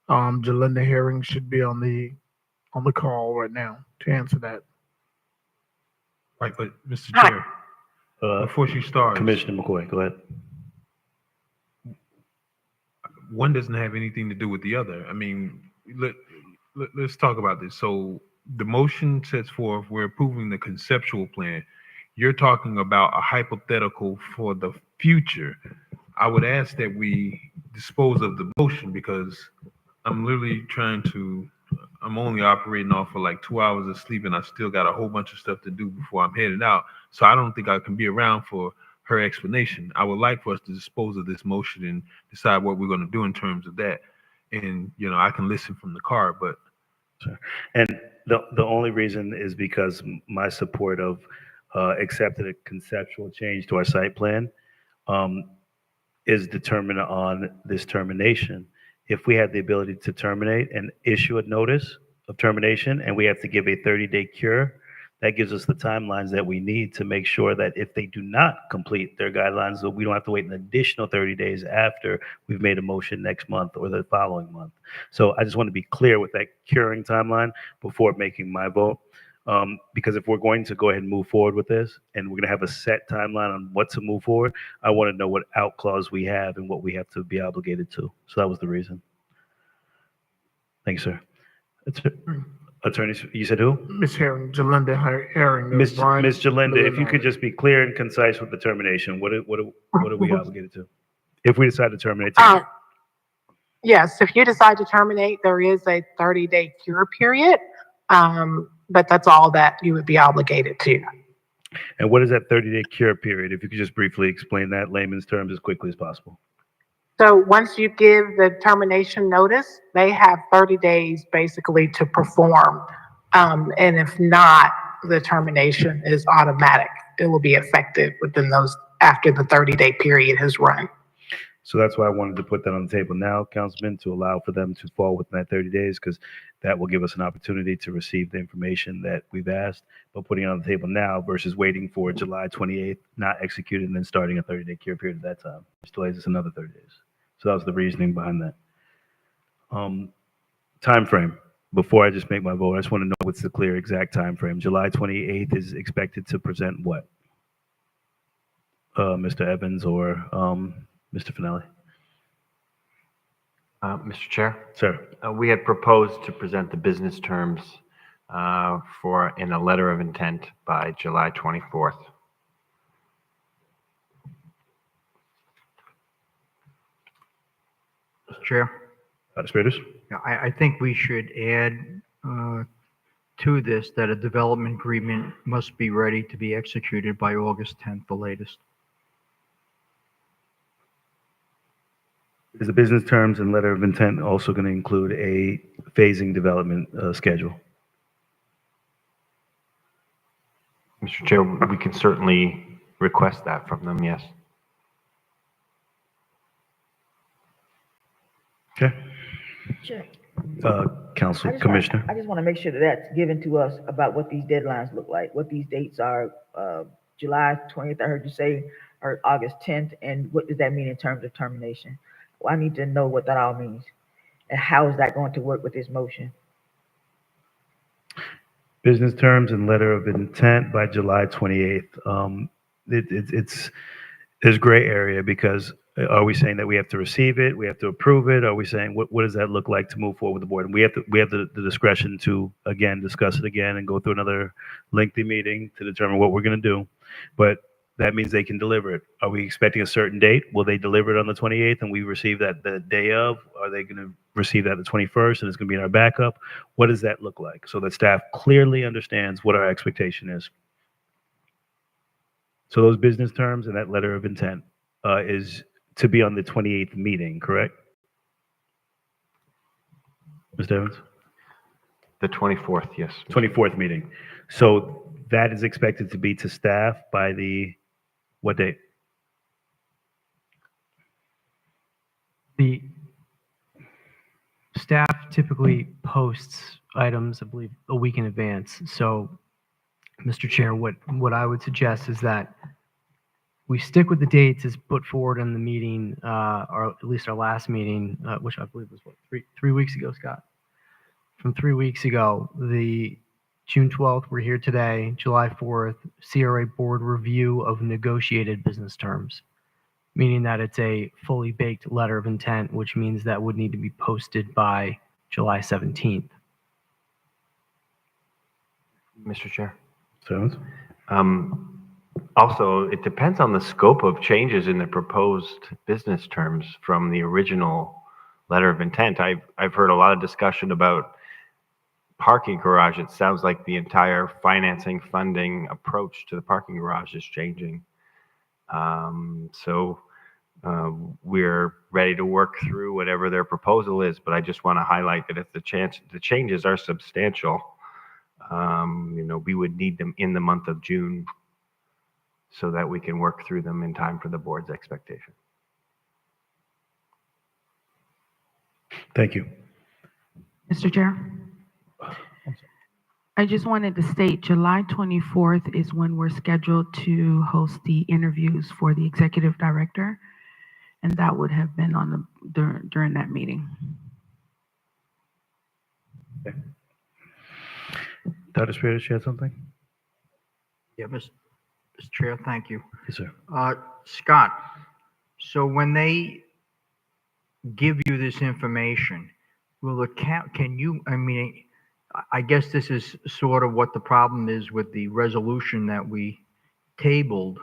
Jalinda Herring should be on the call right now to answer that. Right, but Mr. Hi. Chair, before she starts, Commissioner McCoy, go ahead. one doesn't have anything to do with the other. I mean, let's talk about this. So the motion sets forth, we're approving the conceptual plan. You're talking about a hypothetical for the future. I would ask that we dispose of the motion because I'm literally I'm only operating off of like 2 hours of sleep and I still got a whole bunch of stuff to do before I'm headed out. So I don't think I can be around for her explanation. I would like for us to dispose of this motion and decide what we're going to do in terms of that. And, I can listen from the car, but. Sure. And the only reason is because my support of accepted a conceptual change to our site plan is determined on this termination. If we had the ability to terminate and issue a notice of termination and we have to give a 30-day cure, that gives us the timelines that we need to make sure that if they do not complete their guidelines, that we don't have to wait an additional 30 days after we've made a motion next month or the following month. So I just want to be clear with that curing timeline before making my vote. Because if we're going to go ahead and move forward with this and we're going to have a set timeline on what to move forward, I want to know what out clause we have and what we have to be obligated to. So that was the reason. Thanks, sir. Attorney, you said who? Ms. Herring, Jalinda Herring. Miss Brian Jalinda, Miller if you could just be clear and concise with the termination, what are we obligated to? If we decide to terminate. Yes, if you decide to terminate, there is a 30-day cure period, but that's all that you would be obligated to. And what is that 30-day cure period? If you could just briefly explain that in layman's terms as quickly as possible. So once you give the termination notice, they have 30 days basically to perform. And if not, the termination is automatic. It will be effective within those after the 30-day period has run. So that's why I wanted to put that on the table now, Councilman, to allow for them to fall within that 30 days, because that will give us an opportunity to receive the information that we've asked, but putting it on the table now versus waiting for July 28th, not executed, and then starting a 30-day cure period at that time, which delays us another 30 days. So that was the reasoning behind that. Time frame. Before I just make my vote, I just want to know what's the clear exact time frame. July 28th is expected to present what? Mr. Evans or Mr. Finelli? Mr. Chair? Sir. We had proposed to present the business terms in a letter of intent by July 24th. Mr. Chair? Spiritus? Yeah, I think we should add to this, that a development agreement must be ready to be executed by August 10th, the latest. Is the business terms and letter of intent also going to include a phasing development schedule? Mr. Chair, we can certainly request that from them, yes. Okay. Sure. Council Commissioner. I just want to make sure that that's given to us about what these deadlines look like, what these dates are, July 20th, I heard you say, or August 10th, and what does that mean in terms of termination? Well, I need to know what that all means, and how is that going to work with this motion? Business terms and letter of intent by July 28th. There's gray area because are we saying that we have to receive it, we have to approve it? Are we saying what does that look like to move forward with the board? And we have the discretion to again discuss it again and go through another lengthy meeting to determine what we're going to do. But that means they can deliver it. Are we expecting a certain date? Will they deliver it on the 28th and we receive that the day of? Are they going to receive that the 21st and it's going to be in our backup? What does that look like so that staff clearly understands what our expectation is? So those business terms and that letter of intent is to be on the 28th meeting, correct? Mr. Evans? The 24th, yes. 24th meeting. So that is expected to be to staff by the, what date? The staff typically posts items, I believe, a week in advance. So, Mr. Chair, what I would suggest is that we stick with the dates as put forward in the meeting, or at least our last meeting, which I believe was what, three weeks ago, Scott? From 3 weeks ago, the June 12th, we're here today, July 4th, CRA board review of negotiated business terms, meaning that it's a fully baked letter of intent, which means that would need to be posted by July 17th. Mr. Chair. So, also, it depends on the scope of changes in the proposed business terms from the original letter of intent. I've heard a lot of discussion about parking garage. It sounds like the entire financing funding approach to the parking garage is changing. We're ready to work through whatever their proposal is, but I just want to highlight that if the changes are substantial, we would need them in the month of June so that we can work through them in time for the board's expectation. Thank you. Mr. Chair, I just wanted to state July 24th is when we're scheduled to host the interviews for the executive director, and that would have been on during that meeting. Okay. Dr. Spears, you had something? Yeah, Mr. Chair, thank you. Yes, sir. Scott, so when they give you this information, will the can you, I mean, I guess this is sort of what the problem is with the resolution that we tabled.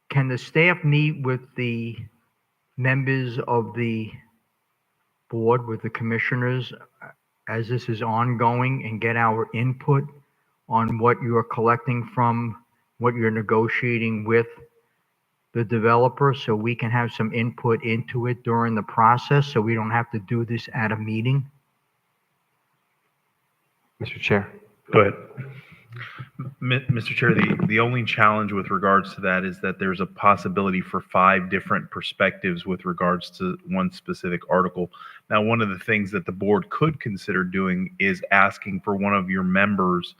Can the staff meet with the members of the board, with the commissioners, as this is ongoing and get our input on what you are collecting from, what you're negotiating with the developer, so we can have some input into it during the process, so we don't have to do this at a meeting? Mr. Chair. Go ahead. Mr. Chair, the only challenge with regards to that is that there's a possibility for 5 different perspectives with regards to one specific article. Now, one of the things that the board could consider doing is asking for one of your members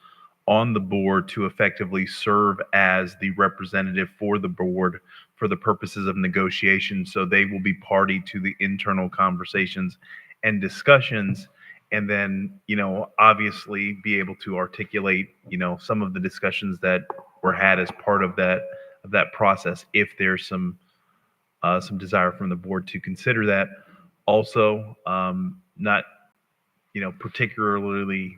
on the board to effectively serve as the representative for the board for the purposes of negotiation. So they will be party to the internal conversations and discussions, and then, obviously be able to articulate, some of the discussions that were had as part of that process, if there's some desire from the board to consider that. Also, not, particularly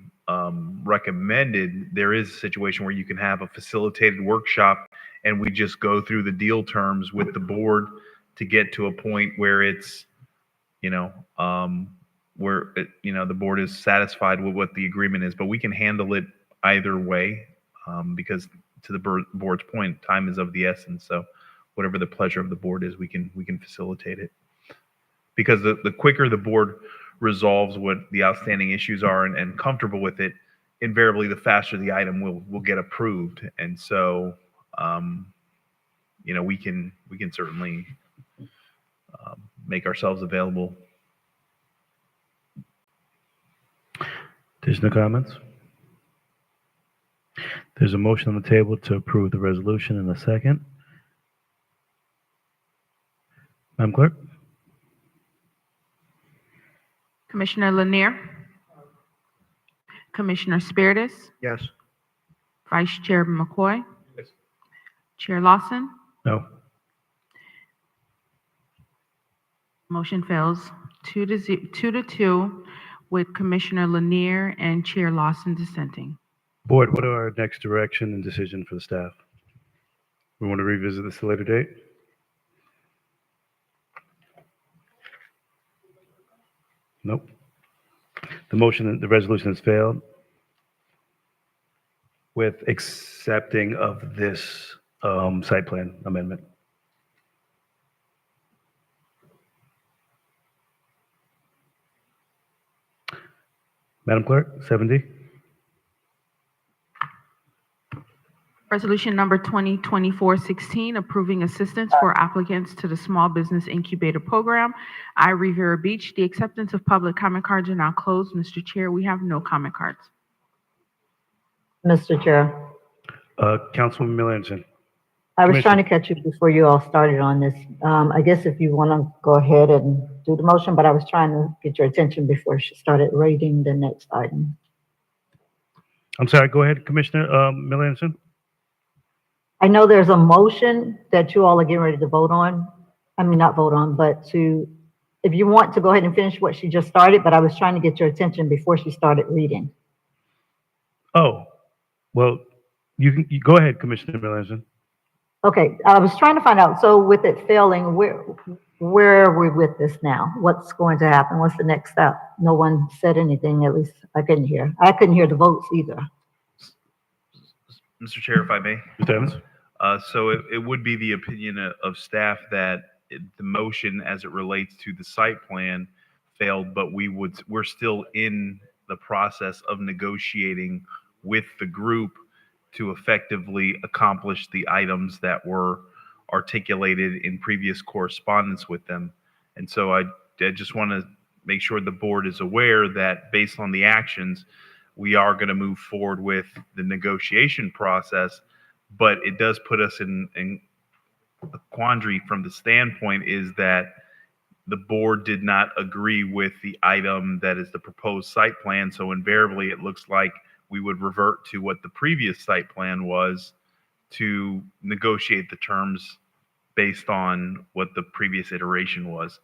recommended, there is a situation where you can have a facilitated workshop and we just go through the deal terms with the board to get to a point where it's, where the board is satisfied with what the agreement is, but we can handle it either way, because to the board's point, time is of the essence. So whatever the pleasure of the board is, we can facilitate it. Because the quicker the board resolves what the outstanding issues are and comfortable with it, invariably the faster the item will get approved. And so, we can certainly make ourselves available. There's no comments. There's a motion on the table to approve the resolution in a second. Madam Clerk? Commissioner Lanier? Commissioner Spiritus? Yes. Vice Chair McCoy? Yes. Chair Lawson? No. Motion fails 2-2 with Commissioner Lanier and Chair Lawson dissenting. Board, what are our next direction and decision for the staff? We want to revisit this at a later date? Nope. The resolution has failed with accepting of this site plan amendment. Madam Clerk, 7D. Resolution number 2024-16, approving assistance for applicants to the Small Business Incubator Program, Riviera Beach. The acceptance of public comment cards are now closed. Mr. Chair, we have no comment cards. Mr. Chair, Councilwoman Miller-Anderson. I was Commissioner. trying to catch you before you all started on this. I guess if you want to go ahead and do the motion, but I was trying to get your attention before she started reading the next item. I'm sorry, go ahead, Commissioner Miller-Anderson. I know there's a motion that you all are getting ready to vote on. I mean, not vote on, but if you want to go ahead and finish what she just started, but I was trying to get your attention before she started reading. Oh, well, you go ahead, Commissioner Miller-Anderson. Okay, I was trying to find out, so with it failing, where are we with this now? What's going to happen? What's the next step? No one said anything, at least I couldn't hear. I couldn't hear the votes either. Mr. Chair, if I may. Mr. Evans? So it would be the opinion of staff that the motion as it relates to the site plan failed, but we're still in the process of negotiating with the group to effectively accomplish the items that were articulated in previous correspondence with them. And so I just want to make sure the board is aware that based on the actions, we are going to move forward with the negotiation process, but it does put us in a quandary from the standpoint is that the board did not agree with the item that is the proposed site plan. So invariably, it looks like we would revert to what the previous site plan was to negotiate the terms based on what the previous iteration was.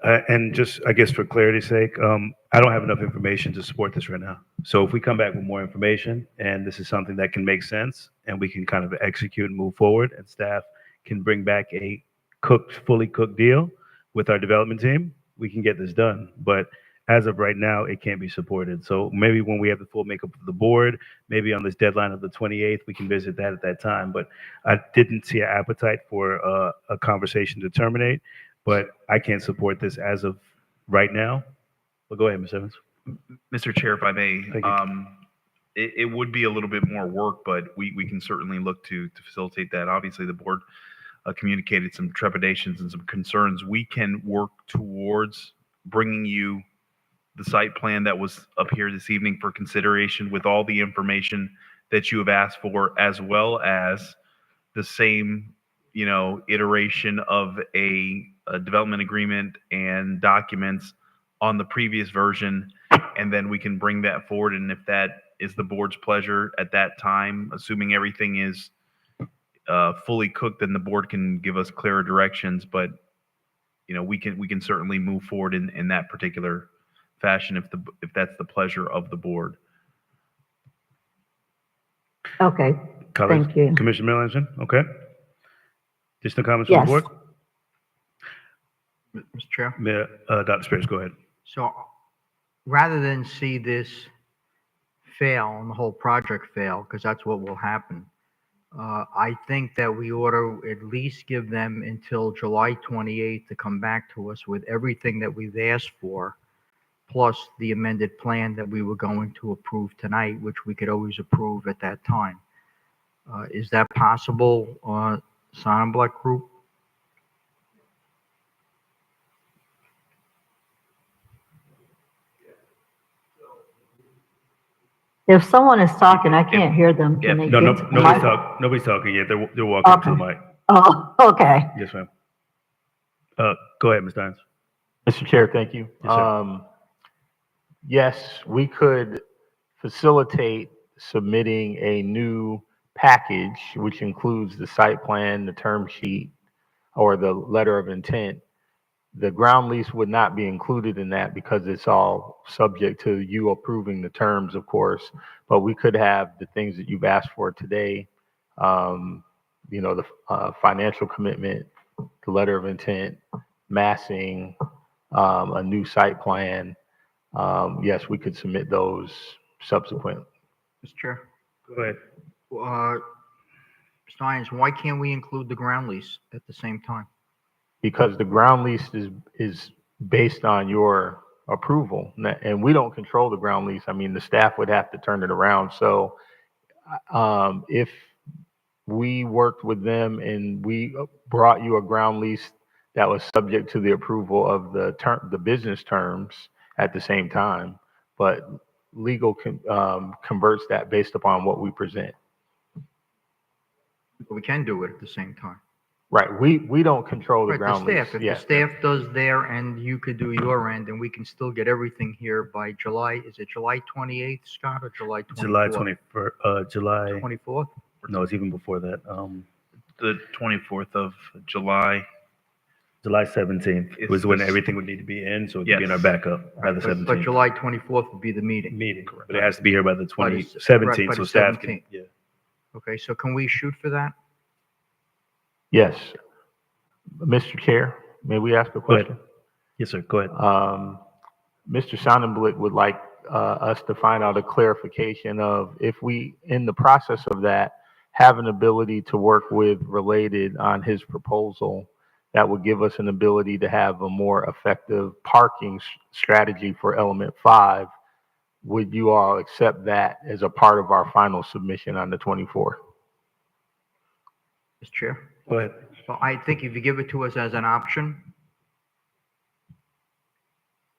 And just, I guess for clarity's sake, I don't have enough information to support this right now. So if we come back with more information and this is something that can make sense and we can kind of execute and move forward and staff can bring back a fully cooked deal with our development team, we can get this done. But as of right now, it can't be supported. So maybe when we have the full makeup of the board, maybe on this deadline of the 28th, we can visit that at that time. But I didn't see an appetite for a conversation to terminate. But I can't support this as of right now. Well, go ahead, Ms. Evans. Mr. Chair, if I may, Thank you. it would be a little bit more work, but we can certainly look to facilitate that. Obviously, the board communicated some trepidations and some concerns. We can work towards bringing you the site plan that was up here this evening for consideration with all the information that you have asked for, as well as the same iteration of a development agreement and documents on the previous version, and then we can bring that forward. And if that is the board's pleasure at that time, assuming everything is fully cooked, then the board can give us clearer directions. But we can certainly move forward in that particular fashion if that's the pleasure of the board. Okay, thank you. Commissioner Miller-Anderson, okay. Additional comments Yes. from the board? Mr. Chair? Dr. Spears, go ahead. So rather than see this fail and the whole project fail, because that's what will happen, I think that we ought to at least give them until July 28th to come back to us with everything that we've asked for, plus the amended plan that we were going to approve tonight, which we could always approve at that time. Is that possible, Sonnenbleck Group? If someone is talking, I can't hear them. Can they No, get to the nobody's mic? nobody's talking yet. They're walking up to the mic. Oh, okay. Yes, ma'am. Go ahead, Mr. Irons. Mr. Chair, thank you. Yes, sir. Yes, we could facilitate submitting a new package, which includes the site plan, the term sheet, or the letter of intent. The ground lease would not be included in that because it's all subject to you approving the terms, of course. But we could have the things that you've asked for today, the financial commitment, the letter of intent, massing, a new site plan. Yes, we could submit those subsequent. Mr. Chair? Go ahead. Mr. Irons, why can't we include the ground lease at the same time? Because the ground lease is based on your approval, and we don't control the ground lease. I mean, the staff would have to turn it around. So if we worked with them and we brought you a ground lease that was subject to the approval of the business terms at the same time, but legal converts that based upon what we present. But we can do it at the same time. Right, we don't control the Right, ground lease. If Yeah. the staff does their end, you could do your end, and we can still get everything here by July, is it July 28th, Scott, or July 24th? July 21st, July. 24th? No, it's even before that. The 24th of July. July 17th was when everything would need to be in, so it could be in our backup by the 17th. But July 24th would be the meeting. Meeting, but it has to be here by the By the 17th, so staff 17th. can, yeah. Okay, so can we shoot for that? Yes. Mr. Chair, may we ask a question? Yes, sir, go ahead. Mr. Sonnenblick would like us to find out a clarification of if we, in the process of that, have an ability to work with Related on his proposal that would give us an ability to have a more effective parking strategy for element 5. Would you all accept that as a part of our final submission on the 24th? Mr. Chair? Go ahead. So I think if you give it to us as an option,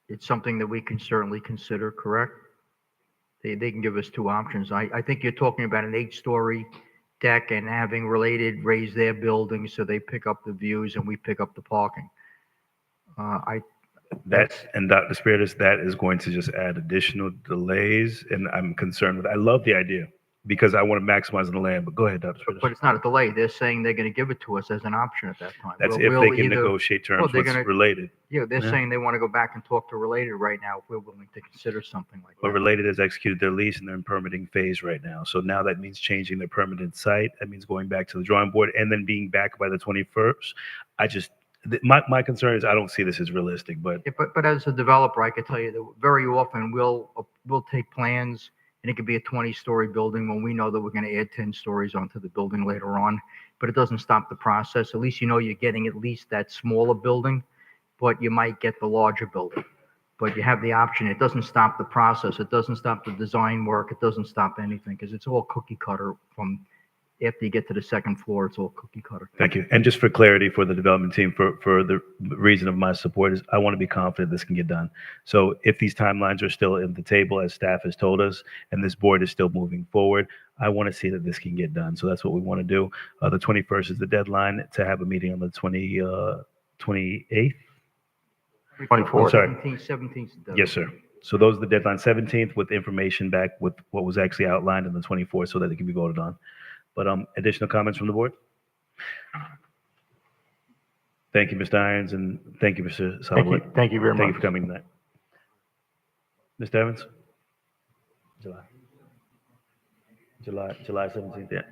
it's something that we can certainly consider, correct? They can give us two options. I think you're talking about an 8-story deck and having Related raise their building so they pick up the views and we pick up the parking. Dr. Spiritus, that is going to just add additional delays, and I'm concerned with. I love the idea because I want to maximize the land. But go ahead, Dr. Spiritus. But it's not a delay. They're saying they're going to give it to us as an option at that time. That's if they can negotiate terms with Related. Yeah, they're saying they want to go back and talk to Related right now if we're willing to consider something like that. But Related has executed their lease and they're in permitting phase right now. So now that means changing their permanent site. That means going back to the drawing board and then being back by the 21st. My concern is I don't see this as realistic, but. Yeah, but as a developer, I can tell you that very often we'll take plans and it could be a 20-story building when we know that we're going to add 10 stories onto the building later on. But it doesn't stop the process. At least you know you're getting at least that smaller building, but you might get the larger building. But you have the option. It doesn't stop the process. It doesn't stop the design work. It doesn't stop anything because it's all cookie cutter from after you get to the second floor, it's all cookie cutter. Thank you. And just for clarity for the development team, for the reason of my support is I want to be confident this can get done. So if these timelines are still in the table as staff has told us, and this board is still moving forward, I want to see that this can get done. So that's what we want to do. The 21st is the deadline to have a meeting on the 28th. 24th. Sorry. 17th. Yes, sir. So those are the deadline, 17th with information back with what was actually outlined in the 24th so that it can be voted on. But additional comments from the board? Thank you, Mr. Irons, and thank you, Mr. Soloway. Thank you very much. Thank you for coming tonight. Mr. Evans? July 17th, yeah.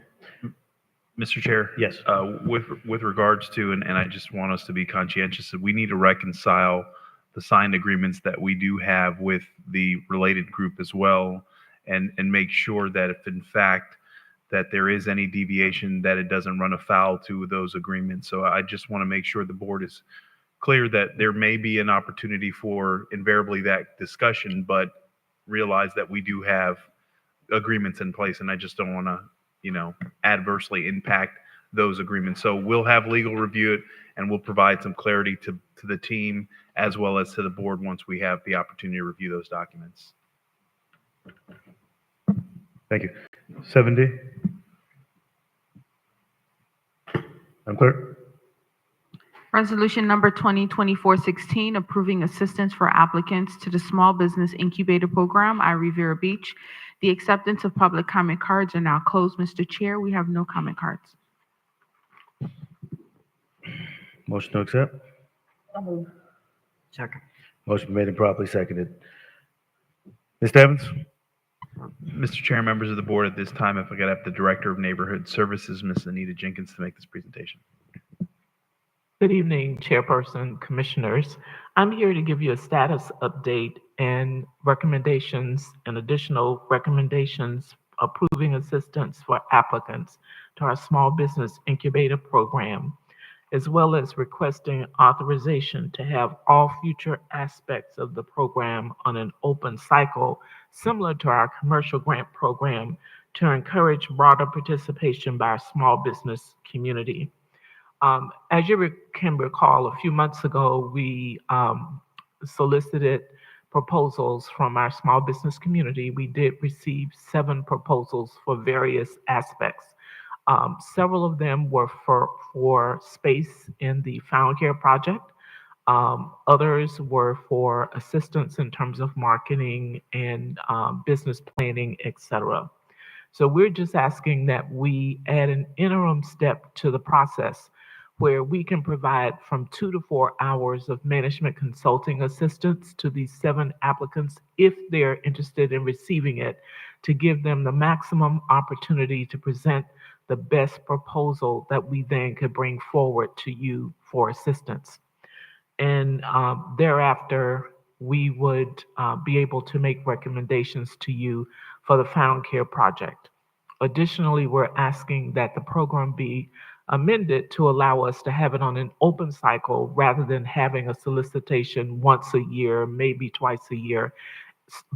Mr. Chair? Yes. With regards to, and I just want us to be conscientious, that we need to reconcile the signed agreements that we do have with the related group as well, and make sure that if in fact that there is any deviation, that it doesn't run afoul to those agreements. So I just want to make sure the board is clear that there may be an opportunity for invariably that discussion, but realize that we do have agreements in place, and I just don't want to, adversely impact those agreements. So we'll have legal review it, and we'll provide some clarity to the team as well as to the board once we have the opportunity to review those documents. Thank you. 7D. Madam Clerk. Resolution number 2024-16, approving assistance for applicants to the Small Business Incubator Program, I Riviera Beach. The acceptance of public comment cards are now closed, Mr. Chair. We have no comment cards. Motion to accept. Second. Motion made and properly seconded. Mr. Evans? Mr. Chair, members of the board, at this time, if I could have the Director of Neighborhood Services, Ms. Anita Jenkins, to make this presentation. Good evening, Chairperson, Commissioners. I'm here to give you a status update and recommendations and additional recommendations approving assistance for applicants to our Small Business Incubator Program, as well as requesting authorization to have all future aspects of the program on an open cycle, similar to our commercial grant program, to encourage broader participation by our small business community. As you can recall, a few months ago, we solicited proposals from our small business community. We did receive 7 proposals for various aspects. Several of them were for space in the Found Care project. Others were for assistance in terms of marketing and business planning, etc. So we're just asking that we add an interim step to the process where we can provide from 2 to 4 hours of management consulting assistance to these 7 applicants if they're interested in receiving it, to give them the maximum opportunity to present the best proposal that we then could bring forward to you for assistance. And thereafter, we would be able to make recommendations to you for the Found Care project. Additionally, we're asking that the program be amended to allow us to have it on an open cycle rather than having a solicitation once a year, maybe twice a year,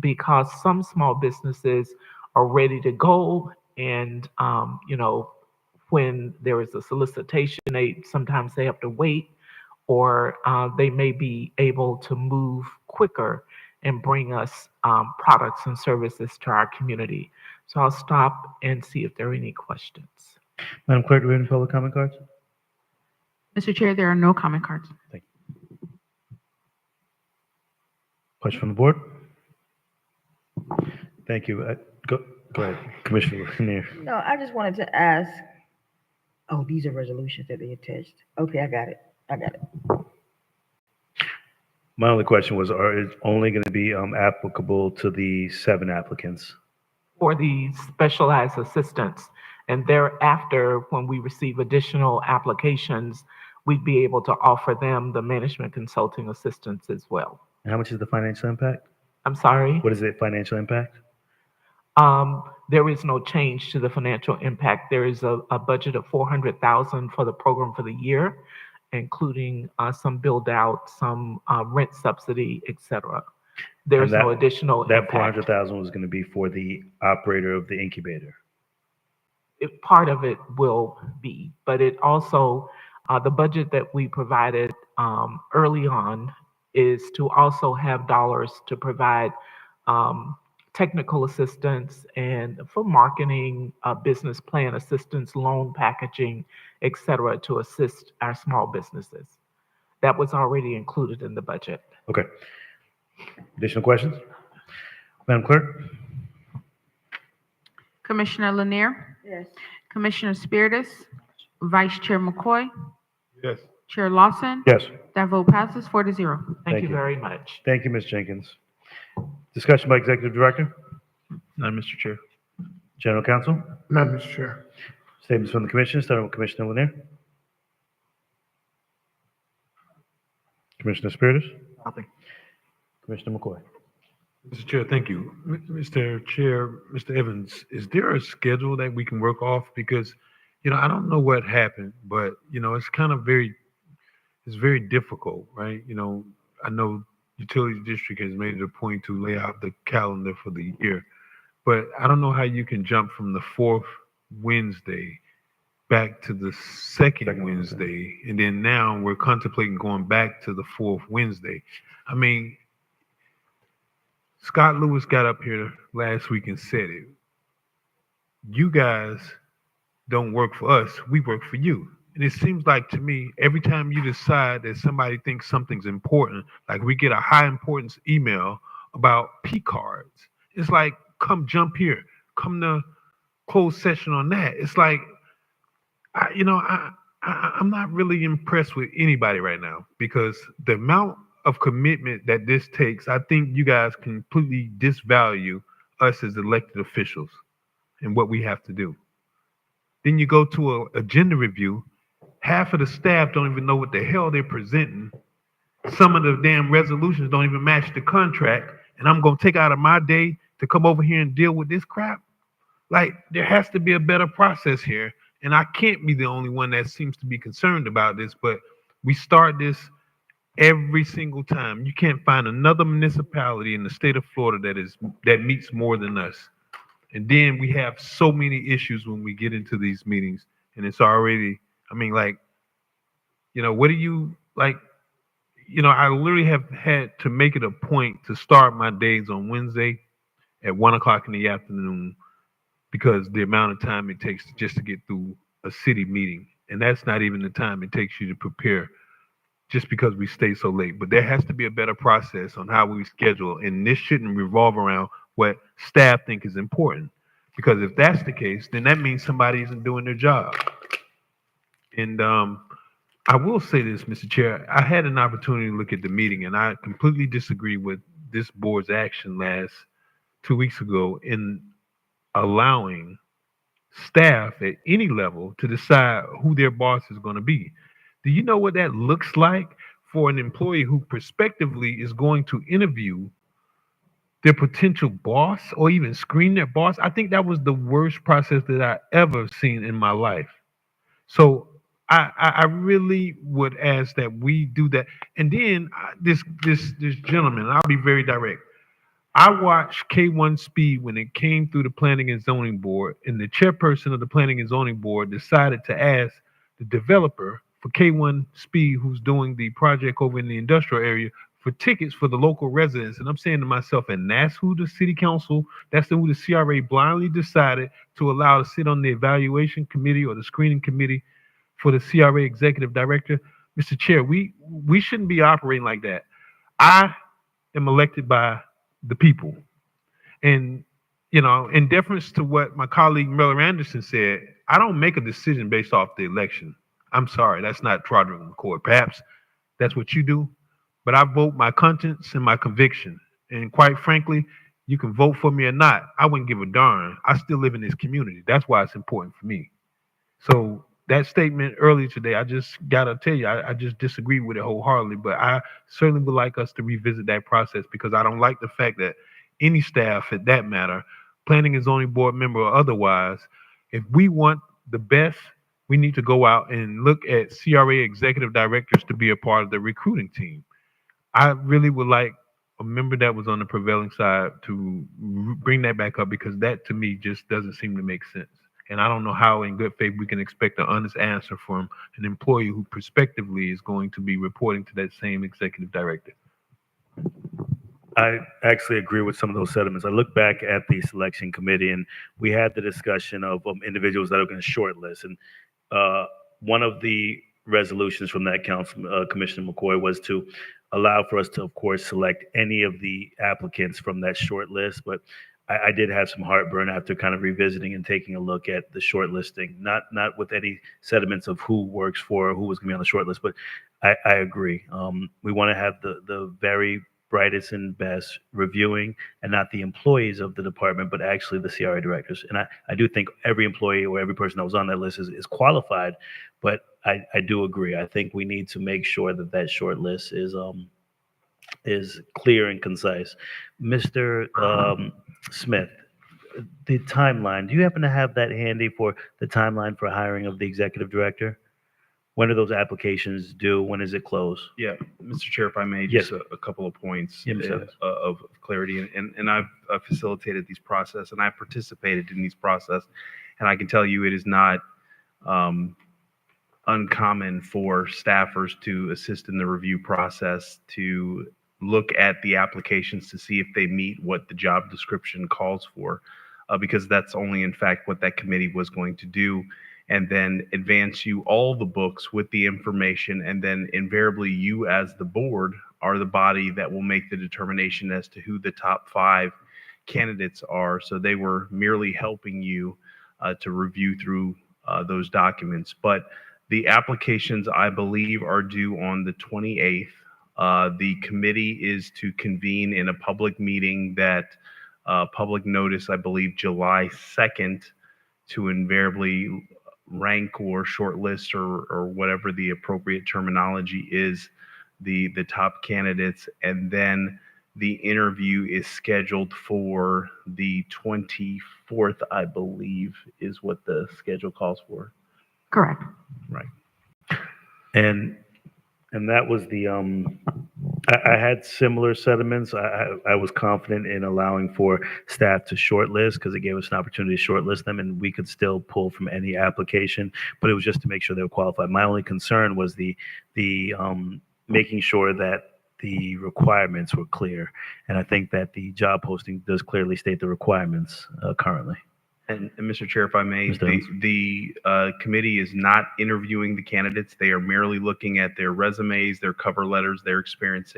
because some small businesses are ready to go, and when there is a solicitation, sometimes they have to wait, or they may be able to move quicker and bring us products and services to our community. So I'll stop and see if there are any questions. Madam Clerk, do we have any public comment cards? Mr. Chair, there are no comment cards. Thank you. Question from the board? Thank you. Go ahead, Commissioner Lanier. No, I just wanted to ask, oh, these are resolutions that they attached. Okay, I got it. My only question was, are it only going to be applicable to the 7 applicants? For the specialized assistance. And thereafter, when we receive additional applications, we'd be able to offer them the management consulting assistance as well. And how much is the financial impact? I'm sorry? What is the financial impact? There is no change to the financial impact. There is a budget of $400,000 for the program for the year, including some build out, some rent subsidy, etc. There's no additional impact. That $400,000 was going to be for the operator of the incubator. Part of it will be, but it also, the budget that we provided early on is to also have dollars to provide technical assistance and for marketing, business plan assistance, loan packaging, etc., to assist our small businesses. That was already included in the budget. Okay. Additional questions? Madam Clerk? Commissioner Lanier? Yes. Commissioner Spiritus? Vice Chair McCoy? Yes. Chair Lawson? Yes. That vote passes 4-0. Thank you very much. Thank you, Ms. Jenkins. Discussion by Executive Director? None, Mr. Chair. General Counsel? None, Mr. Chair. Statements from the Commission, starting with Commissioner Lanier. Commissioner Spiritus? Nothing. Commissioner McCoy. Mr. Chair, thank you. Mr. Chair, Mr. Evans, is there a schedule that we can work off? Because, I don't know what happened, but, it's kind of it's very difficult, right? I know utility district has made it a point to lay out the calendar for the year, but I don't know how you can jump from the fourth Wednesday back to the second Wednesday, and then now we're contemplating going back to the fourth Wednesday. I mean, Scott Lewis got up here last week and said it. You guys don't work for us, we work for you. And it seems like to me, every time you decide that somebody thinks something's important, like we get a high importance email about P cards, it's like, come jump here, come to closed session on that. It's like, I'm not really impressed with anybody right now because the amount of commitment that this takes, I think you guys completely disvalue us as elected officials and what we have to do. Then you go to an agenda review, half of the staff don't even know what the hell they're presenting. Some of the damn resolutions don't even match the contract, and I'm gonna take out of my day to come over here and deal with this crap. Like, there has to be a better process here, and I can't be the only one that seems to be concerned about this, but we start this every single time. You can't find another municipality in the state of Florida that meets more than us. And then we have so many issues when we get into these meetings, and it's already, what do you like? I literally have had to make it a point to start my days on Wednesday at 1 o'clock in the afternoon because the amount of time it takes just to get through a city meeting. And that's not even the time it takes you to prepare just because we stay so late. But there has to be a better process on how we schedule. And this shouldn't revolve around what staff think is important. Because if that's the case, then that means somebody isn't doing their job. And I will say this, Mr. Chair, I had an opportunity to look at the meeting, and I completely disagree with this board's action last 2 weeks ago in allowing staff at any level to decide who their boss is going to be. Do you know what that looks like for an employee who prospectively is going to interview their potential boss or even screen their boss? I think that was the worst process that I ever seen in my life. So I really would ask that we do that. And then this gentleman, and I'll be very direct. I watched K1 Speed when it came through the Planning and Zoning Board, and the chairperson of the Planning and Zoning Board decided to ask the developer for K1 Speed, who's doing the project over in the industrial area, for tickets for the local residents. And I'm saying to myself, and that's who the city council, that's who the CRA blindly decided to allow to sit on the evaluation committee or the screening committee for the CRA executive director. Mr. Chair, we shouldn't be operating like that. I am elected by the people. And, in deference to what my colleague Miller Anderson said, I don't make a decision based off the election. I'm sorry, that's not Broderick McCoy. Perhaps that's what you do, but I vote my conscience and my conviction. And quite frankly, you can vote for me or not. I wouldn't give a darn. I still live in this community. That's why it's important for me. So that statement earlier today, I just gotta tell you, I just disagree with it wholeheartedly. But I certainly would like us to revisit that process because I don't like the fact that any staff, at that matter, planning and zoning board member or otherwise, if we want the best, we need to go out and look at CRA executive directors to be a part of the recruiting team. I really would like a member that was on the prevailing side to bring that back up because that to me just doesn't seem to make sense. And I don't know how in good faith we can expect an honest answer from an employee who prospectively is going to be reporting to that same executive director. I actually agree with some of those sentiments. I look back at the selection committee and we had the discussion of individuals that are going to shortlist. And one of the resolutions from that council, Commissioner McCoy, was to allow for us to, of course, select any of the applicants from that short list. But I did have some heartburn after kind of revisiting and taking a look at the short listing, not with any sentiments of who works for or who was going to be on the short list, but I agree. We want to have the very brightest and best reviewing and not the employees of the department, but actually the CRA directors. And I do think every employee or every person that was on that list is qualified, but I do agree. I think we need to make sure that that short list is is clear and concise. Mr. Smith, the timeline, do you happen to have that handy for the timeline for hiring of the executive director? When are those applications due? When is it close? Yeah, Mr. Chair, if I may, Yes. just a couple of points Yeah, Mr. Evans. of clarity. And I've facilitated these process and I've participated in these process. And I can tell you it is not um, uncommon for staffers to assist in the review process, to look at the applications to see if they meet what the job description calls for, because that's only in fact what that committee was going to do, and then advance you all the books with the information, and then invariably you as the board are the body that will make the determination as to who the top 5 candidates are. So they were merely helping you to review through those documents. But the applications, I believe, are due on the 28th. The committee is to convene in a public meeting that public notice, I believe, July 2nd, to invariably rank or shortlist or whatever the appropriate terminology is, the top candidates. And then the interview is scheduled for the 24th, I believe, is what the schedule calls for. Correct. Right. And that was the I had similar sentiments. I was confident in allowing for staff to shortlist because it gave us an opportunity to shortlist them, and we could still pull from any application. But it was just to make sure they were qualified. My only concern was the making sure that the requirements were clear, and I think that the job posting does clearly state the requirements currently. And Mr. Chair, if I may, Mr. Evans. the committee is not interviewing the candidates. They are merely looking at their resumes, their cover letters, their experience.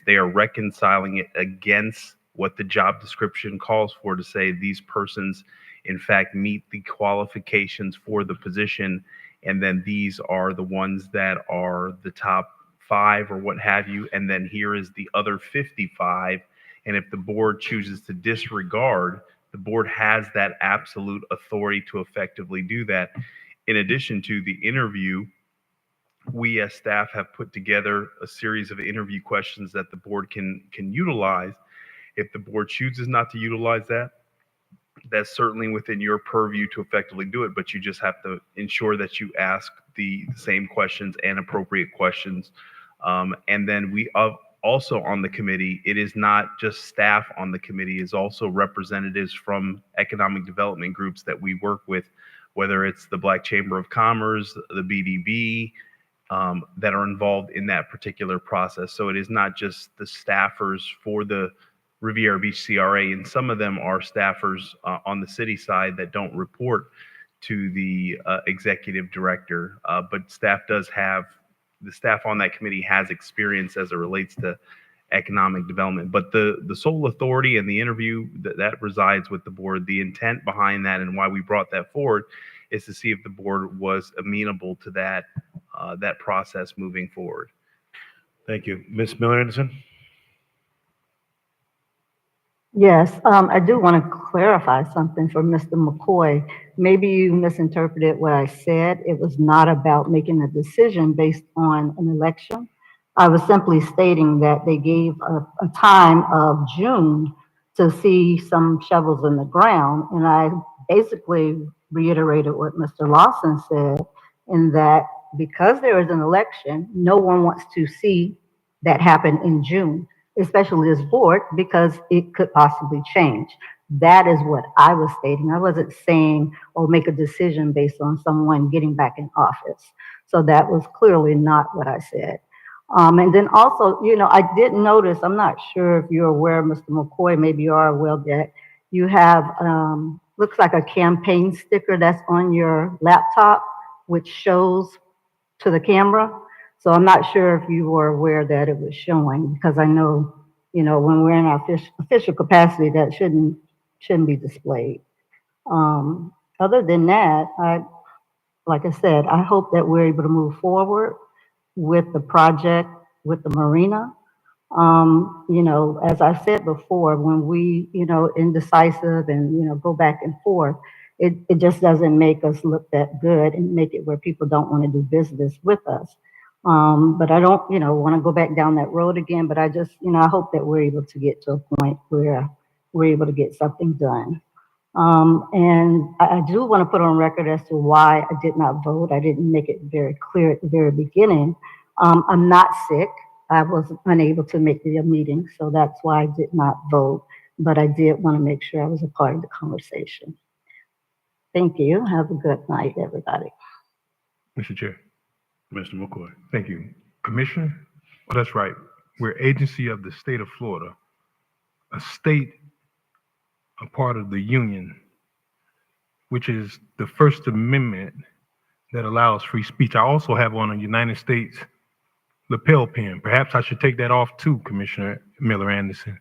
They are reconciling it against what the job description calls for, to say these persons, in fact, meet the qualifications for the position. And then these are the ones that are the top 5 or what have you. And then here is the other 55. And if the board chooses to disregard, the board has that absolute authority to effectively do that. In addition to the interview, we as staff have put together a series of interview questions that the board can utilize. If the board chooses not to utilize that, that's certainly within your purview to effectively do it, but you just have to ensure that you ask the same questions and appropriate questions. And then we also on the committee, it is not just staff on the committee, it's also representatives from economic development groups that we work with, whether it's the Black Chamber of Commerce, the BDB, that are involved in that particular process. So it is not just the staffers for the Riviera Beach CRA, and some of them are staffers on the city side that don't report to the executive director, but the staff on that committee has experience as it relates to economic development. But the sole authority and the interview that resides with the board. The intent behind that and why we brought that forward is to see if the board was amenable to that process moving forward. Thank you. Ms. Miller-Anderson? Yes, I do want to clarify something for Mr. McCoy. Maybe you misinterpreted what I said. It was not about making a decision based on an election. I was simply stating that they gave a time of June to see some shovels in the ground. And I basically reiterated what Mr. Lawson said, in that because there is an election, no one wants to see that happen in June, especially this board, because it could possibly change. That is what I was stating. I wasn't saying, oh, make a decision based on someone getting back in office. So that was clearly not what I said. And then also, I did notice, I'm not sure if you're aware, Mr. McCoy, maybe you are aware that you have, looks like a campaign sticker that's on your laptop, which shows to the camera. So I'm not sure if you were aware that it was showing, because I know, when we're in our official capacity, that shouldn't be displayed. Other than that, like I said, I hope that we're able to move forward with the project, with the marina. As I said before, when we, indecisive and, go back and forth, it just doesn't make us look that good and make it where people don't want to do business with us. But I don't, want to go back down that road again, but I just, I hope that we're able to get to a point where we're able to get something done. And I do want to put on record as to why I did not vote. I didn't make it very clear at the very beginning. I'm not sick. I was unable to make the meeting, so that's why I did not vote. But I did want to make sure I was a part of the conversation. Thank you. Have a good night, everybody. Mr. Chair. Commissioner McCoy. Thank you. Commissioner? Oh, that's right. We're agency of the state of Florida, a state, a part of the Union, which is the First Amendment that allows free speech. I also have on a United States lapel pin. Perhaps I should take that off too, Commissioner Miller Anderson.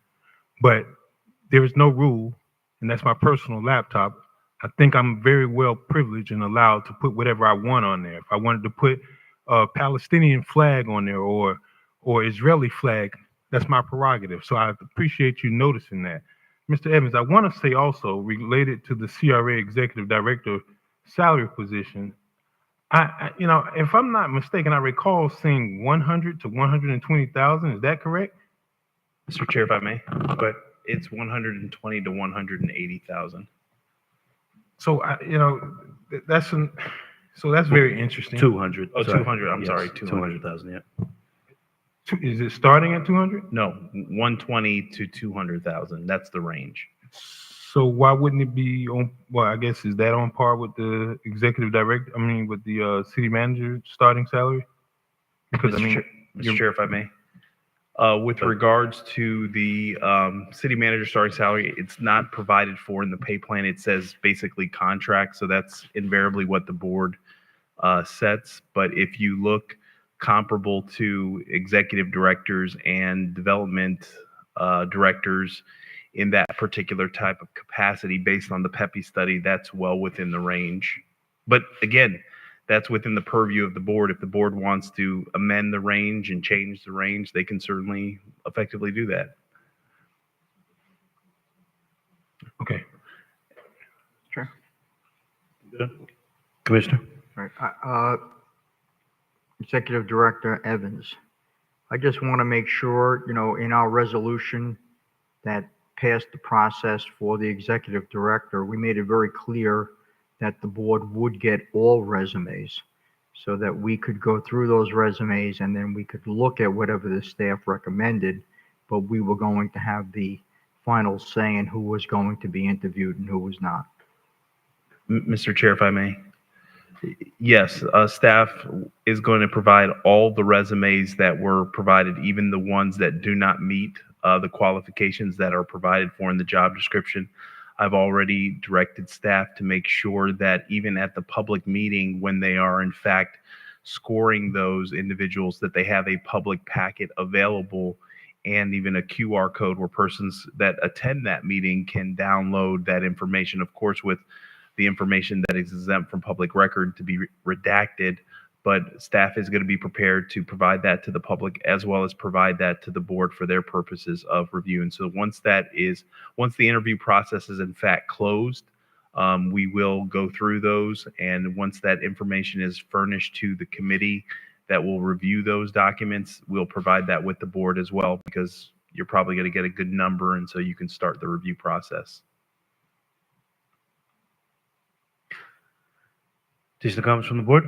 But there is no rule, and that's my personal laptop. I think I'm very well privileged and allowed to put whatever I want on there. If I wanted to put a Palestinian flag on there or Israeli flag, that's my prerogative. So I appreciate you noticing that. Mr. Evans, I want to say also, related to the CRA Executive Director salary position, if I'm not mistaken, I recall seeing 100 to 120,000. Is that correct? Mr. Chair, if I may, but it's 120 to 180,000. So that's very interesting. 200. Oh, sorry. 200. I'm Yes, sorry, 200. 200,000, yeah. Is it starting at 200? No, 120 to 200,000. That's the range. So why wouldn't it be on? Well, I guess is that on par with the executive director? I mean, with the city manager starting salary? Because Mr. Chair, if I may. With regards to the city manager starting salary, it's not provided for in the pay plan. It says basically contract, so that's invariably what the board sets. But if you look comparable to executive directors and development directors in that particular type of capacity based on the PEPI study, that's well within the range. But again, that's within the purview of the board. If the board wants to amend the range and change the range, they can certainly effectively do that. Okay. Sure. Commissioner? Right. Executive Director Evans, I just want to make sure, in our resolution that passed the process for the executive director, we made it very clear that the board would get all resumes so that we could go through those resumes and then we could look at whatever the staff recommended, but we were going to have the final say in who was going to be interviewed and who was not. Mr. Chair, if I may. Yes, staff is going to provide all the resumes that were provided, even the ones that do not meet the qualifications that are provided for in the job description. I've already directed staff to make sure that even at the public meeting, when they are in fact scoring those individuals, that they have a public packet available and even a QR code where persons that attend that meeting can download that information, of course, with the information that is exempt from public record to be redacted, but staff is going to be prepared to provide that to the public as well as provide that to the board for their purposes of review. And so once the interview process is in fact closed, we will go through those. And once that information is furnished to the committee that will review those documents, we'll provide that with the board as well, because you're probably going to get a good number. And so you can start the review process. Additional comments from the board?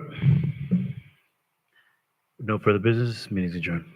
No further business. Meeting's adjourned.